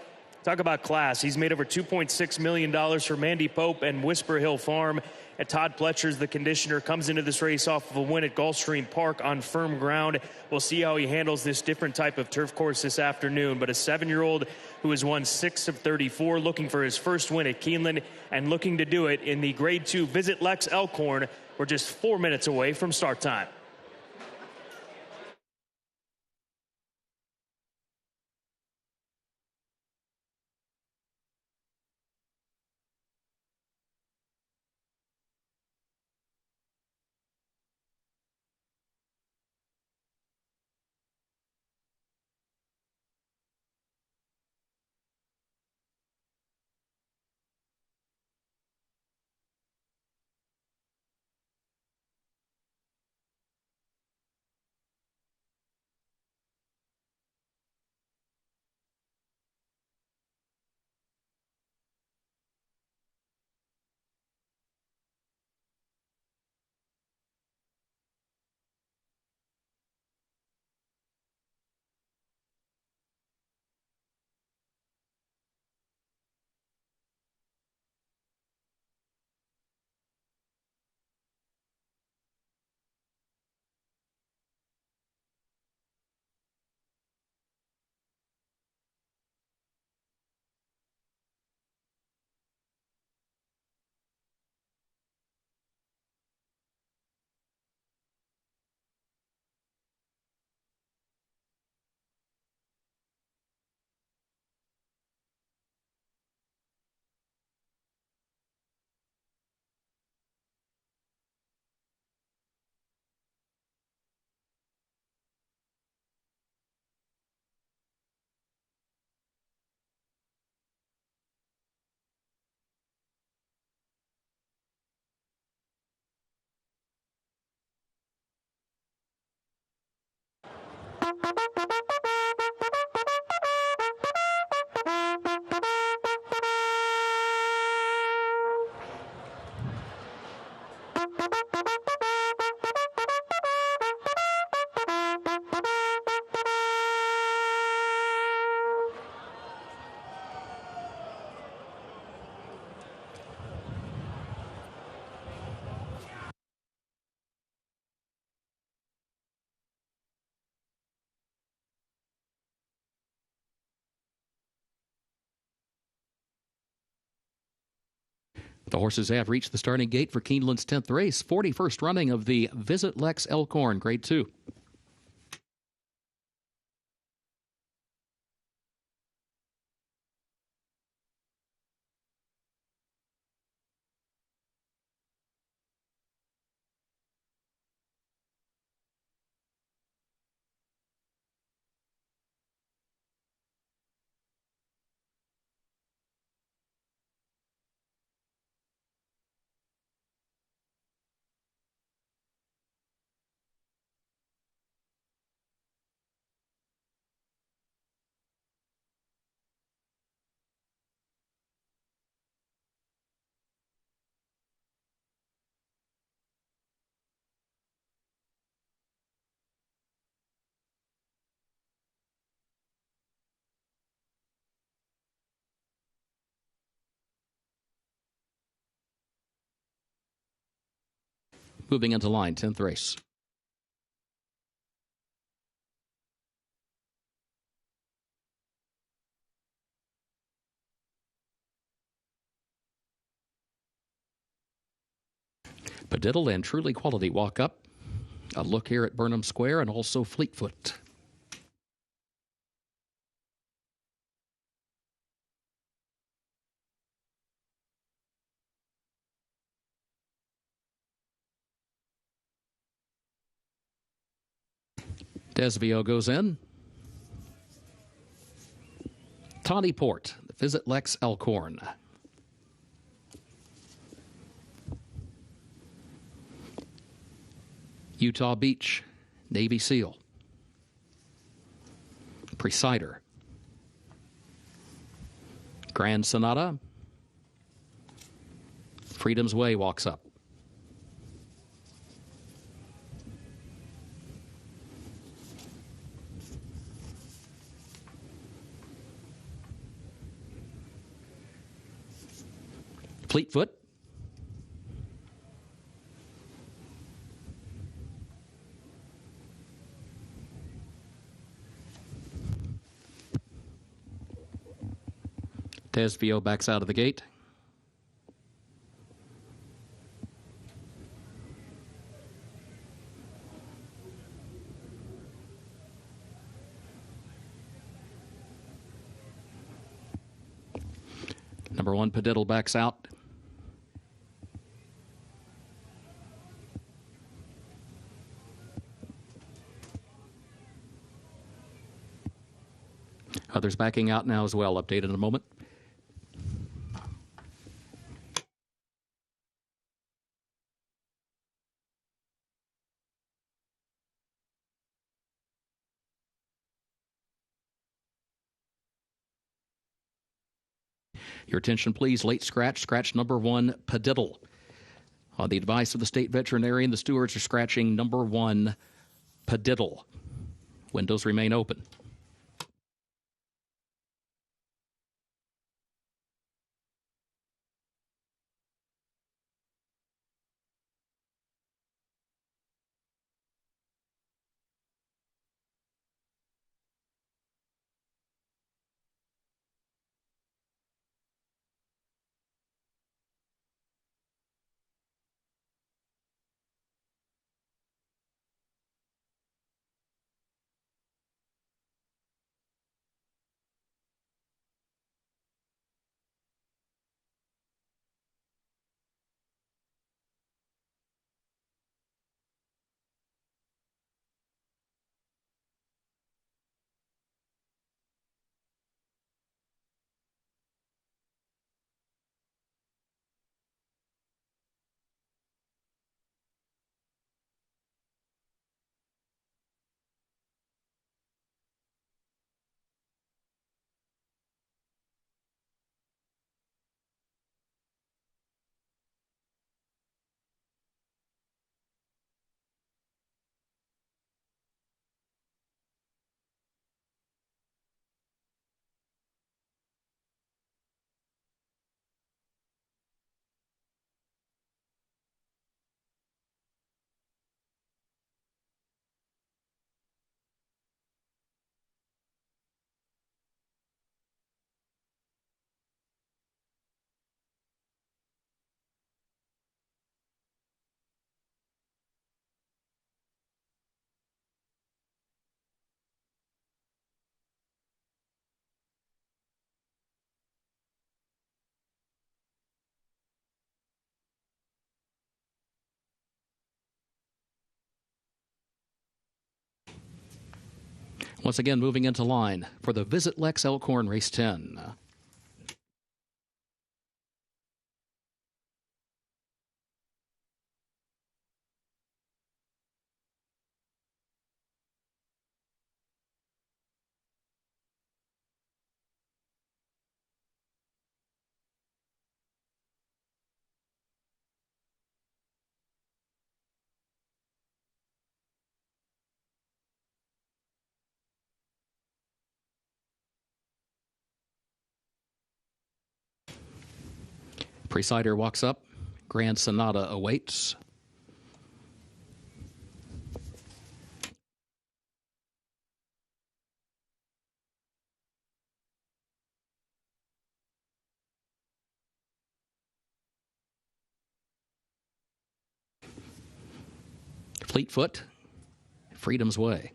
Talk about class. He's made over $2.6 million for Mandy Pope and Whisper Hill Farm. And Todd Pletcher's the conditioner, comes into this race off of a win at Gulfstream Park on firm ground. We'll see how he handles this different type of turf course this afternoon. But a 7-year-old who has won 6 of 34, looking for his first win at Keeneland and looking to do it in the Grade 2 Visit Lex Elkhorn. We're just 4 minutes away from start time. The horses have reached the starting gate for Keeneland's 10th race, 41st running of the Visit Lex Elkhorn Grade 2. Moving into line, 10th race. Padiddle and Truly Quality walk up. A look here at Burnham Square and also Fleetfoot. Desvio goes in. Tawny Port, the Visit Lex Elkhorn. Utah Beach, Navy SEAL. Presider. Grand Sonata. Freedom's Way walks up. Fleetfoot. Desvio backs out of the gate. Number 1, Padiddle backs out. Others backing out now as well. Update in a moment. Your attention, please. Late scratch, scratch number 1, Padiddle. On the advice of the state veterinarian, the stewards are scratching number 1, Padiddle. Windows remain open. Once again, moving into line for the Visit Lex Elkhorn Race 10. Presider walks up. Grand Sonata awaits. Fleetfoot, Freedom's Way.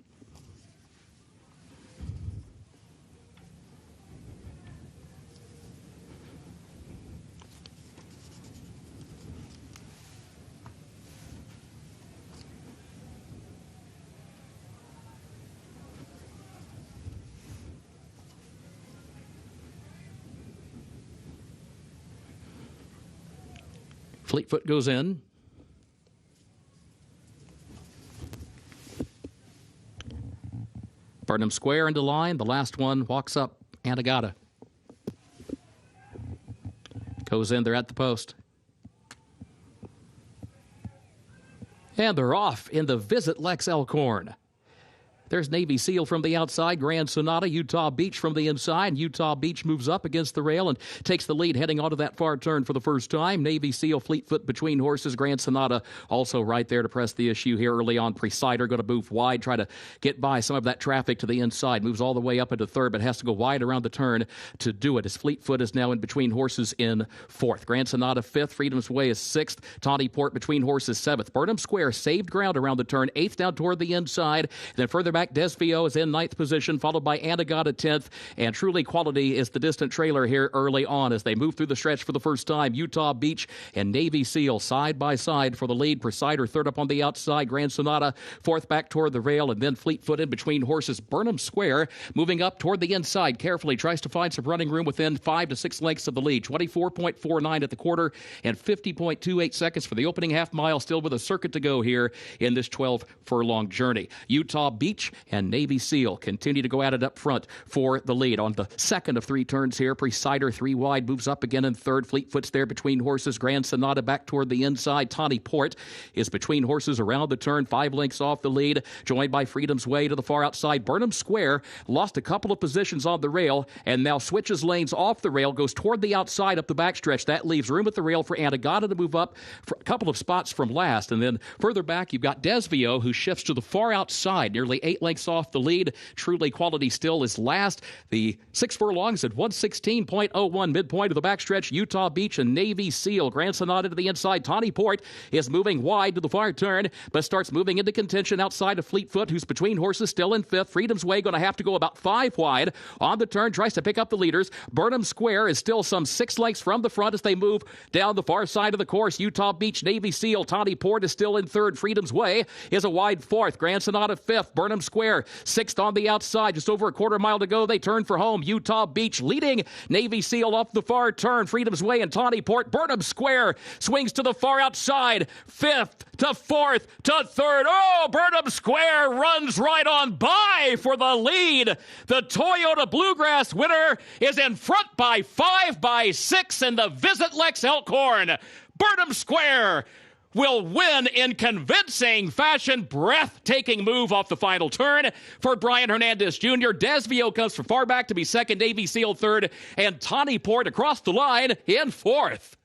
Fleetfoot goes in. Burnham Square into line. The last one walks up. Anagata goes in. They're at the post. And they're off in the Visit Lex Elkhorn. There's Navy SEAL from the outside, Grand Sonata, Utah Beach from the inside. Utah Beach moves up against the rail and takes the lead heading onto that far turn for the first time. Navy SEAL, Fleetfoot between horses. Grand Sonata also right there to press the issue here early on. Presider going to move wide, try to get by some of that traffic to the inside. Moves all the way up into third, but has to go wide around the turn to do it. As Fleetfoot is now in between horses in fourth. Grand Sonata fifth. Freedom's Way is sixth. Tawny Port between horses seventh. Burnham Square saved ground around the turn, eighth down toward the inside. Then further back, Desvio is in ninth position, followed by Anagata 10th, and Truly Quality is the distant trailer here early on as they move through the stretch for the first time. Utah Beach and Navy SEAL side by side for the lead. Presider third up on the outside. Grand Sonata fourth back toward the rail, and then Fleetfoot in between horses. Burnham Square moving up toward the inside carefully, tries to find some running room within 5 to 6 lengths of the lead. 24.49 at the quarter and 50.28 seconds for the opening half mile, still with a circuit to go here in this 12-furlong journey. Utah Beach and Navy SEAL continue to go at it up front for the lead. On the second of three turns here, Presider 3 wide moves up again in third. Fleetfoot's there between horses. Grand Sonata back toward the inside. Tawny Port is between horses around the turn, 5 lengths off the lead, joined by Freedom's Way to the far outside. Burnham Square lost a couple of positions on the rail and now switches lanes off the rail, goes toward the outside up the backstretch. That leaves room at the rail for Anagata to move up for a couple of spots from last. And then further back, you've got Desvio, who shifts to the far outside, nearly 8 lengths off the lead. Truly Quality still is last. The 6 furlongs at 116.01 midpoint of the backstretch. Utah Beach and Navy SEAL. Grand Sonata to the inside. Tawny Port is moving wide to the far turn, but starts moving into contention outside of Fleetfoot, who's between horses, still in fifth. Freedom's Way going to have to go about 5 wide. On the turn, tries to pick up the leaders. Burnham Square is still some 6 lengths from the front as they move down the far side of the course. Utah Beach, Navy SEAL. Tawny Port is still in third. Freedom's Way is a wide fourth. Grand Sonata fifth. Burnham Square sixth on the outside. Just over a quarter mile to go. They turn for home. Utah Beach leading. Navy SEAL off the far turn. Freedom's Way and Tawny Port. Burnham Square swings to the far outside. Fifth to fourth to third. Oh, Burnham Square runs right on by for the lead. The Toyota Bluegrass winner is in front by 5 by 6 in the Visit Lex Elkhorn. Burnham Square will win in convincing fashion. Breathtaking move off the final turn for Brian Hernandez Jr. Desvio comes from far back to be second, Navy SEAL third, and Tawny Port across the line in fourth.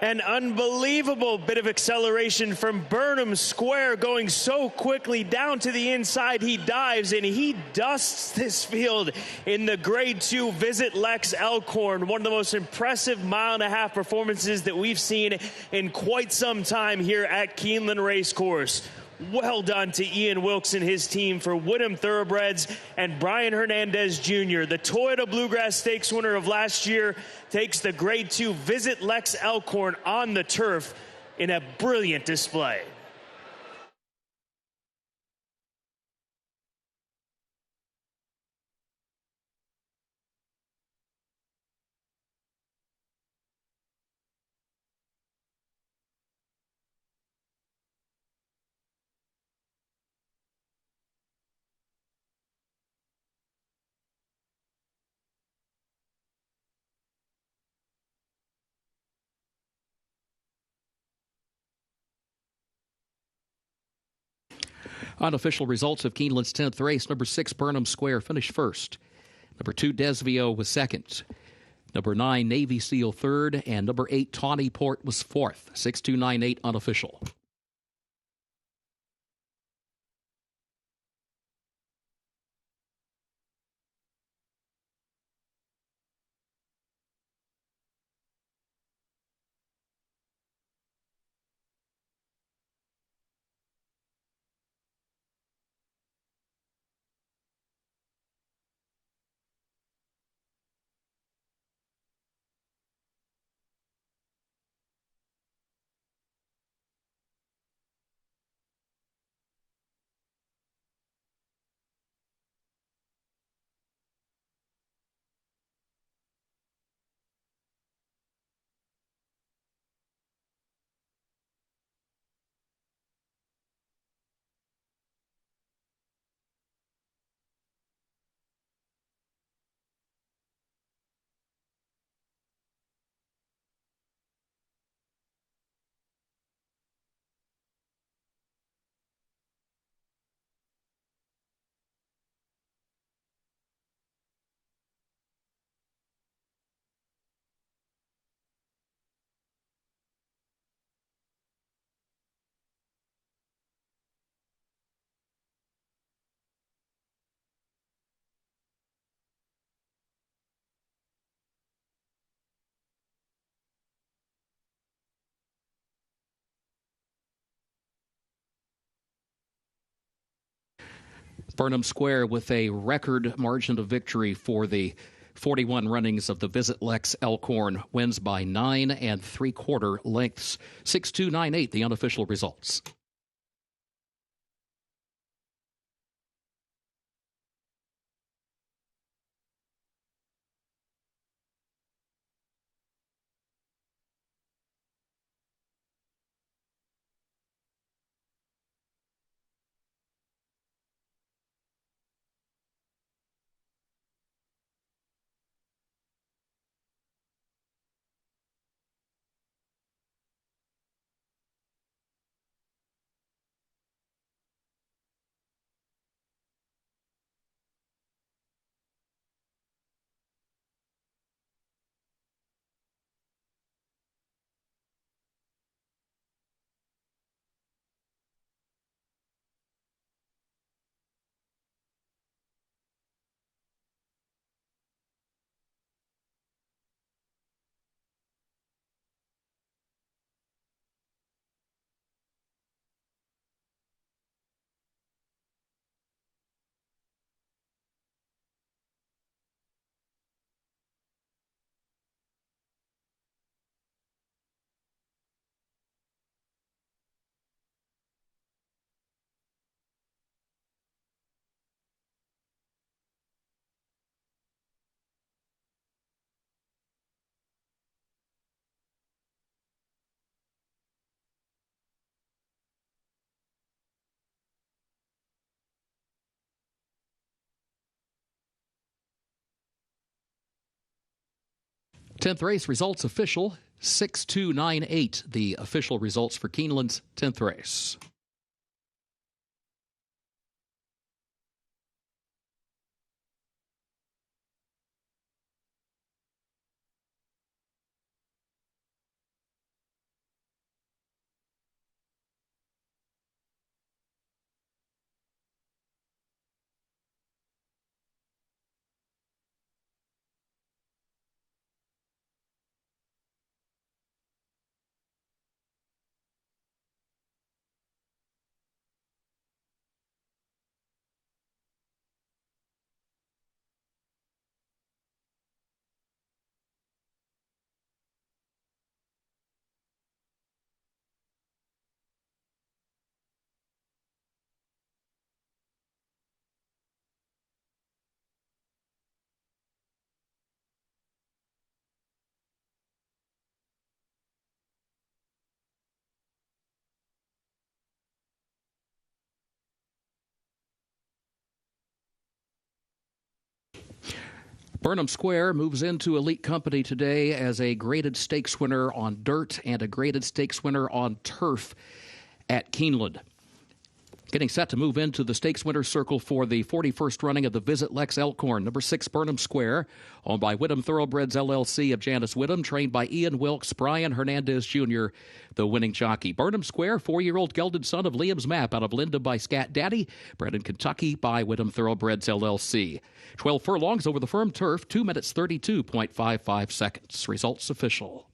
An unbelievable bit of acceleration from Burnham Square, going so quickly down to the inside. He dives and he dusts this field in the Grade 2 Visit Lex Elkhorn. One of the most impressive mile-and-a-half performances that we've seen in quite some time here at Keeneland Racecourse. Well done to Ian Wilkes and his team for Woodham Thoroughbreds, and Brian Hernandez Jr., the Toyota Bluegrass Stakes winner of last year, takes the Grade 2 Visit Lex Elkhorn on the turf in a brilliant display. Unofficial results of Keeneland's 10th race. Number 6, Burnham Square, finished first. Number 2, Desvio was second. Number 9, Navy Seal third. And number 8, Tawny Port was fourth. 6-2-9-8 unofficial. Burnham Square with a record margin of victory for the 41 runnings of the Visit Lex Elkhorn, wins by 9 3/4 lengths. 6-2-9-8, the unofficial results. Tenth race results official, 6-2-9-8, the official results for Keeneland's 10th race. Burnham Square moves into elite company today as a graded stakes winner on dirt and a graded stakes winner on turf at Keeneland. Getting set to move into the stakes winner's circle for the 41st running of the Visit Lex Elkhorn. Number 6, Burnham Square, owned by Whittam Thoroughbreds LLC of Janice Whittam, trained by Ian Wilkes, Brian Hernandez Jr., the winning jockey. Burnham Square, 4-year-old gelded son of Liam's Map out of Linda by Scat Daddy, bred in Kentucky by Whittam Thoroughbreds LLC. 12 furlongs over the firm turf, 2 minutes 32.55 seconds. Results official.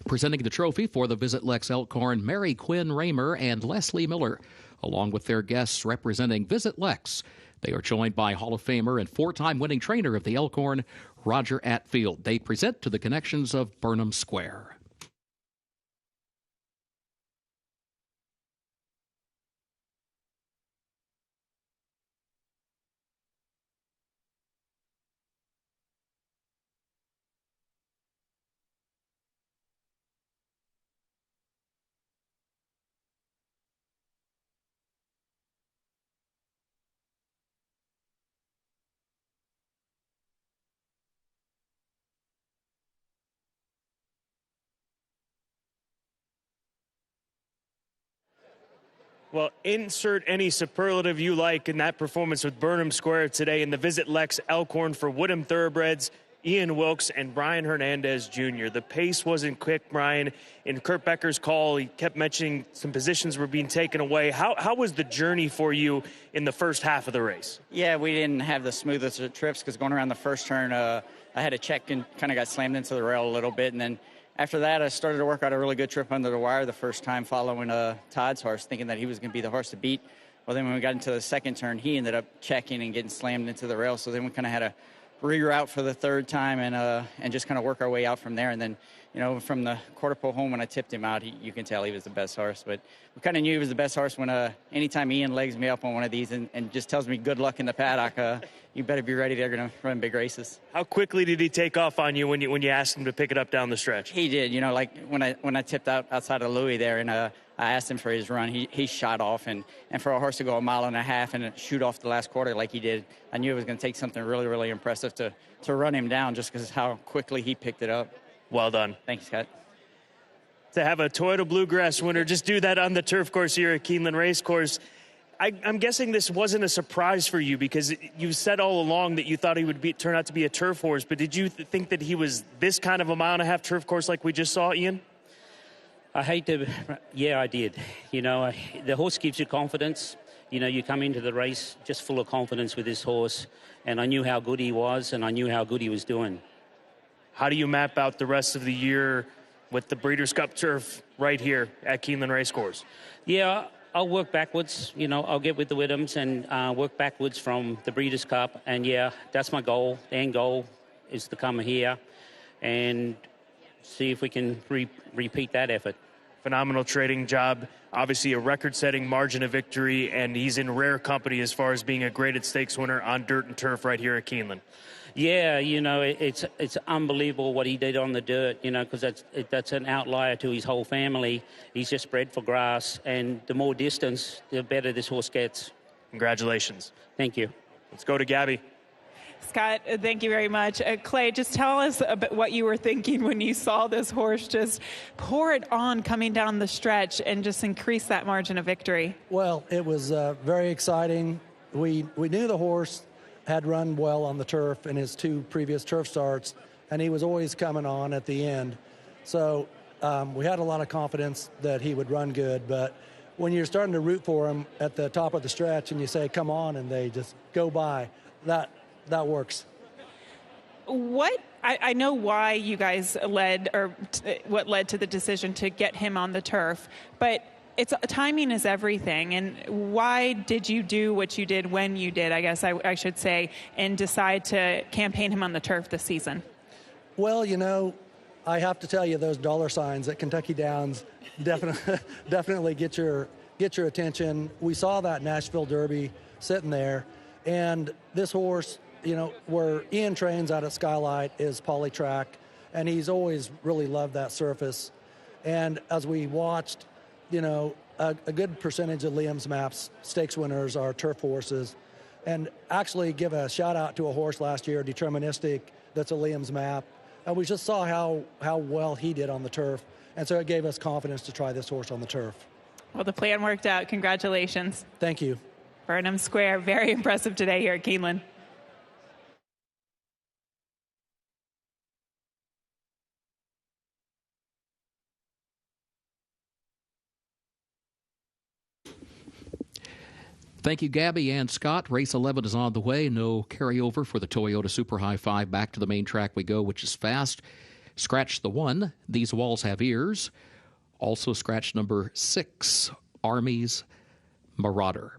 Presenting the trophy for the Visit Lex Elkhorn, Mary Quinn Raymer and Leslie Miller, along with their guests representing Visit Lex. They are joined by Hall of Famer and 4-time winning trainer of the Elkhorn, Roger Attfield. They present to the connections of Burnham Square. Well, insert any superlative you like in that performance with Burnham Square today in the Visit Lex Elkhorn for Whittam Thoroughbreds, Ian Wilkes, and Brian Hernandez Jr. The pace wasn't quick, Brian. In Kurt Becker's call, he kept mentioning some positions were being taken away. How was the journey for you in the first half of the race? Yeah, we didn't have the smoothest of trips because going around the first turn, I had a check and kind of got slammed into the rail a little bit, and then after that, I started to work out a really good trip under the wire the first time following Todd's horse, thinking that he was going to be the horse to beat. Well, then when we got into the second turn, he ended up checking and getting slammed into the rail. So then we kind of had to reroute for the third time and just kind of work our way out from there. And then, you know, from the quarter pole home when I tipped him out, you can tell he was the best horse. But we kind of knew he was the best horse when anytime Ian legs me up on one of these and just tells me good luck in the paddock, you better be ready. They're going to run big races. How quickly did he take off on you when you asked him to pick it up down the stretch? He did. You know, like when I tipped outside of Louis there and I asked him for his run, he shot off. And for a horse to go 1.5 miles and shoot off the last quarter like he did, I knew it was going to take something really, really impressive to run him down just because how quickly he picked it up. Well done. Thank you, Scott. To have a Toyota Bluegrass winner just do that on the turf course here at Keeneland Racecourse. I'm guessing this wasn't a surprise for you because you said all along that you thought he would turn out to be a turf horse, but did you think that he was this kind of a mile-and-a-half turf course like we just saw, Ian? Yeah, I did. The horse gives you confidence. You come into the race just full of confidence with this horse, and I knew how good he was, and I knew how good he was doing. How do you map out the rest of the year with the Breeders' Cup turf right here at Keeneland Racecourse? Yeah, I'll work backwards. I'll get with the Widhams and work backwards from the Breeders' Cup, and yeah, that's my goal. The end goal is to come here and see if we can repeat that effort. Phenomenal trading job. Obviously a record-setting margin of victory, and he's in rare company as far as being a graded stakes winner on dirt and turf right here at Keeneland. Yeah, it's unbelievable what he did on the dirt, because that's an outlier to his whole family. He's just bred for grass, and the more distance, the better this horse gets. Congratulations. Thank you. Let's go to Gabby. Scott, thank you very much. Clay, just tell us about what you were thinking when you saw this horse just pour it on coming down the stretch and just increase that margin of victory. Well, it was very exciting. We knew the horse had run well on the turf in his 2 previous turf starts, and he was always coming on at the end. So we had a lot of confidence that he would run good, but when you're starting to root for him at the top of the stretch and you say, come on, and they just go by, that works. I know why you guys led, or what led to the decision to get him on the turf, but timing is everything. And why did you do what you did when you did, I guess I should say, and decide to campaign him on the turf this season? Well, I have to tell you, those dollar signs at Kentucky Downs definitely get your attention. We saw that Nashville Derby sitting there, and this horse, where Ian trains out at Skylight is polytrack, and he's always really loved that surface. And as we watched, a good percentage of Liam's Maps stakes winners are turf horses. And actually give a shout out to a horse last year, Deterministic, that's a Liam's Map. And we just saw how well he did on the turf. And so it gave us confidence to try this horse on the turf. Well, the plan worked out. Congratulations. Thank you. Burnham Square, very impressive today here at Keeneland. Thank you, Gabby and Scott. Race 11 is on the way. No carryover for the Toyota Super High 5. Back to the main track we go, which is fast. Scratch the 1. These walls have ears. Also scratch number 6, Army's Marauder.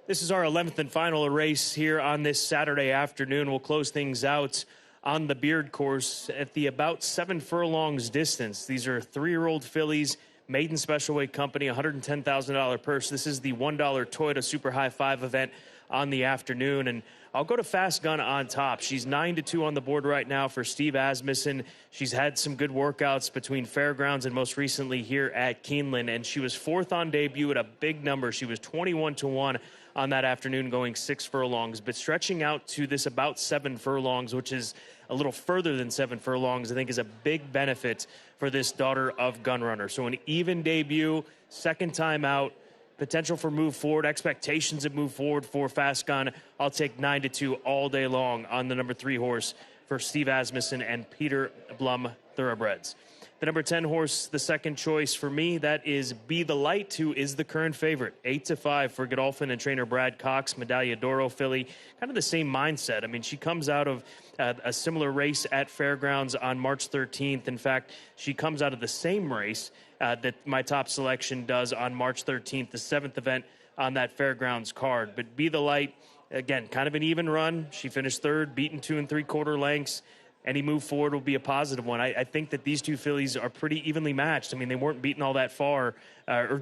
This is our 11th and final race here on this Saturday afternoon. We'll close things out on the Beard course at the about 7 furlongs distance. These are 3-year-old fillies, maiden special weight company, $110,000 purse. This is the $1 Toyota Super High Five event on the afternoon. And I'll go to Fast Gun on top. She's 9-2 on the board right now for Steve Asmussen. She's had some good workouts between Fairgrounds and most recently here at Keeneland. And she was 4th on debut at a big number. She was 21-1 on that afternoon, going 6 furlongs. But stretching out to this about 7 furlongs, which is a little further than 7 furlongs, I think is a big benefit for this daughter of Gunrunner. So an even debut, second time out, potential for move forward, expectations of move forward for Fast Gun. I'll take 9-2 all day long on the number 3 horse for Steve Asmussen and Peter Blum Thoroughbreds. The number 10 horse, the second choice for me, that is Be the Light, who is the current favorite. 8-5 for Godolphin and trainer Brad Cox, Medaglia d'Oro filly. Kind of the same mindset. I mean, she comes out of a similar race at Fairgrounds on March 13th. In fact, she comes out of the same race that my top selection does on March 13th, the 7th event on that Fairgrounds card. But Be the Light, again, kind of an even run. She finished 3rd, beaten 2 3/4 lengths. Any move forward will be a positive one. I think that these two fillies are pretty evenly matched. I mean, they weren't beaten all that far, or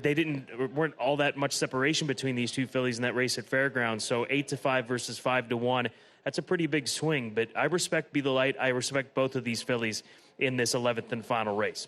weren't all that much separation between these two fillies in that race at Fairgrounds. So 8-5 versus 5-1. That's a pretty big swing, but I respect Be the Light. I respect both of these fillies in this 11th and final race.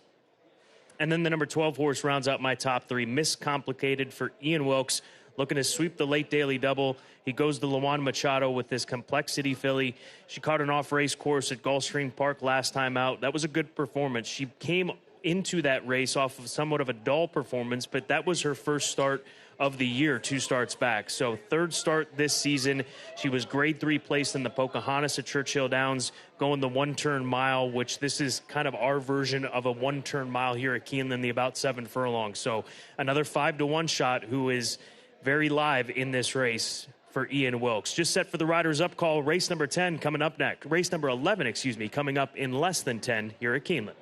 And then the number 12 horse rounds out my top 3. Miscomplicated for Ian Wilkes, looking to sweep the late daily double. He goes to Luan Machado with this Complexity filly. She caught an off-race course at Gulfstream Park last time out. That was a good performance. She came into that race off of somewhat of a dull performance, but that was her first start of the year, 2 starts back. So 3rd start this season. She was grade 3 placed in the Pocahontas at Churchill Downs, going the 1-turn mile, which this is kind of our version of a 1-turn mile here at Keeneland, the about 7 furlongs. So another 5-1 shot who is very live in this race for Ian Wilkes. Just set for the Riders Up call. Race number 10 coming up next. Race number 11, coming up in less than 10 here at Keeneland.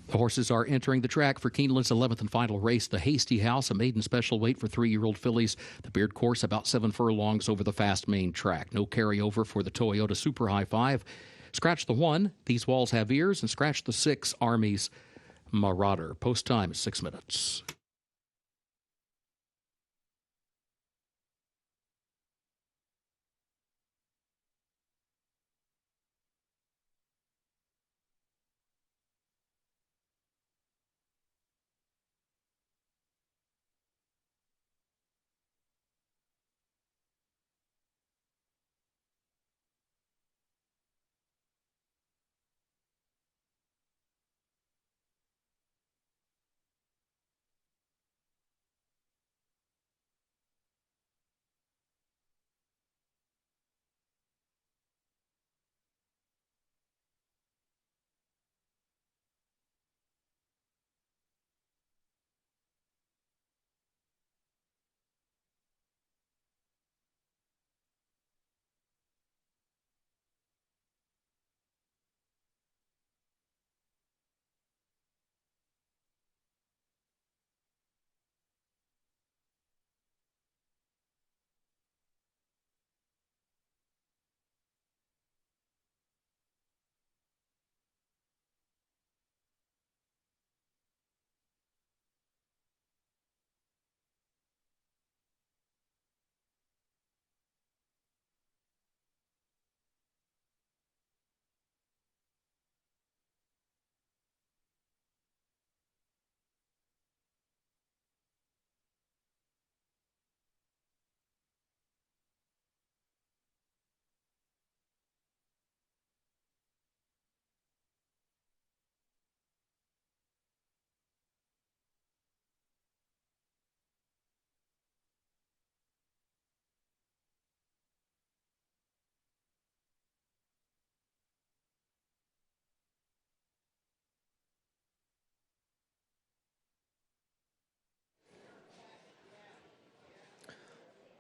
The horses are entering the track for Keeneland's 11th and final race, the Hasty House, a maiden special weight for 3-year-old fillies. The Beard course about 7 furlongs over the fast main track. No carryover for the Toyota Super High Five. Scratch the 1, These Walls Have Ears, and scratch the 6, Army's Marauder. Post time is 6 minutes.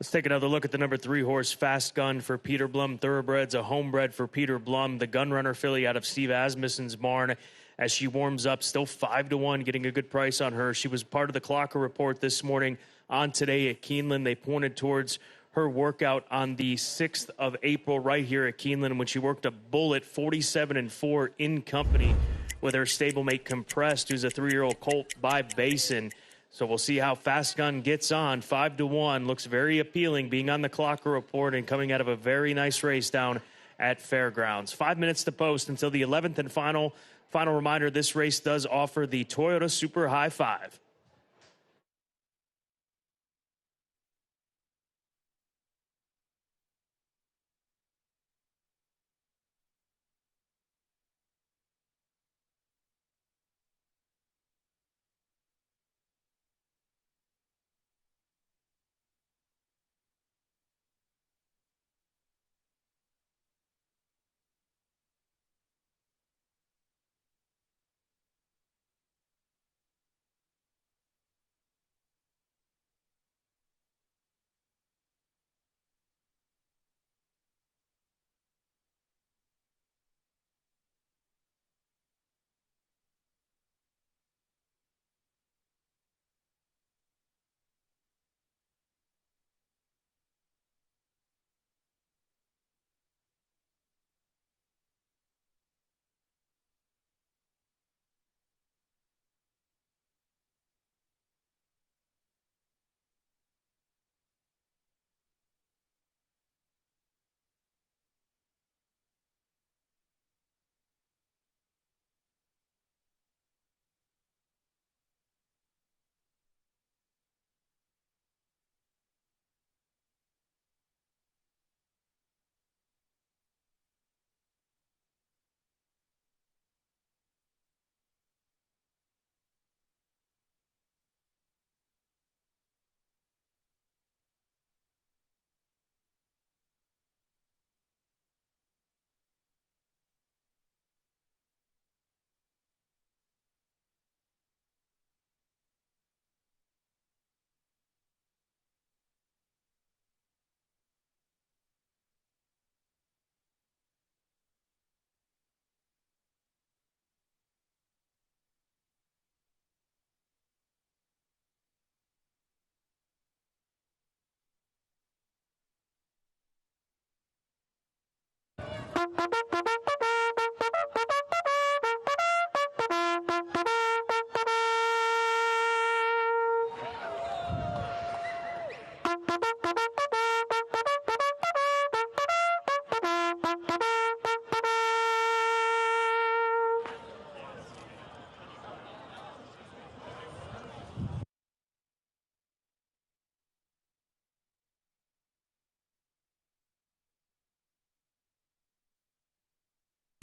Let's take another look at the number 3 horse, Fast Gun for Peter Blum. Thoroughbreds, a homebred for Peter Blum. The Gunrunner filly out of Steve Asmussen's barn as she warms up, still 5-1, getting a good price on her. She was part of the Clocker report this morning on Today at Keeneland. They pointed towards her workout on the 6th of April right here at Keeneland when she worked a bullet 47-4 in company with her stablemate Compressed, who's a 3-year-old colt by Basin. So we'll see how Fast Gun gets on. 5-1 looks very appealing, being on the Clocker report and coming out of a very nice race down at Fairgrounds. 5 minutes to post until the 11th and final reminder, this race does offer the Toyota Super High 5.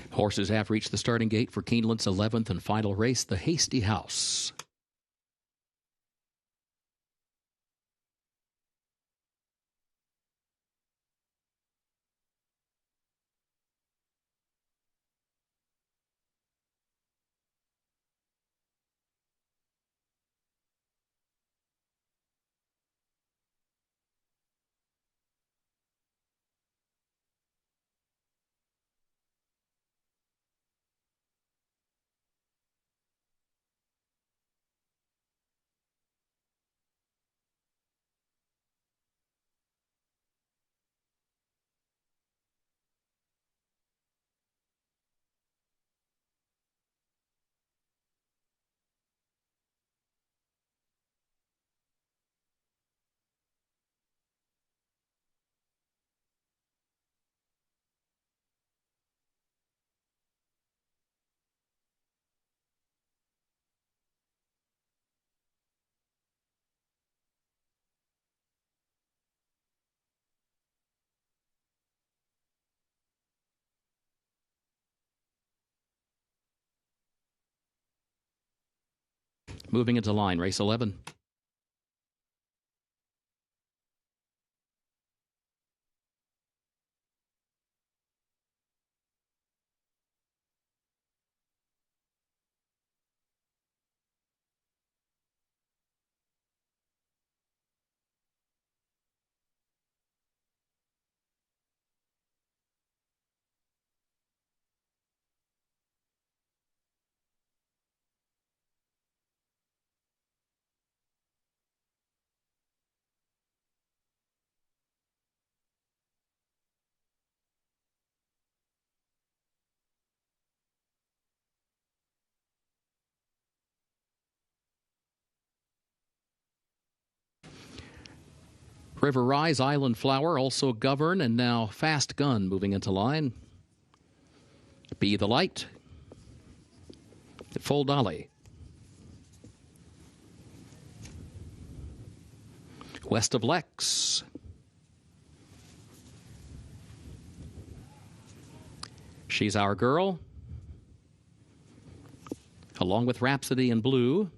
Horses have reached the starting gate for Keeneland's 11th and final race, the Hasty House. Moving into line, race 11. River Rise, Island Flower, also Govern, and now Fast Gun moving into line. Be the Light. Full Dolly. West of Lex. She's Our Girl. Along with Rhapsody in Blue.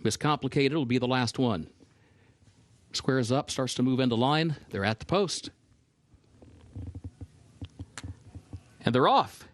Miss Complicated will be the last one. Squares up, starts to move into line. They're at the post. And they're off.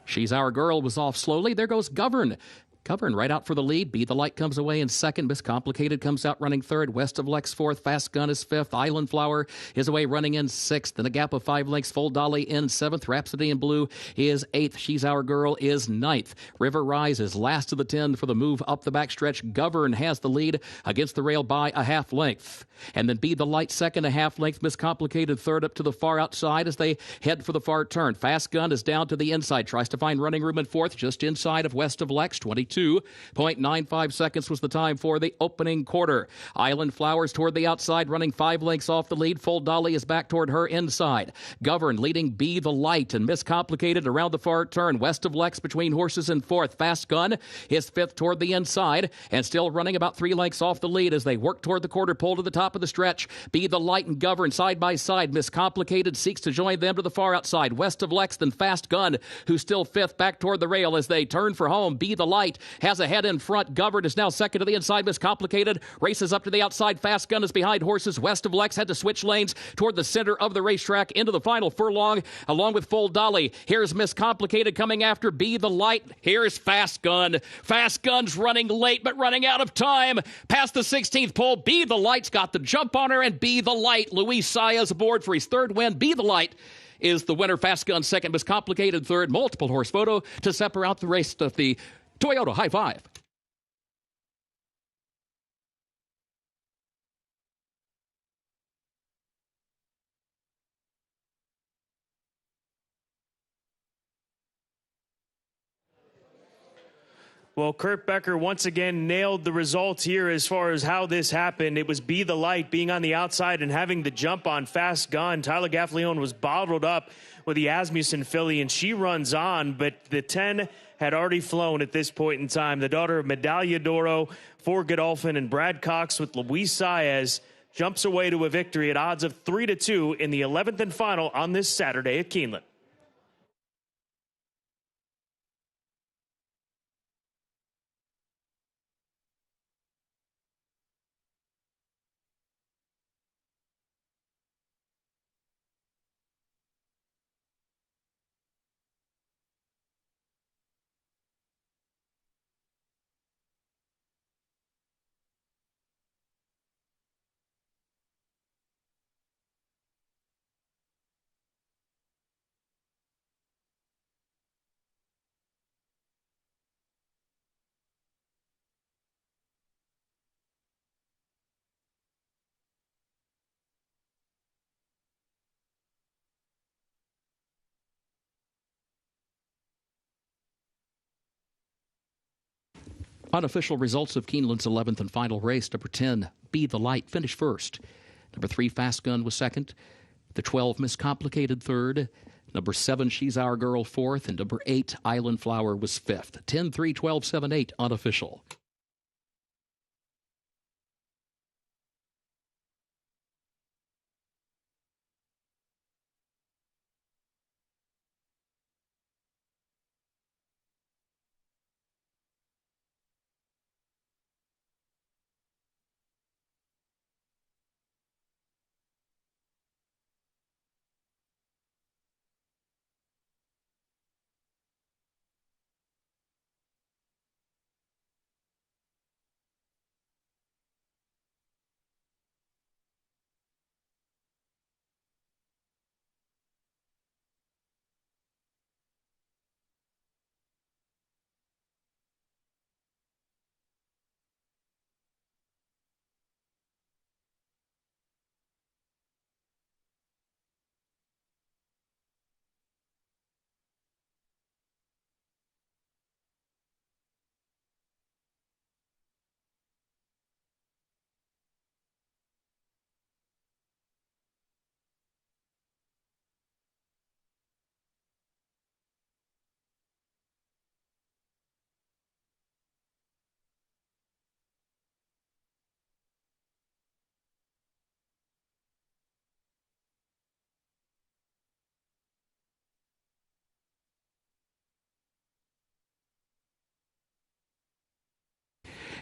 She's Our Girl was off slowly. There goes Govern. Govern right out for the lead. Be the Light comes away in second. Miss Complicated comes out running third. West of Lex fourth. Fast Gun is fifth. Island Flower is away running in sixth. In a gap of 5 lengths, Full Dolly in seventh. Rhapsody in Blue is eighth. She's Our Girl is ninth. River Rise is last of the 10 for the move up the backstretch. Govern has the lead against the rail by a half length. And then Be the Light second, a half length. Miss Complicated third up to the far outside as they head for the far turn. Fast Gun is down to the inside. Tries to find running room in fourth, just inside of West of Lex. 22.95 seconds was the time for the opening quarter. Island Flowers toward the outside, running 5 lengths off the lead. Full Dolly is back toward her inside. Govern leading Be the Light and Miss Complicated around the far turn. West of Lex between horses in fourth. Fast Gun is fifth toward the inside and still running about 3 lengths off the lead as they work toward the quarter pole to the top of the stretch. Be the Light and Govern side by side. Miss Complicated seeks to join them to the far outside. West of Lex, then Fast Gun, who's still fifth, back toward the rail as they turn for home. Be the Light has a head in front. Govern is now second to the inside. Miss Complicated races up to the outside. Fast Gun is behind horses. West of Lex had to switch lanes toward the center of the racetrack into the final furlong along with Full Dolly. Here's Miss Complicated coming after Be the Light. Here's Fast Gun. Fast Gun's running late but running out of time. Past the 16th pole, Be the Light's got the jump on her, and Be the Light. Luis Saez aboard for his third win. Be the Light is the winner. Fast Gun second. Miss Complicated third. Multiple horse photo to separate out the race of the Toyota High Five. Well, Kurt Becker once again nailed the results here as far as how this happened. It was Be the Light being on the outside and having the jump on Fast Gun. Tyler Gaffleone was bottled up with the Asmussen filly, and she runs on, but the 10 had already flown at this point in time. The daughter of Medaglia d'Oro for Godolphin and Brad Cox with Luis Saez jumps away to a victory at odds of 3-2 in the 11th and final on this Saturday at Keeneland. Unofficial results of Keeneland's 11th and final race. Number 10, Be the Light, finished first. Number 3, Fast Gun was second. The 12, Miss Complicated, third. Number 7, She's Our Girl, fourth. And number 8, Island Flower was fifth. 10, 3, 12, 7, 8, unofficial.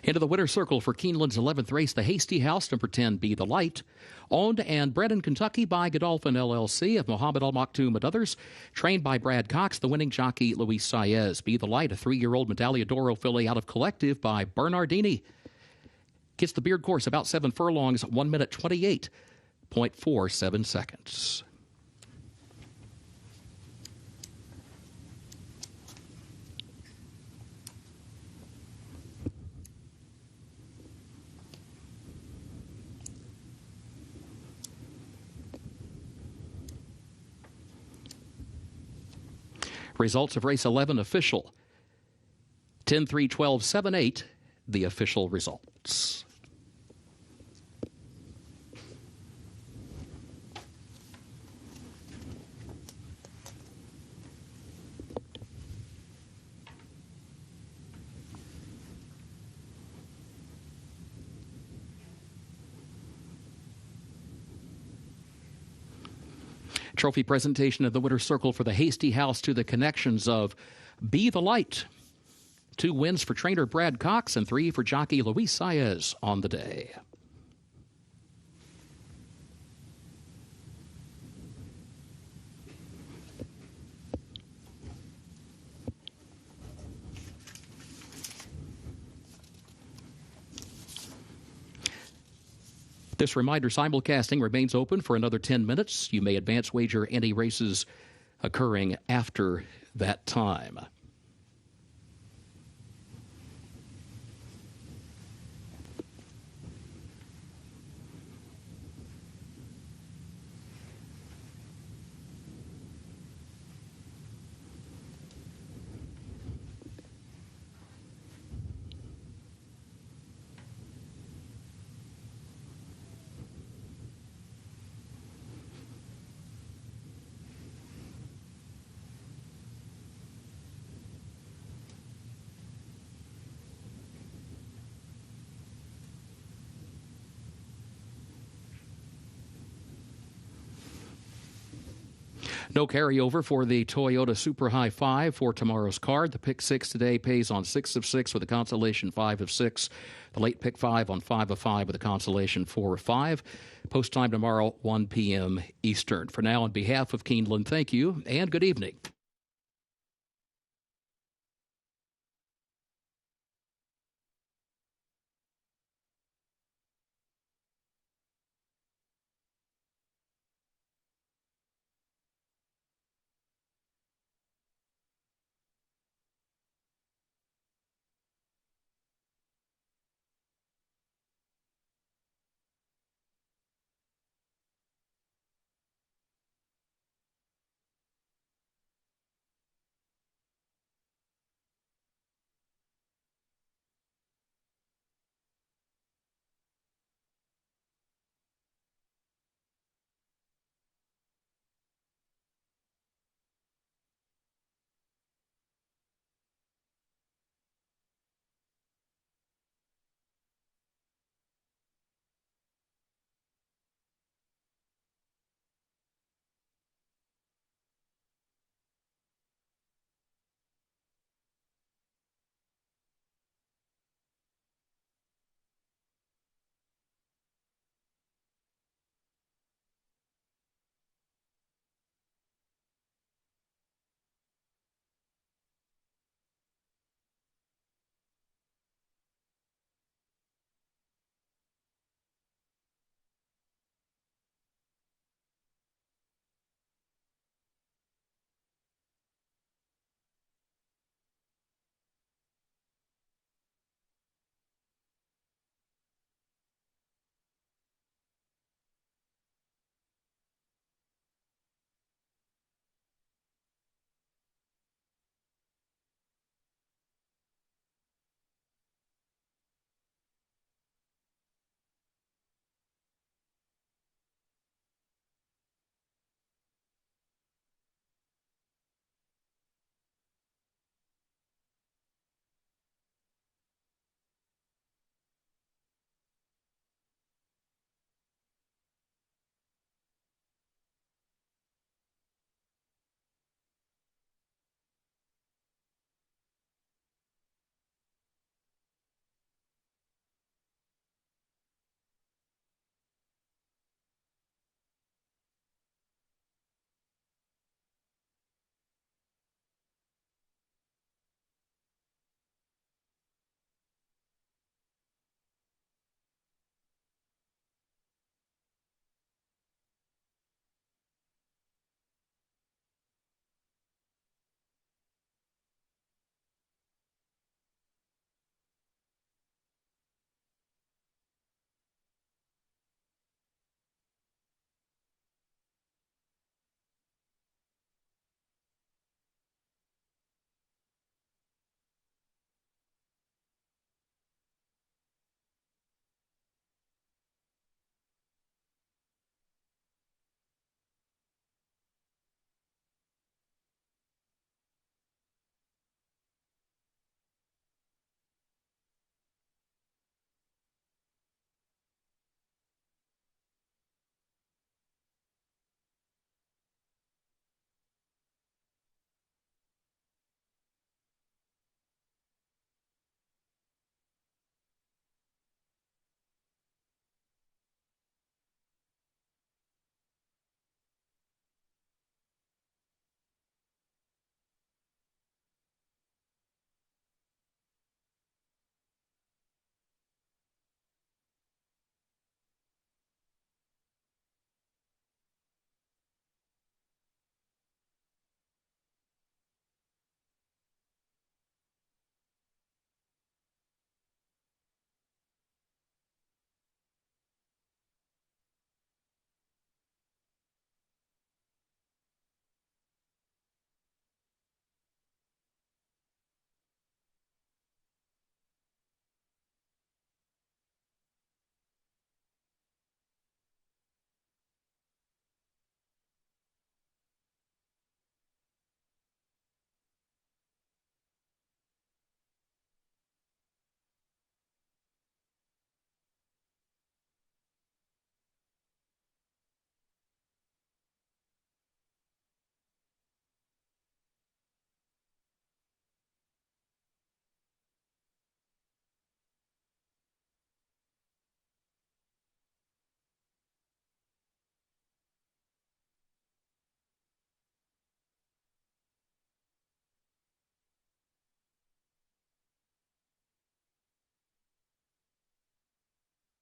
Into the winner's circle for Keeneland's 11th race, the Hasty House, number 10, Be the Light. Owned and bred in Kentucky by Godolphin LLC of Mohammed Al Maktoum and others. Trained by Brad Cox, the winning jockey Luis Saez. Be the Light, a 3-year-old Medaglia d'Oro filly out of Collective by Bernardini. Gets the Beard course about 7 furlongs, 1 minute 28.47 seconds. Results of race 11 official. 10-3-12-7-8, the official results. Trophy presentation of the winner's circle for the Hasty House to the connections of Be the Light. 2 wins for trainer Brad Cox and 3 for jockey Luis Saez on the day. This reminder, simulcasting remains open for another 10 minutes. You may advance wager any races occurring after that time. No carryover for the Toyota Super High 5 for tomorrow's card. The pick 6 today pays on 6 of 6 with a consolation 5 of 6. The late pick 5 on 5 of 5 with a consolation 4 of 5. Post time tomorrow, 1 p.m. Eastern. For now, on behalf of Keeneland, thank you and good evening.